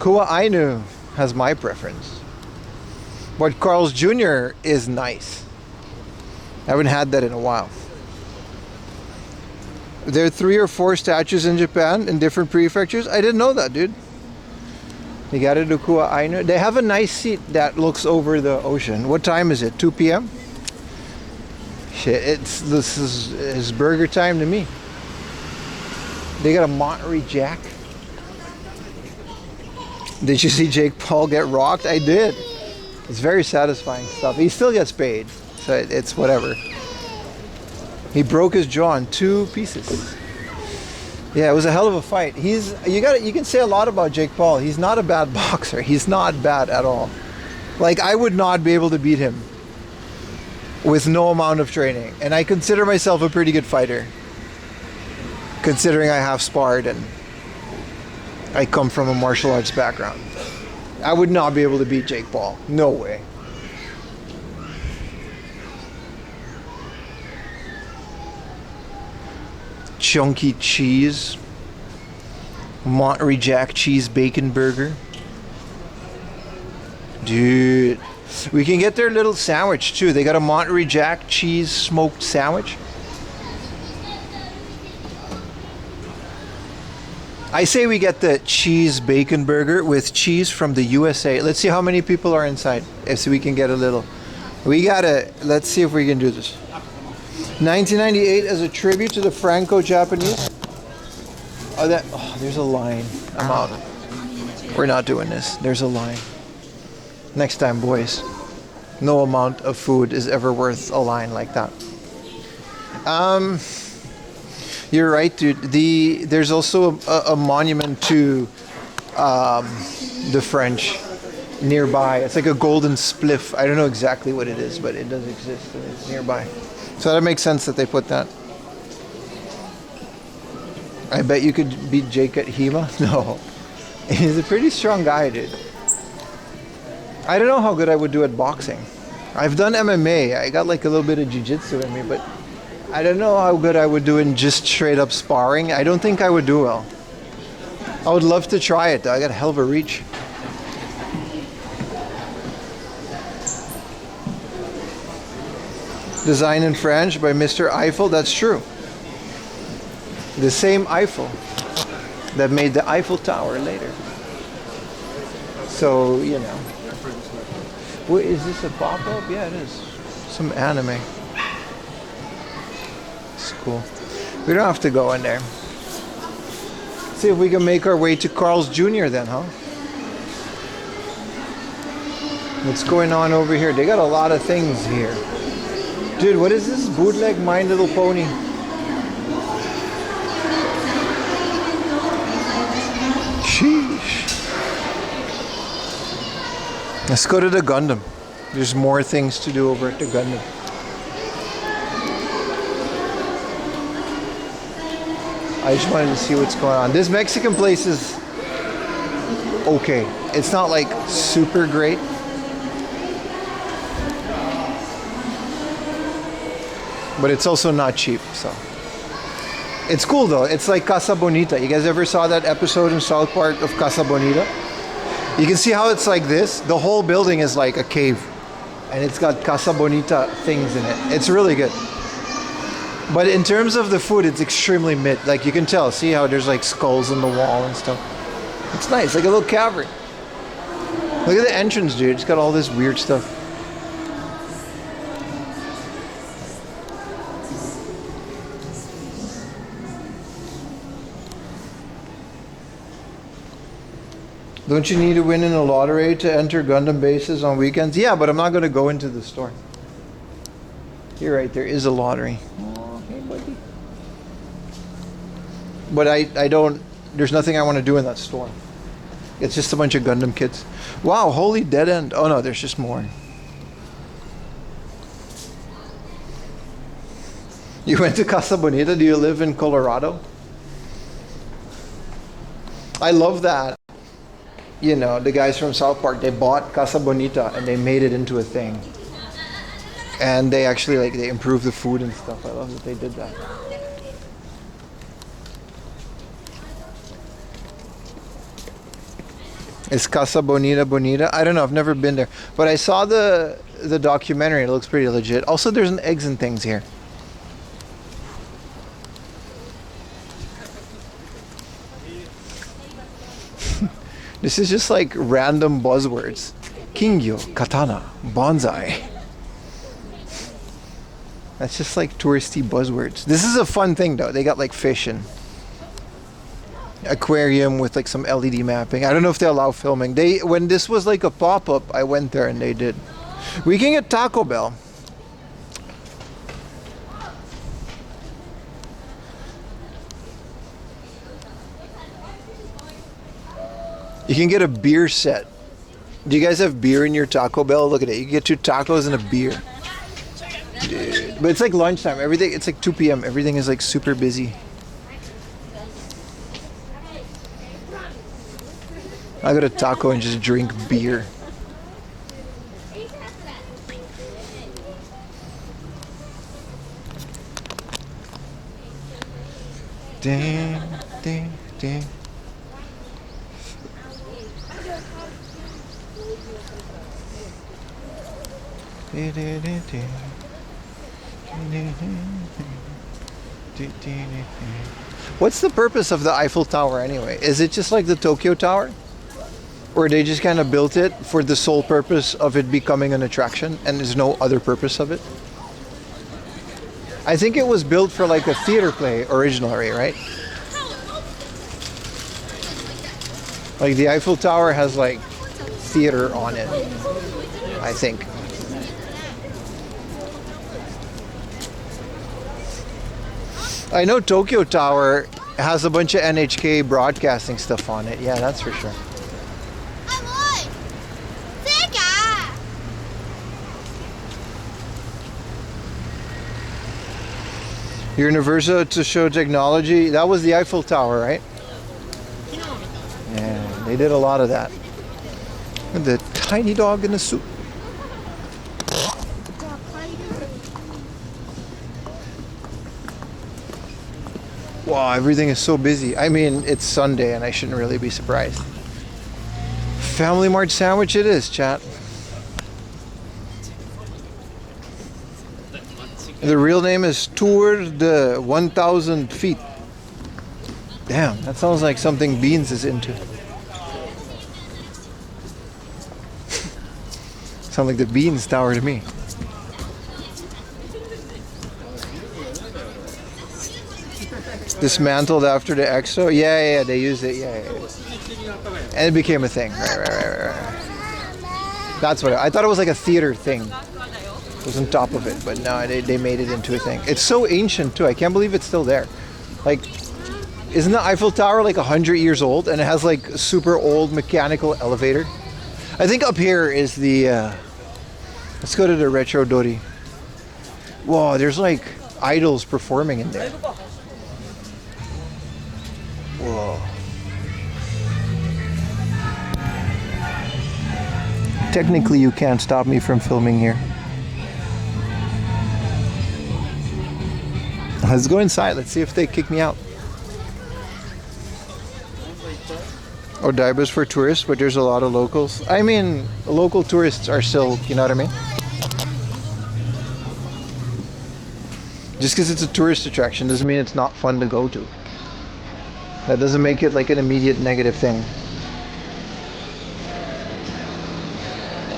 Kua Ainu has my preference. But Carl's Jr. is nice. I haven't had that in a while. There are 3 or 4 statues in Japan in different prefectures. I didn't know that, dude. You gotta do Kua Ainu. They have a nice seat that looks over the ocean. What time is it? 2 p.m.? Shit, this is burger time to me. They got a Monterey Jack. Did you see Jake Paul get rocked? I did. It's very satisfying stuff. He still gets paid, so it's whatever. He broke his jaw in 2 pieces. Yeah, it was a hell of a fight. You can say a lot about Jake Paul. He's not a bad boxer. He's not bad at all. Like I would not be able to beat him with no amount of training. And I consider myself a pretty good fighter, considering I have sparred and I come from a martial arts background. I would not be able to beat Jake Paul. No way. Chunky cheese, Monterey Jack cheese bacon burger. Dude, we can get their little sandwich too. They got a Monterey Jack cheese smoked sandwich. I say we get the cheese bacon burger with cheese from the USA. Let's see how many people are inside. If we can get a little. Let's see if we can do this. 1998 as a tribute to the Franco-Japanese. There's a line. I'm out. We're not doing this. There's a line. Next time, boys. No amount of food is ever worth a line like that. You're right, dude. There's also a monument to the French nearby. It's like a golden spliff. I don't know exactly what it is, but it does exist and it's nearby. So that makes sense that they put that. I bet you could beat Jake at HEMA. No. He's a pretty strong guy, dude. I don't know how good I would do at boxing. I've done MMA. I got like a little bit of jiu-jitsu in me, but I don't know how good I would do in just straight up sparring. I don't think I would do well. I would love to try it though. I got a hell of a reach. Designed in French by Mr. Eiffel. That's true. The same Eiffel that made the Eiffel Tower later. So, you know. What, is this a pop-up? Yeah, it is. Some anime. It's cool. We don't have to go in there. See if we can make our way to Carl's Jr. then, huh? What's going on over here? They got a lot of things here. Dude, what is this? Bootleg My Little Pony. Sheesh. Let's go to the Gundam. There's more things to do over at the Gundam. I just wanted to see what's going on. This Mexican place is okay. It's not like super great. But it's also not cheap, so. It's cool though. It's like Casa Bonita. You guys ever saw that episode in South Park of Casa Bonita? You can see how it's like this. The whole building is like a cave. And it's got Casa Bonita things in it. It's really good. But in terms of the food, it's extremely mid. Like you can tell. See how there's like skulls on the wall and stuff. It's nice. Like a little cavern. Look at the entrance, dude. It's got all this weird stuff. Don't you need to win in a lottery to enter Gundam bases on weekends? Yeah, but I'm not going to go into the store. You're right, there is a lottery. Oh, hey, buddy. But I don't, there's nothing I want to do in that store. It's just a bunch of Gundam kids. Wow, holy dead end. Oh no, there's just more. You went to Casa Bonita? Do you live in Colorado? I love that. You know, the guys from South Park, they bought Casa Bonita and they made it into a thing. And they actually, like, they improved the food and stuff. I love that they did that. Is Casa Bonita Bonita? I don't know, I've never been there. But I saw the documentary, it looks pretty legit. Also, there's an eggs and things here. This is just like random buzzwords. Kingyo, katana, bonsai. That's just like touristy buzzwords. This is a fun thing though. They got like fish and aquarium with like some LED mapping. I don't know if they allow filming. When this was like a pop-up, I went there and they did. We can get Taco Bell. You can get a beer set. Do you guys have beer in your Taco Bell? Look at it. You can get 2 tacos and a beer. Dude. But it's like lunchtime. Everything, it's like 2 p.m. Everything is like super busy. I got a taco and just drink beer. Ding, ding, ding. What's the purpose of the Eiffel Tower anyway? Is it just like the Tokyo Tower? Or they just kind of built it for the sole purpose of it becoming an attraction and there's no other purpose of it? I think it was built for like a theater play originally, right? Like the Eiffel Tower has like theater on it, I think. I know Tokyo Tower has a bunch of NHK broadcasting stuff on it. Yeah, that's for sure. Universal to show technology. That was the Eiffel Tower, right? Yeah, they did a lot of that. And the tiny dog in the suit. Wow, everything is so busy. I mean, it's Sunday and I shouldn't really be surprised. Family Mart sandwich it is, chat. The real name is Tour de 1,000 feet. Damn, that sounds like something Beans is into. Sound like the Beans Tower to me. Dismantled after the EXO? Yeah, they used it. Yeah. And it became a thing. Right. That's what I thought it was like a theater thing. It was on top of it, but no, they made it into a thing. It's so ancient too. I can't believe it's still there. Like, isn't the Eiffel Tower like 100 years old and it has like a super old mechanical elevator? I think up here is the let's go to the Retro Dori. Whoa, there's like idols performing in there. Whoa. Technically you can't stop me from filming here. Let's go inside. Let's see if they kick me out. Odaiba's for tourists, but there's a lot of locals. I mean, local tourists are still, you know what I mean? Just because it's a tourist attraction doesn't mean it's not fun to go to. That doesn't make it like an immediate negative thing.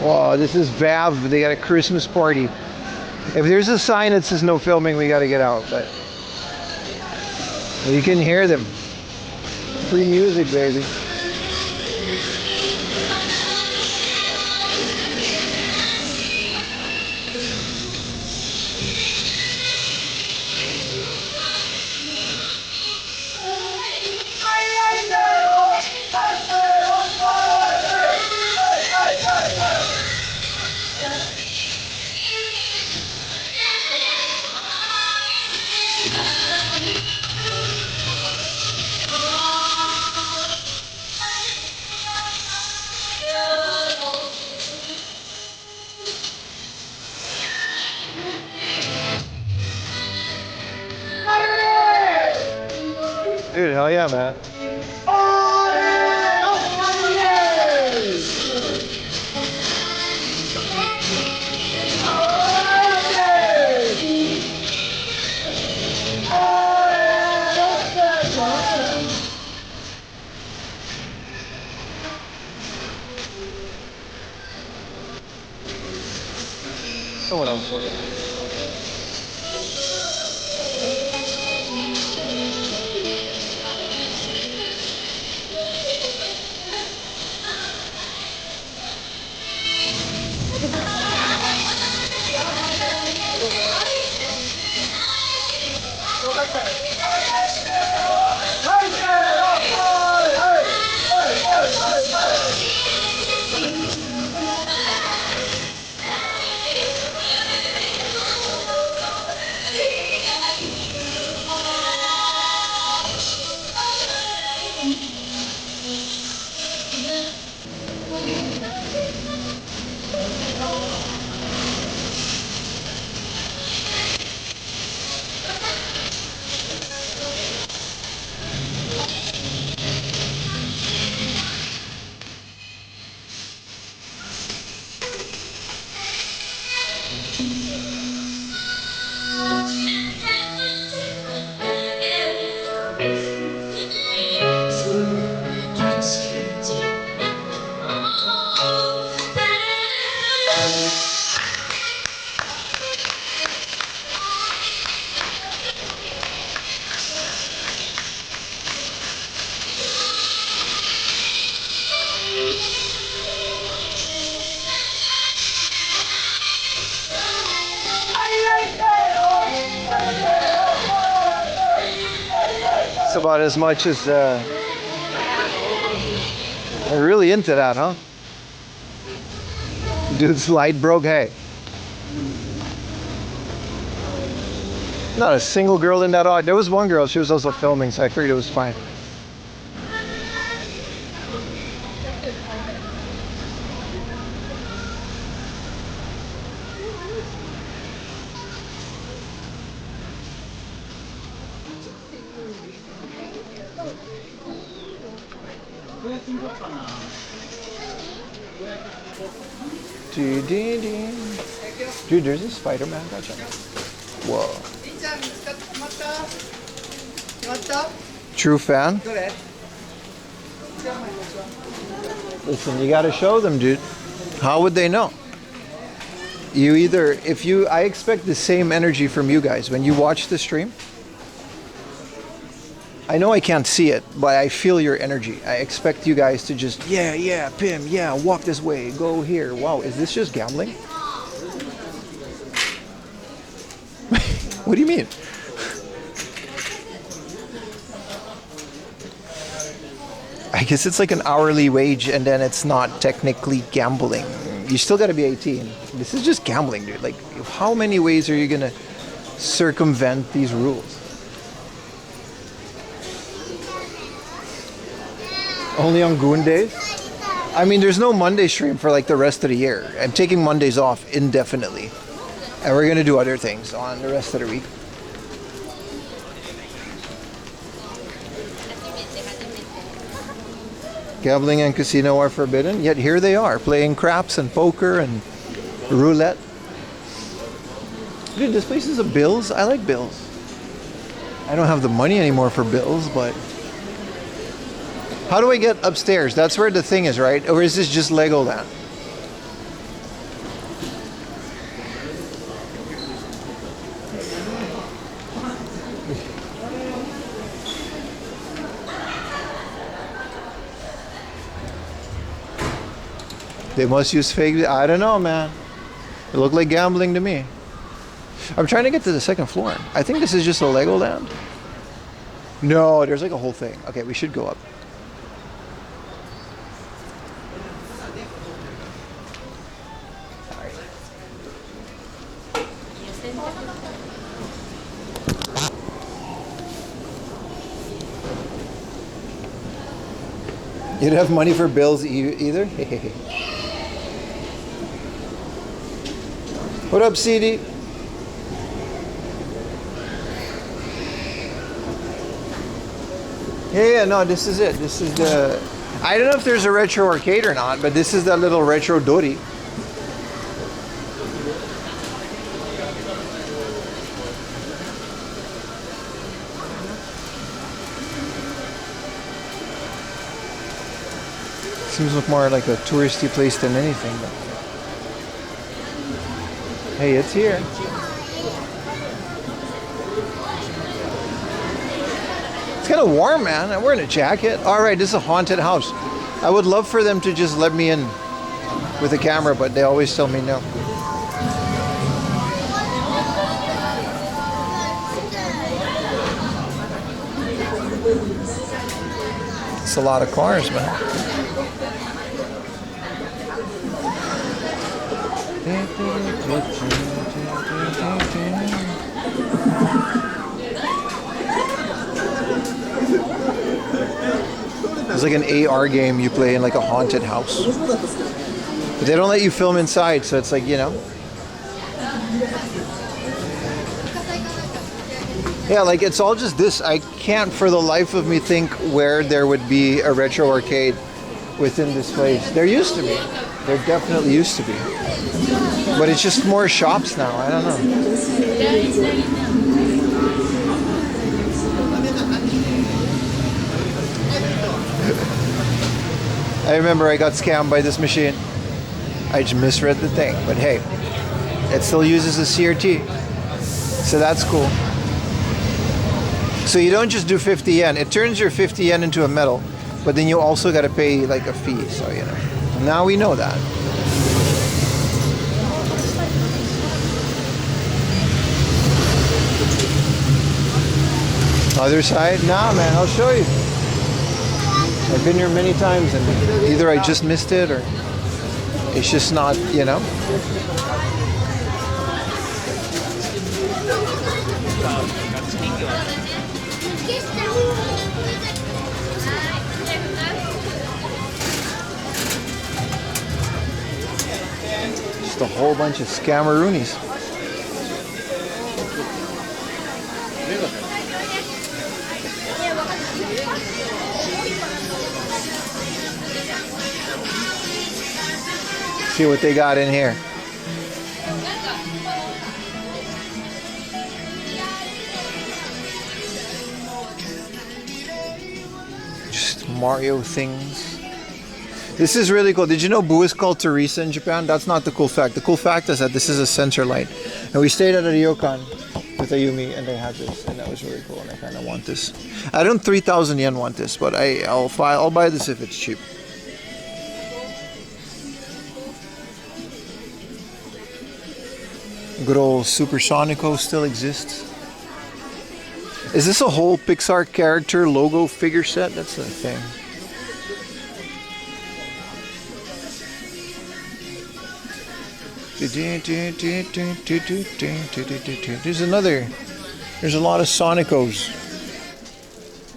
Wow, this is Vav. They got a Christmas party. If there's a sign that says no filming, we gotta get out, but you can hear them. Free music, baby. Dude, hell yeah, man. Someone else for it. That's about as much as they're really into that, huh? Dude's light broke, hey. Not a single girl in that odd. There was one girl, she was also filming, so I figured it was fine. Dude, there's a Spider-Man. Gotcha. Whoa. True fan? Listen, you gotta show them, dude. How would they know? You either, I expect the same energy from you guys when you watch the stream. I know I can't see it, but I feel your energy. I expect you guys to just, yeah, Pim, yeah, walk this way, go here. Wow, is this just gambling? What do you mean? I guess it's like an hourly wage and then it's not technically gambling. You still gotta be 18. This is just gambling, dude. Like, how many ways are you gonna circumvent these rules? Only on Goon days? I mean, there's no Monday stream for like the rest of the year. I'm taking Mondays off indefinitely. And we're gonna do other things on the rest of the week. Gambling and casino are forbidden, yet here they are, playing craps and poker and roulette. Dude, this place is a Bills. I like Bills. I don't have the money anymore for Bills, but... How do I get upstairs? That's where the thing is, right? Or is this just Legoland? They must use fake... I don't know, man. It looked like gambling to me. I'm trying to get to the second floor. I think this is just a Legoland. No, there's like a whole thing. Okay, we should go up. You don't have money for bills either? What up, CD? Yeah, no, this is it. This is the... I don't know if there's a retro arcade or not, but this is that little retro Dori. Seems look more like a touristy place than anything, but hey, it's here. It's kind of warm, man. I'm wearing a jacket. All right, this is a haunted house. I would love for them to just let me in with a camera, but they always tell me no. It's a lot of cars, man. It's like an AR game you play in like a haunted house. But they don't let you film inside, so it's like, you know. Yeah, like it's all just this. I can't for the life of me think where there would be a retro arcade within this place. There used to be. There definitely used to be. But it's just more shops now. I don't know. I remember I got scammed by this machine. I just misread the thing. But hey, it still uses a CRT. So that's cool. So you don't just do 50 yen. It turns your 50 yen into a medal. But then you also got to pay like a fee. So, you know. Now we know that. Other side? Nah, man, I'll show you. I've been here many times and either I just missed it or it's just not, you know. Just a whole bunch of scammeroonies. See what they got in here. Just Mario things. This is really cool. Did you know Boo is called Teresa in Japan? That's not the cool fact. The cool fact is that this is a sensor light. And we stayed at a ryokan with Ayumi and they had this and that was really cool and I kind of want this. I don't 3,000 yen want this, but I'll buy this if it's cheap. Good old Supersonico still exists. Is this a whole Pixar character logo figure set? That's the thing. There's a lot of Sonicos.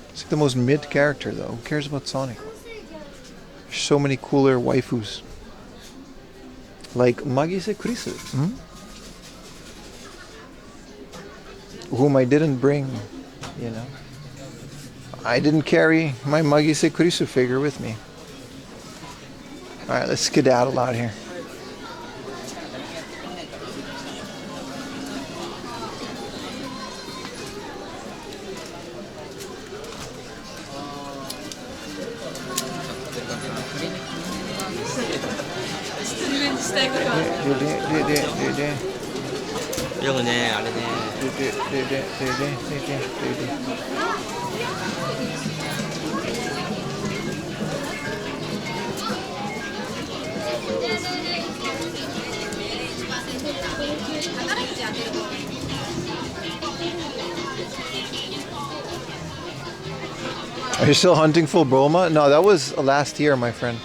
It's like the most mid character though. Who cares about Sonic? There's so many cooler waifus. Like Magise Kurisu. Whom I didn't bring, you know. I didn't carry my Magise Kurisu figure with me. Alright, let's skedaddle out here. Are you still hunting for Bulma? No, that was last year, my friend.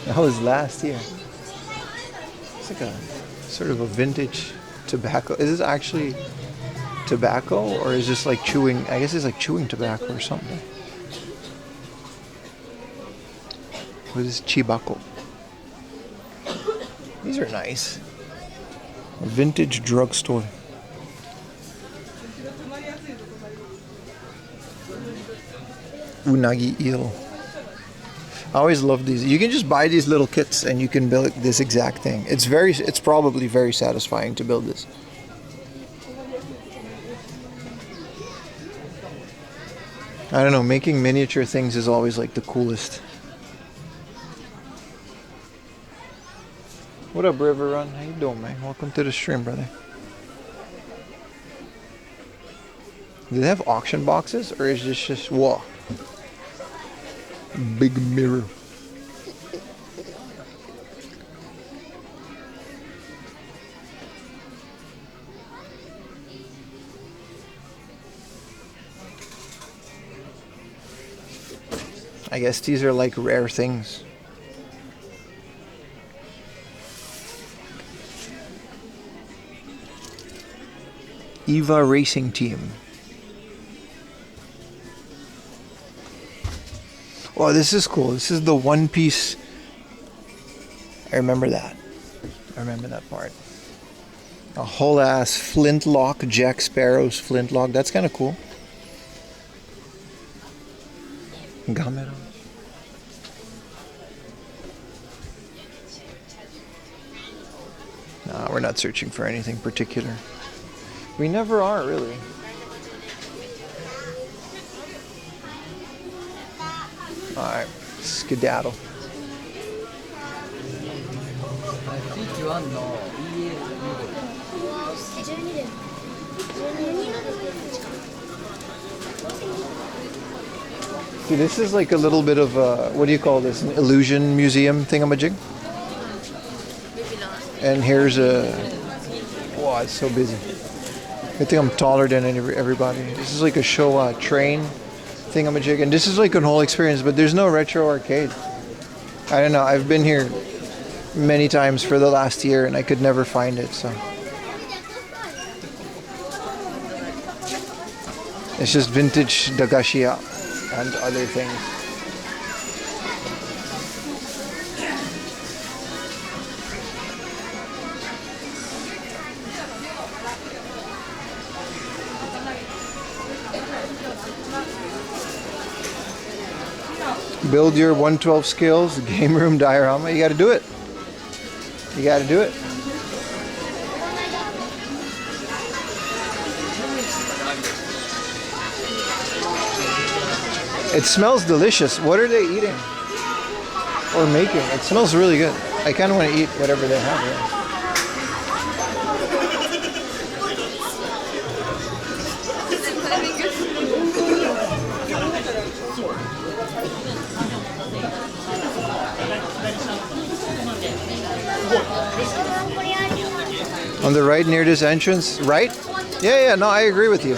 That was last year. It's like a sort of a vintage tobacco. Is this actually tobacco or is this like chewing? I guess it's like chewing tobacco or something. What is Chibako? These are nice. A vintage drugstore. Unagi eel. I always love these. You can just buy these little kits and you can build this exact thing. It's probably very satisfying to build this. I don't know, making miniature things is always like the coolest. What up, River Run? How you doing, man? Welcome to the stream, brother. Do they have auction boxes or is this just whoa? Big mirror. I guess these are like rare things. Eva Racing Team. Oh, this is cool. This is the One Piece. I remember that. I remember that part. A whole ass flintlock, Jack Sparrow's flintlock. That's kind of cool. Gamera. Nah, we're not searching for anything particular. We never are, really. Alright, skedaddle. See, this is like a little bit of a, what do you call this? An illusion museum thingamajig? And here's a, wow, it's so busy. I think I'm taller than everybody. This is like a Showa train thingamajig, and this is like a whole experience, but there's no retro arcade. I don't know, I've been here many times for the last year and I could never find it, so. It's just vintage Dagashiya and other things. Build your 112 skills, game room diorama. You got to do it. You got to do it. It smells delicious. What are they eating or making? It smells really good. I kind of want to eat whatever they have here. On the right near this entrance, right? Yeah, no, I agree with you.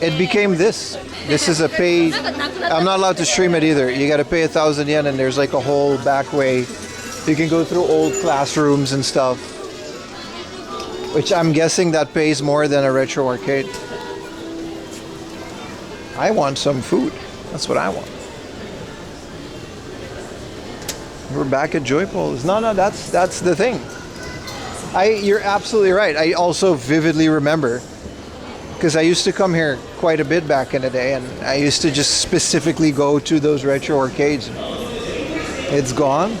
It became this. This is a pay. I'm not allowed to stream it either. You got to pay 1,000 yen, and there's like a whole back way. You can go through old classrooms and stuff, which I'm guessing that pays more than a retro arcade. I want some food. That's what I want. We're back at Joypolis. No, that's the thing. You're absolutely right. I also vividly remember, because I used to come here quite a bit back in the day, and I used to just specifically go to those retro arcades. It's gone.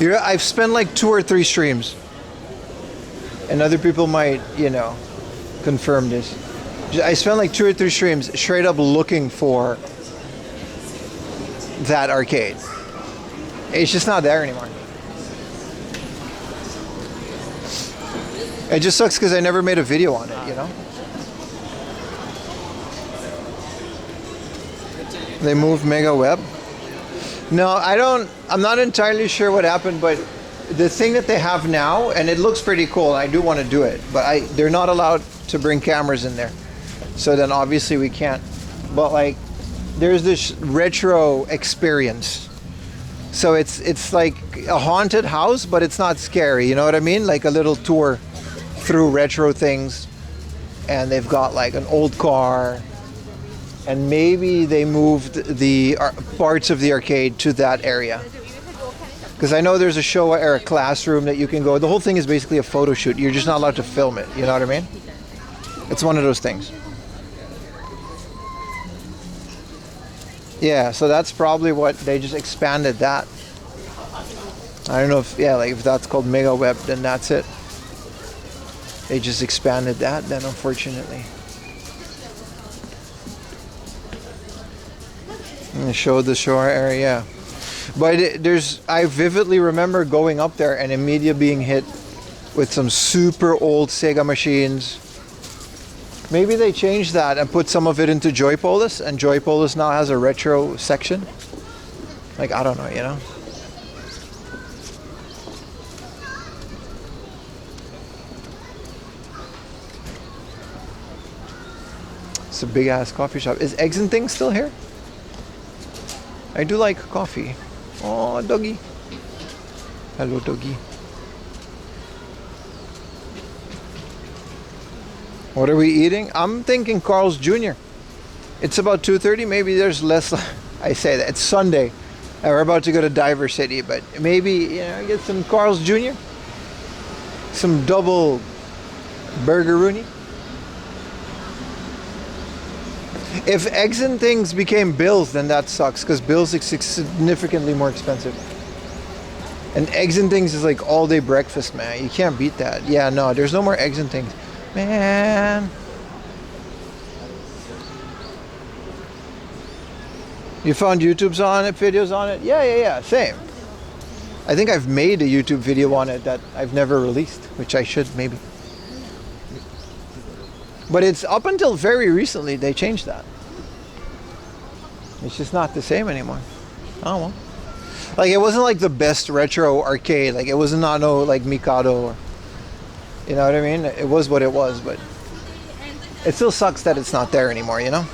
I've spent like 2 or 3 streams, and other people might, confirm this. I spent like 2 or 3 streams straight up looking for that arcade. It's just not there anymore. It just sucks because I never made a video on it, They moved Mega Web. No, I'm not entirely sure what happened, but the thing that they have now, and it looks pretty cool, and I do want to do it, but they're not allowed to bring cameras in there. So then obviously we can't. But like, there's this retro experience. So it's like a haunted house, but it's not scary, you know what I mean? Like a little tour through retro things, and they've got like an old car, and maybe they moved the parts of the arcade to that area, because I know there's a Showa era classroom that you can go. The whole thing is basically a photo shoot. You're just not allowed to film it, you know what I mean? It's one of those things. Yeah, so that's probably what they just expanded that. I don't know if that's called Mega Web, then that's it. They just expanded that then, unfortunately. And showed the shore area. But I vividly remember going up there and immediately being hit with some super old Sega machines. Maybe they changed that and put some of it into Joypolis, and Joypolis now has a retro section. Like, I don't know, It's a big ass coffee shop. Is Eggs and Things still here? I do like coffee. Oh, doggy. Hello, doggy. What are we eating? I'm thinking Carl's Jr. It's about 2:30. Maybe there's less. I say that. It's Sunday. And we're about to go to Diver City, but maybe, get some Carl's Jr. Some double burgeroonie. If Eggs and Things became Bill's, then that sucks, because Bill's is significantly more expensive. And Eggs and Things is like all day breakfast, man. You can't beat that. Yeah, no, there's no more Eggs and Things. Man. You found YouTube's on it, videos on it? Yeah, same. I think I've made a YouTube video on it that I've never released, which I should maybe. But it's up until very recently they changed that. It's just not the same anymore. Oh well. Like, it wasn't like the best retro arcade. Like, it wasn't like Mikado or You know what I mean? It was what it was, but it still sucks that it's not there anymore, you know?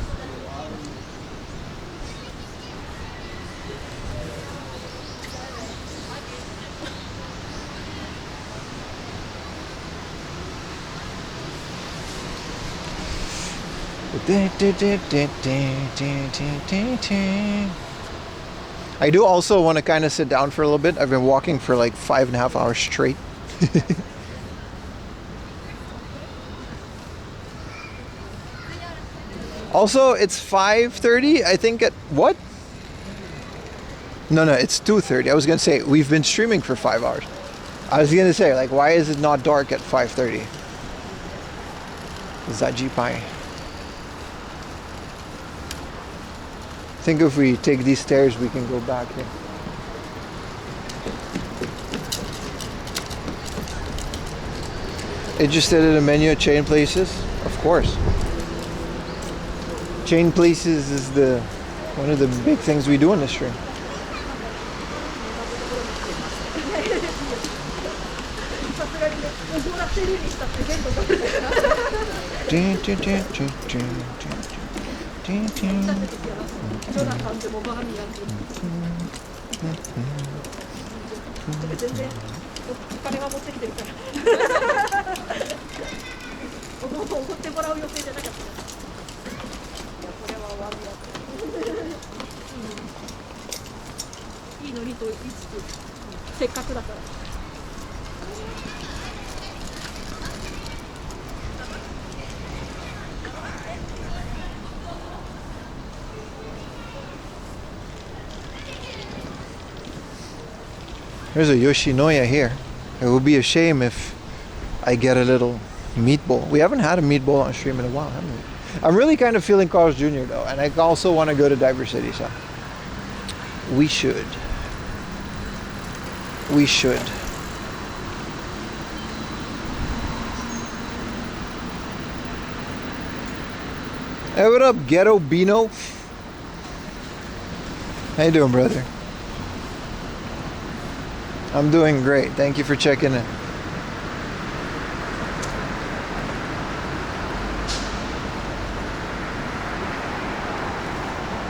I do also want to kind of sit down for a little bit. I've been walking for like 5.5 hours straight. Also, it's 5:30. I think at what? No, it's 2:30. I was gonna say we've been streaming for 5 hours. I was gonna say, like, why is it not dark at 5:30? Zaji Pai. I think if we take these stairs, we can go back here. Interested in a menu at chain places? Of course. Chain places is one of the big things we do on this stream. There's a Yoshinoya here. It would be a shame if I get a little meatball. We haven't had a meatball on stream in a while, haven't we? I'm really kind of feeling Carl's Jr. though, and I also want to go to Diver City, so we should. We should. Hey, what up, Ghetto Bino? How you doing, brother? I'm doing great. Thank you for checking in.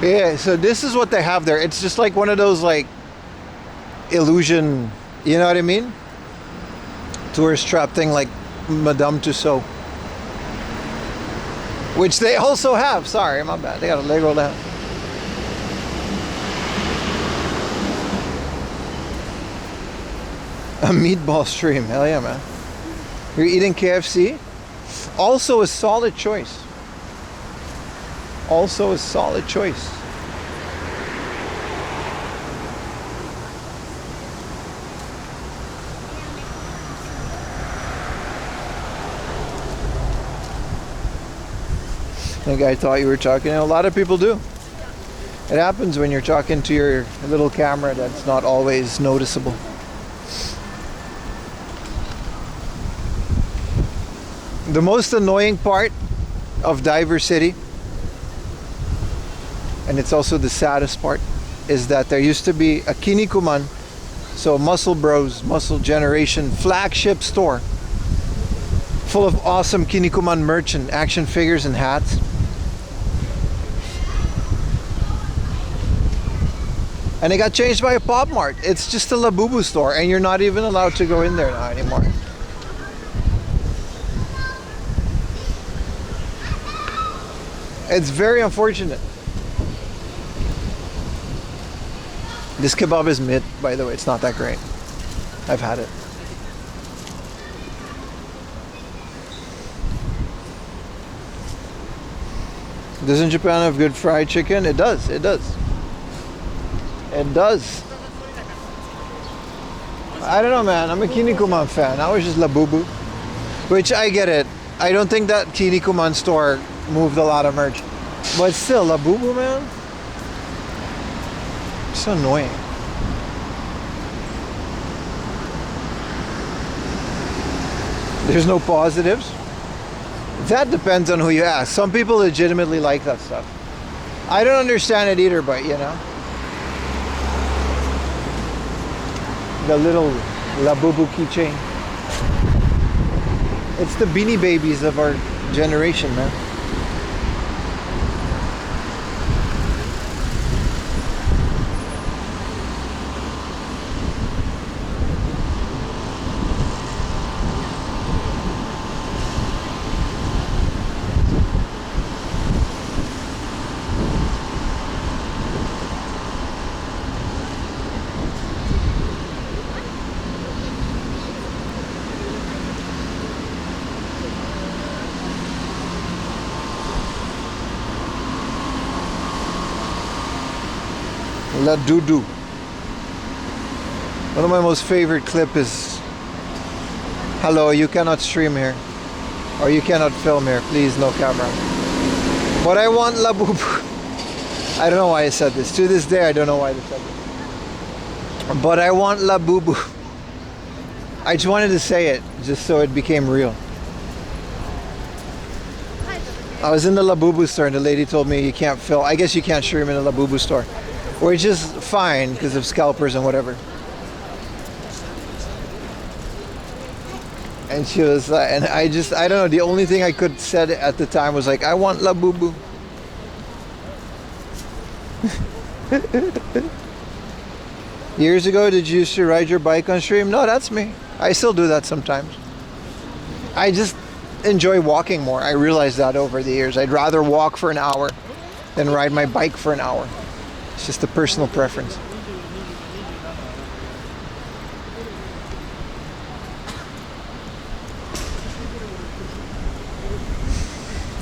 Yeah, so this is what they have there. It's just like one of those like illusion, you know what I mean? Tourist trap thing like Madame Tussauds. Which they also have. Sorry, my bad. They got a Lego down. A meatball stream. Hell yeah, man. You're eating KFC? Also a solid choice. Also a solid choice. I think I thought you were talking. A lot of people do. It happens when you're talking to your little camera that's not always noticeable. The most annoying part of Diver City, and it's also the saddest part, is that there used to be a Kinnikuman, so Muscle Bros, Muscle Generation flagship store full of awesome Kinnikuman merch and action figures and hats. And it got changed by a Pop Mart. It's just a Labubu store, and you're not even allowed to go in there now anymore. It's very unfortunate. This kebab is mid, by the way. It's not that great. I've had it. Doesn't Japan have good fried chicken? It does. It does. It does. I don't know, man. I'm a Kinnikuman fan. I was just Labubu. Which, I get it. I don't think that Kinnikuman store moved a lot of merch. But still, Labubu, man. It's so annoying. There's no positives. That depends on who you ask. Some people legitimately like that stuff. I don't understand it either, but you know. The little Labubu keychain. It's the Beanie Babies of our generation, man. La Doudou. One of my most favorite clip is, hello, you cannot stream here. Or you cannot film here. Please, no camera. But I want La Boubou. I don't know why I said this. To this day, I don't know why I said this. But I want La Boubou. I just wanted to say it, just so it became real. I was in the La Boubou store and the lady told me you can't film. I guess you can't stream in a La Boubou store. Which is fine because of scalpers and whatever. And she was like, and I don't know, the only thing I could said at the time was like, I want La Boubou. Years ago, did you used to ride your bike on stream? No, that's me. I still do that sometimes. I just enjoy walking more. I realized that over the years. I'd rather walk for an hour than ride my bike for an hour. It's just a personal preference.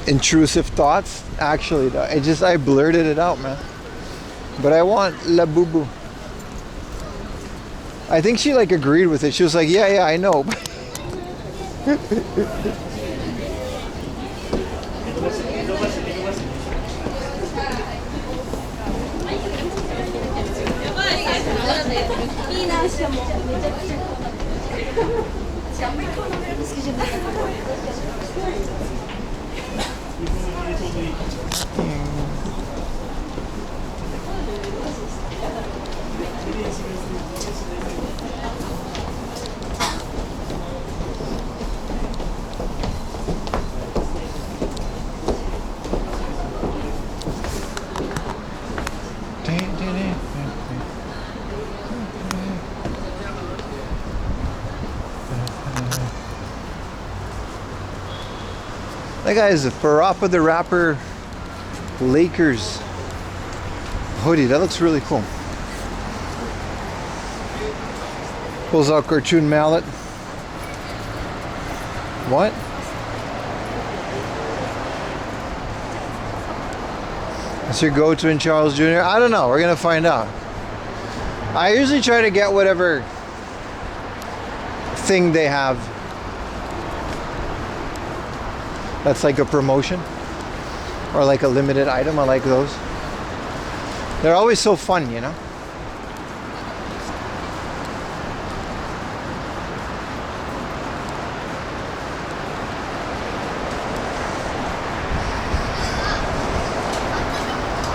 Intrusive thoughts? Actually, though, I blurted it out, man. But I want La Boubou. I think she like agreed with it. She was like, yeah, I know. That guy is a Parappa the Rapper Lakers hoodie. That looks really cool. Pulls out cartoon mallet. What? That's your go-to in Charles Jr.? I don't know. We're gonna find out. I usually try to get whatever thing they have that's like a promotion or like a limited item. I like those. They're always so fun, you know?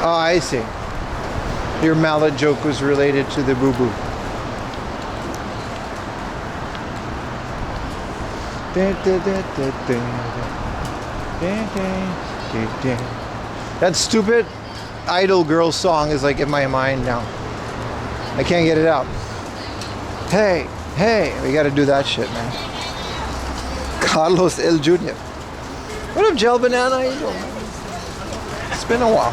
Oh, I see. Your mallet joke was related to the boo-boo. That stupid idol girl song is like in my mind now. I can't get it out. Hey, we gotta do that shit, man. Carlos El Jr. What up, Gel Banana? How you doing? It's been a while.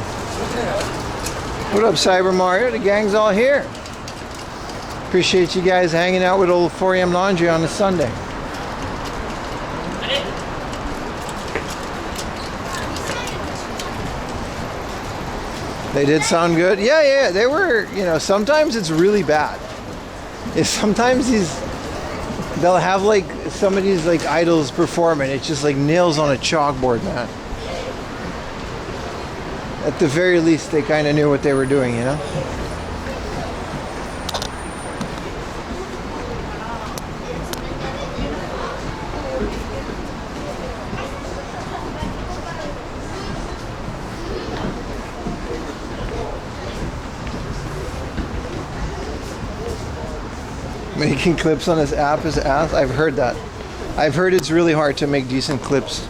What up, Cyber Mario? The gang's all here. Appreciate you guys hanging out with old 4am Laundry on a Sunday. They did sound good. Yeah, they were, you know, sometimes it's really bad. Sometimes they'll have like some of these like idols performing. It's just like nails on a chalkboard, man. At the very least, they kind of knew what they were doing, you know? Making clips on his app is ass. I've heard that. I've heard it's really hard to make decent clips.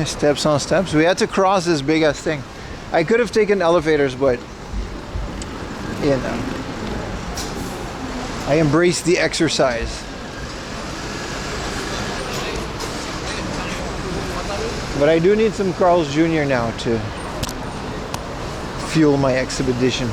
Steps on steps. We had to cross this big ass thing. I could have taken elevators, but you know, I embrace the exercise. But I do need some Carl's Jr. now to fuel my expedition.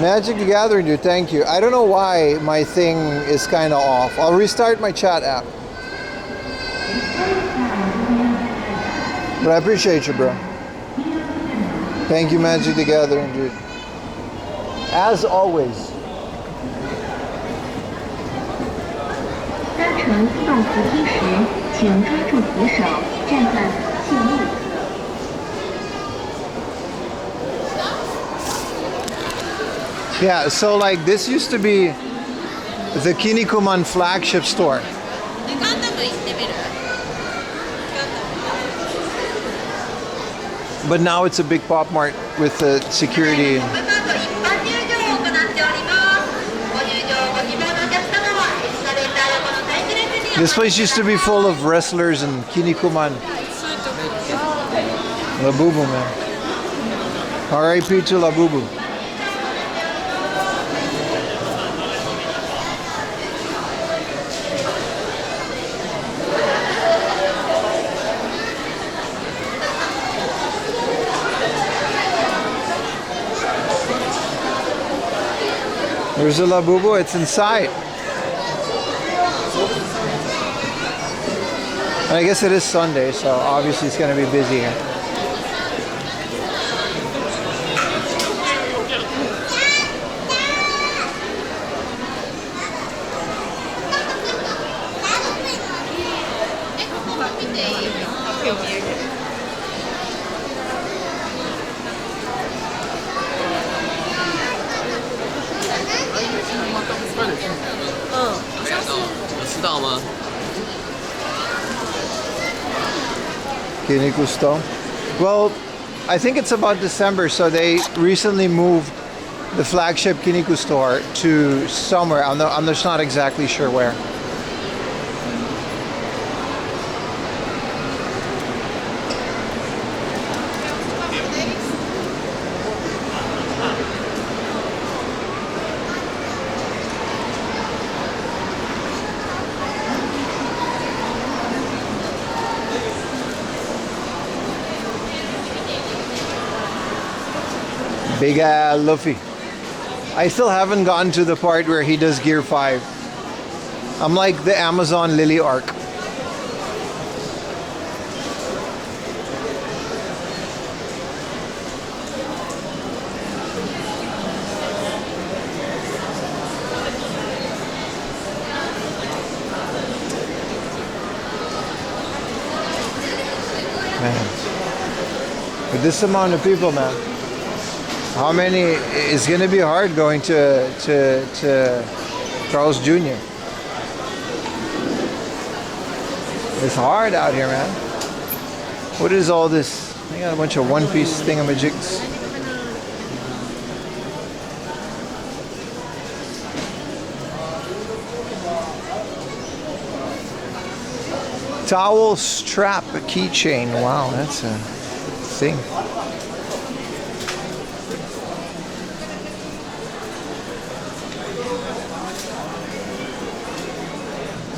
Magic the Gathering, dude, thank you. I don't know why my thing is kind of off. I'll restart my chat app. But I appreciate you, bro. Thank you, Magic the Gathering, dude. As always. 搭乘自动扶梯时，请抓住扶手，站稳，静立。 Yeah, so like this used to be the Kinnikuman flagship store. But now it's a big pop mart with security. This place used to be full of wrestlers and Kinnikuman. Labubu, man. R.I.P. to Labubu. Where's the Labubu? It's inside. I guess it is Sunday, so obviously it's going to be busy here. Kiniku Stone. Well, I think it's about December, so they recently moved the flagship Kiniku store to somewhere. I'm just not exactly sure where. Big Luffy. I still haven't gotten to the part where he does Gear 5. I'm like the Amazon Lily arc. Man. With this amount of people, man. How many? It's going to be hard going to Carl's Jr. It's hard out here, man. What is all this? They got a bunch of one-piece thingamajigs. Towel strap, a keychain. Wow, that's a thing.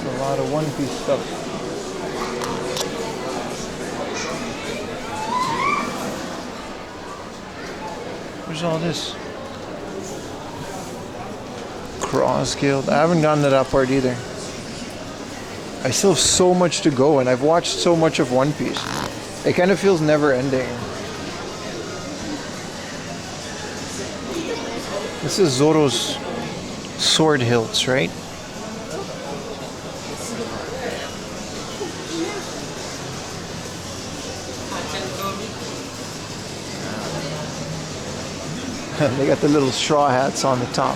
A lot of one-piece stuff. Where's all this? Cross Guild. I haven't gotten to that part either. I still have so much to go, and I've watched so much of One Piece. It kind of feels never ending. This is Zoro's sword hilts, right? They got the little straw hats on the top.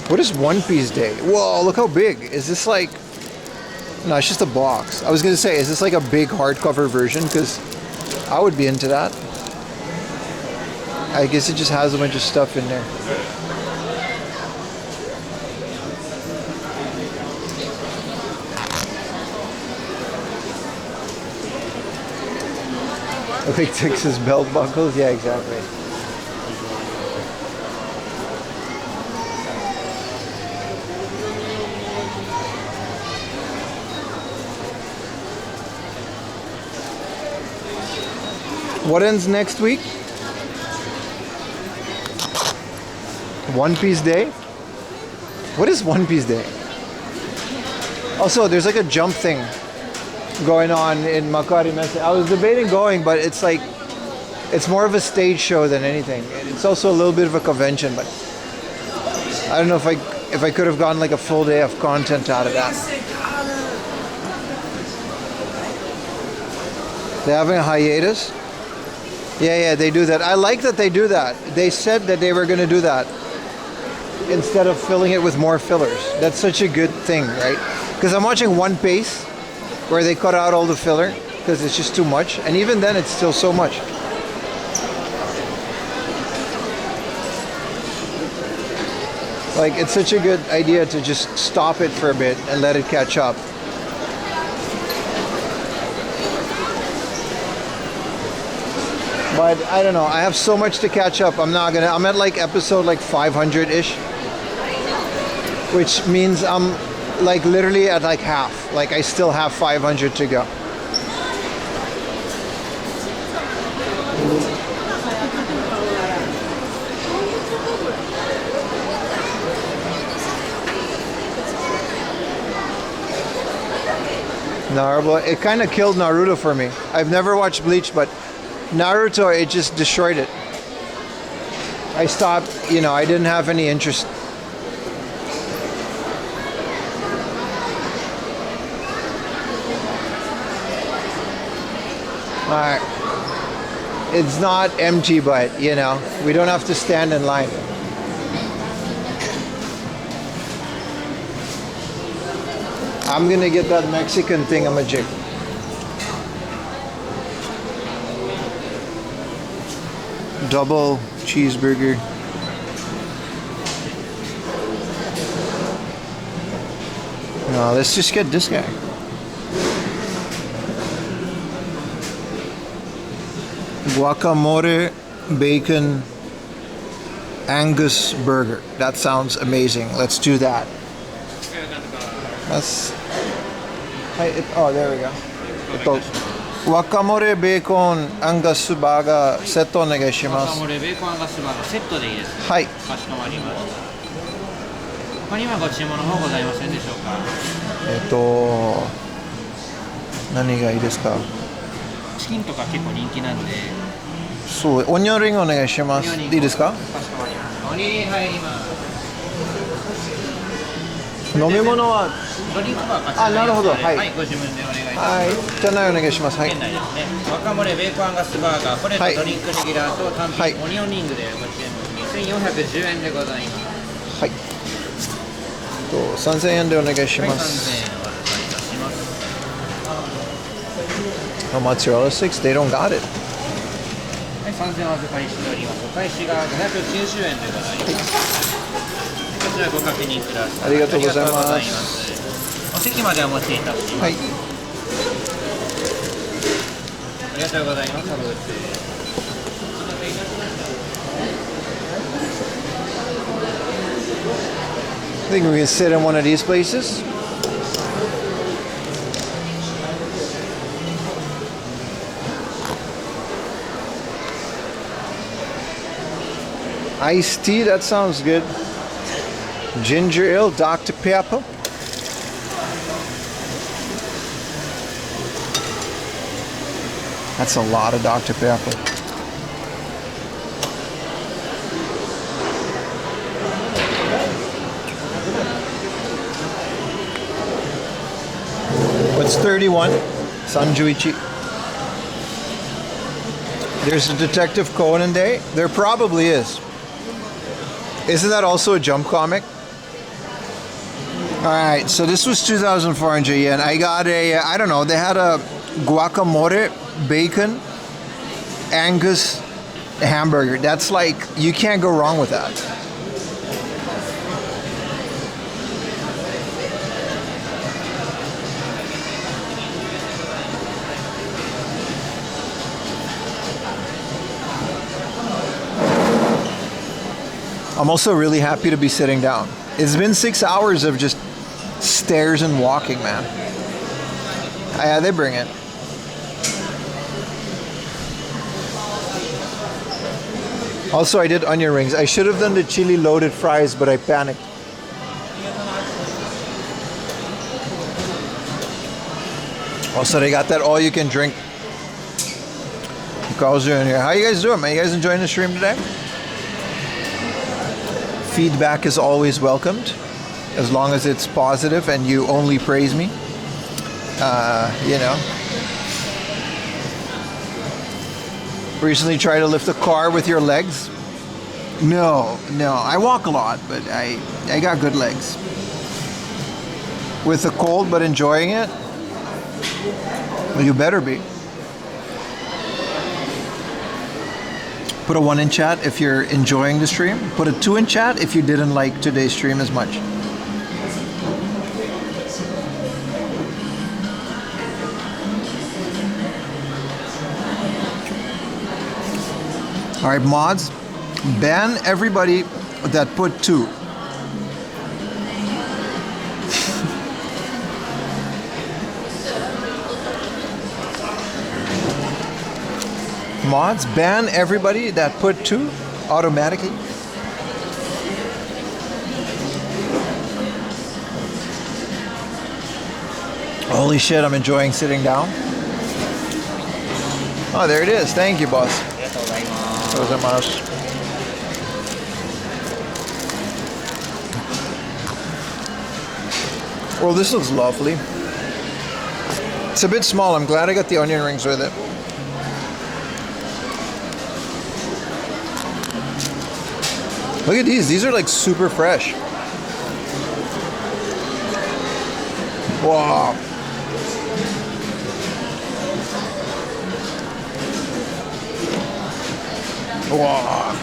What is One Piece Day? Whoa, look how big. Is this like... No, it's just a box. I was going to say, is this like a big hardcover version? Because I would be into that. I guess it just has a bunch of stuff in there. I think Texas belt buckles. Yeah, exactly. What ends next week? One Piece Day? What is One Piece Day? Also, there's like a jump thing going on in Makari Messe. I was debating going, but it's like, it's more of a stage show than anything. It's also a little bit of a convention, but I don't know if I could have gotten like a full day of content out of that. They're having a hiatus? Yeah, they do that. I like that they do that. They said that they were going to do that instead of filling it with more fillers. That's such a good thing, right? Because I'm watching One Piece where they cut out all the filler because it's just too much. And even then, it's still so much. Like, it's such a good idea to just stop it for a bit and let it catch up. But I don't know, I have so much to catch up. I'm at like episode like 500-ish. Which means I'm like literally at like half. Like I still have 500 to go. Naruto, it kind of killed Naruto for me. I've never watched Bleach, but Naruto, it just destroyed it. I stopped, I didn't have any interest. Alright. It's not empty, but, we don't have to stand in line. I'm gonna get that Mexican thingamajig. Double cheeseburger. No, let's just get this guy. Guacamole, bacon, Angus burger. That sounds amazing. Let's do that. That's... oh, there we go. Guacamole, bacon, Angus burger, セットお願いします。Guacamole, bacon, Angus burger セットでいいですか？はい。かしこまりました。他にはご注文の方ございませんでしょうか？何がいいですか？チキンとか結構人気なんで。そう、オニオンリングお願いします。いいですか？かしこまりました。オニリン入ります。飲み物はドリンクバーかなるほど、はい、はい、ご自分でお願いします。はい、店内お願いします。はい。店内ですね。ワカモレベーコンアンガスバーガー、これとドリンクレギュラーと単品、オニオンリングでご注文2410円でございます。はい。3000円でお願いします。3000円お預かりいたします。Mozzarella sticks, they don't got it. はい、3000円お預かりしております。お返しが590円でございます。こちらご確認ください。ありがとうございます。お席までお持ちいたします。はい。ありがとうございます。I think we can sit in one of these places. Iced tea, that sounds good. Ginger ale, Dr. Pepper. That's a lot of Dr. Pepper. What's 31? Sanjuichi. There's a Detective Conan Day. There probably is. Isn't that also a Jump comic? Alright, so this was 2,400 yen. I got a, I don't know, they had a guacamole, bacon, Angus hamburger. That's like, you can't go wrong with that. I'm also really happy to be sitting down. It's been 6 hours of just stairs and walking, man. Yeah, they bring it. Also, I did onion rings. I should have done the chili loaded fries, but I panicked. Also, they got that all you can drink. Carl's doing here. How you guys doing, man? You guys enjoying the stream today? Feedback is always welcomed, as long as it's positive and you only praise me. You know. Recently tried to lift a car with your legs? No. I walk a lot, but I got good legs. With the cold, but enjoying it? Well, you better be. Put a 1 in chat if you're enjoying the stream. Put a 2 in chat if you didn't like today's stream as much. Alright, mods, ban everybody that put 2. Mods, ban everybody that put 2 automatically. Holy shit, I'm enjoying sitting down. Oh, there it is. Thank you, boss. Well, this looks lovely. It's a bit small. I'm glad I got the onion rings with it. Look at these. These are like super fresh. Wow. Wow.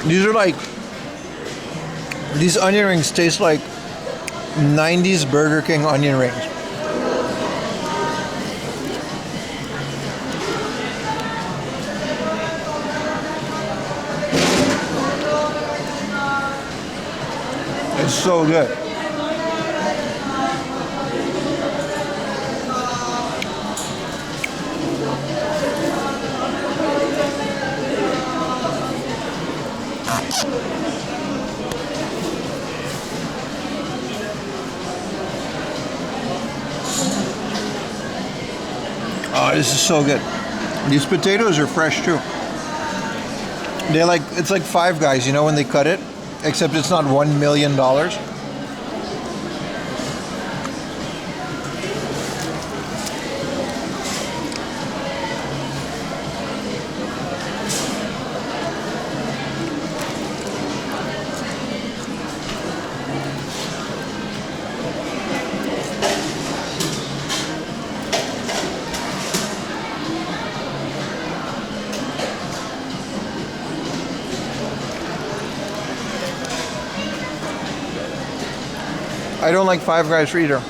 These are like, these onion rings taste like 90s Burger King onion rings. It's so good. Oh, this is so good. These potatoes are fresh too. They're like, it's like Five Guys, you know, when they cut it, except it's not $1 million. I don't like Five Guys either.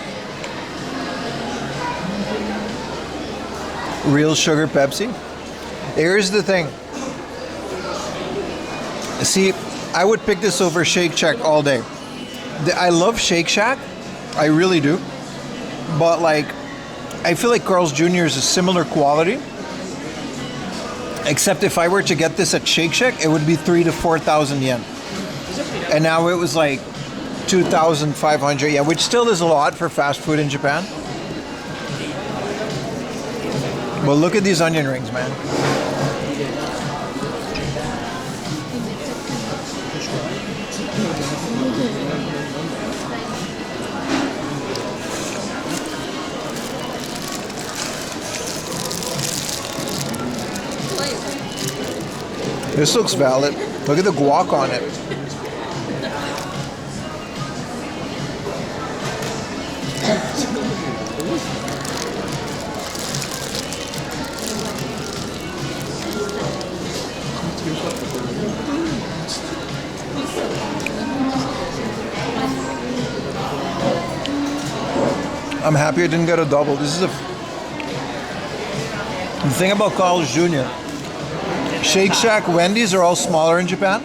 Real sugar Pepsi. Here's the thing. See, I would pick this over Shake Shack all day. I love Shake Shack. I really do. But like, I feel like Carl's Jr. is a similar quality. Except if I were to get this at Shake Shack, it would be 3,000 to 4,000 yen. And now it was like 2,500 yen, which still is a lot for fast food in Japan. But look at these onion rings, man. This looks valid. Look at the guac on it. I'm happy I didn't get a double. This is the thing about Carl's Jr. Shake Shack, Wendy's are all smaller in Japan.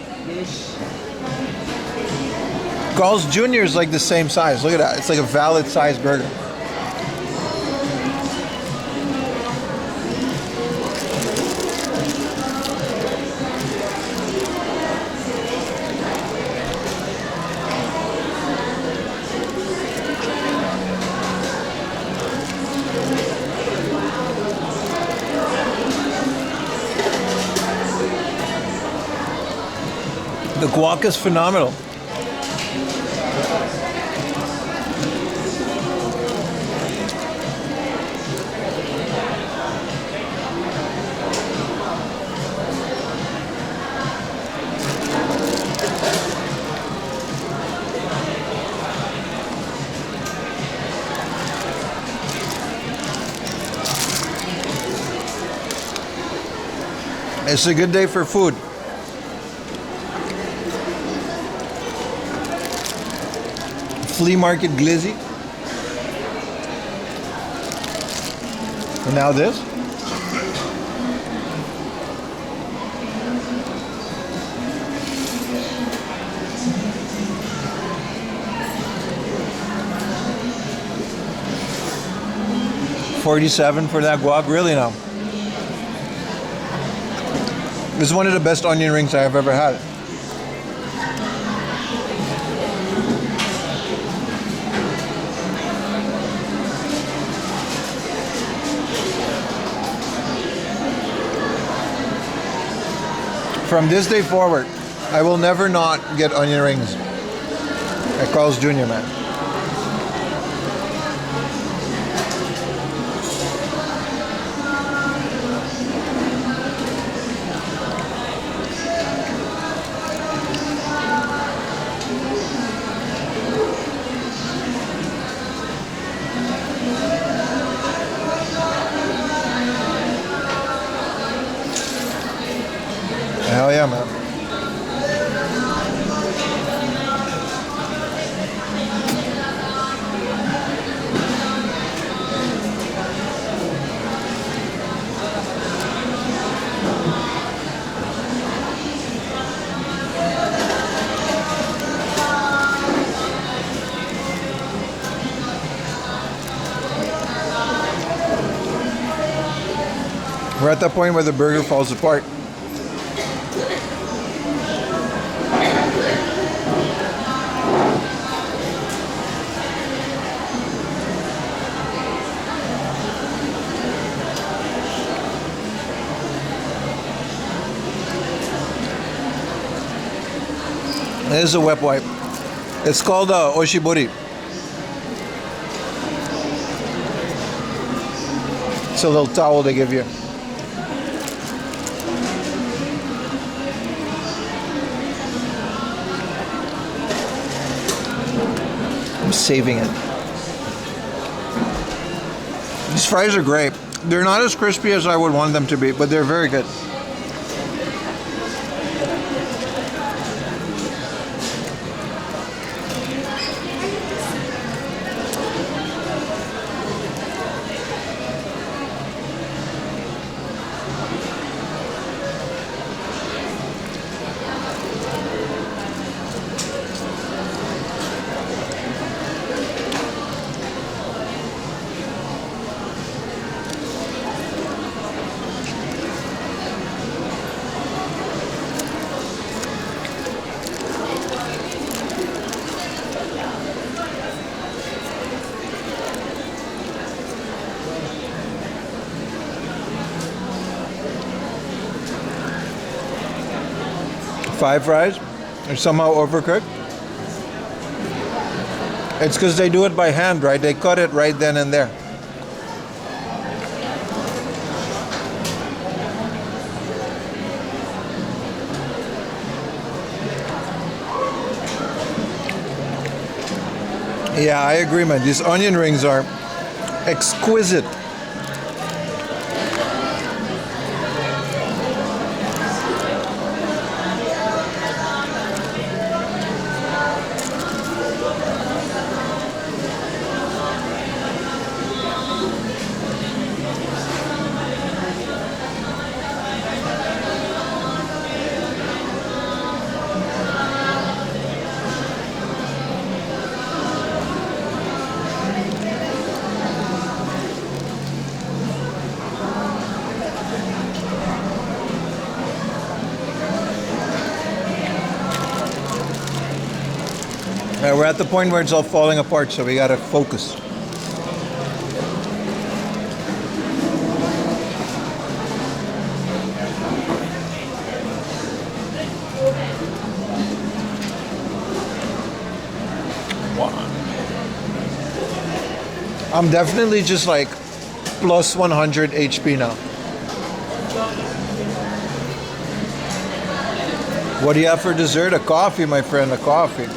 Carl's Jr. is like the same size. Look at that. It's like a valid size burger. The guac is phenomenal. It's a good day for food. Flea Market glizzy. And now this. $47 for that guac, really now. This is one of the best onion rings I have ever had. From this day forward, I will never not get onion rings at Carl's Jr., man. Hell yeah, man. We're at that point where the burger falls apart. This is a wet wipe. It's called oshibori. It's a little towel they give you. I'm saving it. These fries are great. They're not as crispy as I would want them to be, but they're very good. 5 fries are somehow overcooked. It's because they do it by hand, right? They cut it right then and there. Yeah, I agree, man. These onion rings are exquisite. We're at the point where it's all falling apart, so we gotta focus. I'm definitely just like plus 100 HP now. What do you have for dessert? A coffee, my friend, a coffee.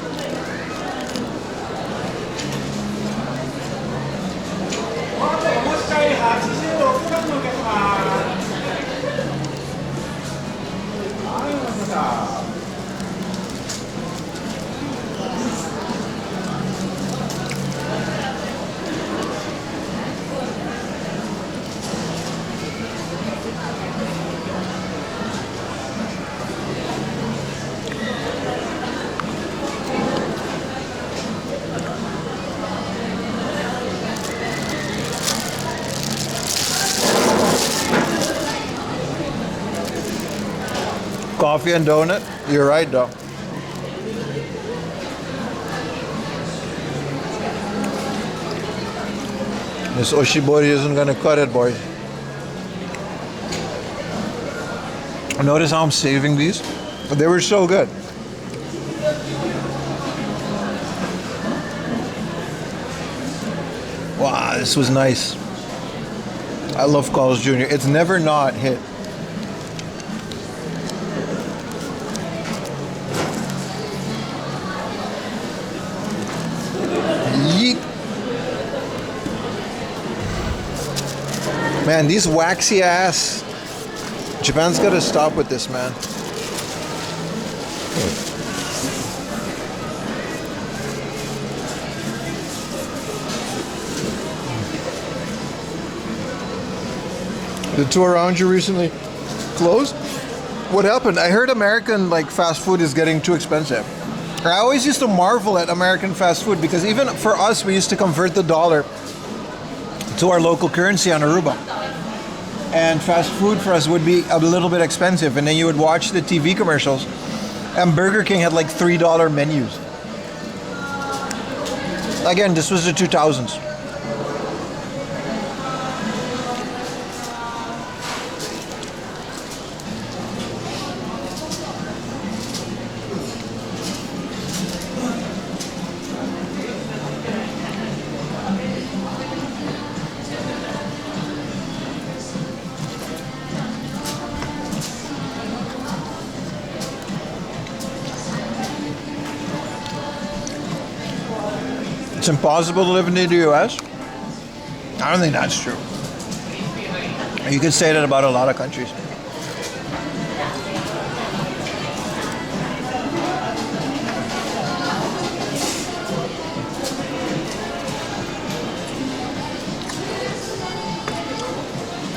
Coffee and donut? You're right, though. This oshibori isn't gonna cut it, boys. Notice how I'm saving these? They were so good. Wow, this was nice. I love Carl's Jr. It's never not hit. Man, these waxy ass. Japan's gotta stop with this, man. The two around you recently closed? What happened? I heard American like fast food is getting too expensive. I always used to marvel at American fast food because even for us, we used to convert the dollar to our local currency on Aruba. And fast food for us would be a little bit expensive. And then you would watch the TV commercials and Burger King had like $3 menus. Again, this was the 2000s. It's impossible to live in the US? I don't think that's true. You could say that about a lot of countries.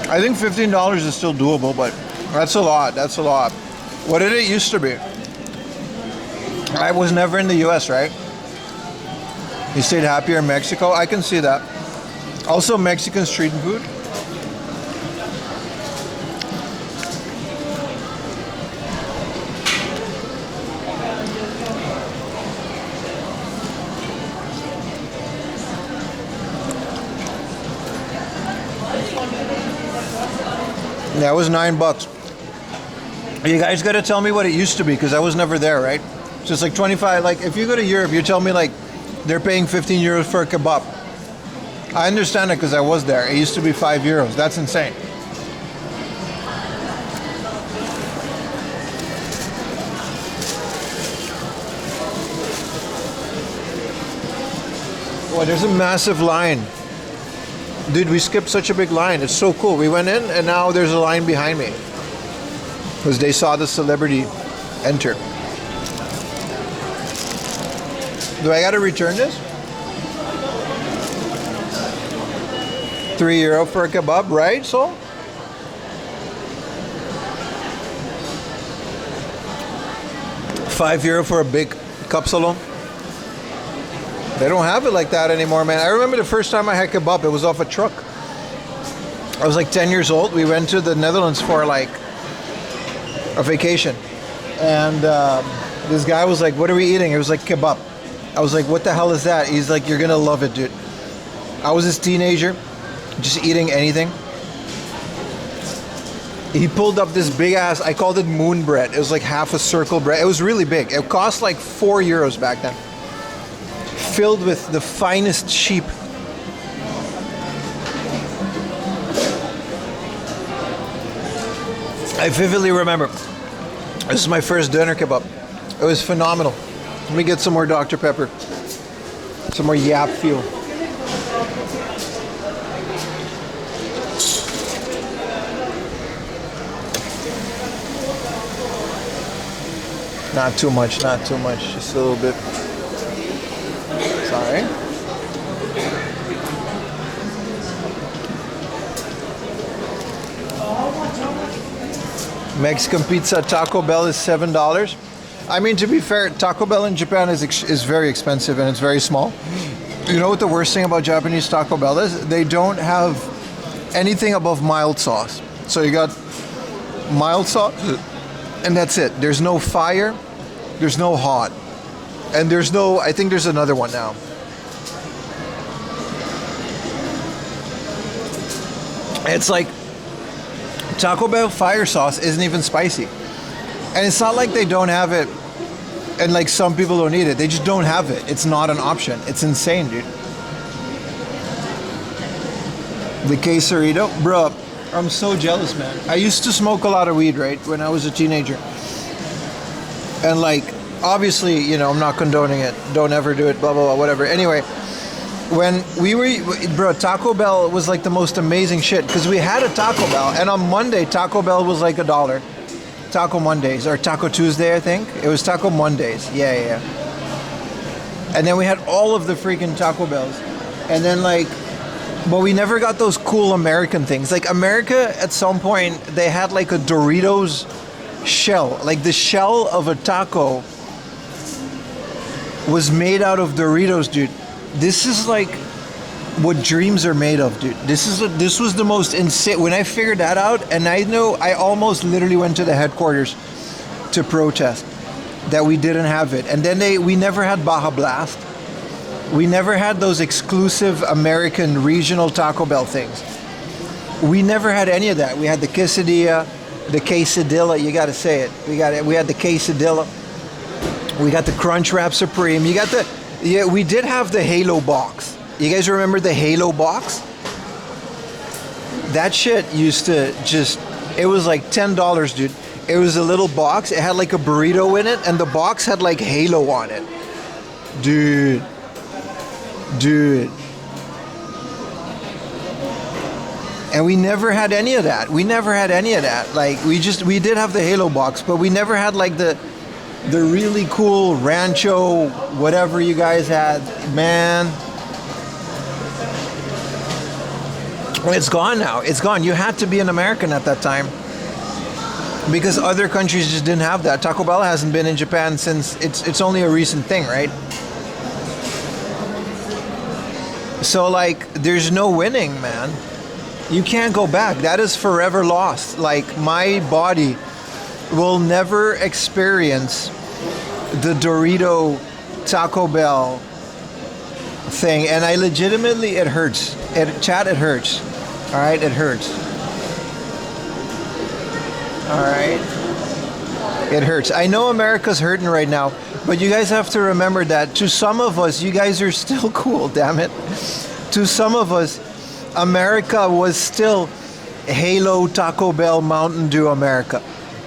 I think $15 is still doable, but that's a lot. That's a lot. What did it used to be? I was never in the US, right? You stayed happier in Mexico? I can see that. Also, Mexican street food. Yeah, it was $9. You guys got to tell me what it used to be because I was never there, right? So it's like 25. Like if you go to Europe, you tell me like they're paying 15 euros for a kebab. I understand it because I was there. It used to be 5 euros. That's insane. Oh, there's a massive line. Dude, we skipped such a big line. It's so cool. We went in and now there's a line behind me. Because they saw the celebrity enter. Do I gotta return this? €3 for a kebab, right? So? €5 for a big kapsalon. They don't have it like that anymore, man. I remember the first time I had kebab, it was off a truck. I was like 10 years old. We went to the Netherlands for like a vacation. And this guy was like, what are we eating? It was like kebab. I was like, what the hell is that? He's like, you're gonna love it, dude. I was this teenager, just eating anything. He pulled up this big ass, I called it moon bread. It was like half a circle bread. It was really big. It cost like €4 back then. Filled with the finest sheep. I vividly remember. This is my first dinner kebab. It was phenomenal. Let me get some more Dr. Pepper. Some more yap fuel. Not too much, not too much. Just a little bit. Sorry. Mexican pizza Taco Bell is $7. I mean, to be fair, Taco Bell in Japan is very expensive and it's very small. You know what the worst thing about Japanese Taco Bell is? They don't have anything above mild sauce. So you got mild sauce and that's it. There's no fire, there's no hot. And there's no, I think there's another one now. It's like Taco Bell fire sauce isn't even spicy. And it's not like they don't have it and like some people don't eat it. They just don't have it. It's not an option. It's insane, dude. The quesarito, bro, I'm so jealous, man. I used to smoke a lot of weed, right, when I was a teenager. And like, obviously, you know, I'm not condoning it. Don't ever do it, blah, blah, blah, whatever. Anyway, when we were, bro, Taco Bell was like the most amazing shit because we had a Taco Bell and on Monday, Taco Bell was like $1. Taco Mondays or Taco Tuesday, I think. It was Taco Mondays. Yeah. And then we had all of the freaking Taco Bells. And then like, but we never got those cool American things. Like America, at some point, they had like a Doritos shell. Like the shell of a taco was made out of Doritos, dude. This is like what dreams are made of, dude. This was the most insane. When I figured that out, and I know I almost literally went to the headquarters to protest that we didn't have it. And then we never had Baja Blast. We never had those exclusive American regional Taco Bell things. We never had any of that. We had the quesadilla, the quesadilla. You got to say it. We had the quesadilla. We got the Crunch Wrap Supreme. You got the. Yeah, we did have the Halo box. You guys remember the Halo box? That shit used to just, it was like $10, dude. It was a little box. It had like a burrito in it, and the box had like Halo on it. Dude. And we never had any of that. Like, we did have the Halo box, but we never had like the really cool Rancho, whatever you guys had, man. It's gone now. It's gone. You had to be an American at that time because other countries just didn't have that. Taco Bell hasn't been in Japan since it's only a recent thing, right? So like, there's no winning, man. You can't go back. That is forever lost. Like, my body will never experience the Dorito Taco Bell thing, and I legitimately, it hurts. It hurts. All right, it hurts. All right. It hurts. I know America's hurting right now, but you guys have to remember that to some of us, you guys are still cool, damn it. To some of us, America was still Halo, Taco Bell, Mountain Dew America.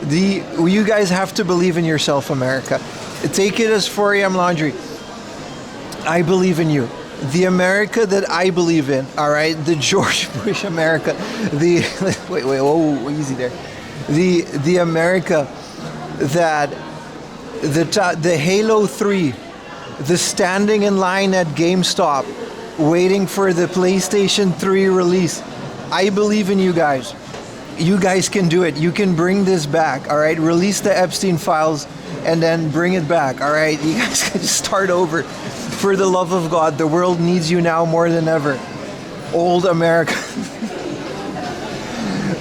You guys have to believe in yourself, America. Take it as 4 a.m. laundry. I believe in you. The America that I believe in, all right, the George Bush America, wait, whoa, easy there. The America that the Halo 3, the standing in line at GameStop, waiting for the PlayStation 3 release. I believe in you guys. You guys can do it. You can bring this back, all right? Release the Epstein files and then bring it back, all right? You guys can start over. For the love of God, the world needs you now more than ever. Old America.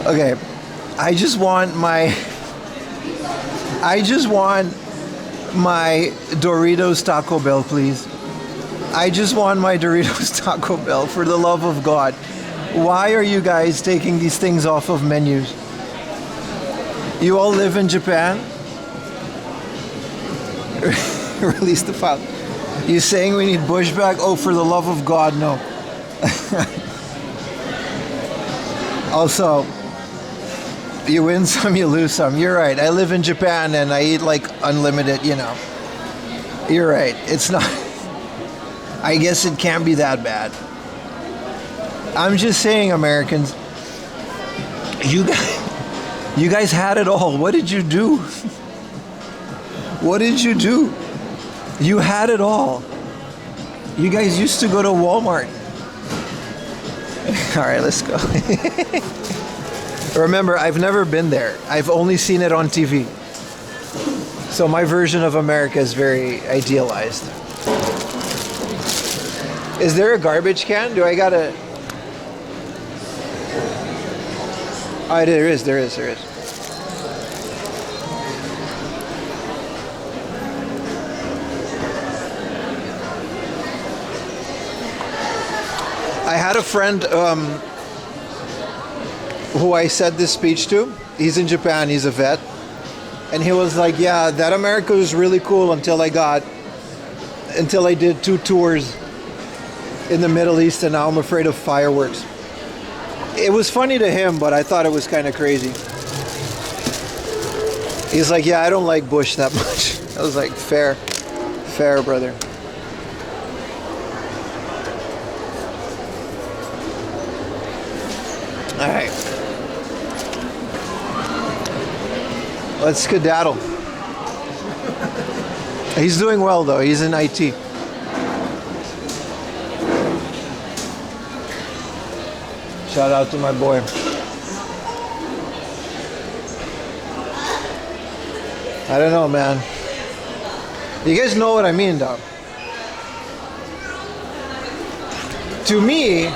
Okay, I just want my Doritos Taco Bell, please. I just want my Doritos Taco Bell, for the love of God. Why are you guys taking these things off of menus? You all live in Japan? Release the file. You saying we need Bush back? Oh, for the love of God, no. Also, you win some, you lose some. You're right. I live in Japan and I eat like unlimited, you know. You're right. It's not... I guess it can't be that bad. I'm just saying, Americans, you guys had it all. What did you do? What did you do? You had it all. You guys used to go to Walmart. All right, let's go. Remember, I've never been there. I've only seen it on TV. So my version of America is very idealized. Is there a garbage can? Do I gotta... Oh, there is. I had a friend who I said this speech to. He's in Japan, he's a vet. And he was like, yeah, that America was really cool until I did 2 tours in the Middle East, and now I'm afraid of fireworks. It was funny to him, but I thought it was kind of crazy. He's like, yeah, I don't like Bush that much. I was like, fair, brother. All right. Let's skedaddle. He's doing well, though. He's in IT. Shout out to my boy. I don't know, man. You guys know what I mean, though. To me, and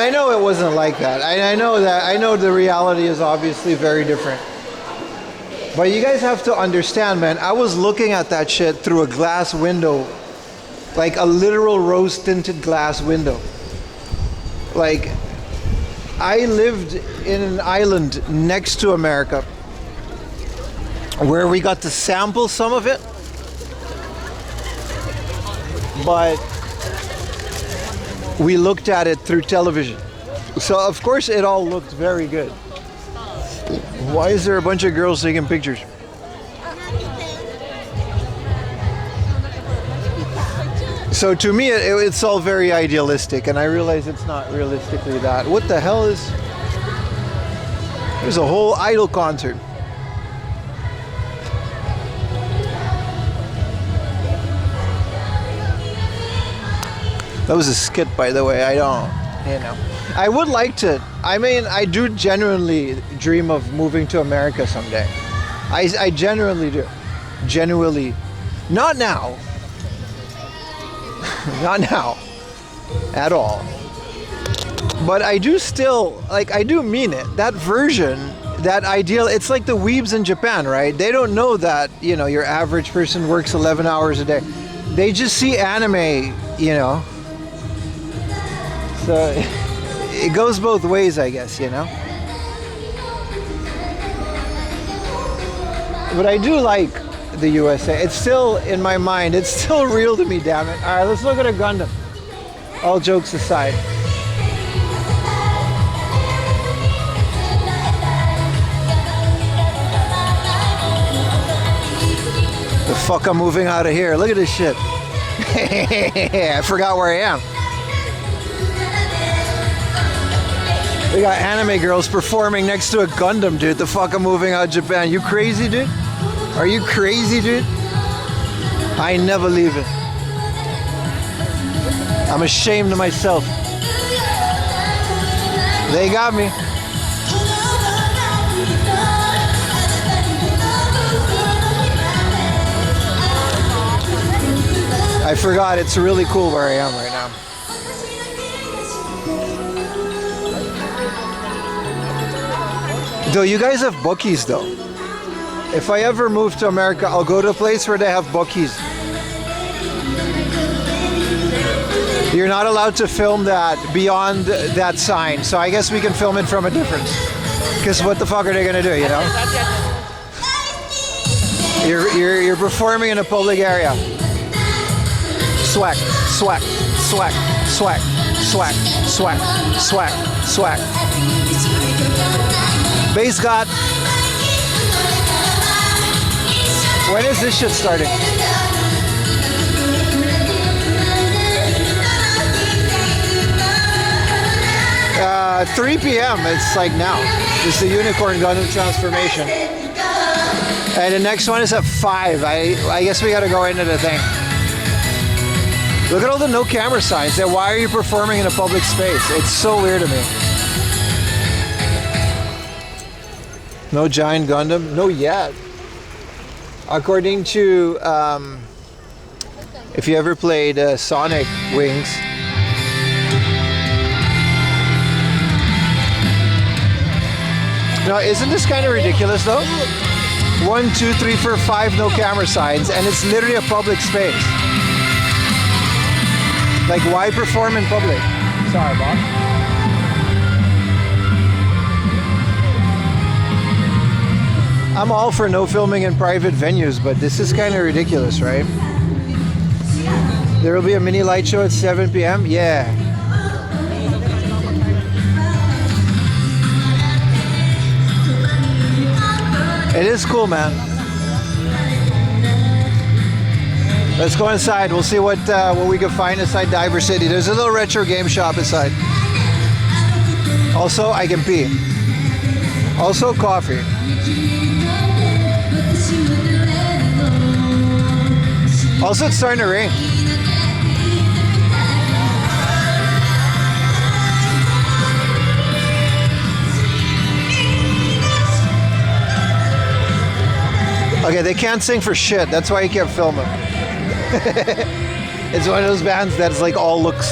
I know it wasn't like that. I know the reality is obviously very different. But you guys have to understand, man, I was looking at that shit through a glass window. Like a literal rose-tinted glass window. Like, I lived in an island next to America where we got to sample some of it. But we looked at it through television. So of course it all looked very good. Why is there a bunch of girls taking pictures? So to me it's all very idealistic, and I realize it's not realistically that. What the hell is... There's a whole Idol concert. That was a skit, by the way. I don't, you know. I would like to. I mean, I do genuinely dream of moving to America someday. I genuinely do. Genuinely. Not now. Not now. At all. But I do still, like, I do mean it. That version, that ideal, it's like the weebs in Japan, right? They don't know that, you know, your average person works 11 hours a day. They just see anime, you know. So it goes both ways, I guess, you know. But I do like the USA. It's still in my mind. It's still real to me, damn it. All right, let's look at a Gundam. All jokes aside. The fuck I'm moving out of here. Look at this shit. I forgot where I am. We got anime girls performing next to a Gundam, dude. The fuck I'm moving out of Japan. You crazy, dude? Are you crazy, dude? I never leave it. I'm ashamed of myself. They got me. I forgot it's really cool where I am right now. Though you guys have bookies though. If I ever move to America, I'll go to a place where they have bookies. You're not allowed to film that beyond that sign, so I guess we can film it from a difference. Because what the fuck are they gonna do, you know? You're performing in a public area. Swag, swag, swag, swag, swag, swag, swag, swag. Base God. When is this shit starting? 3 p.m. It's like now. It's the Unicorn Gundam transformation. And the next one is at 5. I guess we gotta go into the thing. Look at all the no camera signs. Then why are you performing in a public space? It's so weird to me. No giant Gundam? No yet. According to, if you ever played Sonic Wings, now isn't this kind of ridiculous though? 1, 2, 3, 4, 5 no camera signs, and it's literally a public space. Like, why perform in public? Sorry, Bob. I'm all for no filming in private venues, but this is kind of ridiculous, right? There will be a mini light show at 7 p.m. Yeah. It is cool, man. Let's go inside. We'll see what we can find inside Diver City. There's a little retro game shop inside. Also, I can pee. Also, coffee. Also, it's starting to rain. Okay, they can't sing for shit. That's why you can't film them. It's one of those bands that's like all looks.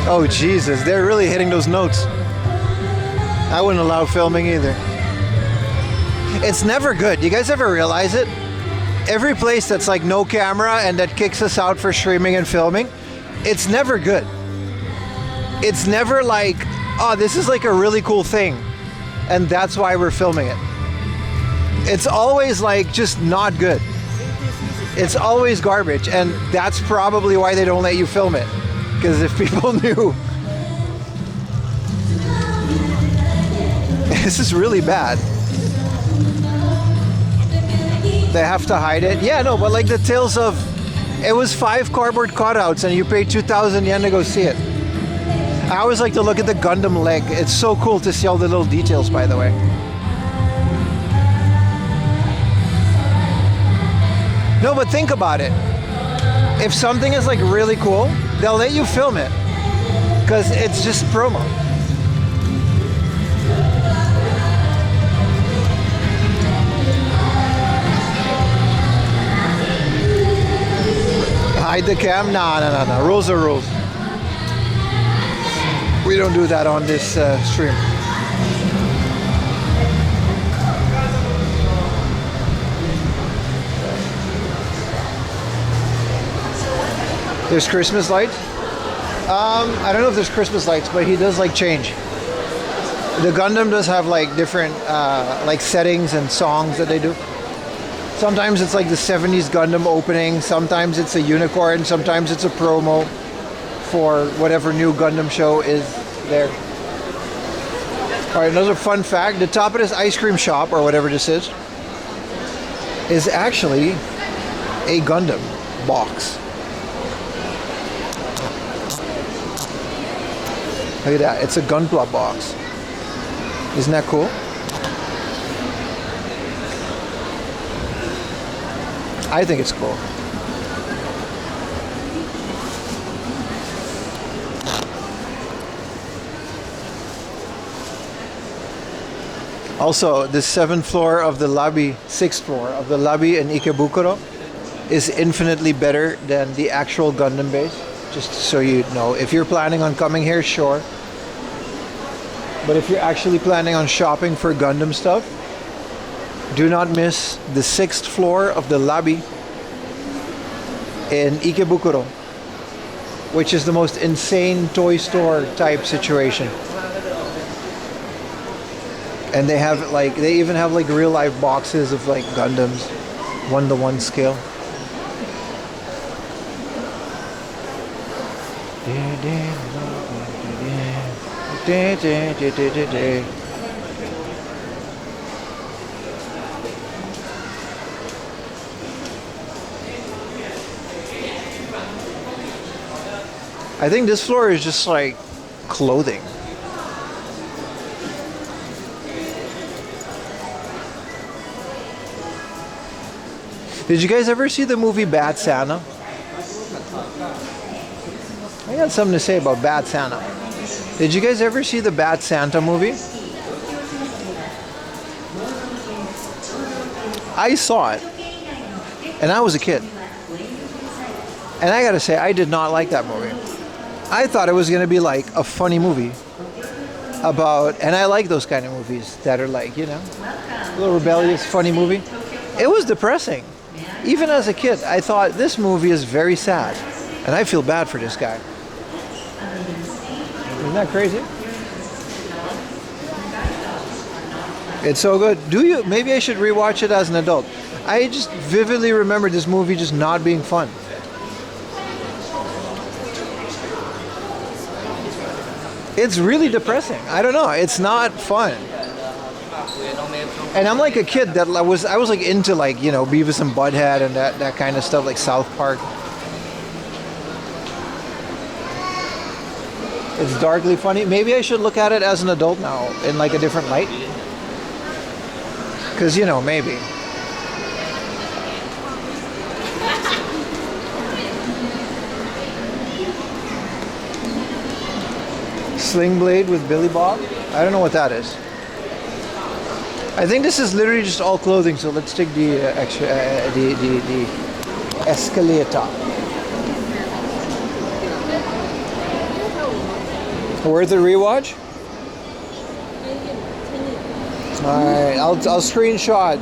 Oh Jesus, they're really hitting those notes. I wouldn't allow filming either. It's never good. You guys ever realize it? Every place that's like no camera and that kicks us out for streaming and filming, it's never good. It's never like, oh, this is like a really cool thing, and that's why we're filming it. It's always like just not good. It's always garbage, and that's probably why they don't let you film it. Because if people knew, this is really bad. They have to hide it. Yeah, no, but like the tales of, it was 5 cardboard cutouts and you paid 2,000 yen to go see it. I always like to look at the Gundam leg. It's so cool to see all the little details, by the way. No, but think about it. If something is like really cool, they'll let you film it because it's just promo. Hide the cam? No. Rules are rules. We don't do that on this stream. There's Christmas lights. I don't know if there's Christmas lights, but he does like change. The Gundam does have like different like settings and songs that they do. Sometimes it's like the 70s Gundam opening, sometimes it's a unicorn, sometimes it's a promo for whatever new Gundam show is there. Alright, another fun fact, the top of this ice cream shop, or whatever this is actually a Gundam box. Look at that, it's a Gunpla box. Isn't that cool? I think it's cool. Also, the 7th floor of the lobby, 6th floor of the lobby in Ikebukuro is infinitely better than the actual Gundam base. Just so you know, if you're planning on coming here, sure. But if you're actually planning on shopping for Gundam stuff, do not miss the 6th floor of the lobby in Ikebukuro, which is the most insane toy store type situation. And they have like, they even have like real life boxes of like Gundams, 1-to-1 scale. I think this floor is just like clothing. Did you guys ever see the movie Bad Santa? I got something to say about Bad Santa. Did you guys ever see the Bad Santa movie? I saw it, and I was a kid. And I gotta say, I did not like that movie. I thought it was gonna be like a funny movie about, and I like those kind of movies that are like, you know, a little rebellious, funny movie. It was depressing. Even as a kid, I thought this movie is very sad, and I feel bad for this guy. Isn't that crazy? It's so good. Do you? Maybe I should rewatch it as an adult. I just vividly remember this movie just not being fun. It's really depressing. I don't know. It's not fun. And I'm like a kid that I was like into like, you know, Beavis and Butthead and that kind of stuff, like South Park. It's darkly funny. Maybe I should look at it as an adult now in like a different light. Because, you know, maybe. Sling Blade with Billy Bob. I don't know what that is. I think this is literally just all clothing. So let's take the the escalator. Worth a rewatch? All right, I'll screenshot.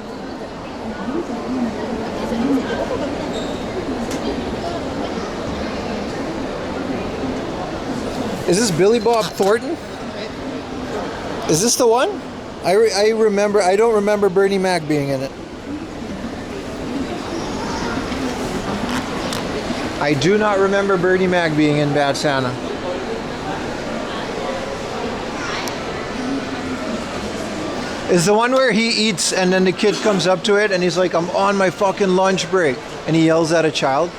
Is this Billy Bob Thornton? Is this the one? I remember. I don't remember Bernie Mac being in it. I do not remember Bernie Mac being in Bad Santa. Is the one where he eats and then the kid comes up to it and he's like, "I'm on my fucking lunch break," and he yells at a child?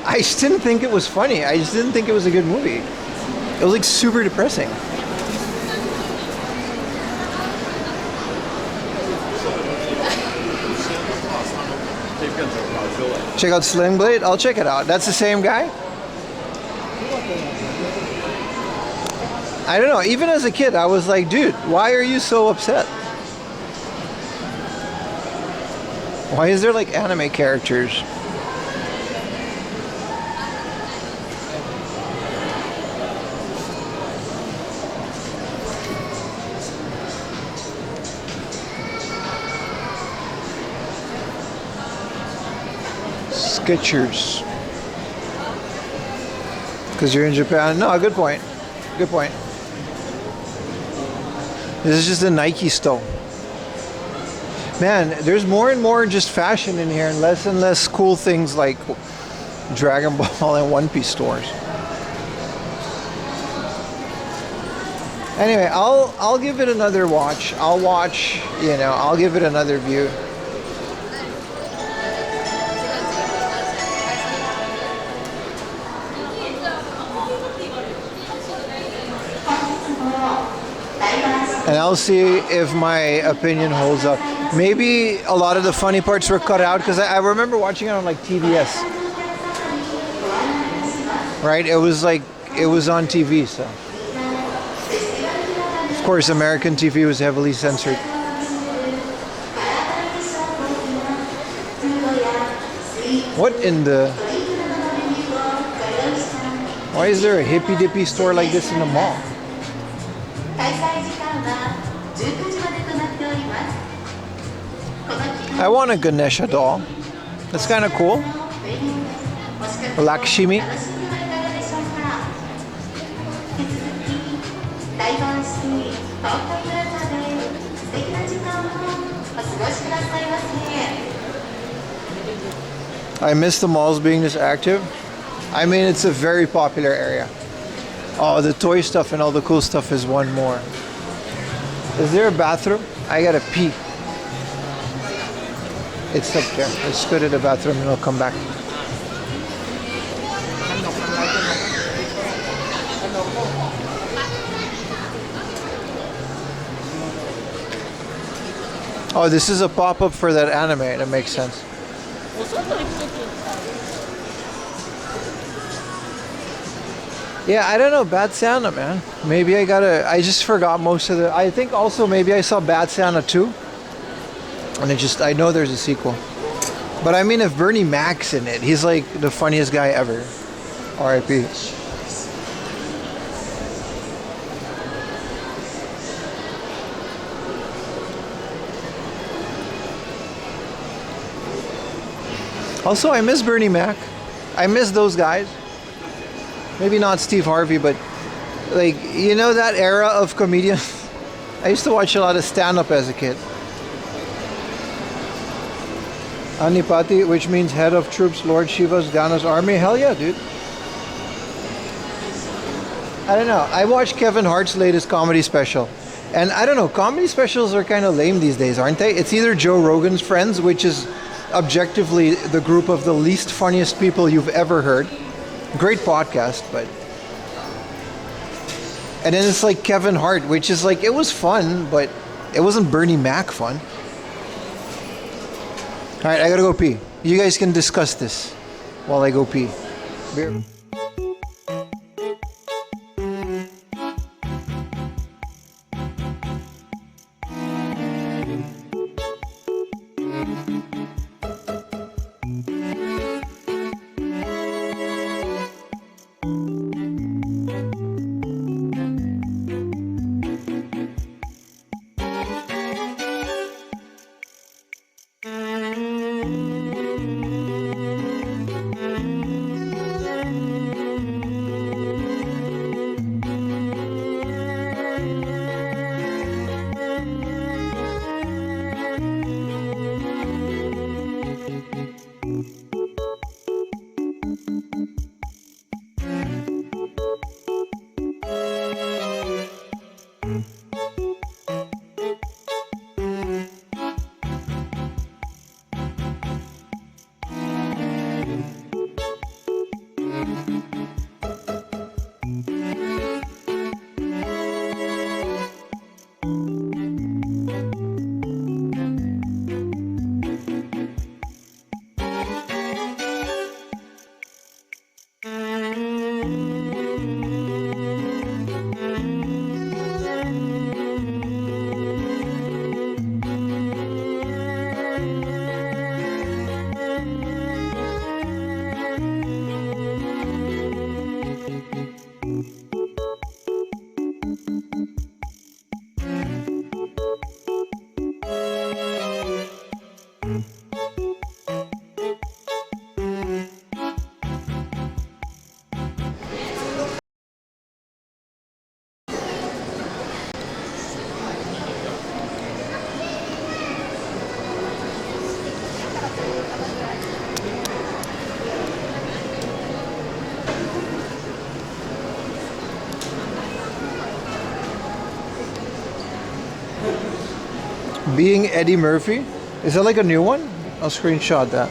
I just didn't think it was funny. I just didn't think it was a good movie. It was like super depressing. Check out Sling Blade. I'll check it out. That's the same guy? I don't know. Even as a kid, I was like, dude, why are you so upset? Why is there like anime characters? Skechers. Because you're in Japan. No, good point. Good point. This is just a Nike store. Man, there's more and more just fashion in here and less cool things like Dragon Ball and One Piece stores. Anyway, I'll give it another watch. I'll give it another view. And I'll see if my opinion holds up. Maybe a lot of the funny parts were cut out because I remember watching it on like TBS. Right? It was on TV, so. Of course, American TV was heavily censored. What in the... Why is there a hippy dippy store like this in the mall? I want a Ganesha doll. That's kind of cool. Lakshmi. I miss the malls being this active. I mean, it's a very popular area. Oh, the toy stuff and all the cool stuff is one more. Is there a bathroom? I gotta pee. It's up there. Let's go to the bathroom and I'll come back. Oh, this is a pop-up for that anime. That makes sense. Yeah, I don't know. Bad Santa, man. Maybe I just forgot most of the... I think also maybe I saw Bad Santa 2. And I know there's a sequel. But I mean, if Bernie Mac's in it, he's like the funniest guy ever. R.I.P. Also, I miss Bernie Mac. I miss those guys. Maybe not Steve Harvey, but like, you know that era of comedians? I used to watch a lot of stand-up as a kid. Anipati, which means head of troops, Lord Shiva's Gana's army. Hell yeah, dude. I don't know. I watched Kevin Hart's latest comedy special. And I don't know, comedy specials are kind of lame these days, aren't they? It's either Joe Rogan's Friends, which is objectively the group of the least funniest people you've ever heard. Great podcast, but... And then it's like Kevin Hart, which is like, it was fun, but it wasn't Bernie Mac fun. Alright, I gotta go pee. You guys can discuss this while I go pee. Beer. Being Eddie Murphy. Is that like a new one? I'll screenshot that.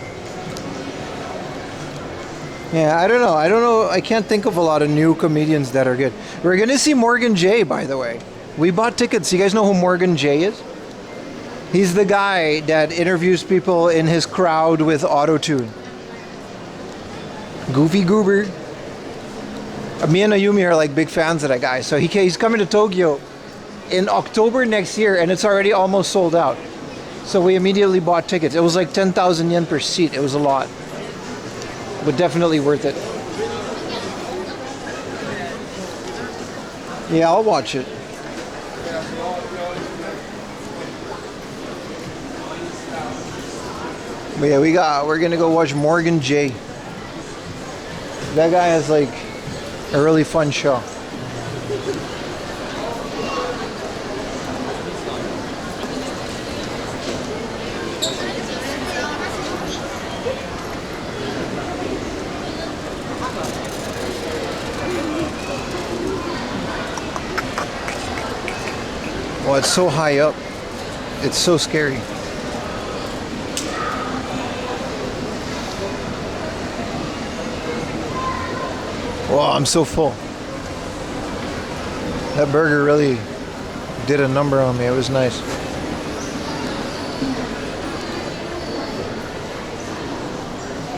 Yeah, I don't know. I can't think of a lot of new comedians that are good. We're gonna see Morgan J, by the way. We bought tickets. You guys know who Morgan J is? He's the guy that interviews people in his crowd with auto-tune. Goofy Goober. Me and Ayumi are like big fans of that guy. So he's coming to Tokyo in October next year, and it's already almost sold out. So we immediately bought tickets. It was like 10,000 yen per seat. It was a lot. But definitely worth it. Yeah, I'll watch it. But yeah, we're gonna go watch Morgan J. That guy has like a really fun show. Oh, it's so high up. It's so scary. Oh, I'm so full. That burger really did a number on me. It was nice.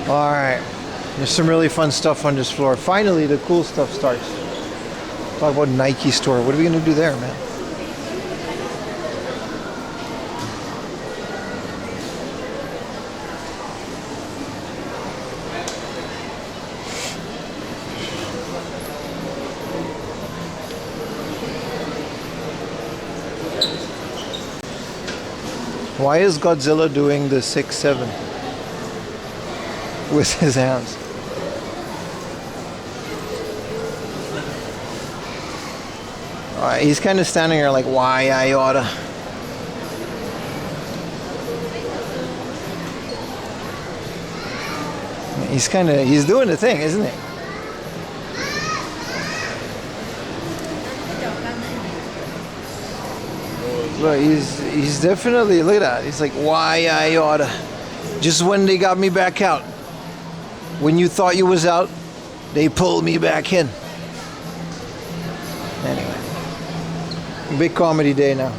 All right. There's some really fun stuff on this floor. Finally, the cool stuff starts. Talk about Nike store. What are we going to do there, man? Why is Godzilla doing the 6-7 with his hands? He's kind of standing there like, why I oughta? He's doing the thing, isn't he? But he's definitely, look at that. He's like, why I oughta. Just when they got me back out. When you thought you was out, they pulled me back in. Anyway. Big comedy day now.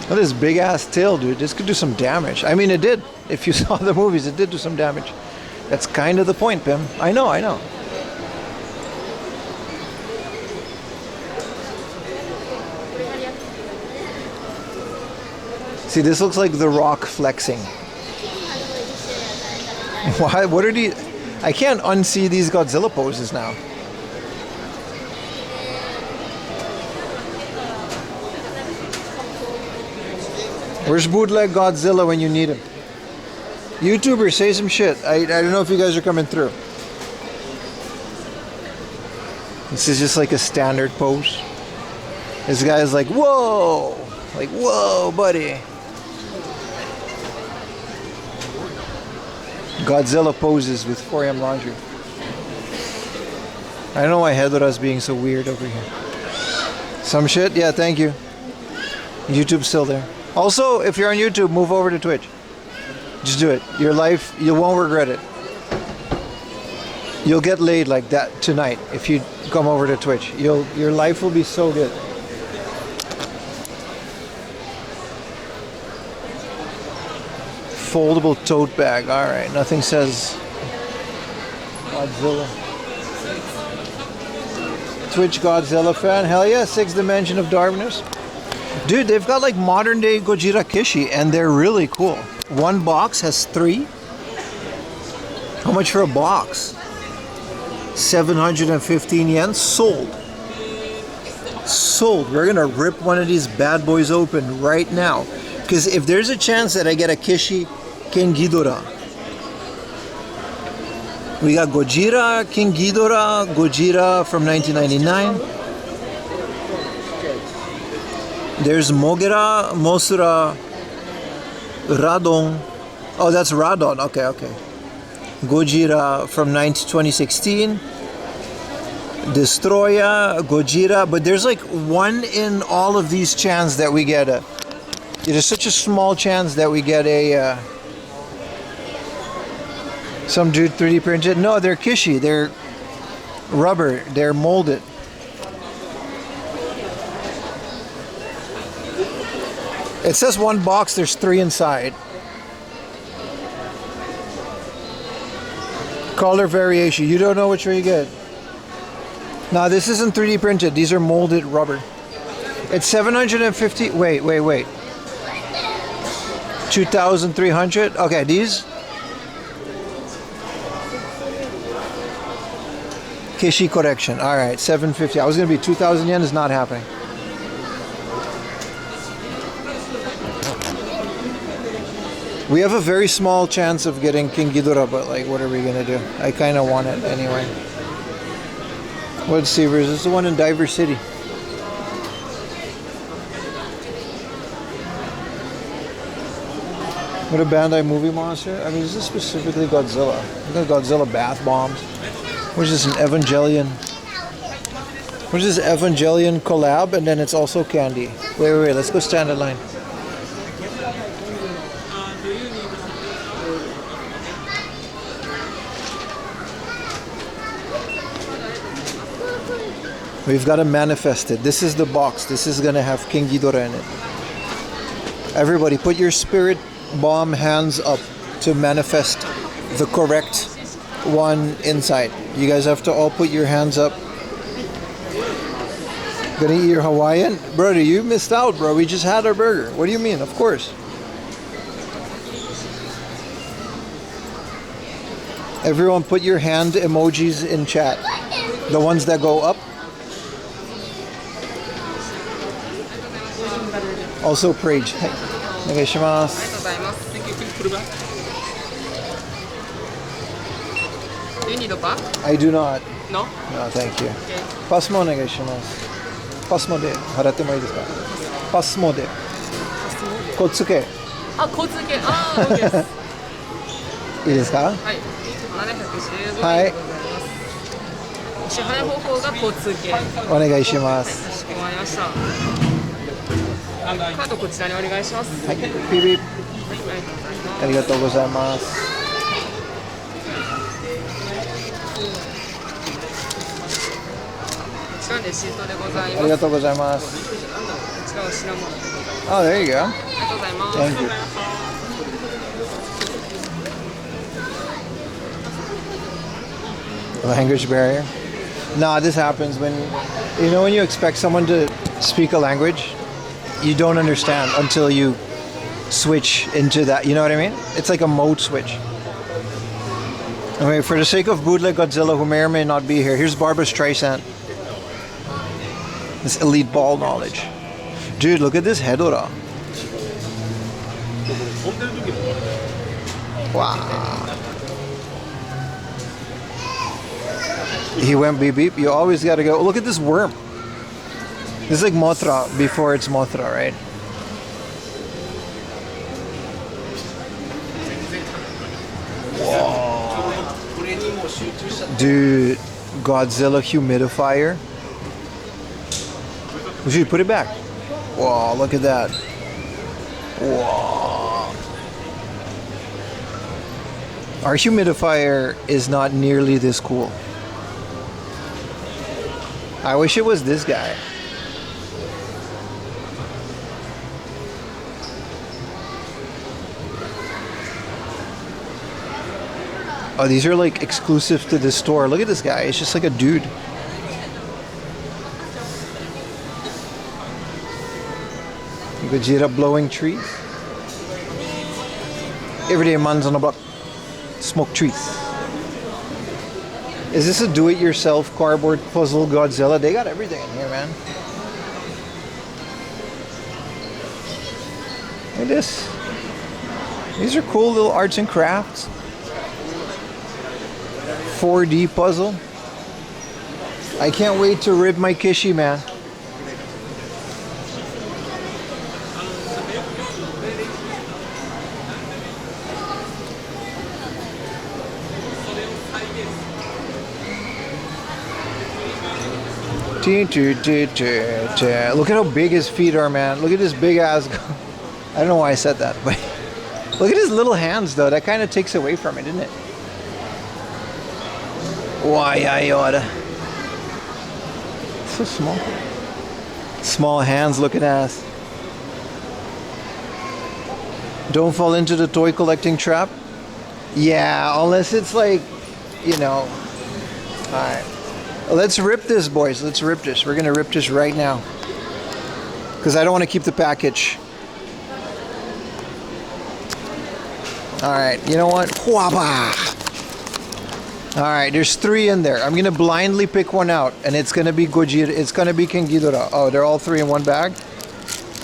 Look at this big ass tail, dude. This could do some damage. I mean, it did. If you saw the movies, it did do some damage. That's kind of the point, Pim. I know. See, this looks like The Rock flexing. Why? What are these? I can't unsee these Godzilla poses now. Where's bootleg Godzilla when you need him? YouTubers, say some shit. I don't know if you guys are coming through. This is just like a standard pose. This guy's like, whoa! Like, whoa, buddy. Godzilla poses with 4am laundry. I don't know why Hedera's being so weird over here. Some shit? Yeah, thank you. YouTube's still there. Also, if you're on YouTube, move over to Twitch. Just do it. Your life, you won't regret it. You'll get laid like that tonight if you come over to Twitch. Your life will be so good. Foldable tote bag. All right, nothing says Godzilla. Twitch Godzilla fan. Hell yeah, 6th Dimension of Darkness. Dude, they've got like modern day Gojira Kishi and they're really cool. One box has 3. How much for a box? 715 yen. Sold. Sold. We're gonna rip one of these bad boys open right now. Because if there's a chance that I get a Kishi King Ghidorah. We got Gojira, King Ghidorah, Gojira from 1999. There's Mogera, Mosura, Radon. Oh, that's Radon. Okay. Gojira from 2016. Destroya, Gojira. But there's like one in all of these chants that we get a There's such a small chance that we get a some dude 3D printed. No, they're Kishi. They're rubber. They're molded. It says one box. There's 3 inside. Color variation. You don't know which one you get. No, this isn't 3D printed. These are molded rubber. It's 750. Wait. 2,300. Okay, these. Kishi correction. All right, 750. I was gonna be 2,000 yen. Is not happening. We have a very small chance of getting King Ghidorah, but like, what are we gonna do? I kind of want it anyway. Let's see. This is the one in Diver City. What a Bandai movie monster. I mean, is this specifically Godzilla? Look at Godzilla bath bombs. Which is an Evangelion. Which is Evangelion collab, and then it's also candy. Wait. Let's go stand in line. We've got to manifest it. This is the box. This is gonna have King Ghidorah in it. Everybody, put your spirit bomb hands up to manifest the correct one inside. You guys have to all put your hands up. Gonna eat your Hawaiian? Brother, you missed out, bro. We just had our burger. What do you mean? Of course. Everyone put your hand emojis in chat. The ones that go up. Also Prage. Onegaishimasu. Do you need a bag? I do not. No? No, thank you. Pass mo onegaishimasu. Pass mo de haratte mo ii desu ka? Pass mo de. Kotsuke. Ah, kotsuke. Ah, okay. いいですか？はい。715はい。お支払い方法が交通系。お願いします。かしこまりました。カードこちらにお願いします。はい。ピーピー。ありがとうございます。こちらレシートでございます。ありがとうございます。こちらお品物でございます。Oh, there you go. ありがとうございます。Thank you. Language barrier. Nah, this happens when when you expect someone to speak a language, you don't understand until you switch into that. You know what I mean? It's like a mode switch. Okay, for the sake of bootleg Godzilla, who may or may not be here, here's Barbara Streisand. This elite ball knowledge. Dude, look at this Hedora. Wow. He went beep beep. You always gotta go. Look at this worm. This is like Mothra before it's Mothra, right? Whoa. Dude, Godzilla humidifier. We should put it back. Whoa, look at that. Whoa. Our humidifier is not nearly this cool. I wish it was this guy. Oh, these are like exclusive to this store. Look at this guy. It's just like a dude. Gojira blowing trees. Everyday man's on the block. Smoke trees. Is this a do-it-yourself cardboard puzzle Godzilla? They got everything in here, man. Look at this. These are cool little arts and crafts. 4D puzzle. I can't wait to rib my Kishi, man. Look at how big his feet are, man. Look at this big ass. I don't know why I said that, but look at his little hands though. That kind of takes away from it, doesn't it? Why I oughta. So small. Small hands looking ass. Don't fall into the toy collecting trap. Yeah, unless it's like, you know. Alright. Let's rip this, boys. Let's rip this. We're gonna rip this right now. Because I don't want to keep the package. Alright, you know what? Alright, there's 3 in there. I'm gonna blindly pick one out, and it's gonna be Gojira. It's gonna be King Ghidorah. Oh, they're all 3 in one bag?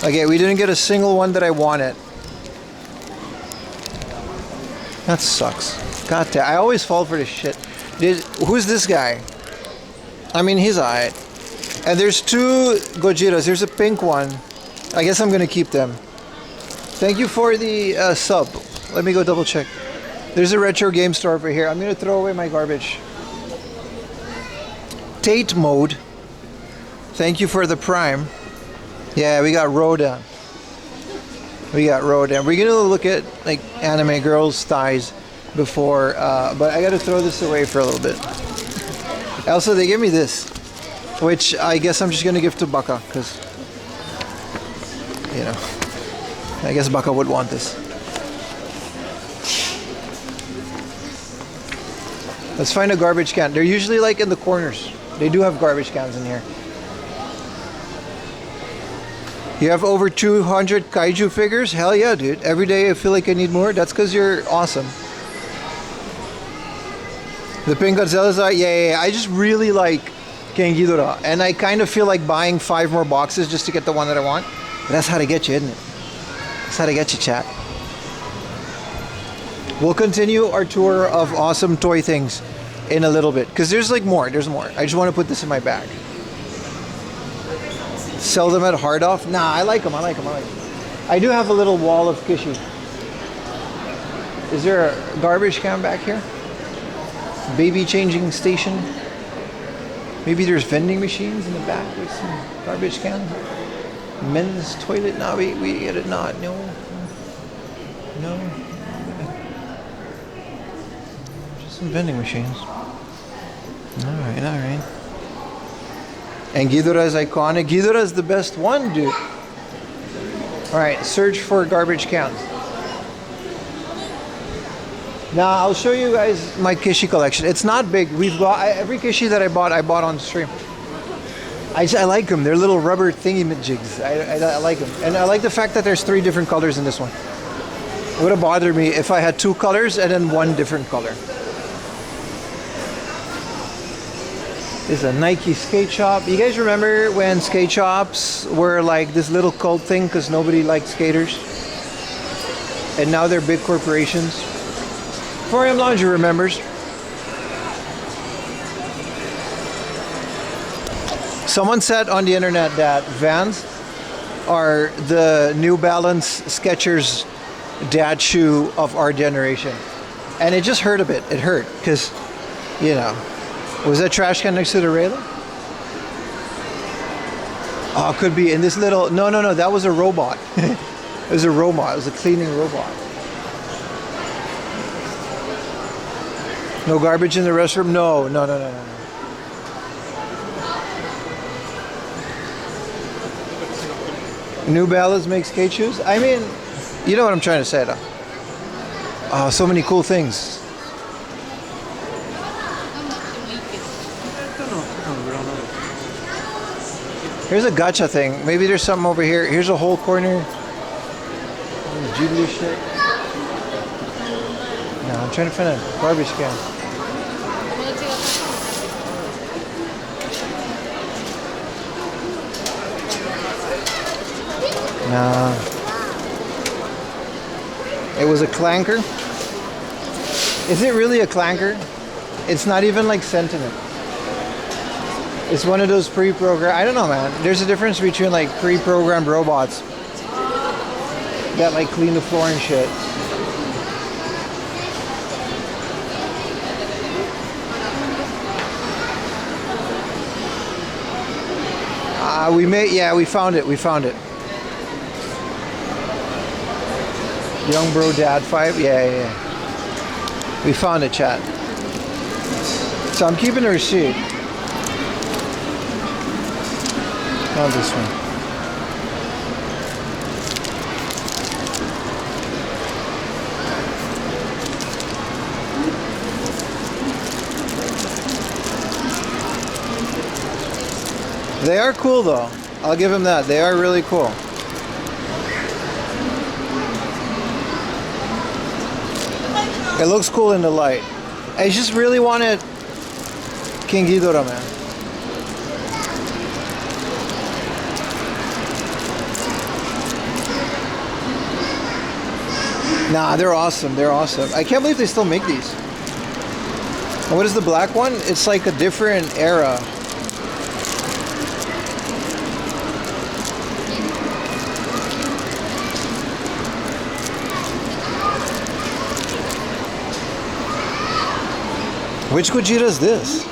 Okay, we didn't get a single one that I wanted. That sucks. God damn, I always fall for this shit. Who's this guy? I mean, he's alright. And there's 2 Gojiras. There's a pink one. I guess I'm gonna keep them. Thank you for the sub. Let me go double check. There's a retro game store over here. I'm gonna throw away my garbage. Tate mode. Thank you for the prime. Yeah, we got Rhoda. We got Rhoda. We're gonna look at like anime girls' thighs before, but I gotta throw this away for a little bit. Also, they gave me this, which I guess I'm just gonna give to Baka, because, you know, I guess Baka would want this. Let's find a garbage can. They're usually like in the corners. They do have garbage cans in here. You have over 200 kaiju figures? Hell yeah, dude. Every day I feel like I need more. That's because you're awesome. The pink Godzilla's like, yeah. I just really like King Ghidorah. And I kind of feel like buying 5 more boxes just to get the one that I want. But that's how to get you, isn't it? That's how to get you, chat. We'll continue our tour of awesome toy things in a little bit. Because there's like more. There's more. I just want to put this in my bag. Sell them at hard off? Nah, I like them. I like them. I do have a little wall of Kishi. Is there a garbage can back here? Baby changing station? Maybe there's vending machines in the back with some garbage cans? Men's toilet? No, we get it not. No. Just some vending machines. Alright. And Ghidorah is iconic. Ghidorah is the best one, dude. Alright, search for garbage cans. Now, I'll show you guys my Kishi collection. It's not big. We've got every Kishi that I bought on stream. I like them. They're little rubber thingy-majigs. I like them. And I like the fact that there's 3 different colors in this one. It would have bothered me if I had 2 colors and then 1 different color. This is a Nike skate shop. You guys remember when skate shops were like this little cult thing because nobody liked skaters? And now they're big corporations. 4AM Laundry remembers. Someone said on the internet that Vans are the New Balance Skechers dad shoe of our generation. And it just hurt a bit. It hurt because, you know, was that trash can next to the railing? Oh, it could be in this little... No, that was a robot. It was a robot. It was a cleaning robot. No garbage in the restroom? No. New Balance makes skate shoes? I mean, you know what I'm trying to say though. Oh, so many cool things. Here's a gacha thing. Maybe there's something over here. Here's a whole corner. Jubilee shit. No, I'm trying to find a garbage can. No. It was a clanker. Is it really a clanker? It's not even like sentiment. It's one of those pre-programmed... I don't know, man. There's a difference between like pre-programmed robots that like clean the floor and shit. We found it. Young Bro Dad 5? Yeah. We found a chat. So I'm keeping the receipt. Not this one. They are cool though. I'll give them that. They are really cool. It looks cool in the light. I just really wanted King Ghidorah, man. Nah, they're awesome. They're awesome. I can't believe they still make these. And what is the black one? It's like a different era. Which Gogeta is this?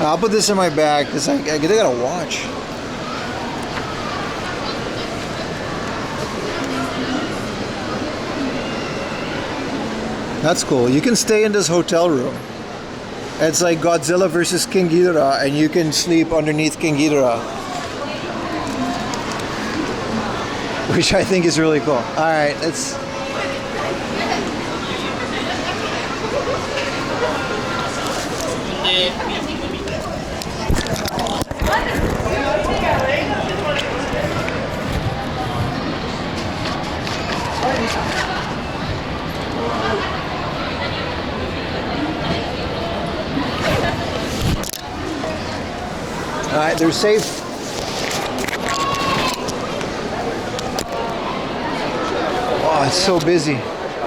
I'll put this in my bag because I gotta watch. That's cool. You can stay in this hotel room. It's like Godzilla versus King Ghidorah, and you can sleep underneath King Ghidorah, which I think is really cool. All right, let's. All right, they're safe. Oh, it's so busy.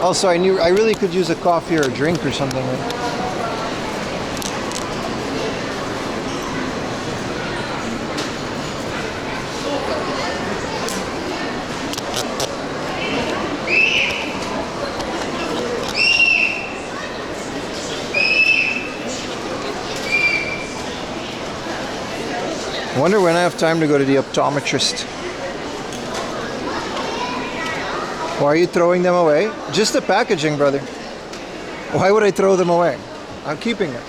Also, I really could use a coffee or a drink or something. I wonder when I have time to go to the optometrist. Why are you throwing them away? Just the packaging, brother. Why would I throw them away? I'm keeping them.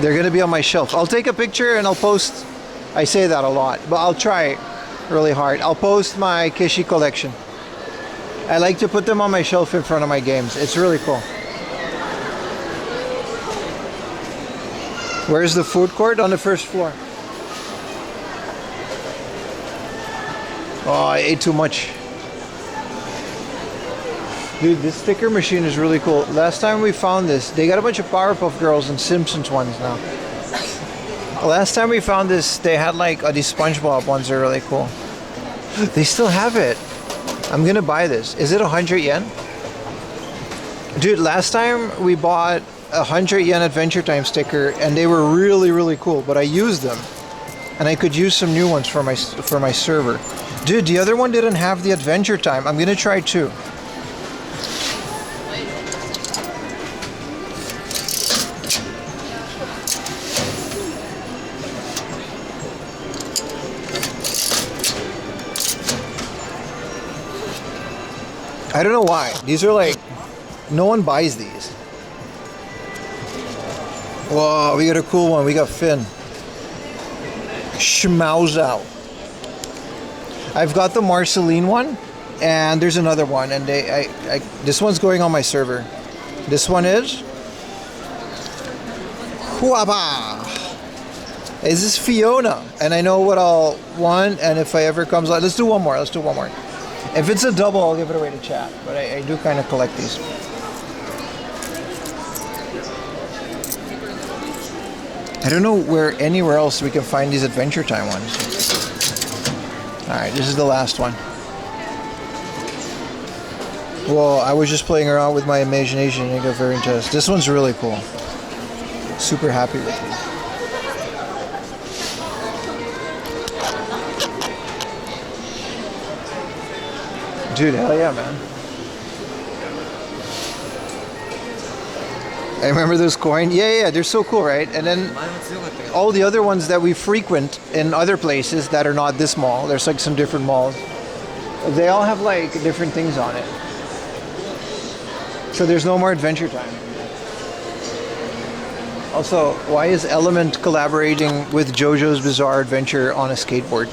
They're gonna be on my shelf. I'll take a picture and I'll post. I say that a lot, but I'll try really hard. I'll post my Kishi collection. I like to put them on my shelf in front of my games. It's really cool. Where's the food court? On the first floor. Oh, I ate too much. Dude, this sticker machine is really cool. Last time we found this, they got a bunch of Powerpuff Girls and Simpsons ones now. Last time we found this, they had like these SpongeBob ones are really cool. They still have it. I'm gonna buy this. Is it 100 yen? Dude, last time we bought 100 yen Adventure Time sticker and they were really, really cool, but I used them. And I could use some new ones for my server. Dude, the other one didn't have the Adventure Time. I'm gonna try two. I don't know why. These are like, no one buys these. Whoa, we got a cool one. We got Finn. Schmauzau. I've got the Marceline one, and there's another one, and this one's going on my server. This one is Huaba. This is Fiona, and I know what I'll want, and if I ever comes out, let's do one more. If it's a double, I'll give it away to chat, but I do kind of collect these. I don't know where anywhere else we can find these Adventure Time ones. Alright, this is the last one. Well, I was just playing around with my imagination and I got very intense. This one's really cool. Super happy with these. Dude, hell yeah, man. I remember those coins. Yeah, they're so cool, right? And then all the other ones that we frequent in other places that are not this mall, there's like some different malls, they all have like different things on it. So there's no more Adventure Time. Also, why is Element collaborating with JoJo's Bizarre Adventure on a skateboard?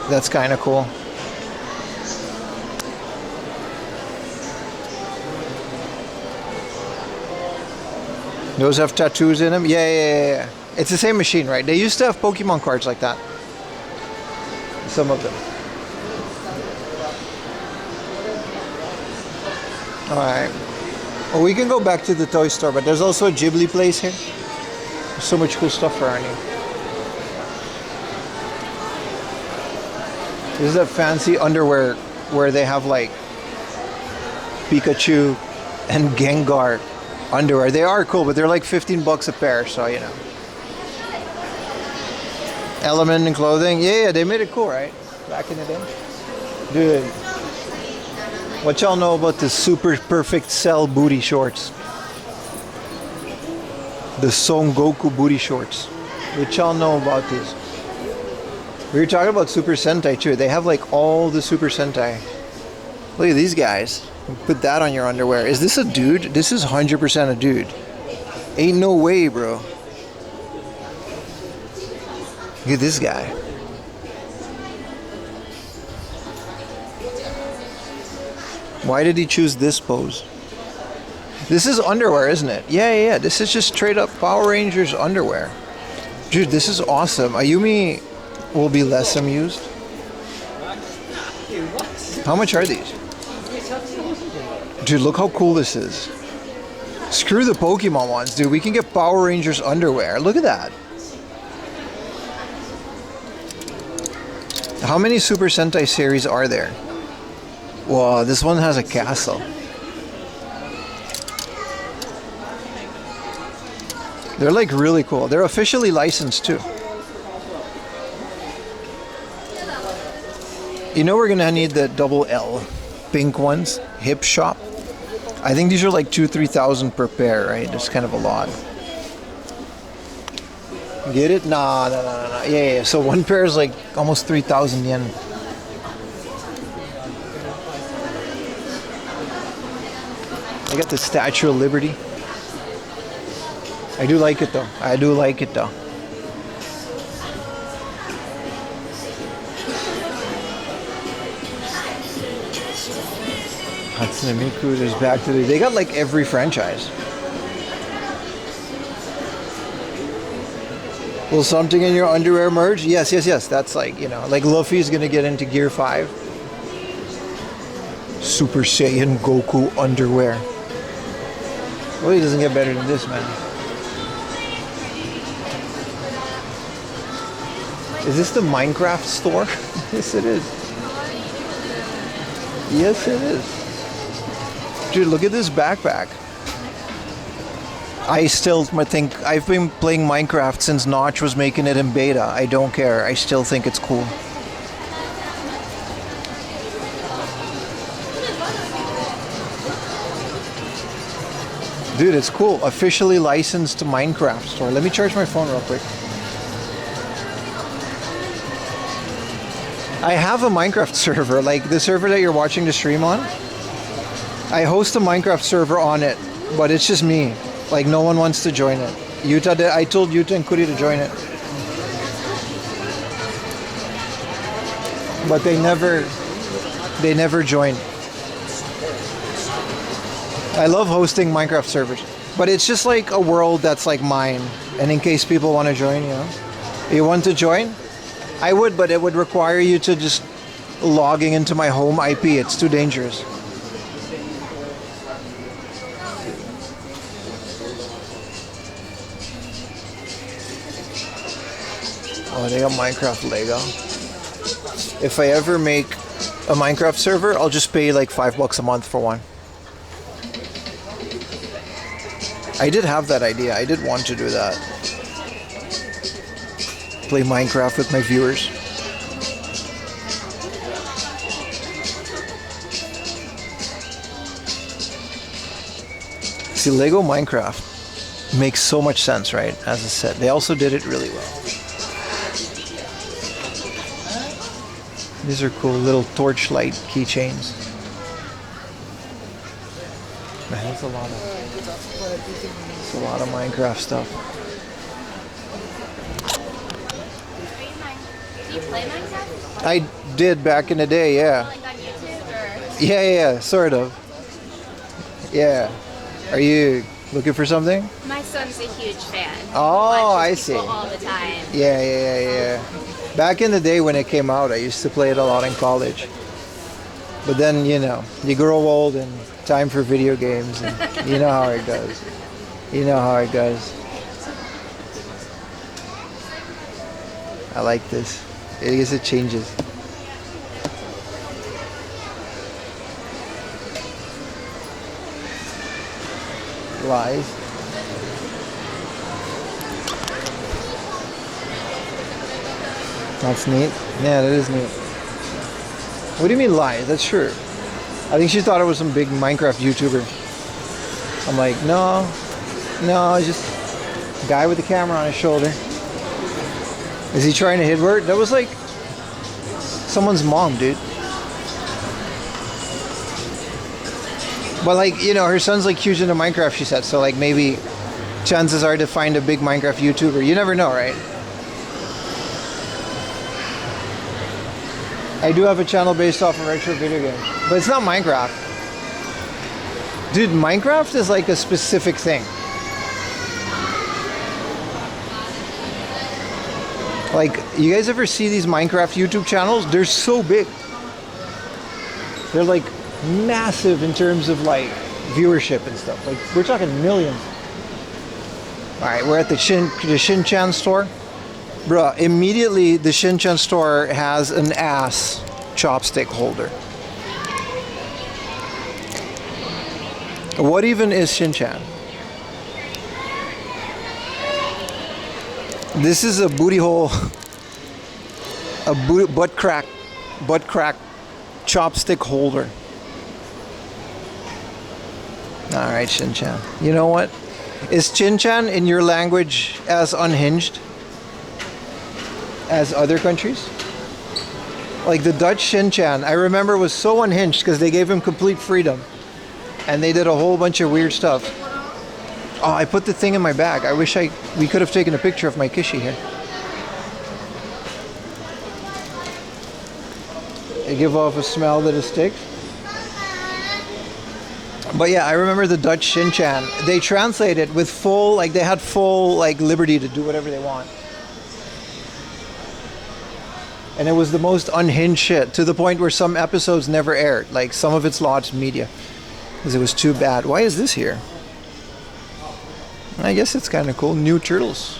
That's kind of cool. Those have tattoos in them? Yeah. It's the same machine, right? They used to have Pokemon cards like that. Some of them. Alright. Well, we can go back to the toy store, but there's also a Ghibli place here. There's so much cool stuff for Arnie. This is a fancy underwear where they have like Pikachu and Gengar underwear. They are cool, but they're like $15 a pair, so you know. Element and clothing. Yeah, they made it cool, right? Back in the day. Dude. What y'all know about the Super Perfect Cell booty shorts? The Son Goku booty shorts. What y'all know about these? We were talking about Super Sentai too. They have like all the Super Sentai. Look at these guys. Put that on your underwear. Is this a dude? This is 100% a dude. Ain't no way, bro. Look at this guy. Why did he choose this pose? This is underwear, isn't it? Yeah. This is just straight up Power Rangers underwear. Dude, this is awesome. Ayumi will be less amused. How much are these? Dude, look how cool this is. Screw the Pokemon ones, dude. We can get Power Rangers underwear. Look at that. How many Super Sentai series are there? Whoa, this one has a castle. They're like really cool. They're officially licensed too. You know we're gonna need the double L pink ones, HIPSHOP. I think these are like 2,000-3,000 per pair, right? That's kind of a lot. Get it? Nah. Yeah. So one pair is like almost 3,000 yen. I got the Statue of Liberty. I do like it though. Hatsune Miku, there's Back to the... They got like every franchise. Will something in your underwear merge? Yes. That's like, you know, like Luffy's gonna get into Gear 5. Super Saiyan Goku underwear. Well, he doesn't get better than this, man. Is this the Minecraft store? Yes, it is. Yes, it is. Dude, look at this backpack. I still think... I've been playing Minecraft since Notch was making it in beta. I don't care. I still think it's cool. Dude, it's cool. Officially licensed to Minecraft store. Let me charge my phone real quick. I have a Minecraft server, like the server that you're watching the stream on. I host a Minecraft server on it, but it's just me. Like no one wants to join it. I told Yuta and Kuri to join it. But they never join. I love hosting Minecraft servers, but it's just like a world that's like mine. And in case people want to join, you know, you want to join? I would, but it would require you to just logging into my home IP. It's too dangerous. Oh, they got Minecraft Lego. If I ever make a Minecraft server, I'll just pay like $5 a month for one. I did have that idea. I did want to do that. Play Minecraft with my viewers. See, Lego Minecraft makes so much sense, right? As I said, they also did it really well. These are cool little torchlight keychains. Man, that's a lot of Minecraft stuff. Do you play Minecraft? I did back in the day, yeah. Like on YouTube or? Yeah, sort of. Yeah. Are you looking for something? My son's a huge fan. Oh, I Watches see. people all the time. Yeah. Back in the day when it came out, I used to play it a lot in college. But then, you know, you grow old and time for video games, and you know how it goes. I like this. I guess it changes. Lies. That's neat. Yeah, that is neat. What do you mean lies? That's true. I think she thought it was some big Minecraft YouTuber. I'm like, no, just a guy with a camera on his shoulder. Is he trying to hit her? That was like someone's mom, dude. But like, you know, her son's like huge into Minecraft, she said. So like maybe chances are to find a big Minecraft YouTuber. You never know, right? I do have a channel based off of retro video games, but it's not Minecraft. Dude, Minecraft is like a specific thing. Like, you guys ever see these Minecraft YouTube channels? They're so big. They're like massive in terms of like viewership and stuff. Like, we're talking millions. All right, we're at the Shinchan store. Bruh, immediately the Shinchan store has an ass chopstick holder. What even is Shinchan? This is a booty hole, butt crack chopstick holder. All right, Shinchan. You know what? Is Shinchan in your language as unhinged as other countries? Like the Dutch Shinchan, I remember, was so unhinged because they gave him complete freedom. And they did a whole bunch of weird stuff. Oh, I put the thing in my bag. I wish we could have taken a picture of my Kishi here. They give off a smell that is sticks. But yeah, I remember the Dutch Shinchan. They translated with full, like they had full like liberty to do whatever they want. And it was the most unhinged shit, to the point where some episodes never aired. Like some of it's lost media because it was too bad. Why is this here? I guess it's kind of cool. New turtles.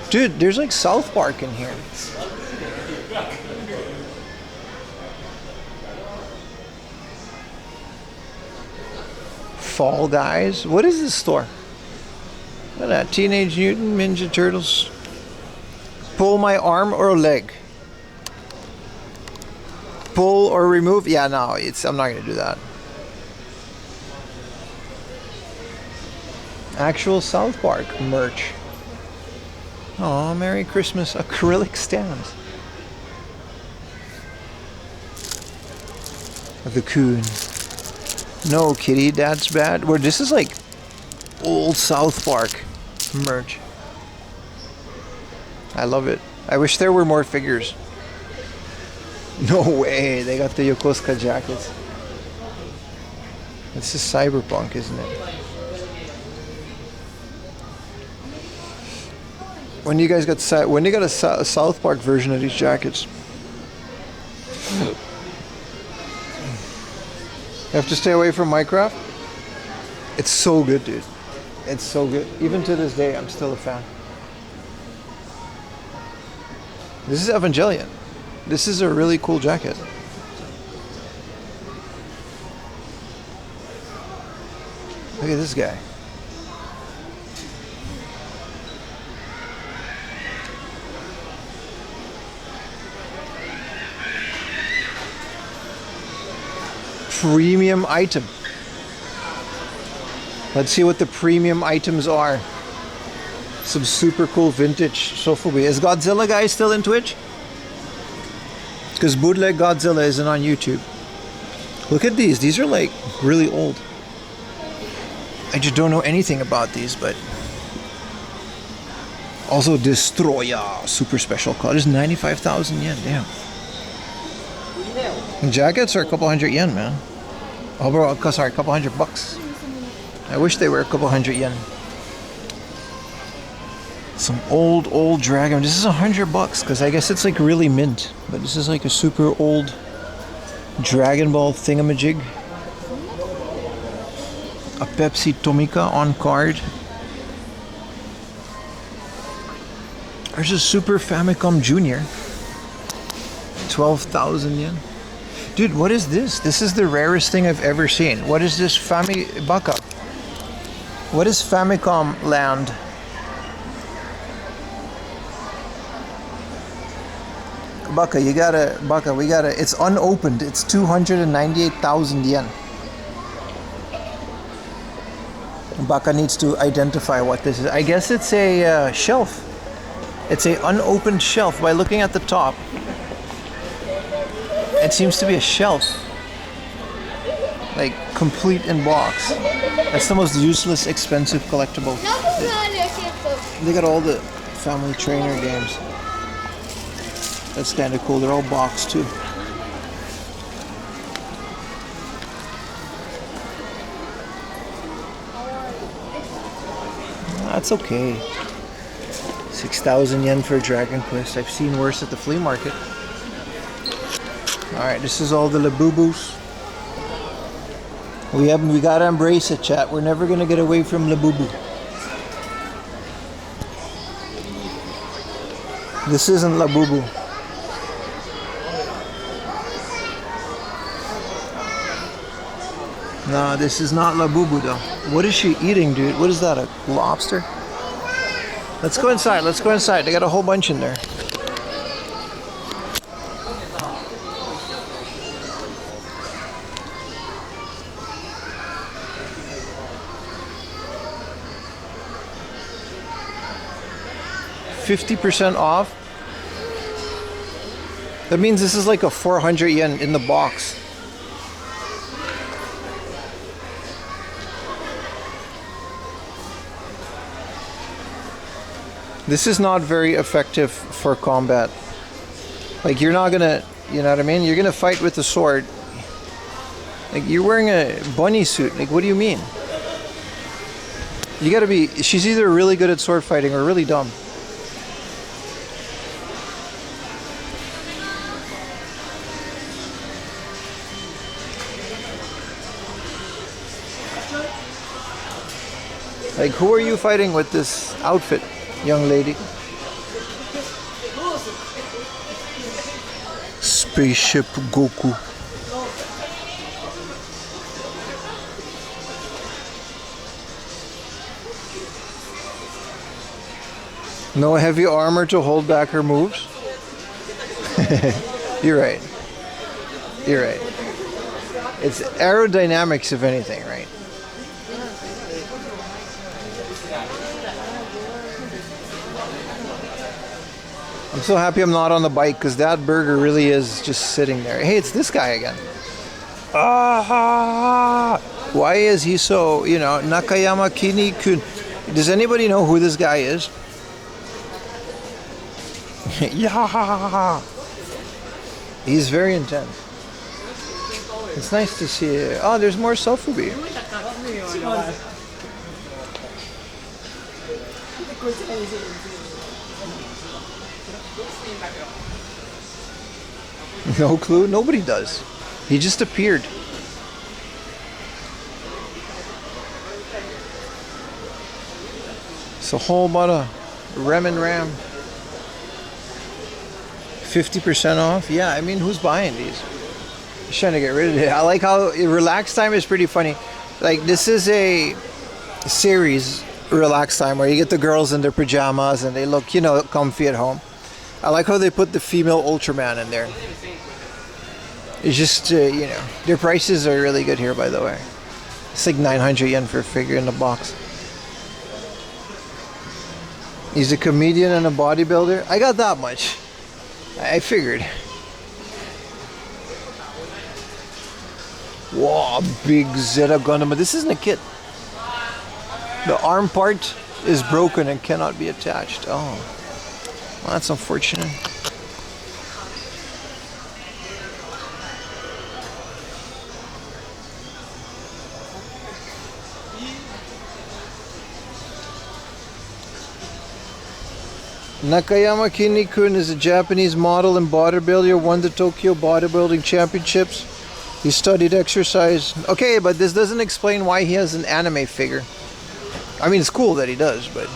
Dude, there's like South Park in here. Fall Guys. What is this store? Look at that. Teenage Mutant Ninja Turtles. Pull my arm or leg. Pull or remove. Yeah, no, I'm not gonna do that. Actual South Park merch. Oh, Merry Christmas acrylic stands. The coon. No, kitty, that's bad. Well, this is like old South Park merch. I love it. I wish there were more figures. No way, they got the Yokosuka jackets. This is cyberpunk, isn't it? When you guys got a South Park version of these jackets? You have to stay away from Minecraft? It's so good, dude. It's so good. Even to this day, I'm still a fan. This is Evangelion. This is a really cool jacket. Look at this guy. Premium item. Let's see what the premium items are. Some super cool vintage Sofubi. Is Godzilla guy still in Twitch? Because bootleg Godzilla isn't on YouTube. Look at these. These are like really old. I just don't know anything about these, but also Destroyer super special color is 95,000 yen. Damn. And jackets are a couple hundred yen, man. Oh, bro, sorry, a couple $100. I wish they were a couple hundred yen. Some old dragon. This is $100 because I guess it's like really mint. But this is like a super old Dragon Ball thingamajig. A Pepsi Tomika on card. There's a Super Famicom Junior. 12,000 yen. Dude, what is this? This is the rarest thing I've ever seen. What is this Baka? What is Famicom Land? Baka, we gotta, it's unopened. It's 298,000 yen. Baka needs to identify what this is. I guess it's a shelf. It's a unopened shelf. By looking at the top, it seems to be a shelf. Like, complete in box. That's the most useless, expensive collectible. They got all the family trainer games. That's kind of cool. They're all boxed too. That's okay. 6,000 yen for Dragon Quest. I've seen worse at the flea market. Alright, this is all the Labubus. We gotta embrace it, chat. We're never gonna get away from Labubu. This isn't Labubu. No, this is not Labubu though. What is she eating, dude? What is that, a lobster? Let's go inside, let's go inside. They got a whole bunch in there. $50% off? That means this is like a 400 yen in the box. This is not very effective for combat. Like, you're not gonna, you know what I mean? You're gonna fight with a sword. Like, you're wearing a bunny suit. Like, what do you mean? You gotta be, she's either really good at sword fighting or really dumb. Like, who are you fighting with this outfit, young lady? Spaceship Goku. No heavy armor to hold back her moves? You're right. You're right. It's aerodynamics, if anything, right? I'm so happy I'm not on the bike because that burger really is just sitting there. Hey, it's this guy again. Why is he so, you know, Nakayama Kini-kun? Does anybody know who this guy is? Yeah. He's very intense. It's nice to see. Oh, there's more Sofubi. No clue? Nobody does. He just appeared. It's a whole lot of Rem and Ram. 50% off? Yeah, I mean, who's buying these? Just trying to get rid of it. I like how Relax Time is pretty funny. Like, this is a series, Relax Time, where you get the girls in their pajamas and they look, you know, comfy at home. I like how they put the female Ultraman in there. It's just, you know, their prices are really good here, by the way. It's like 900 yen for a figure in the box. He's a comedian and a bodybuilder. I got that much. I figured. Whoa, big Zeta Gundam. But this isn't a kit. The arm part is broken and cannot be attached. Oh, well, that's unfortunate. Nakayama Kinney-kun is a Japanese model and bodybuilder, won the Tokyo Bodybuilding Championships. He studied exercise. Okay, but this doesn't explain why he has an anime figure. I mean, it's cool that he does, but...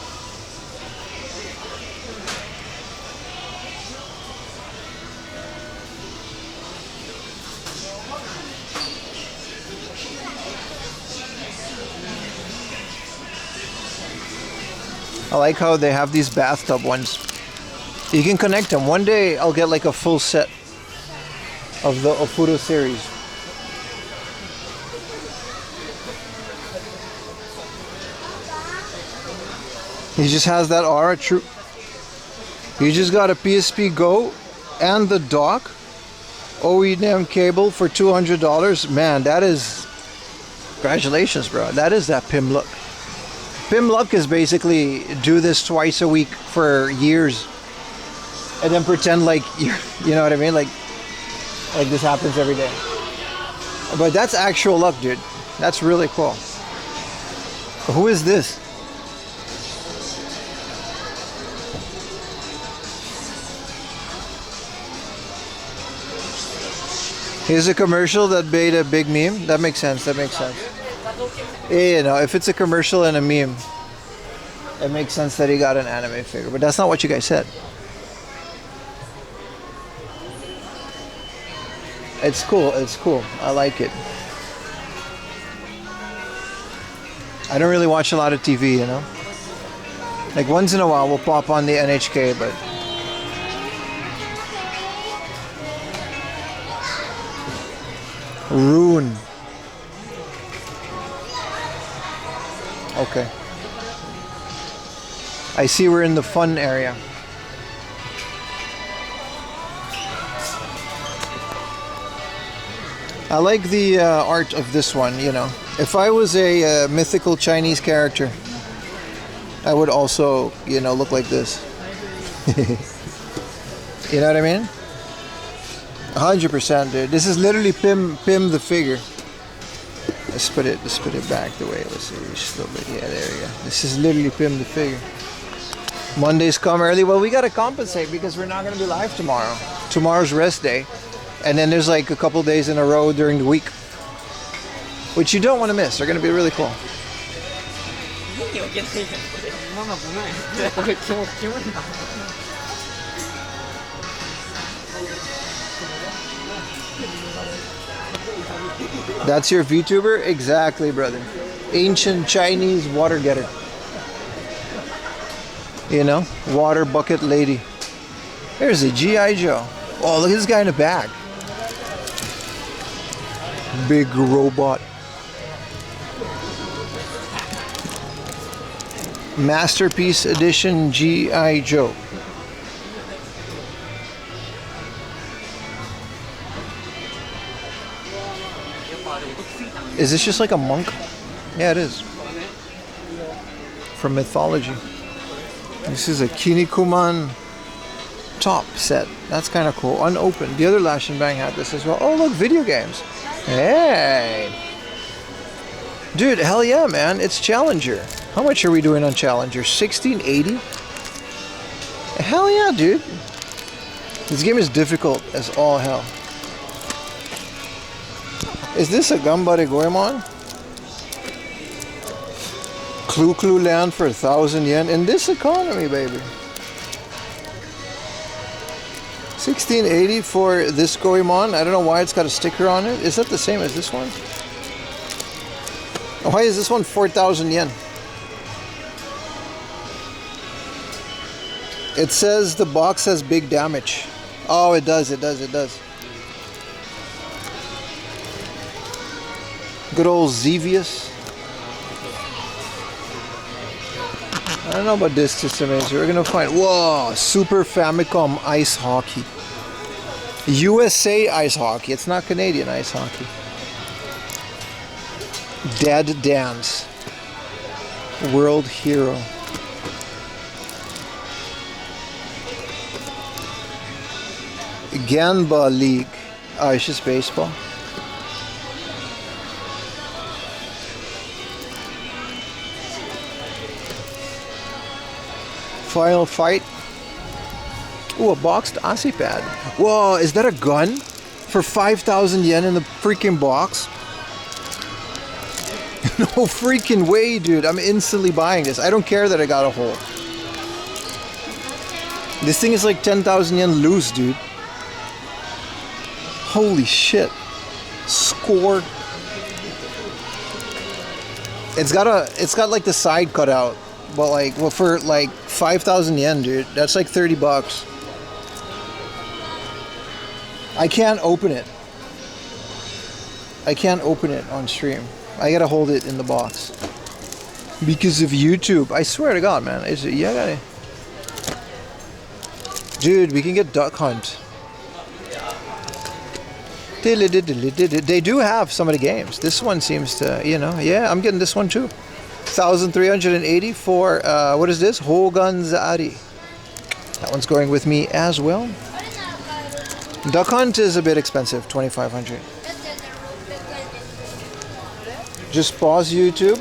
I like how they have these bathtub ones. You can connect them. One day I'll get like a full set of the Ofuro series. He just has that aura. True. You just got a PSP Go and the dock OEM cable for $200. Man, that is... Congratulations, bro. That is that Pim look. Pim Luck is basically do this twice a week for years and then pretend like you know what I mean, like this happens every day. But that's actual luck, dude. That's really cool. Who is this? Here's a commercial that made a big meme. That makes sense. That makes sense. Yeah, you know, if it's a commercial and a meme, it makes sense that he got an anime figure. But that's not what you guys said. It's cool. It's cool. I like it. I don't really watch a lot of TV, you know. Like once in a while, we'll pop on the NHK, but. Rune. Okay. I see we're in the fun area. I like the art of this one, you know. If I was a mythical Chinese character, I would also, you know, look like this. You know what I mean? 100%, dude. This is literally Pim the figure. Let's put it back the way it was. Just a little bit. Yeah, there we go. This is literally Pim the figure. Mondays come early. Well, we gotta compensate because we're not gonna be live tomorrow. Tomorrow's rest day, and then there's like a couple days in a row during the week, which you don't want to miss. They're gonna be really cool. That's your VTuber? Exactly, brother. Ancient Chinese water getter. You know? Water bucket lady. There's a G.I. Joe. Oh, look at this guy in the back. Big robot. Masterpiece Edition G.I. Joe. Is this just like a monk? Yeah, it is. From mythology. This is a Kinnikuman top set. That's kind of cool. Unopened. The other Lashinbang had this as well. Oh, look, video games. Hey. Dude, hell yeah, man. It's Challenger. How much are we doing on Challenger? 1680? Hell yeah, dude. This game is difficult as all hell. Is this a Gambare Goemon? Clue land for 1,000 yen in this economy, baby. 1680 for this Goemon. I don't know why it's got a sticker on it. Is that the same as this one? Why is this one 4,000 yen? It says the box has big damage. Oh, it does, it does, it does. Good old Xevious. I don't know about this system. We're gonna find. Whoa! Super Famicom Ice Hockey. USA Ice Hockey. It's not Canadian Ice Hockey. Dead Dance. World Hero. Gamba League. Oh, it's just baseball. Final fight. Ooh, a boxed Aussie pad. Whoa, is that a gun? For 5,000 yen in the freaking box? No freaking way, dude. I'm instantly buying this. I don't care that I got a hole. This thing is like 10,000 yen loose, dude. Holy shit. Score. It's got like the side cut out. But like, well, for like 5,000 yen, dude, that's like 30 bucks. I can't open it. I can't open it on stream. I gotta hold it in the box. Because of YouTube. I swear to God, man. Yeah, dude, we can get Duck Hunt. They do have some of the games. This one seems to, you know, yeah, I'm getting this one too. 1,380 for, what is this? Hoganzari. That one's going with me as well. Duck Hunt is a bit expensive, 2,500. Just pause YouTube.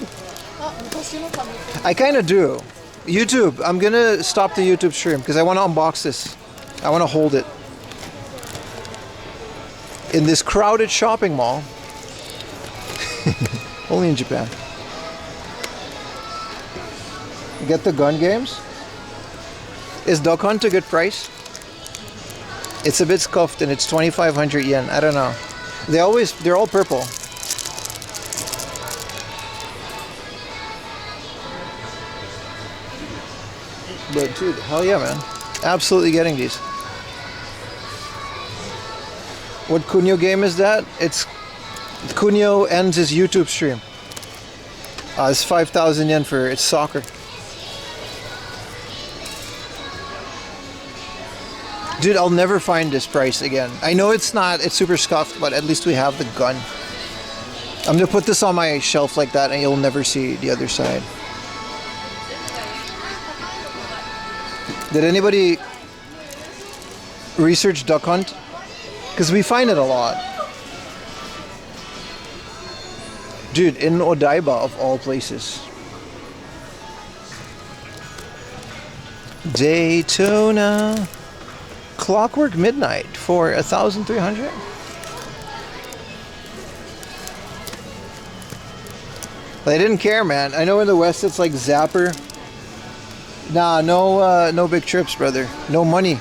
I kind of do. YouTube, I'm going to stop the YouTube stream because I want to unbox this. I want to hold it. In this crowded shopping mall. Only in Japan. Get the gun games. Is Duck Hunt a good price? It's a bit scuffed and it's 2,500 yen. I don't know. They're all purple. But dude, hell yeah, man. Absolutely getting these. What Kunio game is that? It's Kunio ends his YouTube stream. It's 5,000 yen for it's soccer. Dude, I'll never find this price again. I know it's super scuffed, but at least we have the gun. I'm gonna put this on my shelf like that and you'll never see the other side. Did anybody research Duck Hunt? Because we find it a lot. Dude, in Odaiba of all places. Daytona. Clockwork Midnight for 1,300. They didn't care, man. I know in the West it's like Zapper. Nah, no big trips, brother. No money,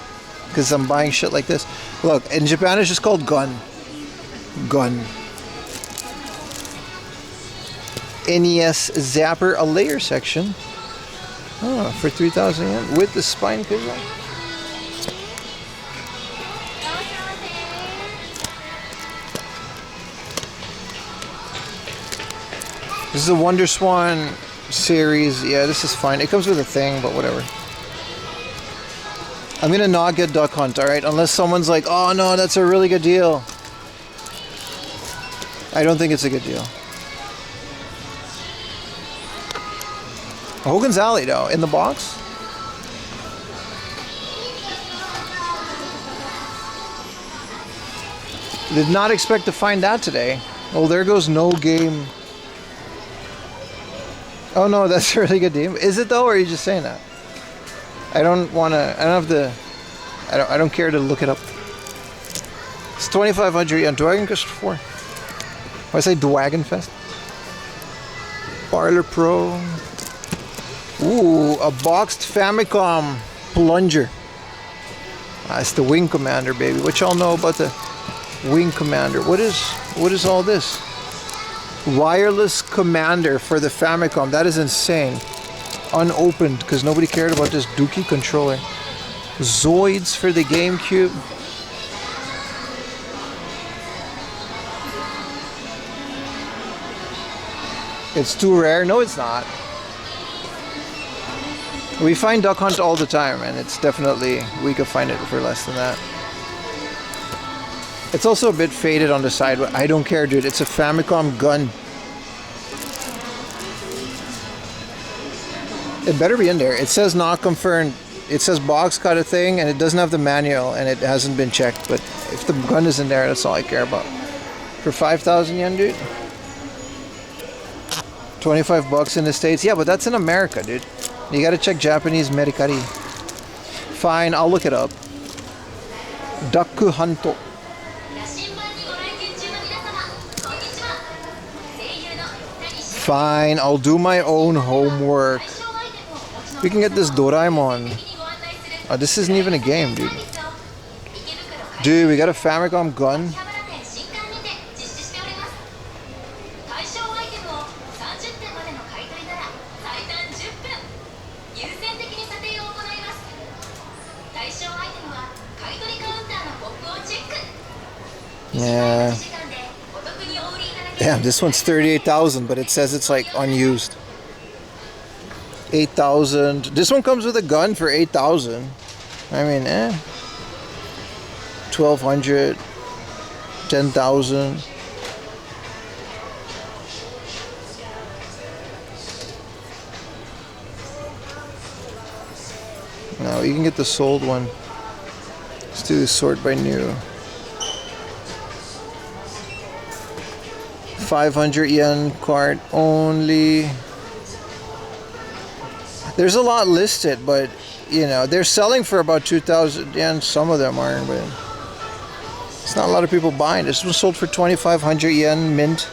because I'm buying shit like this. Look, in Japan it's just called gun. Gun. NES Zapper, a layer section. Oh, for 3,000 yen with the spine cushion. This is a Wonder Swan series. Yeah, this is fine. It comes with a thing, but whatever. I'm gonna not get Duck Hunt, alright? Unless someone's like, oh no, that's a really good deal. I don't think it's a good deal. Hogan's Alley, though, in the box. Did not expect to find that today. Well, there goes no game. Oh no, that's a really good game. Is it though, or are you just saying that? I don't care to look it up. It's 2,500 yen. Dragon Quest 4. Why say Dragon Fest? Parlor Pro. Ooh, a boxed Famicom plunger. It's the Wing Commander, baby. What y'all know about the Wing Commander? What is all this? Wireless Commander for the Famicom. That is insane. Unopened because nobody cared about this Dookie controller. Zoids for the GameCube. It's too rare. No, it's not. We find Duck Hunt all the time, and it's definitely, we could find it for less than that. It's also a bit faded on the side, but I don't care, dude. It's a Famicom gun. It better be in there. It says not confirmed. It says box cut a thing, and it doesn't have the manual, and it hasn't been checked. But if the gun is in there, that's all I care about. For 5,000 yen, dude. 25 bucks in the States. Yeah, but that's in America, dude. You gotta check Japanese Mercari. Fine, I'll look it up. Daku Hanto. Fine, I'll do my own homework. We can get this Doraemon. Oh, this isn't even a game, dude. Dude, we got a Famicom gun. Yeah. Damn, this one's 38,000, but it says it's like unused. 8,000. This one comes with a gun for 8,000. I mean, 1,200, 10,000. No, you can get the sold one. Let's do sort by new. 500 yen cart only. There's a lot listed, but you know, they're selling for about 2,000 yen. Some of them aren't, but it's not a lot of people buying. This was sold for 2,500 yen mint.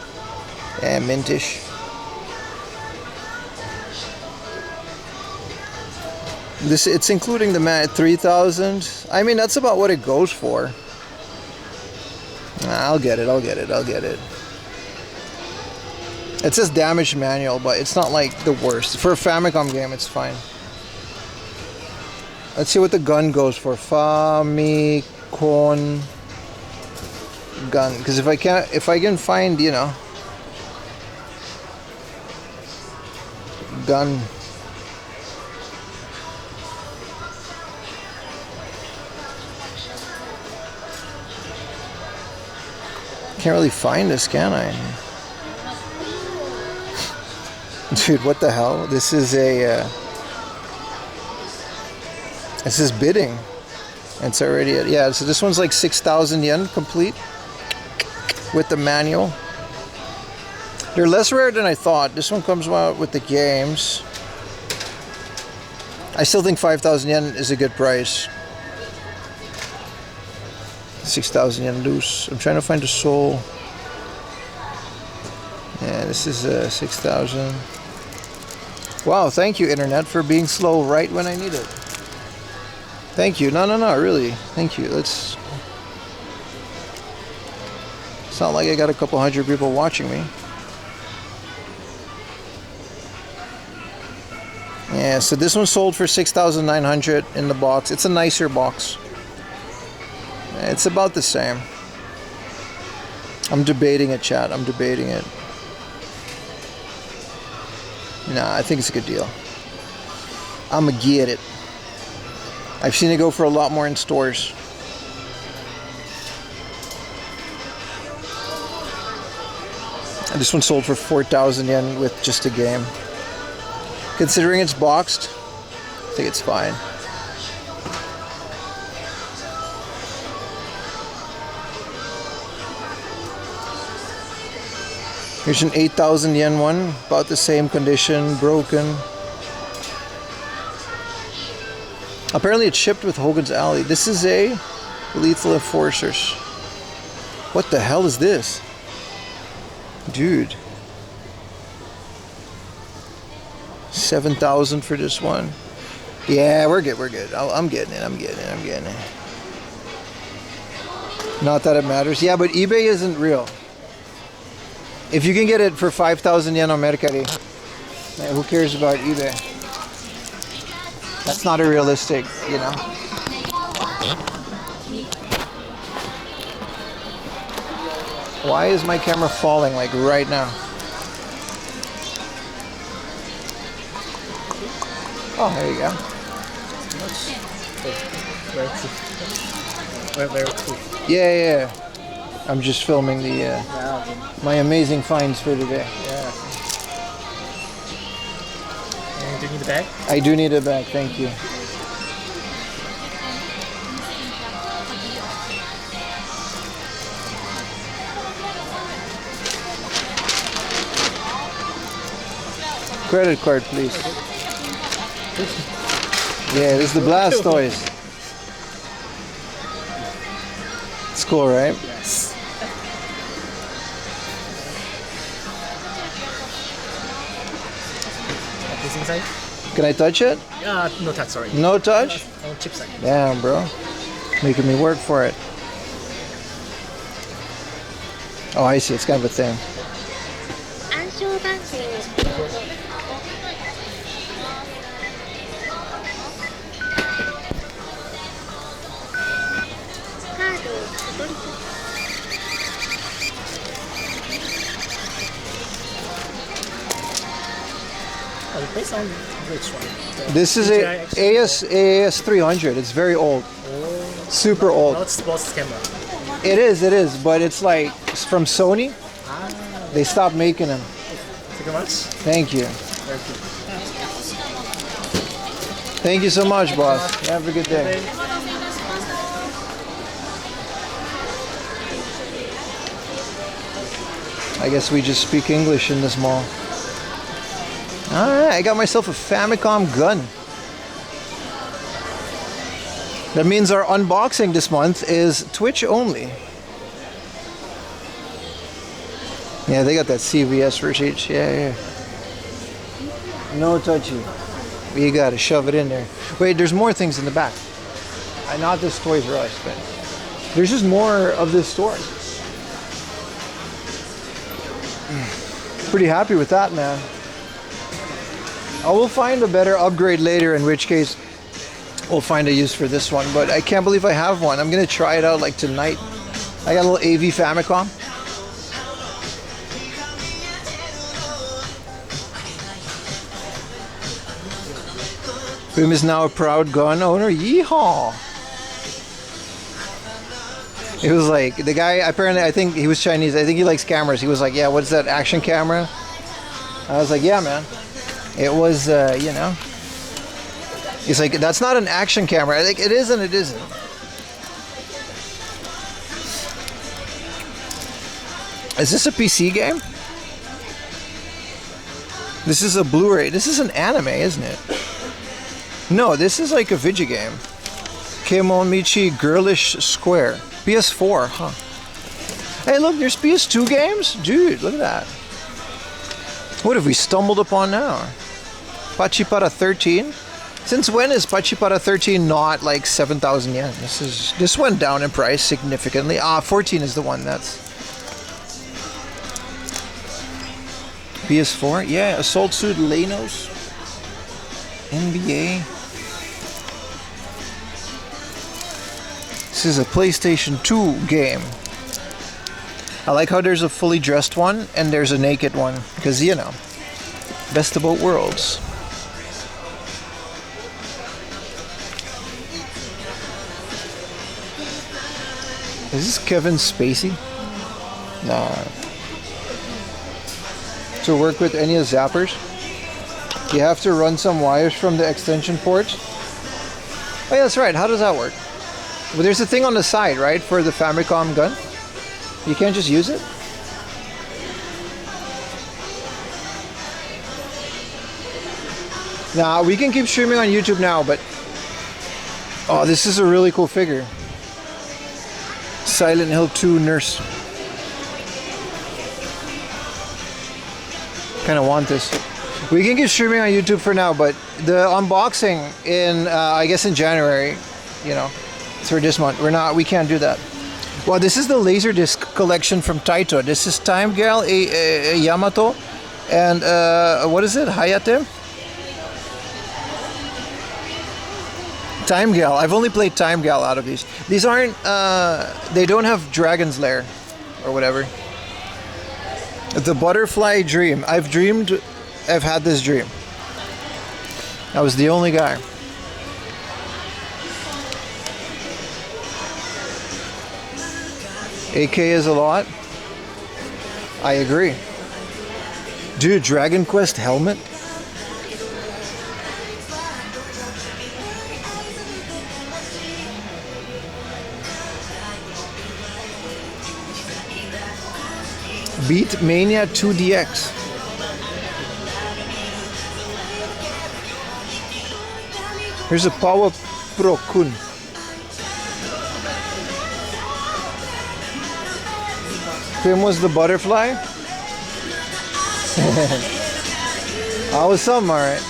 Yeah, mintish. This, it's including the mat at 3,000. I mean, that's about what it goes for. I'll get it. It says damaged manual, but it's not like the worst. For a Famicom game, it's fine. Let's see what the gun goes for. Famicom gun. Because if I can find, you know, gun. Can't really find this, can I? Dude, what the hell? This is a this is bidding. It's already at, yeah, so this one's like 6,000 yen complete with the manual. They're less rare than I thought. This one comes out with the games. I still think 5,000 yen is a good price. 6,000 yen loose. I'm trying to find the soul. Yeah, this is 6,000. Wow, thank you, internet, for being slow right when I need it. Thank you. No, really. Thank you. It's not like I got a couple hundred people watching me. Yeah, so this one sold for 6,900 in the box. It's a nicer box. It's about the same. I'm debating it, chat. I'm debating it. Nah, I think it's a good deal. I'ma get it. I've seen it go for a lot more in stores. And this one sold for 4,000 yen with just a game. Considering it's boxed, I think it's fine. Here's an 8,000 yen one, about the same condition, broken. Apparently it's shipped with Hogan's Alley. This is a Lethal Enforcers. What the hell is this? Dude. 7,000 for this one. Yeah, we're good. I'm getting it. Not that it matters. Yeah, but eBay isn't real. If you can get it for 5,000 yen on Mercari, man, who cares about eBay? That's not a realistic, you know. Why is my camera falling like right now? Oh, there you go. Very cool. Yeah. I'm just filming the my amazing finds for today. Yeah. And do you need a bag? I do need a bag, thank you. Credit card, please. Yeah, this is the Blastoise. It's cool, right? Yes. This inside? Can I touch it? No touch, sorry. No touch? No chip side. Damn, bro. Making me work for it. Oh, I see. It's kind of a thing. 暗証番号カードをお取りください The base on which one? This is a AS 300. It's very old. Super old. Not sports camera. It is, but it's like it's from Sony. They stopped making them. Thank you very much. Thank you. Thank you so much, boss. Have a good day. I guess we just speak English in this mall. Alright, I got myself a Famicom gun. That means our unboxing this month is Twitch only. Yeah, they got that CVS receipt. Yeah. No touchy. You gotta shove it in there. Wait, there's more things in the back. Not this Toys R Us, but there's just more of this store. Pretty happy with that, man. I will find a better upgrade later, in which case we'll find a use for this one. But I can't believe I have one. I'm gonna try it out like tonight. I got a little AV Famicom. Boom is now a proud gun owner. Yeehaw! It was like, the guy, apparently, I think he was Chinese. I think he likes cameras. He was like, yeah, what's that action camera? I was like, yeah, man. It was, you know. He's like, that's not an action camera. I think it is and it isn't. Is this a PC game? This is a Blu-ray. This is an anime, isn't it? No, this is like a video game. Kemomichi Girlish Square. PS4, huh? Hey, look, there's PS2 games? Dude, look at that. What have we stumbled upon now? Pachipara 13? Since when is Pachipara 13 not like 7,000 yen? This went down in price significantly. 14 is the one that's... PS4? Yeah, Assault Suit Lanos. NBA. This is a PlayStation 2 game. I like how there's a fully dressed one and there's a naked one. Because, you know, best of both worlds. Is this Kevin Spacey? Nah. To work with any of zappers, you have to run some wires from the extension ports. Oh yeah, that's right. How does that work? Well, there's a thing on the side, right, for the Famicom gun? You can't just use it? Nah, we can keep streaming on YouTube now, but... Oh, this is a really cool figure. Silent Hill 2 nurse. Kind of want this. We can keep streaming on YouTube for now, but the unboxing in, I guess in January, you know, for this month, we can't do that. Well, this is the Laserdisc collection from Taito. This is Time Gal, Yamato, and what is it? Hayate? Time Gal. I've only played Time Gal out of these. These aren't, they don't have Dragon's Lair or whatever. The Butterfly Dream. I've had this dream. I was the only guy. AK is a lot. I agree. Dude, Dragon Quest helmet? Beat Mania 2DX. Here's a Power Pro Kun. Tim was the butterfly. I was some, alright.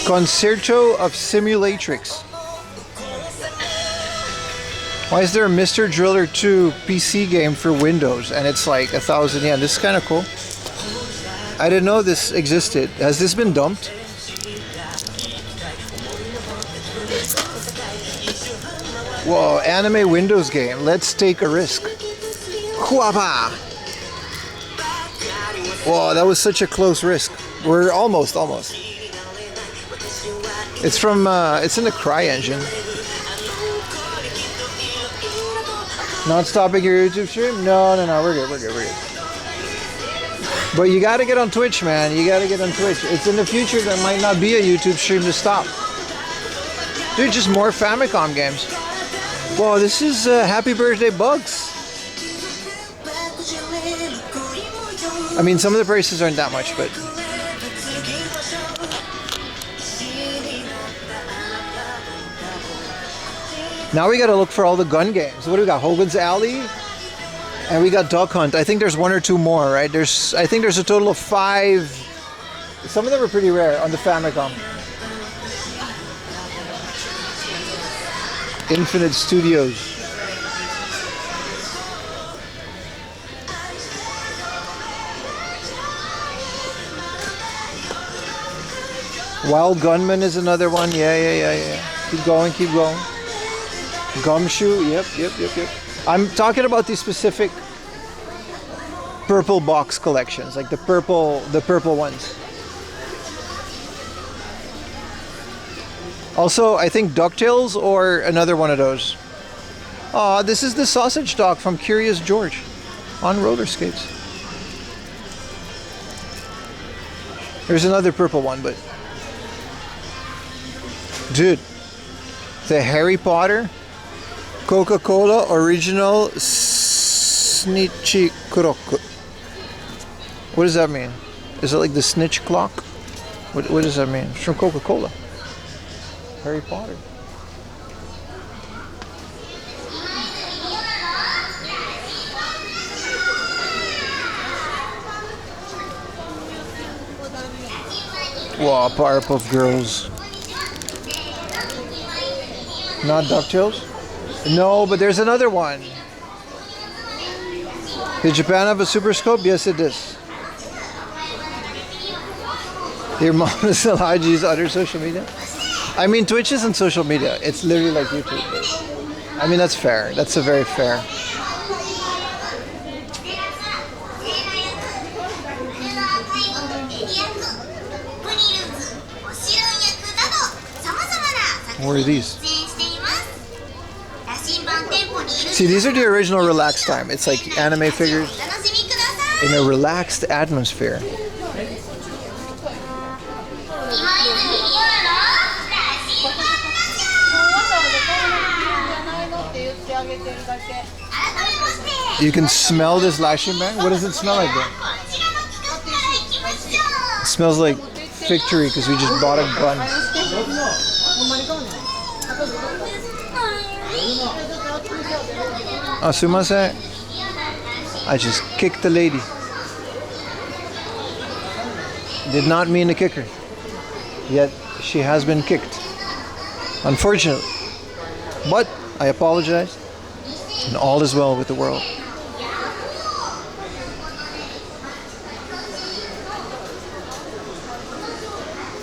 Concerto of Simulatrix. Why is there a Mr. Driller 2 PC game for Windows and it's like 1,000 yen? This is kind of cool. I didn't know this existed. Has this been dumped? Whoa, anime Windows game. Let's take a risk. Huapa! Whoa, that was such a close risk. We're almost. It's from, it's in the Cry engine. Not stopping your YouTube stream? No, we're good. But you gotta get on Twitch, man. You gotta get on Twitch. It's in the future, there might not be a YouTube stream to stop. Dude, just more Famicom games. Whoa, this is Happy Birthday Bugs. I mean, some of the prices aren't that much, but... Now we gotta look for all the gun games. What do we got? Hogan's Alley? And we got Duck Hunt. I think there's one or two more, right? I think there's a total of 5. Some of them are pretty rare on the Famicom. Infinite Studios. Wild Gunman is another one. Yeah. Keep going. Gumshoe. Yep. I'm talking about the specific purple box collections, like the purple ones. Also, I think DuckTales or another one of those. Aw, this is the sausage dog from Curious George on roller skates. There's another purple one, but... Dude, the Harry Potter Coca-Cola Original Snitchy Krok. What does that mean? Is it like the snitch clock? What does that mean? It's from Coca-Cola. Harry Potter. Wow, Powerpuff Girls. Not DuckTales? No, but there's another one. Did Japan have a Super Scope? Yes, it does. Your mom is allowed to use other social media? I mean, Twitch isn't social media. It's literally like YouTube. I mean, that's fair. That's a very fair. What are these? See, these are the original relaxed time. It's like anime figures in a relaxed atmosphere. You can smell this Lashinbang? What does it smell like then? It smells like victory because we just bought a gun. Oh, sumimasen. I just kicked the lady. Did not mean to kick her. Yet she has been kicked. Unfortunately. But I apologize. And all is well with the world.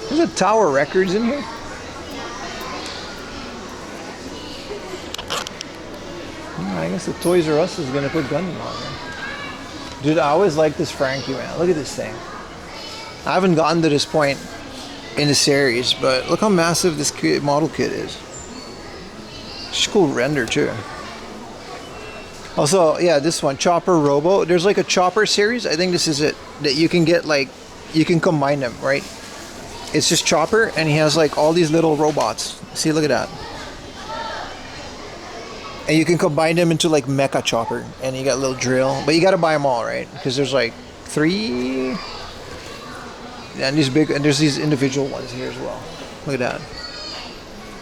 There's a Tower Records in here. I guess the Toys R Us is gonna put Gundam on there. Dude, I always like this Frankie, man. Look at this thing. I haven't gotten to this point in the series, but look how massive this model kit is. It's a cool render too. Also, yeah, this one, Chopper Robo. There's like a Chopper series. I think this is it. That you can get like, you can combine them, right? It's just Chopper, and he has like all these little robots. See, look at that. And you can combine them into like Mecha Chopper, and you got a little drill. But you got to buy them all, right? Because there's like 3. And these big, and there's these individual ones here as well. Look at that.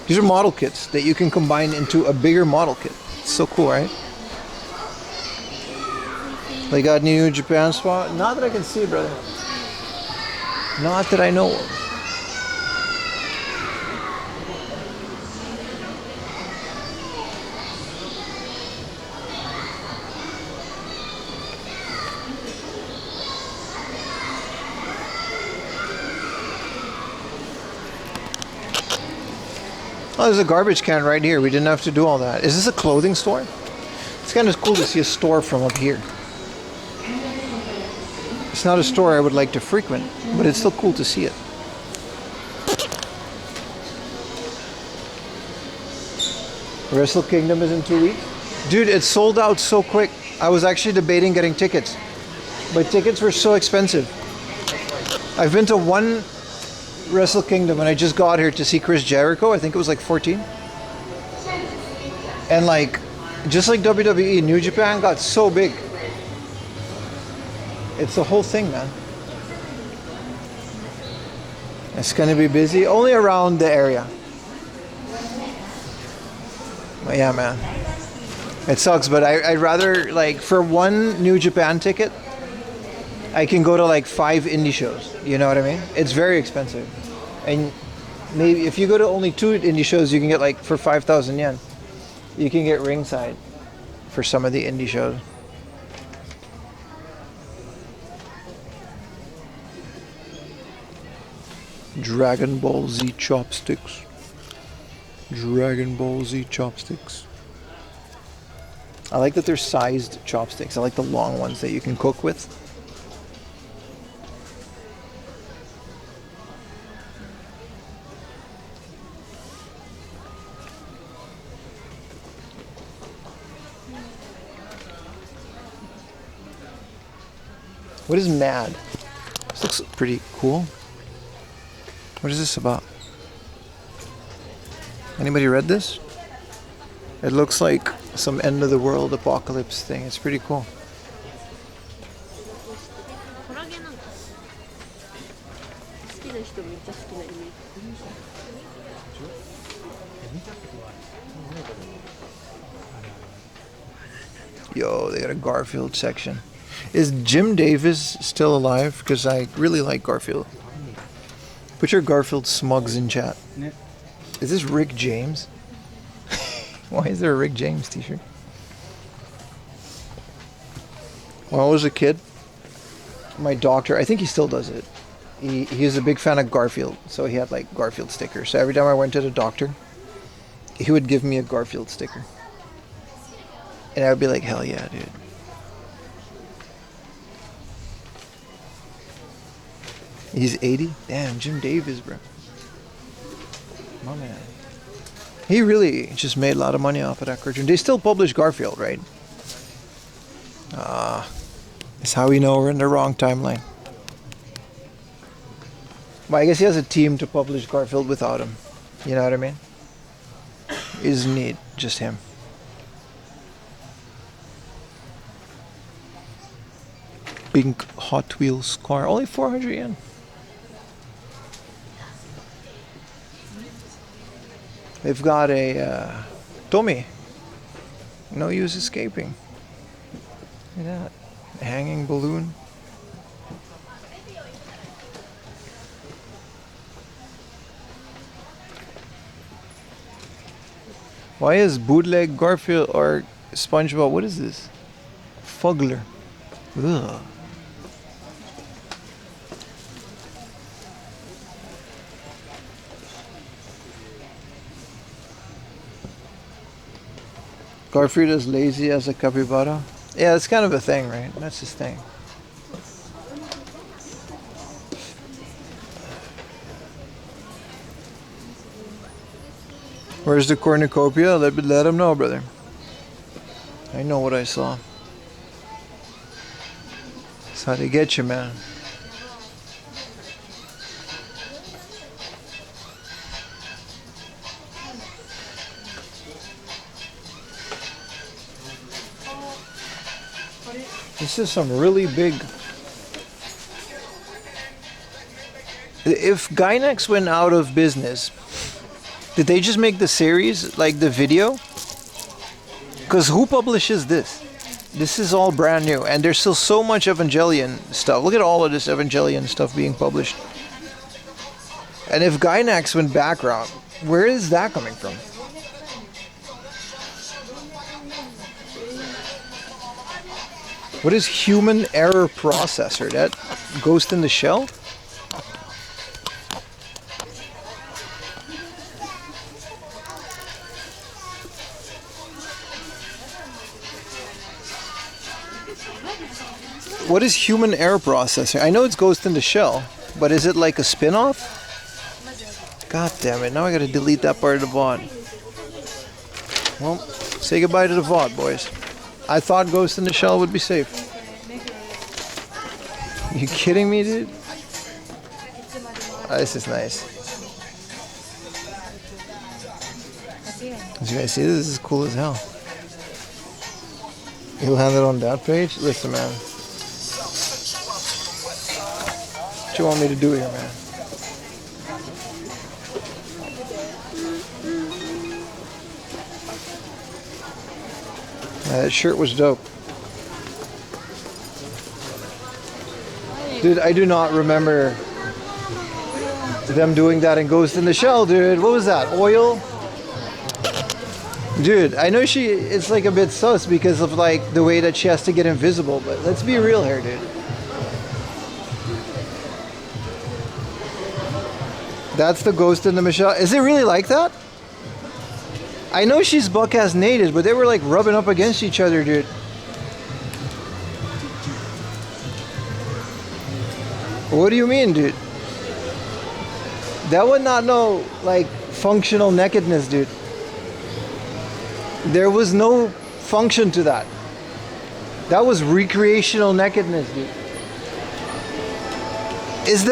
These are model kits that you can combine into a bigger model kit. It's so cool, right? They got New Japan spot. Not that I can see, brother. Not that I know of. Oh, there's a garbage can right here. We didn't have to do all that. Is this a clothing store? It's kind of cool to see a store from up here. It's not a store I would like to frequent, but it's still cool to see it. Wrestle Kingdom is in 2 weeks. Dude, it sold out so quick. I was actually debating getting tickets, but tickets were so expensive. I've been to one Wrestle Kingdom and I just got here to see Chris Jericho. I think it was like 14. And like, just like WWE, New Japan got so big. It's the whole thing, man. It's gonna be busy, only around the area. But yeah, man. It sucks, but I'd rather, like, for one New Japan ticket, I can go to like 5 indie shows. You know what I mean? It's very expensive. And maybe if you go to only 2 indie shows, you can get like, for 5,000 yen, you can get ringside for some of the indie shows. Dragon Ball Z chopsticks. Dragon Ball Z chopsticks. I like that they're sized chopsticks. I like the long ones that you can cook with. What is Mad? This looks pretty cool. What is this about? Anybody read this? It looks like some end of the world apocalypse thing. It's pretty cool. Yo, they got a Garfield section. Is Jim Davis still alive? Because I really like Garfield. Put your Garfield smugs in chat. Is this Rick James? Why is there a Rick James t-shirt? When I was a kid, my doctor, I think he still does it. He's a big fan of Garfield, so he had like Garfield stickers. So every time I went to the doctor, he would give me a Garfield sticker. And I would be like, hell yeah, dude. He's 80? Damn, Jim Davis, bro. My man. He really just made a lot of money off of that cartoon. They still publish Garfield, right? That's how we know we're in the wrong timeline. But I guess he has a team to publish Garfield without him. You know what I mean? He doesn't need just him. Pink Hot Wheels car. Only 400 yen. They've got a Tommy. No use escaping. Look at that. A hanging balloon. Why is bootleg Garfield or SpongeBob? What is this? Fugler. Ugh. Garfield is lazy as a capybara. Yeah, it's kind of a thing, right? That's his thing. Where's the cornucopia? Let him know, brother. I know what I saw. That's how they get you, man. This is some really big. If Gainax went out of business, did they just make the series, like the video? Because who publishes this? This is all brand new, and there's still so much Evangelion stuff. Look at all of this Evangelion stuff being published. And if Gainax went background, where is that coming from? What is human error processor? That Ghost in the Shell? What is human error processor? I know it's Ghost in the Shell, but is it like a spin-off? God damn it, now I gotta delete that part of the VOD. Well, say goodbye to the VOD, boys. I thought Ghost in the Shell would be safe. You kidding me, dude? Oh, this is nice. As you guys see, this is cool as hell. You'll have it on that page? Listen, man. What you want me to do here, man? That shirt was dope. Dude, I do not remember them doing that in Ghost in the Shell, dude. What was that? Oil? Dude, I know it's like a bit sus because of like the way that she has to get invisible, but let's be real here, dude. That's the Ghost in the Shell. Is it really like that? I know she's buck-ass naked, but they were like rubbing up against each other, dude. What do you mean, dude? That would not know like functional nakedness, dude. There was no function to that. That was recreational nakedness, dude.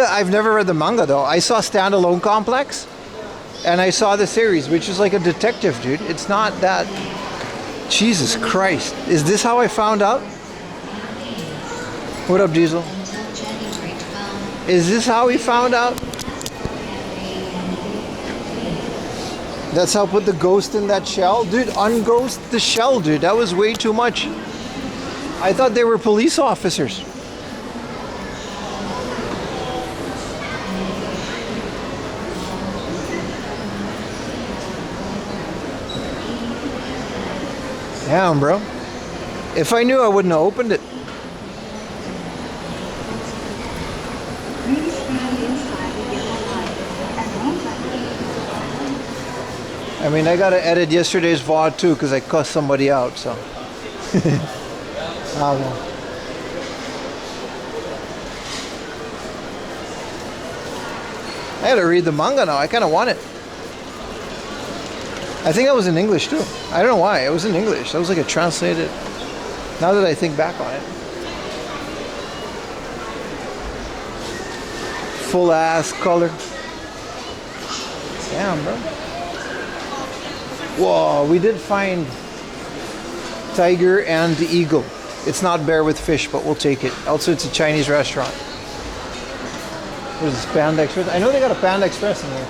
I've never read the manga though. I saw Standalone Complex and I saw the series, which is like a detective, dude. It's not that. Jesus Christ. Is this how I found out? What up, Diesel? Is this how we found out? That's how I put the ghost in that shell? Dude, unghost the shell, dude. That was way too much. I thought they were police officers. Damn, bro. If I knew, I wouldn't have opened it. I mean, I gotta edit yesterday's VOD too because I cussed somebody out, so. I don't know. I gotta read the manga now. I kind of want it. I think that was in English too. I don't know why. It was in English. That was like a translated. Now that I think back on it. Full ass color. Damn, bro. Whoa, we did find tiger and the eagle. It's not bear with fish, but we'll take it. Also, it's a Chinese restaurant. There's this Panda Express. I know they got a Panda Express in here.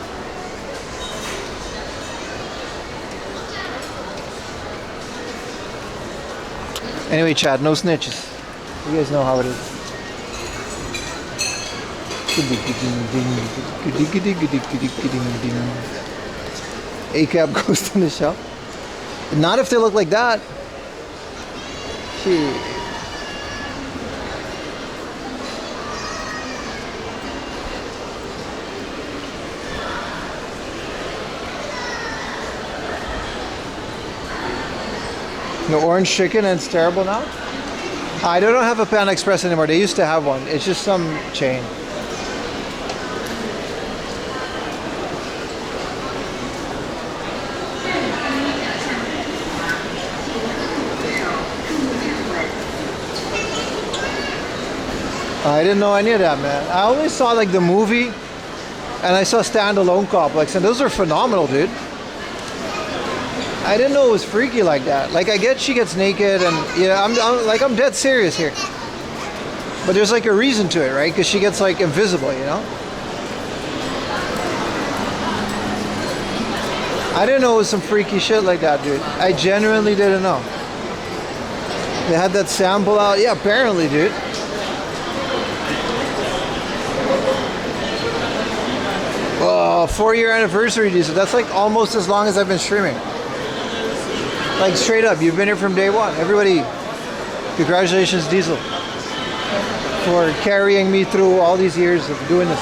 Anyway, Chad, no snitches. You guys know how it is. A-cap Ghost in the Shell. Not if they look like that. Shit. No orange chicken and it's terrible now? I don't have a Panda Express anymore. They used to have one. It's just some chain. I didn't know any of that, man. I only saw like the movie, and I saw standalone complex, and those are phenomenal, dude. I didn't know it was freaky like that. Like, I get she gets naked, and yeah, I'm dead serious here. But there's like a reason to it, right? Because she gets like invisible, you know? I didn't know it was some freaky shit like that, dude. I genuinely didn't know. They had that sample out. Yeah, apparently, dude. Oh, 4-year anniversary, Diesel. That's like almost as long as I've been streaming. Like, straight up, you've been here from day one. Everybody, congratulations, Diesel, for carrying me through all these years of doing this.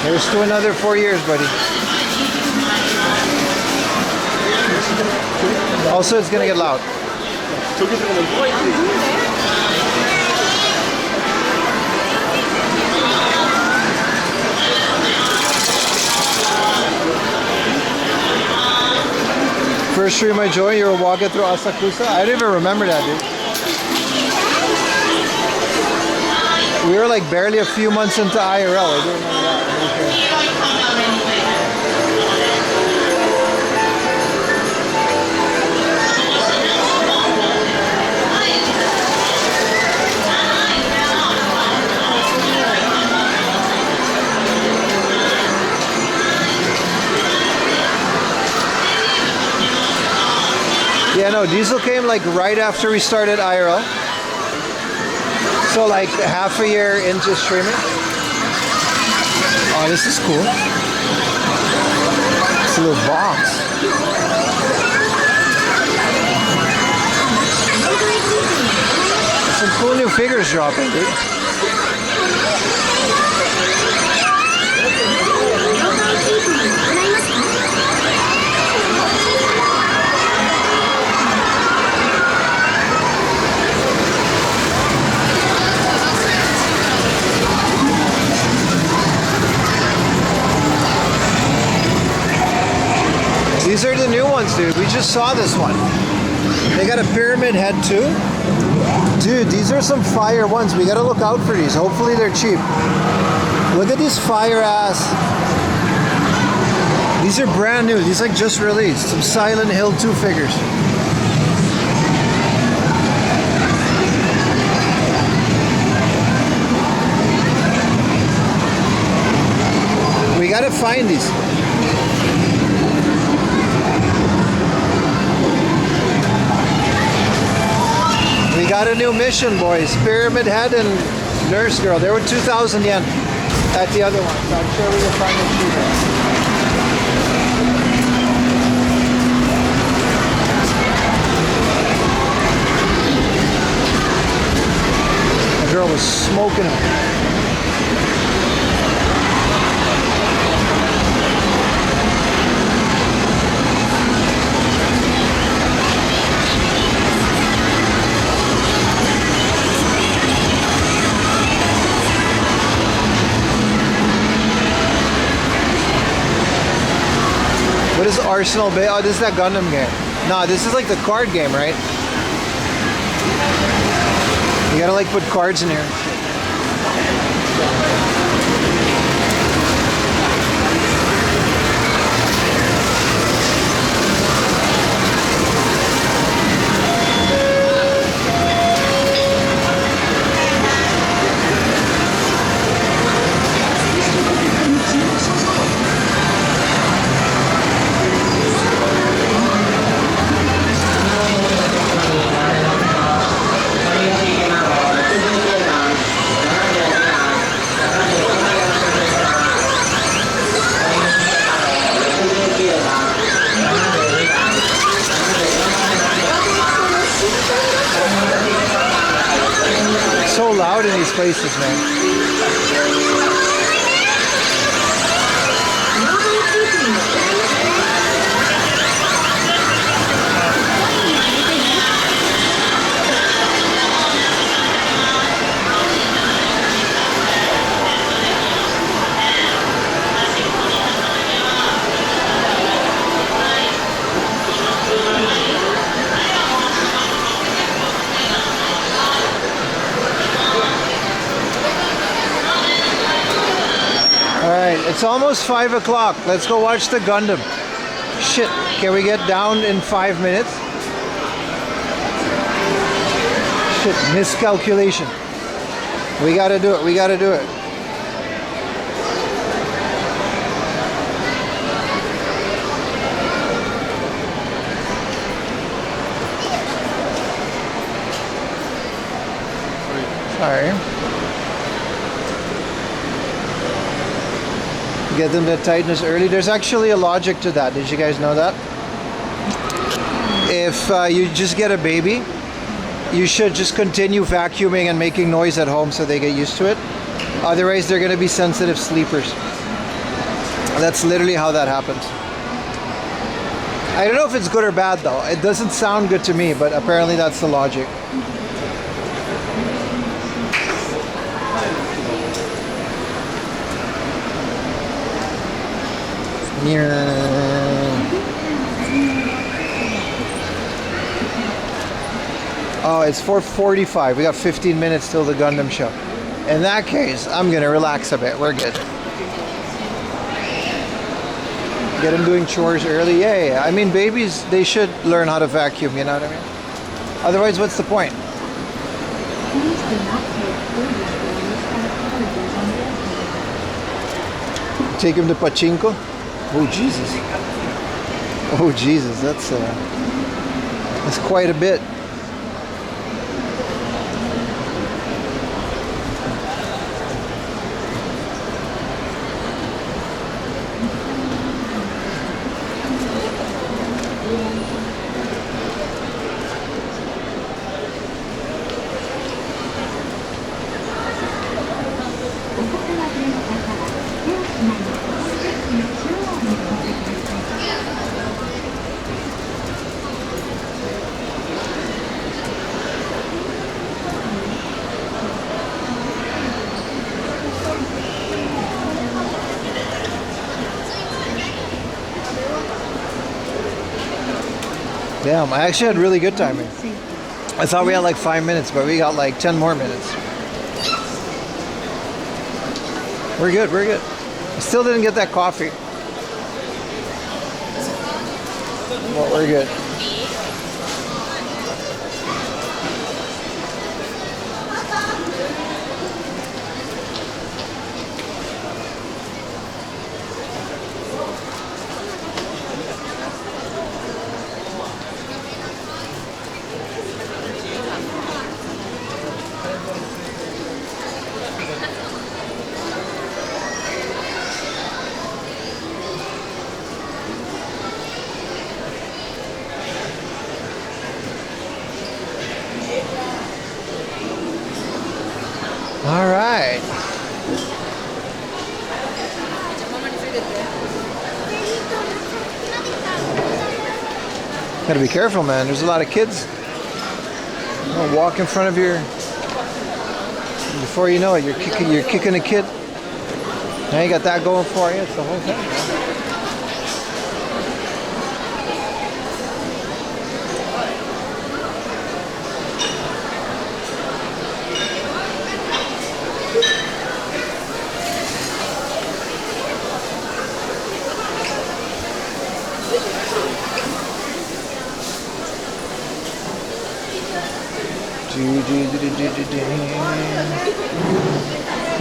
Here's to another 4 years, buddy. Also, it's gonna get loud. First stream I joined, you were walking through Asakusa. I didn't even remember that, dude. We were like barely a few months into IRL. I do remember that. Yeah, no, Diesel came like right after we started IRL. So like half a year into streaming. Oh, this is cool. It's a little box. Some cool new figures dropping, dude. These are the new ones, dude. We just saw this one. They got a pyramid head too. Dude, these are some fire ones. We gotta look out for these. Hopefully they're cheap. Look at these fire ass. These are brand new. These like just released. Some Silent Hill 2 figures. We gotta find these. We got a new mission, boys. Pyramid Head and Nurse Girl. They were 2,000 yen at the other one, so I'm sure we will find it cheaper. The girl was smoking them. What is Arsenal Bay? Oh, this is that Gundam game. No, this is like the card game, right? You gotta like put cards in here. So loud in these places, man. It's almost 5 o'clock. Let's go watch the Gundam. Shit, can we get down in 5 minutes? Shit, miscalculation. We gotta do it, we gotta do it. Sorry. Get them to tightness early. There's actually a logic to that. Did you guys know that? If you just get a baby, you should just continue vacuuming and making noise at home so they get used to it. Otherwise, they're going to be sensitive sleepers. That's literally how that happens. I don't know if it's good or bad though. It doesn't sound good to me, but apparently that's the logic. Oh, it's 4:45. We got 15 minutes till the Gundam show. In that case, I'm gonna relax a bit. We're good. Get them doing chores early. Yeah. I mean, babies, they should learn how to vacuum, you know what I mean? Otherwise, what's the point? Take him to pachinko? Oh, Jesus. Oh, Jesus, that's quite a bit. Damn, I actually had really good timing. I thought we had like 5 minutes, but we got like 10 more minutes. We're good, we're good. I still didn't get that coffee. Well, we're good. All right. Gotta be careful, man. There's a lot of kids. Don't walk in front of your. Before you know it, you're kicking a kid. Now you got that going for you. It's the whole thing, man.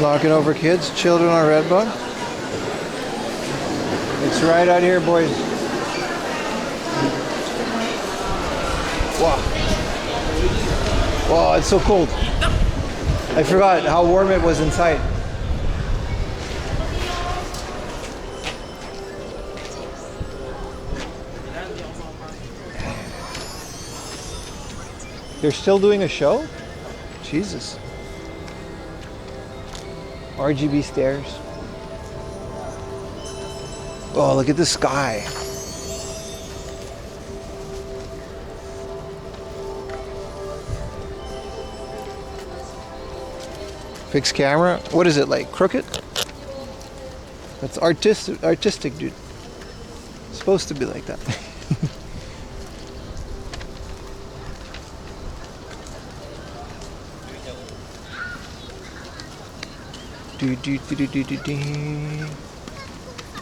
Locking over kids, children on Redbone. It's right out here, boys. Wow. Wow, it's so cold. I forgot how warm it was inside. They're still doing a show? Jesus. RGB stairs. Oh, look at the sky. Fixed camera. What is it, like crooked? That's artistic, dude. It's supposed to be like that.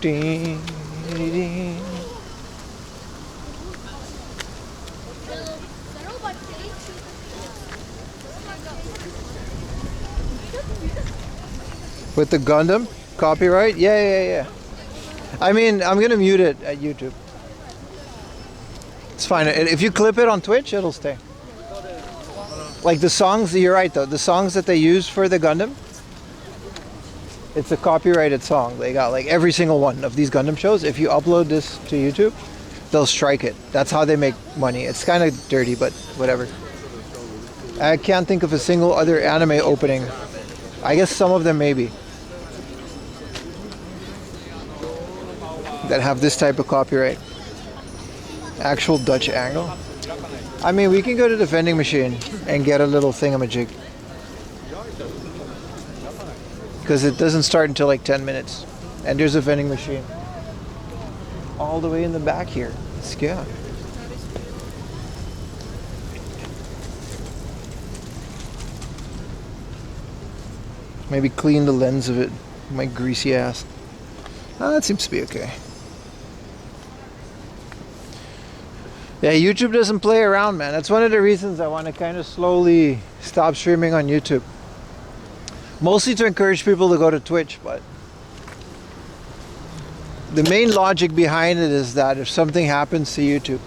Ding, ding. With the Gundam copyright? Yeah. I mean, I'm gonna mute it at YouTube. It's fine. If you clip it on Twitch, it'll stay. Like the songs, you're right though. The songs that they use for the Gundam, it's a copyrighted song. They got like every single one of these Gundam shows. If you upload this to YouTube, they'll strike it. That's how they make money. It's kind of dirty, but whatever. I can't think of a single other anime opening. I guess some of them maybe that have this type of copyright. Actual Dutch angle. I mean, we can go to the vending machine and get a little thingamajig. Because it doesn't start until like 10 minutes. And there's a vending machine. All the way in the back here. Let's go. Maybe clean the lens of it. My greasy ass. Oh, that seems to be okay. Yeah, YouTube doesn't play around, man. That's one of the reasons I want to kind of slowly stop streaming on YouTube. Mostly to encourage people to go to Twitch, but the main logic behind it is that if something happens to YouTube,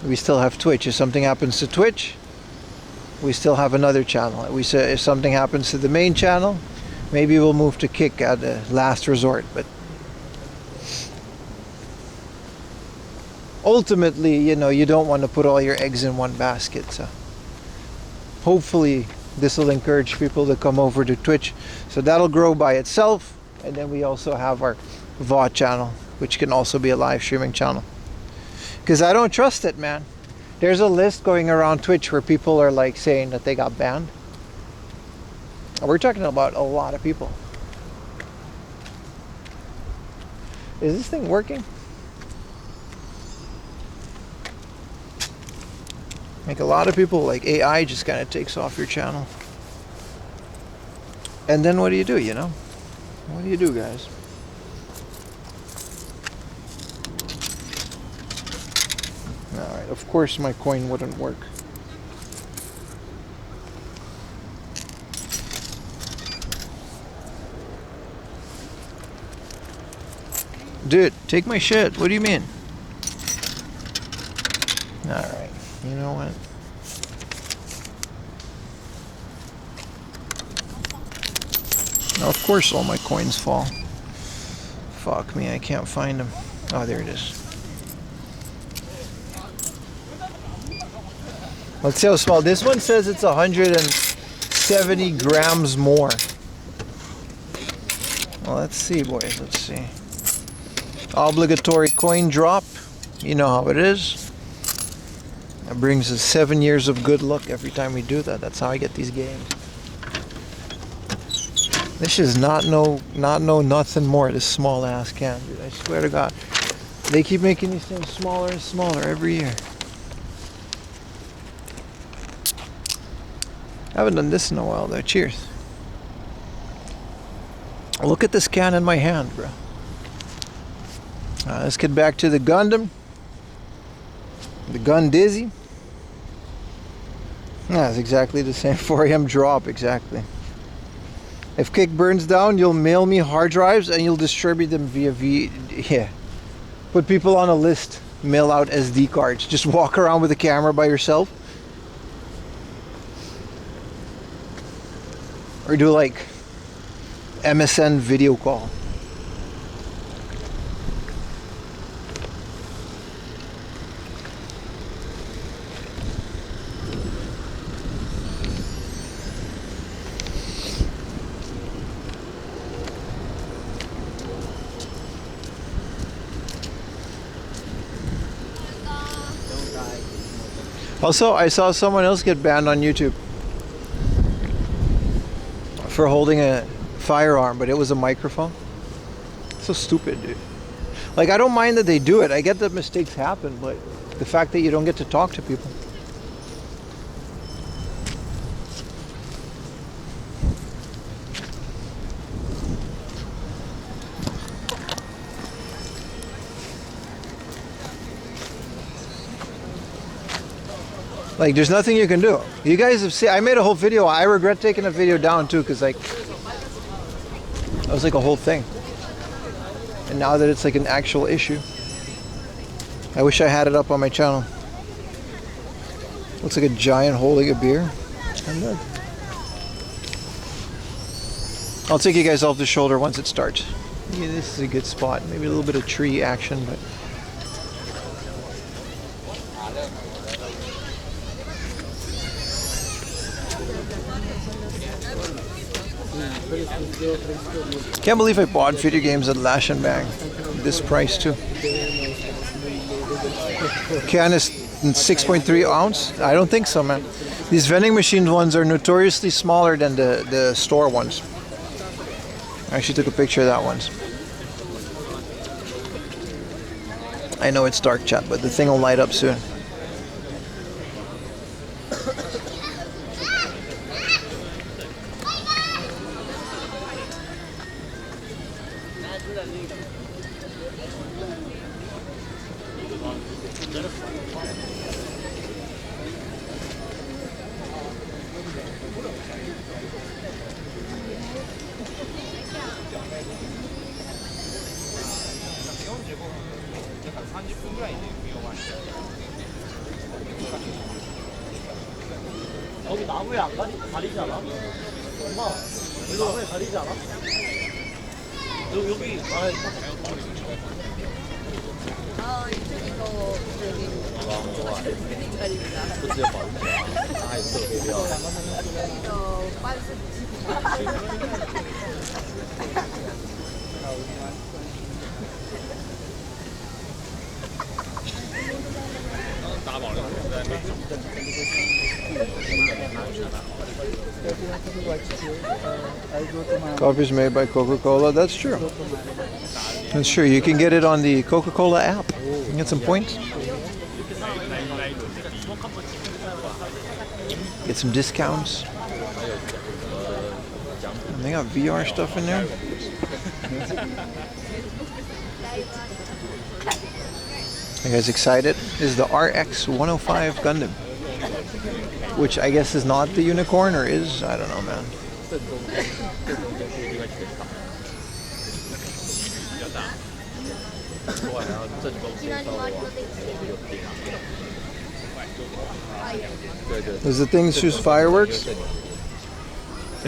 we still have Twitch. If something happens to Twitch, we still have another channel. If something happens to the main channel, maybe we'll move to Kick at the last resort, but ultimately, you know, you don't want to put all your eggs in one basket. So hopefully this will encourage people to come over to Twitch. So that'll grow by itself. And then we also have our VOD channel, which can also be a live streaming channel. Because I don't trust it, man. There's a list going around Twitch where people are like saying that they got banned. And we're talking about a lot of people. Is this thing working? Like a lot of people, like AI just kind of takes off your channel. And then what do you do, you know? What do you do, guys? Alright, of course my coin wouldn't work. Dude, take my shit. What do you mean? Alright. You know what? Now, of course all my coins fall. Fuck me, I can't find them. Oh, there it is. Let's see how small. This one says it's 170 grams more. Well, let's see, boys. Let's see. Obligatory coin drop. You know how it is. It brings us 7 years of good luck every time we do that. That's how I get these games. This is not nothing more. This small ass can, dude. I swear to God. They keep making these things smaller and smaller every year. I haven't done this in a while though. Cheers. Look at this can in my hand, bro. Let's get back to the Gundam. The Gun Dizzy. That's exactly the same 4 AM drop, exactly. If Kick burns down, you'll mail me hard drives and you'll distribute them via yeah. Put people on a list, mail out SD cards. Just walk around with a camera by yourself. Or do like MSN video call. Also, I saw someone else get banned on YouTube for holding a firearm, but it was a microphone. So stupid, dude. Like, I don't mind that they do it. I get that mistakes happen, but the fact that you don't get to talk to people. Like, there's nothing you can do. You guys have seen, I made a whole video. I regret taking a video down too, because like, that was like a whole thing. And now that it's like an actual issue, I wish I had it up on my channel. Looks like a giant holding a beer. I'm good. I'll take you guys off the shoulder once it starts. Yeah, this is a good spot. Maybe a little bit of tree action, but can't believe I bought video games at Lashinbang. This price too. Can is 6.3 ounce? I don't think so, man. These vending machine ones are notoriously smaller than the store ones. I actually took a picture of that once. I know it's dark, chat, but the thing will light up soon. Coffee's made by Coca-Cola. That's true. That's true. You can get it on the Coca-Cola app. You can get some points. Get some discounts. And they got VR stuff in there. You guys excited? This is the RX 105 Gundam, which I guess is not the unicorn, or is? I don't know, man. Does the thing shoot fireworks?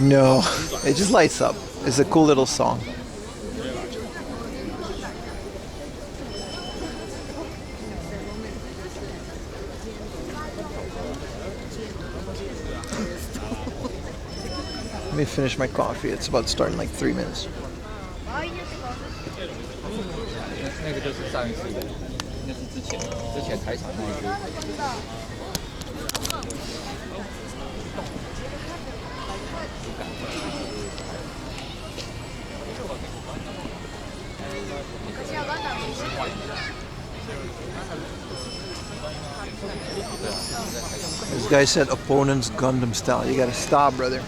No, it just lights up. It's a cool little song. Let me finish my coffee. It's about to start in like 3 minutes. This guy said opponent's Gundam style. You gotta stop, brother.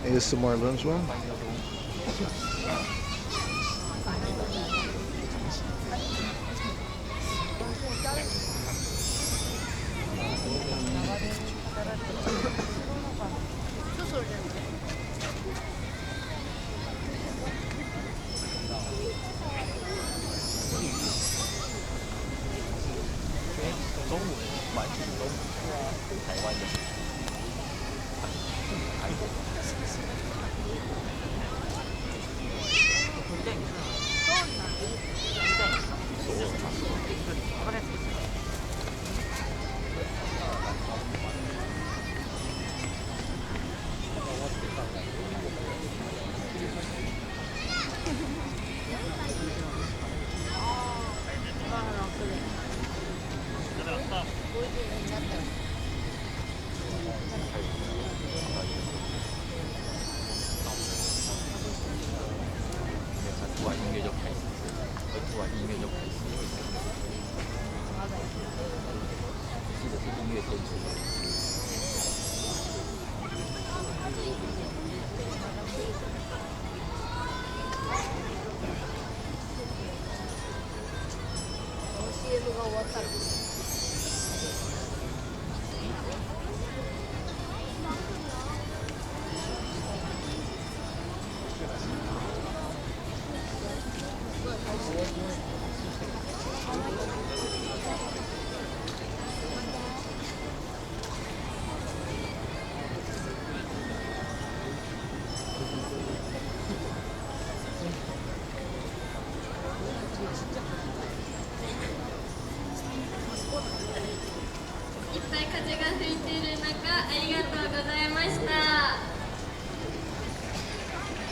Here's some more lunch one.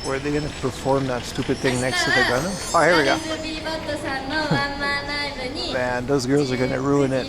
Where are they gonna perform that stupid thing next to the Gundam? Oh, here we go. Man, those girls are gonna ruin it.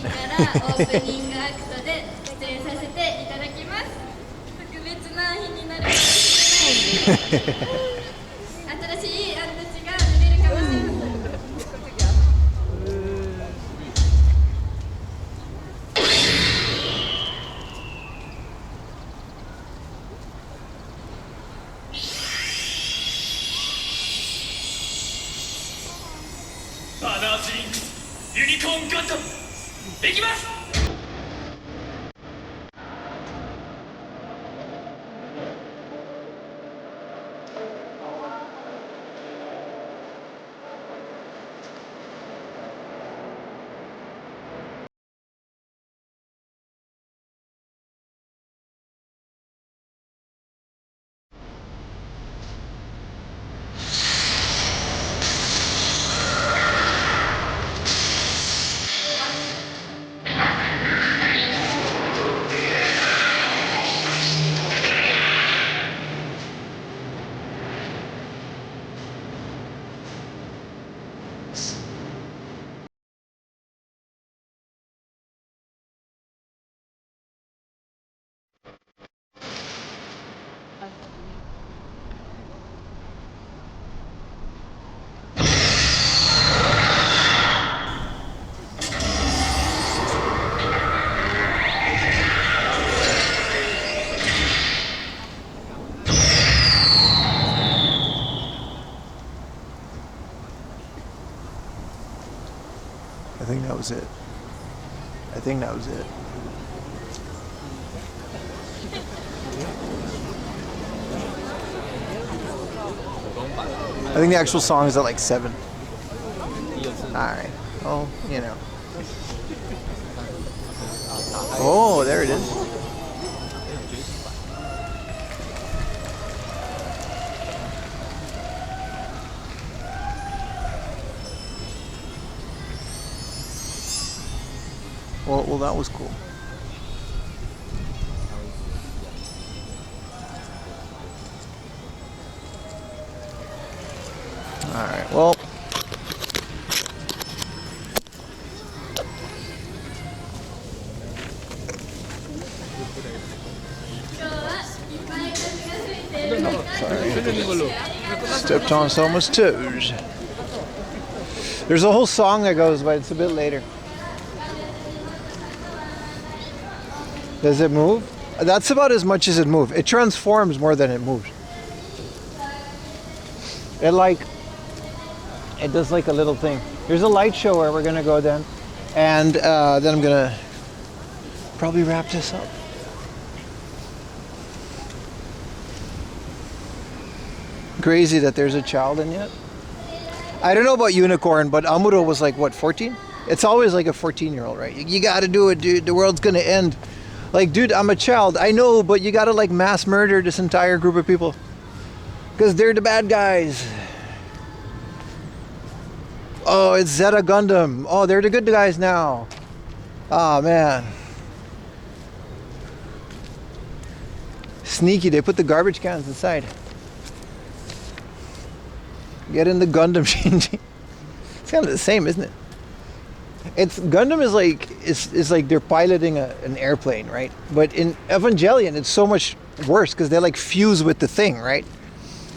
I think that was it. I think that was it. I think the actual song is at like 7. Alright. Oh, you know. Oh, there it is. Well, that was cool. All right. Well. Sorry. Stepped on someone's toes. There's a whole song that goes, but it's a bit later. Does it move? That's about as much as it moves. It transforms more than it moves. It does like a little thing. There's a light show where we're gonna go then. And then I'm gonna probably wrap this up. Crazy that there's a child in yet. I don't know about Unicorn, but Amuro was like, what, 14? It's always like a 14-year-old, right? You gotta do it, dude. The world's gonna end. Like, dude, I'm a child. I know, but you gotta like mass murder this entire group of people. Because they're the bad guys. Oh, it's Zeta Gundam. Oh, they're the good guys now. Oh, man. Sneaky, they put the garbage cans inside. Get in the Gundam, Shinji. It's kind of the same, isn't it? It's Gundam is like they're piloting an airplane, right? But in Evangelion, it's so much worse because they like fuse with the thing, right?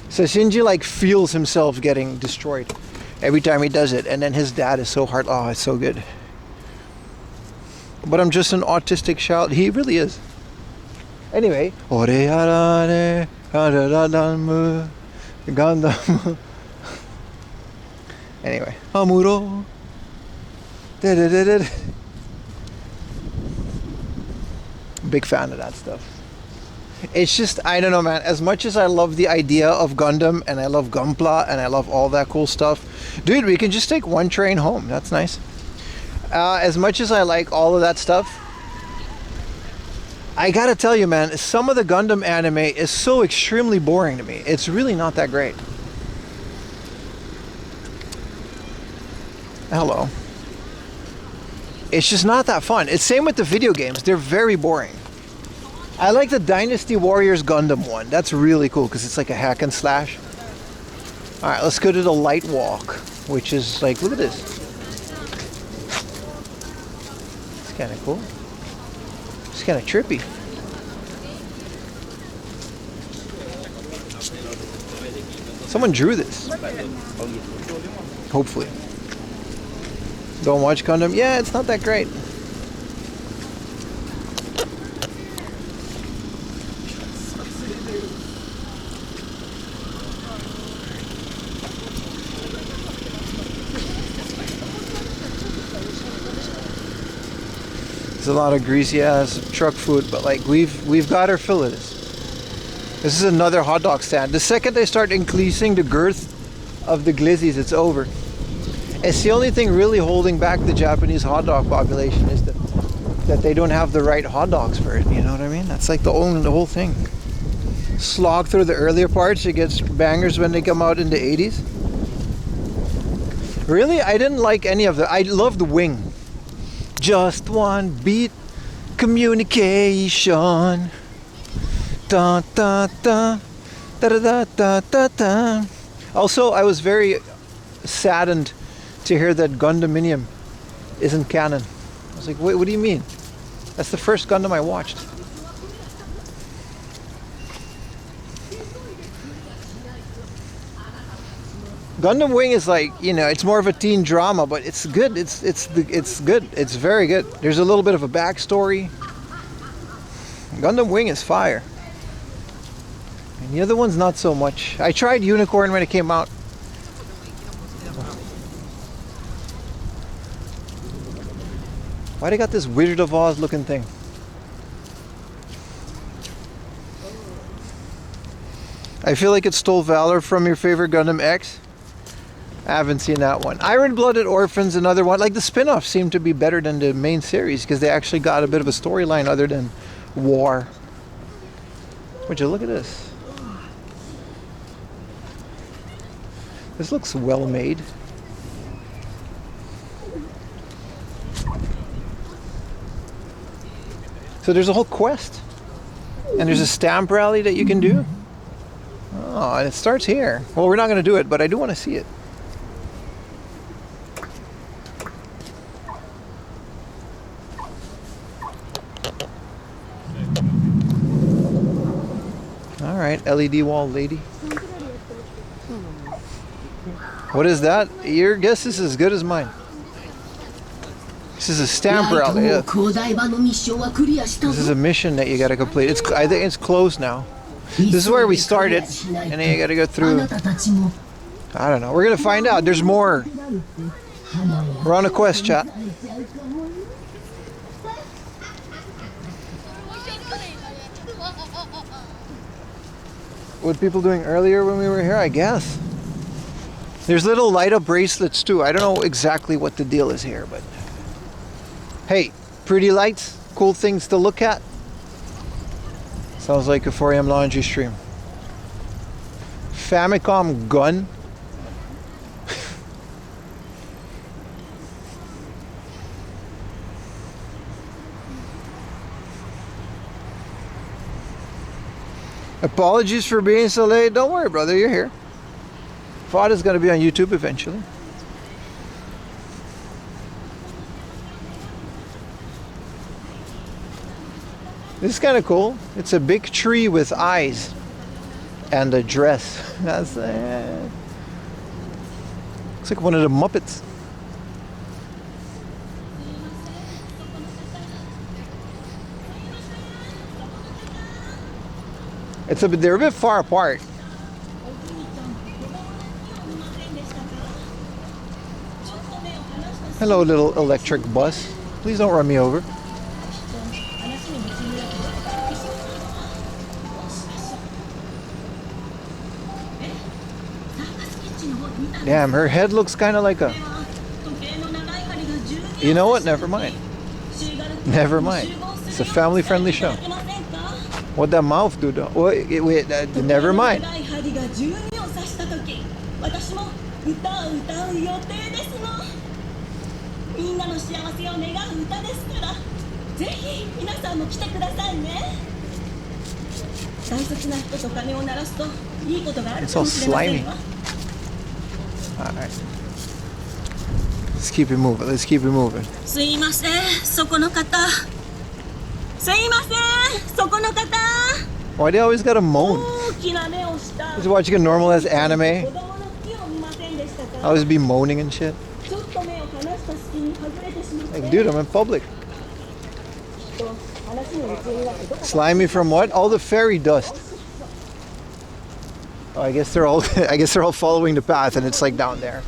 So Shinji like feels himself getting destroyed every time he does it, and then his dad is so hard. Oh, it's so good. But I'm just an autistic child. He really is. Anyway, Gundam. Anyway, Amuro. Big fan of that stuff. It's just, I don't know, man. As much as I love the idea of Gundam and I love Gunpla and I love all that cool stuff, dude, we can just take one train home. That's nice. As much as I like all of that stuff, I gotta tell you, man, some of the Gundam anime is so extremely boring to me. It's really not that great. Hello. It's just not that fun. It's same with the video games. They're very boring. I like the Dynasty Warriors Gundam one. That's really cool because it's like a hack and slash. Alright, let's go to the Lightwalk, which is like, look at this. It's kind of cool. It's kind of trippy. Someone drew this. Hopefully. Don't watch Gundam? Yeah, it's not that great. There's a lot of greasy ass truck food, but like we've got our fill of this. This is another hot dog stand. The second they start increasing the girth of the glizzies, it's over. It's the only thing really holding back the Japanese hot dog population is that they don't have the right hot dogs for it. You know what I mean? That's like the whole thing. Slog through the earlier parts, it gets bangers when they come out in the 80s. Really, I didn't like any of them. I loved Wing. Just one beat, communication. Da da da da da da da da. Also, I was very saddened to hear that Gundaminium isn't canon. I was like, wait, what do you mean? That's the first Gundam I watched. Gundam Wing is like, you know, it's more of a teen drama, but it's good. It's good. It's very good. There's a little bit of a backstory. Gundam Wing is fire. And the other one's not so much. I tried Unicorn when it came out. Why they got this Wizard of Oz looking thing? I feel like it stole valor from your favorite Gundam X. I haven't seen that one. Iron-Blooded Orphans, another one. Like the spin-offs seem to be better than the main series because they actually got a bit of a storyline other than war. Would you look at this? This looks well made. So there's a whole quest. And there's a stamp rally that you can do. Oh, and it starts here. Well, we're not going to do it, but I do want to see it. All right, LED wall lady. What is that? Your guess is as good as mine. This is a stamp rally. Yeah. This is a mission that you got to complete. I think it's closed now. This is where we started, and then you got to go through. I don't know. We're gonna find out. There's more. We're on a quest, chat. What people doing earlier when we were here? I guess. There's little light up bracelets too. I don't know exactly what the deal is here, but Hey, pretty lights, cool things to look at. Sounds like a 4 a.m. laundry stream. Famicom gun. Apologies for being so late. Don't worry, brother, you're here. VOD is going to be on YouTube eventually. This is kind of cool. It's a big tree with eyes and a dress. That's looks like one of the Muppets. They're a bit far apart. Hello, little electric bus. Please don't run me over. Damn, her head looks kind of like a... You know what? Never mind. Never mind. It's a family-friendly show. What that mouth do though? Wait, never mind. It's all slimy. Alright. Let's keep it moving. Let's keep it moving. Why do you always gotta moan? Just watching a normal as anime. I always be moaning and shit. Like, dude, I'm in public. Slimy from what? All the fairy dust. Oh, I guess they're all following the path and it's like down there.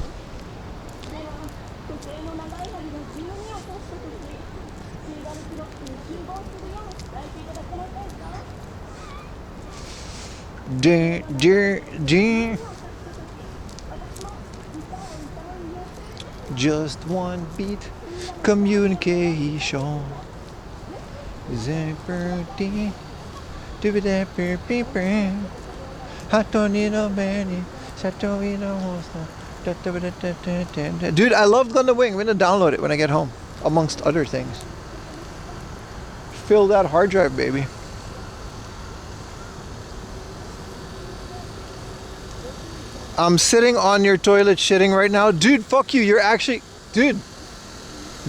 Just one beat, communication. Dude, I love Gundam Wing. I'm gonna download it when I get home, amongst other things. Fill that hard drive, baby. I'm sitting on your toilet shitting right now. Dude, fuck you. You're actually... Dude.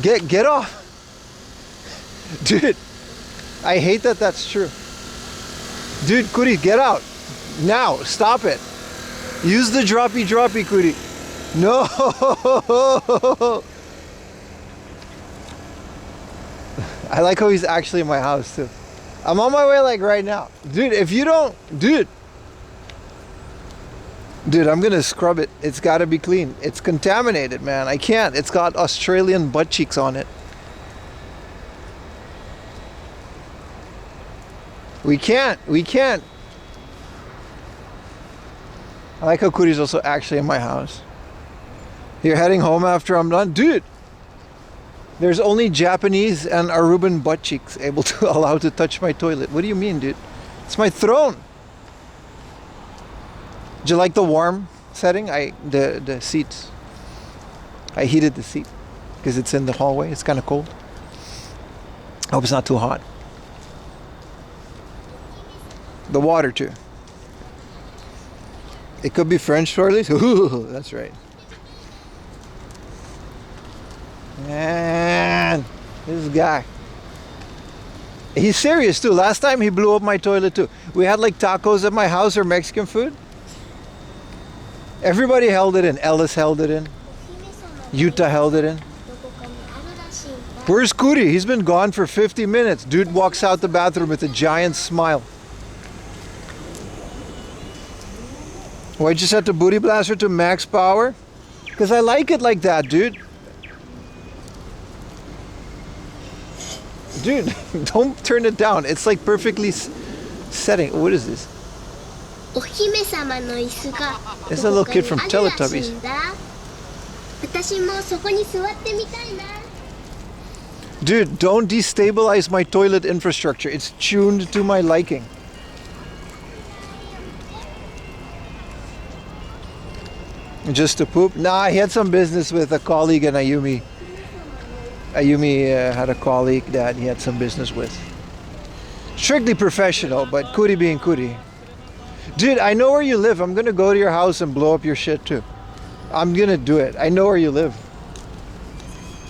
Get off. Dude. I hate that that's true. Dude, Kuri, get out. Now. Stop it. Use the droppy, Kuri. No. I like how he's actually in my house, too. I'm on my way, like, right now. Dude, if you don't... Dude, I'm gonna scrub it. It's gotta be clean. It's contaminated, man. I can't. It's got Australian butt cheeks on it. We can't. I like how Kuri's also actually in my house. You're heading home after I'm done? Dude! There's only Japanese and Aruban butt cheeks able to allow to touch my toilet. What do you mean, dude? It's my throne! Do you like the warm setting? The seats. I heated the seat because it's in the hallway. It's kind of cold. I hope it's not too hot. The water too. It could be French toilets. Ooh, that's right. Man, this guy. He's serious too. Last time he blew up my toilet too. We had like tacos at my house or Mexican food. Everybody held it in. Ellis held it in. Yuta held it in. Where's Kuri? He's been gone for 50 minutes. Dude walks out the bathroom with a giant smile. Why'd you set the booty blaster to max power? Because I like it like that, dude. Dude, don't turn it down. It's like perfectly setting. What is this? It's a little kid from Teletubbies. Dude, don't destabilize my toilet infrastructure. It's tuned to my liking. Just to poop? Nah, he had some business with a colleague and Ayumi. Ayumi had a colleague that he had some business with. Strictly professional, but Kuri being Kuri. Dude, I know where you live. I'm gonna go to your house and blow up your shit too. I'm gonna do it. I know where you live.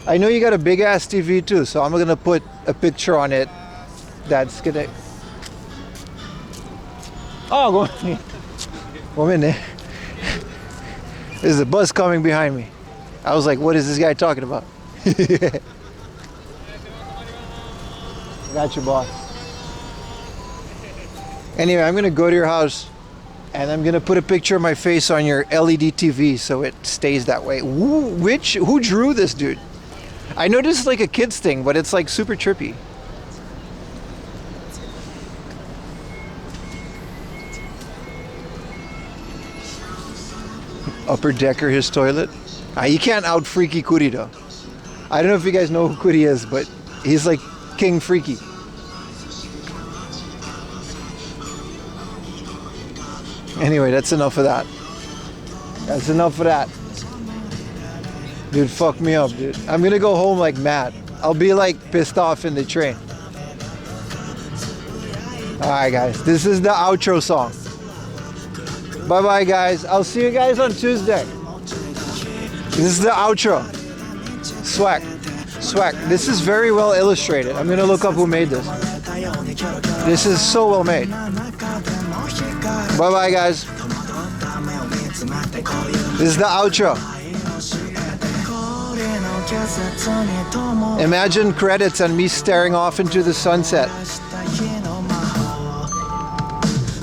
I know you got a big ass TV too, so I'm gonna put a picture on it that's gonna... Oh, go in there. There's a bus coming behind me. I was like, what is this guy talking about? Got you, boss. Anyway, I'm gonna go to your house and I'm gonna put a picture of my face on your LED TV so it stays that way. Who drew this, dude? I know this is like a kid's thing, but it's like super trippy. Upper decker, his toilet. You can't out freaky Kuri though. I don't know if you guys know who Kuri is, but he's like King Freaky. Anyway, that's enough of that. That's enough of that. Dude, fuck me up, dude. I'm gonna go home like mad. I'll be like pissed off in the train. Alright guys, this is the outro song. Bye bye guys. I'll see you guys on Tuesday. This is the outro. Swag. Swag. This is very well illustrated. I'm gonna look up who made this. This is so well made. Bye bye guys. This is the outro. Imagine credits and me staring off into the sunset.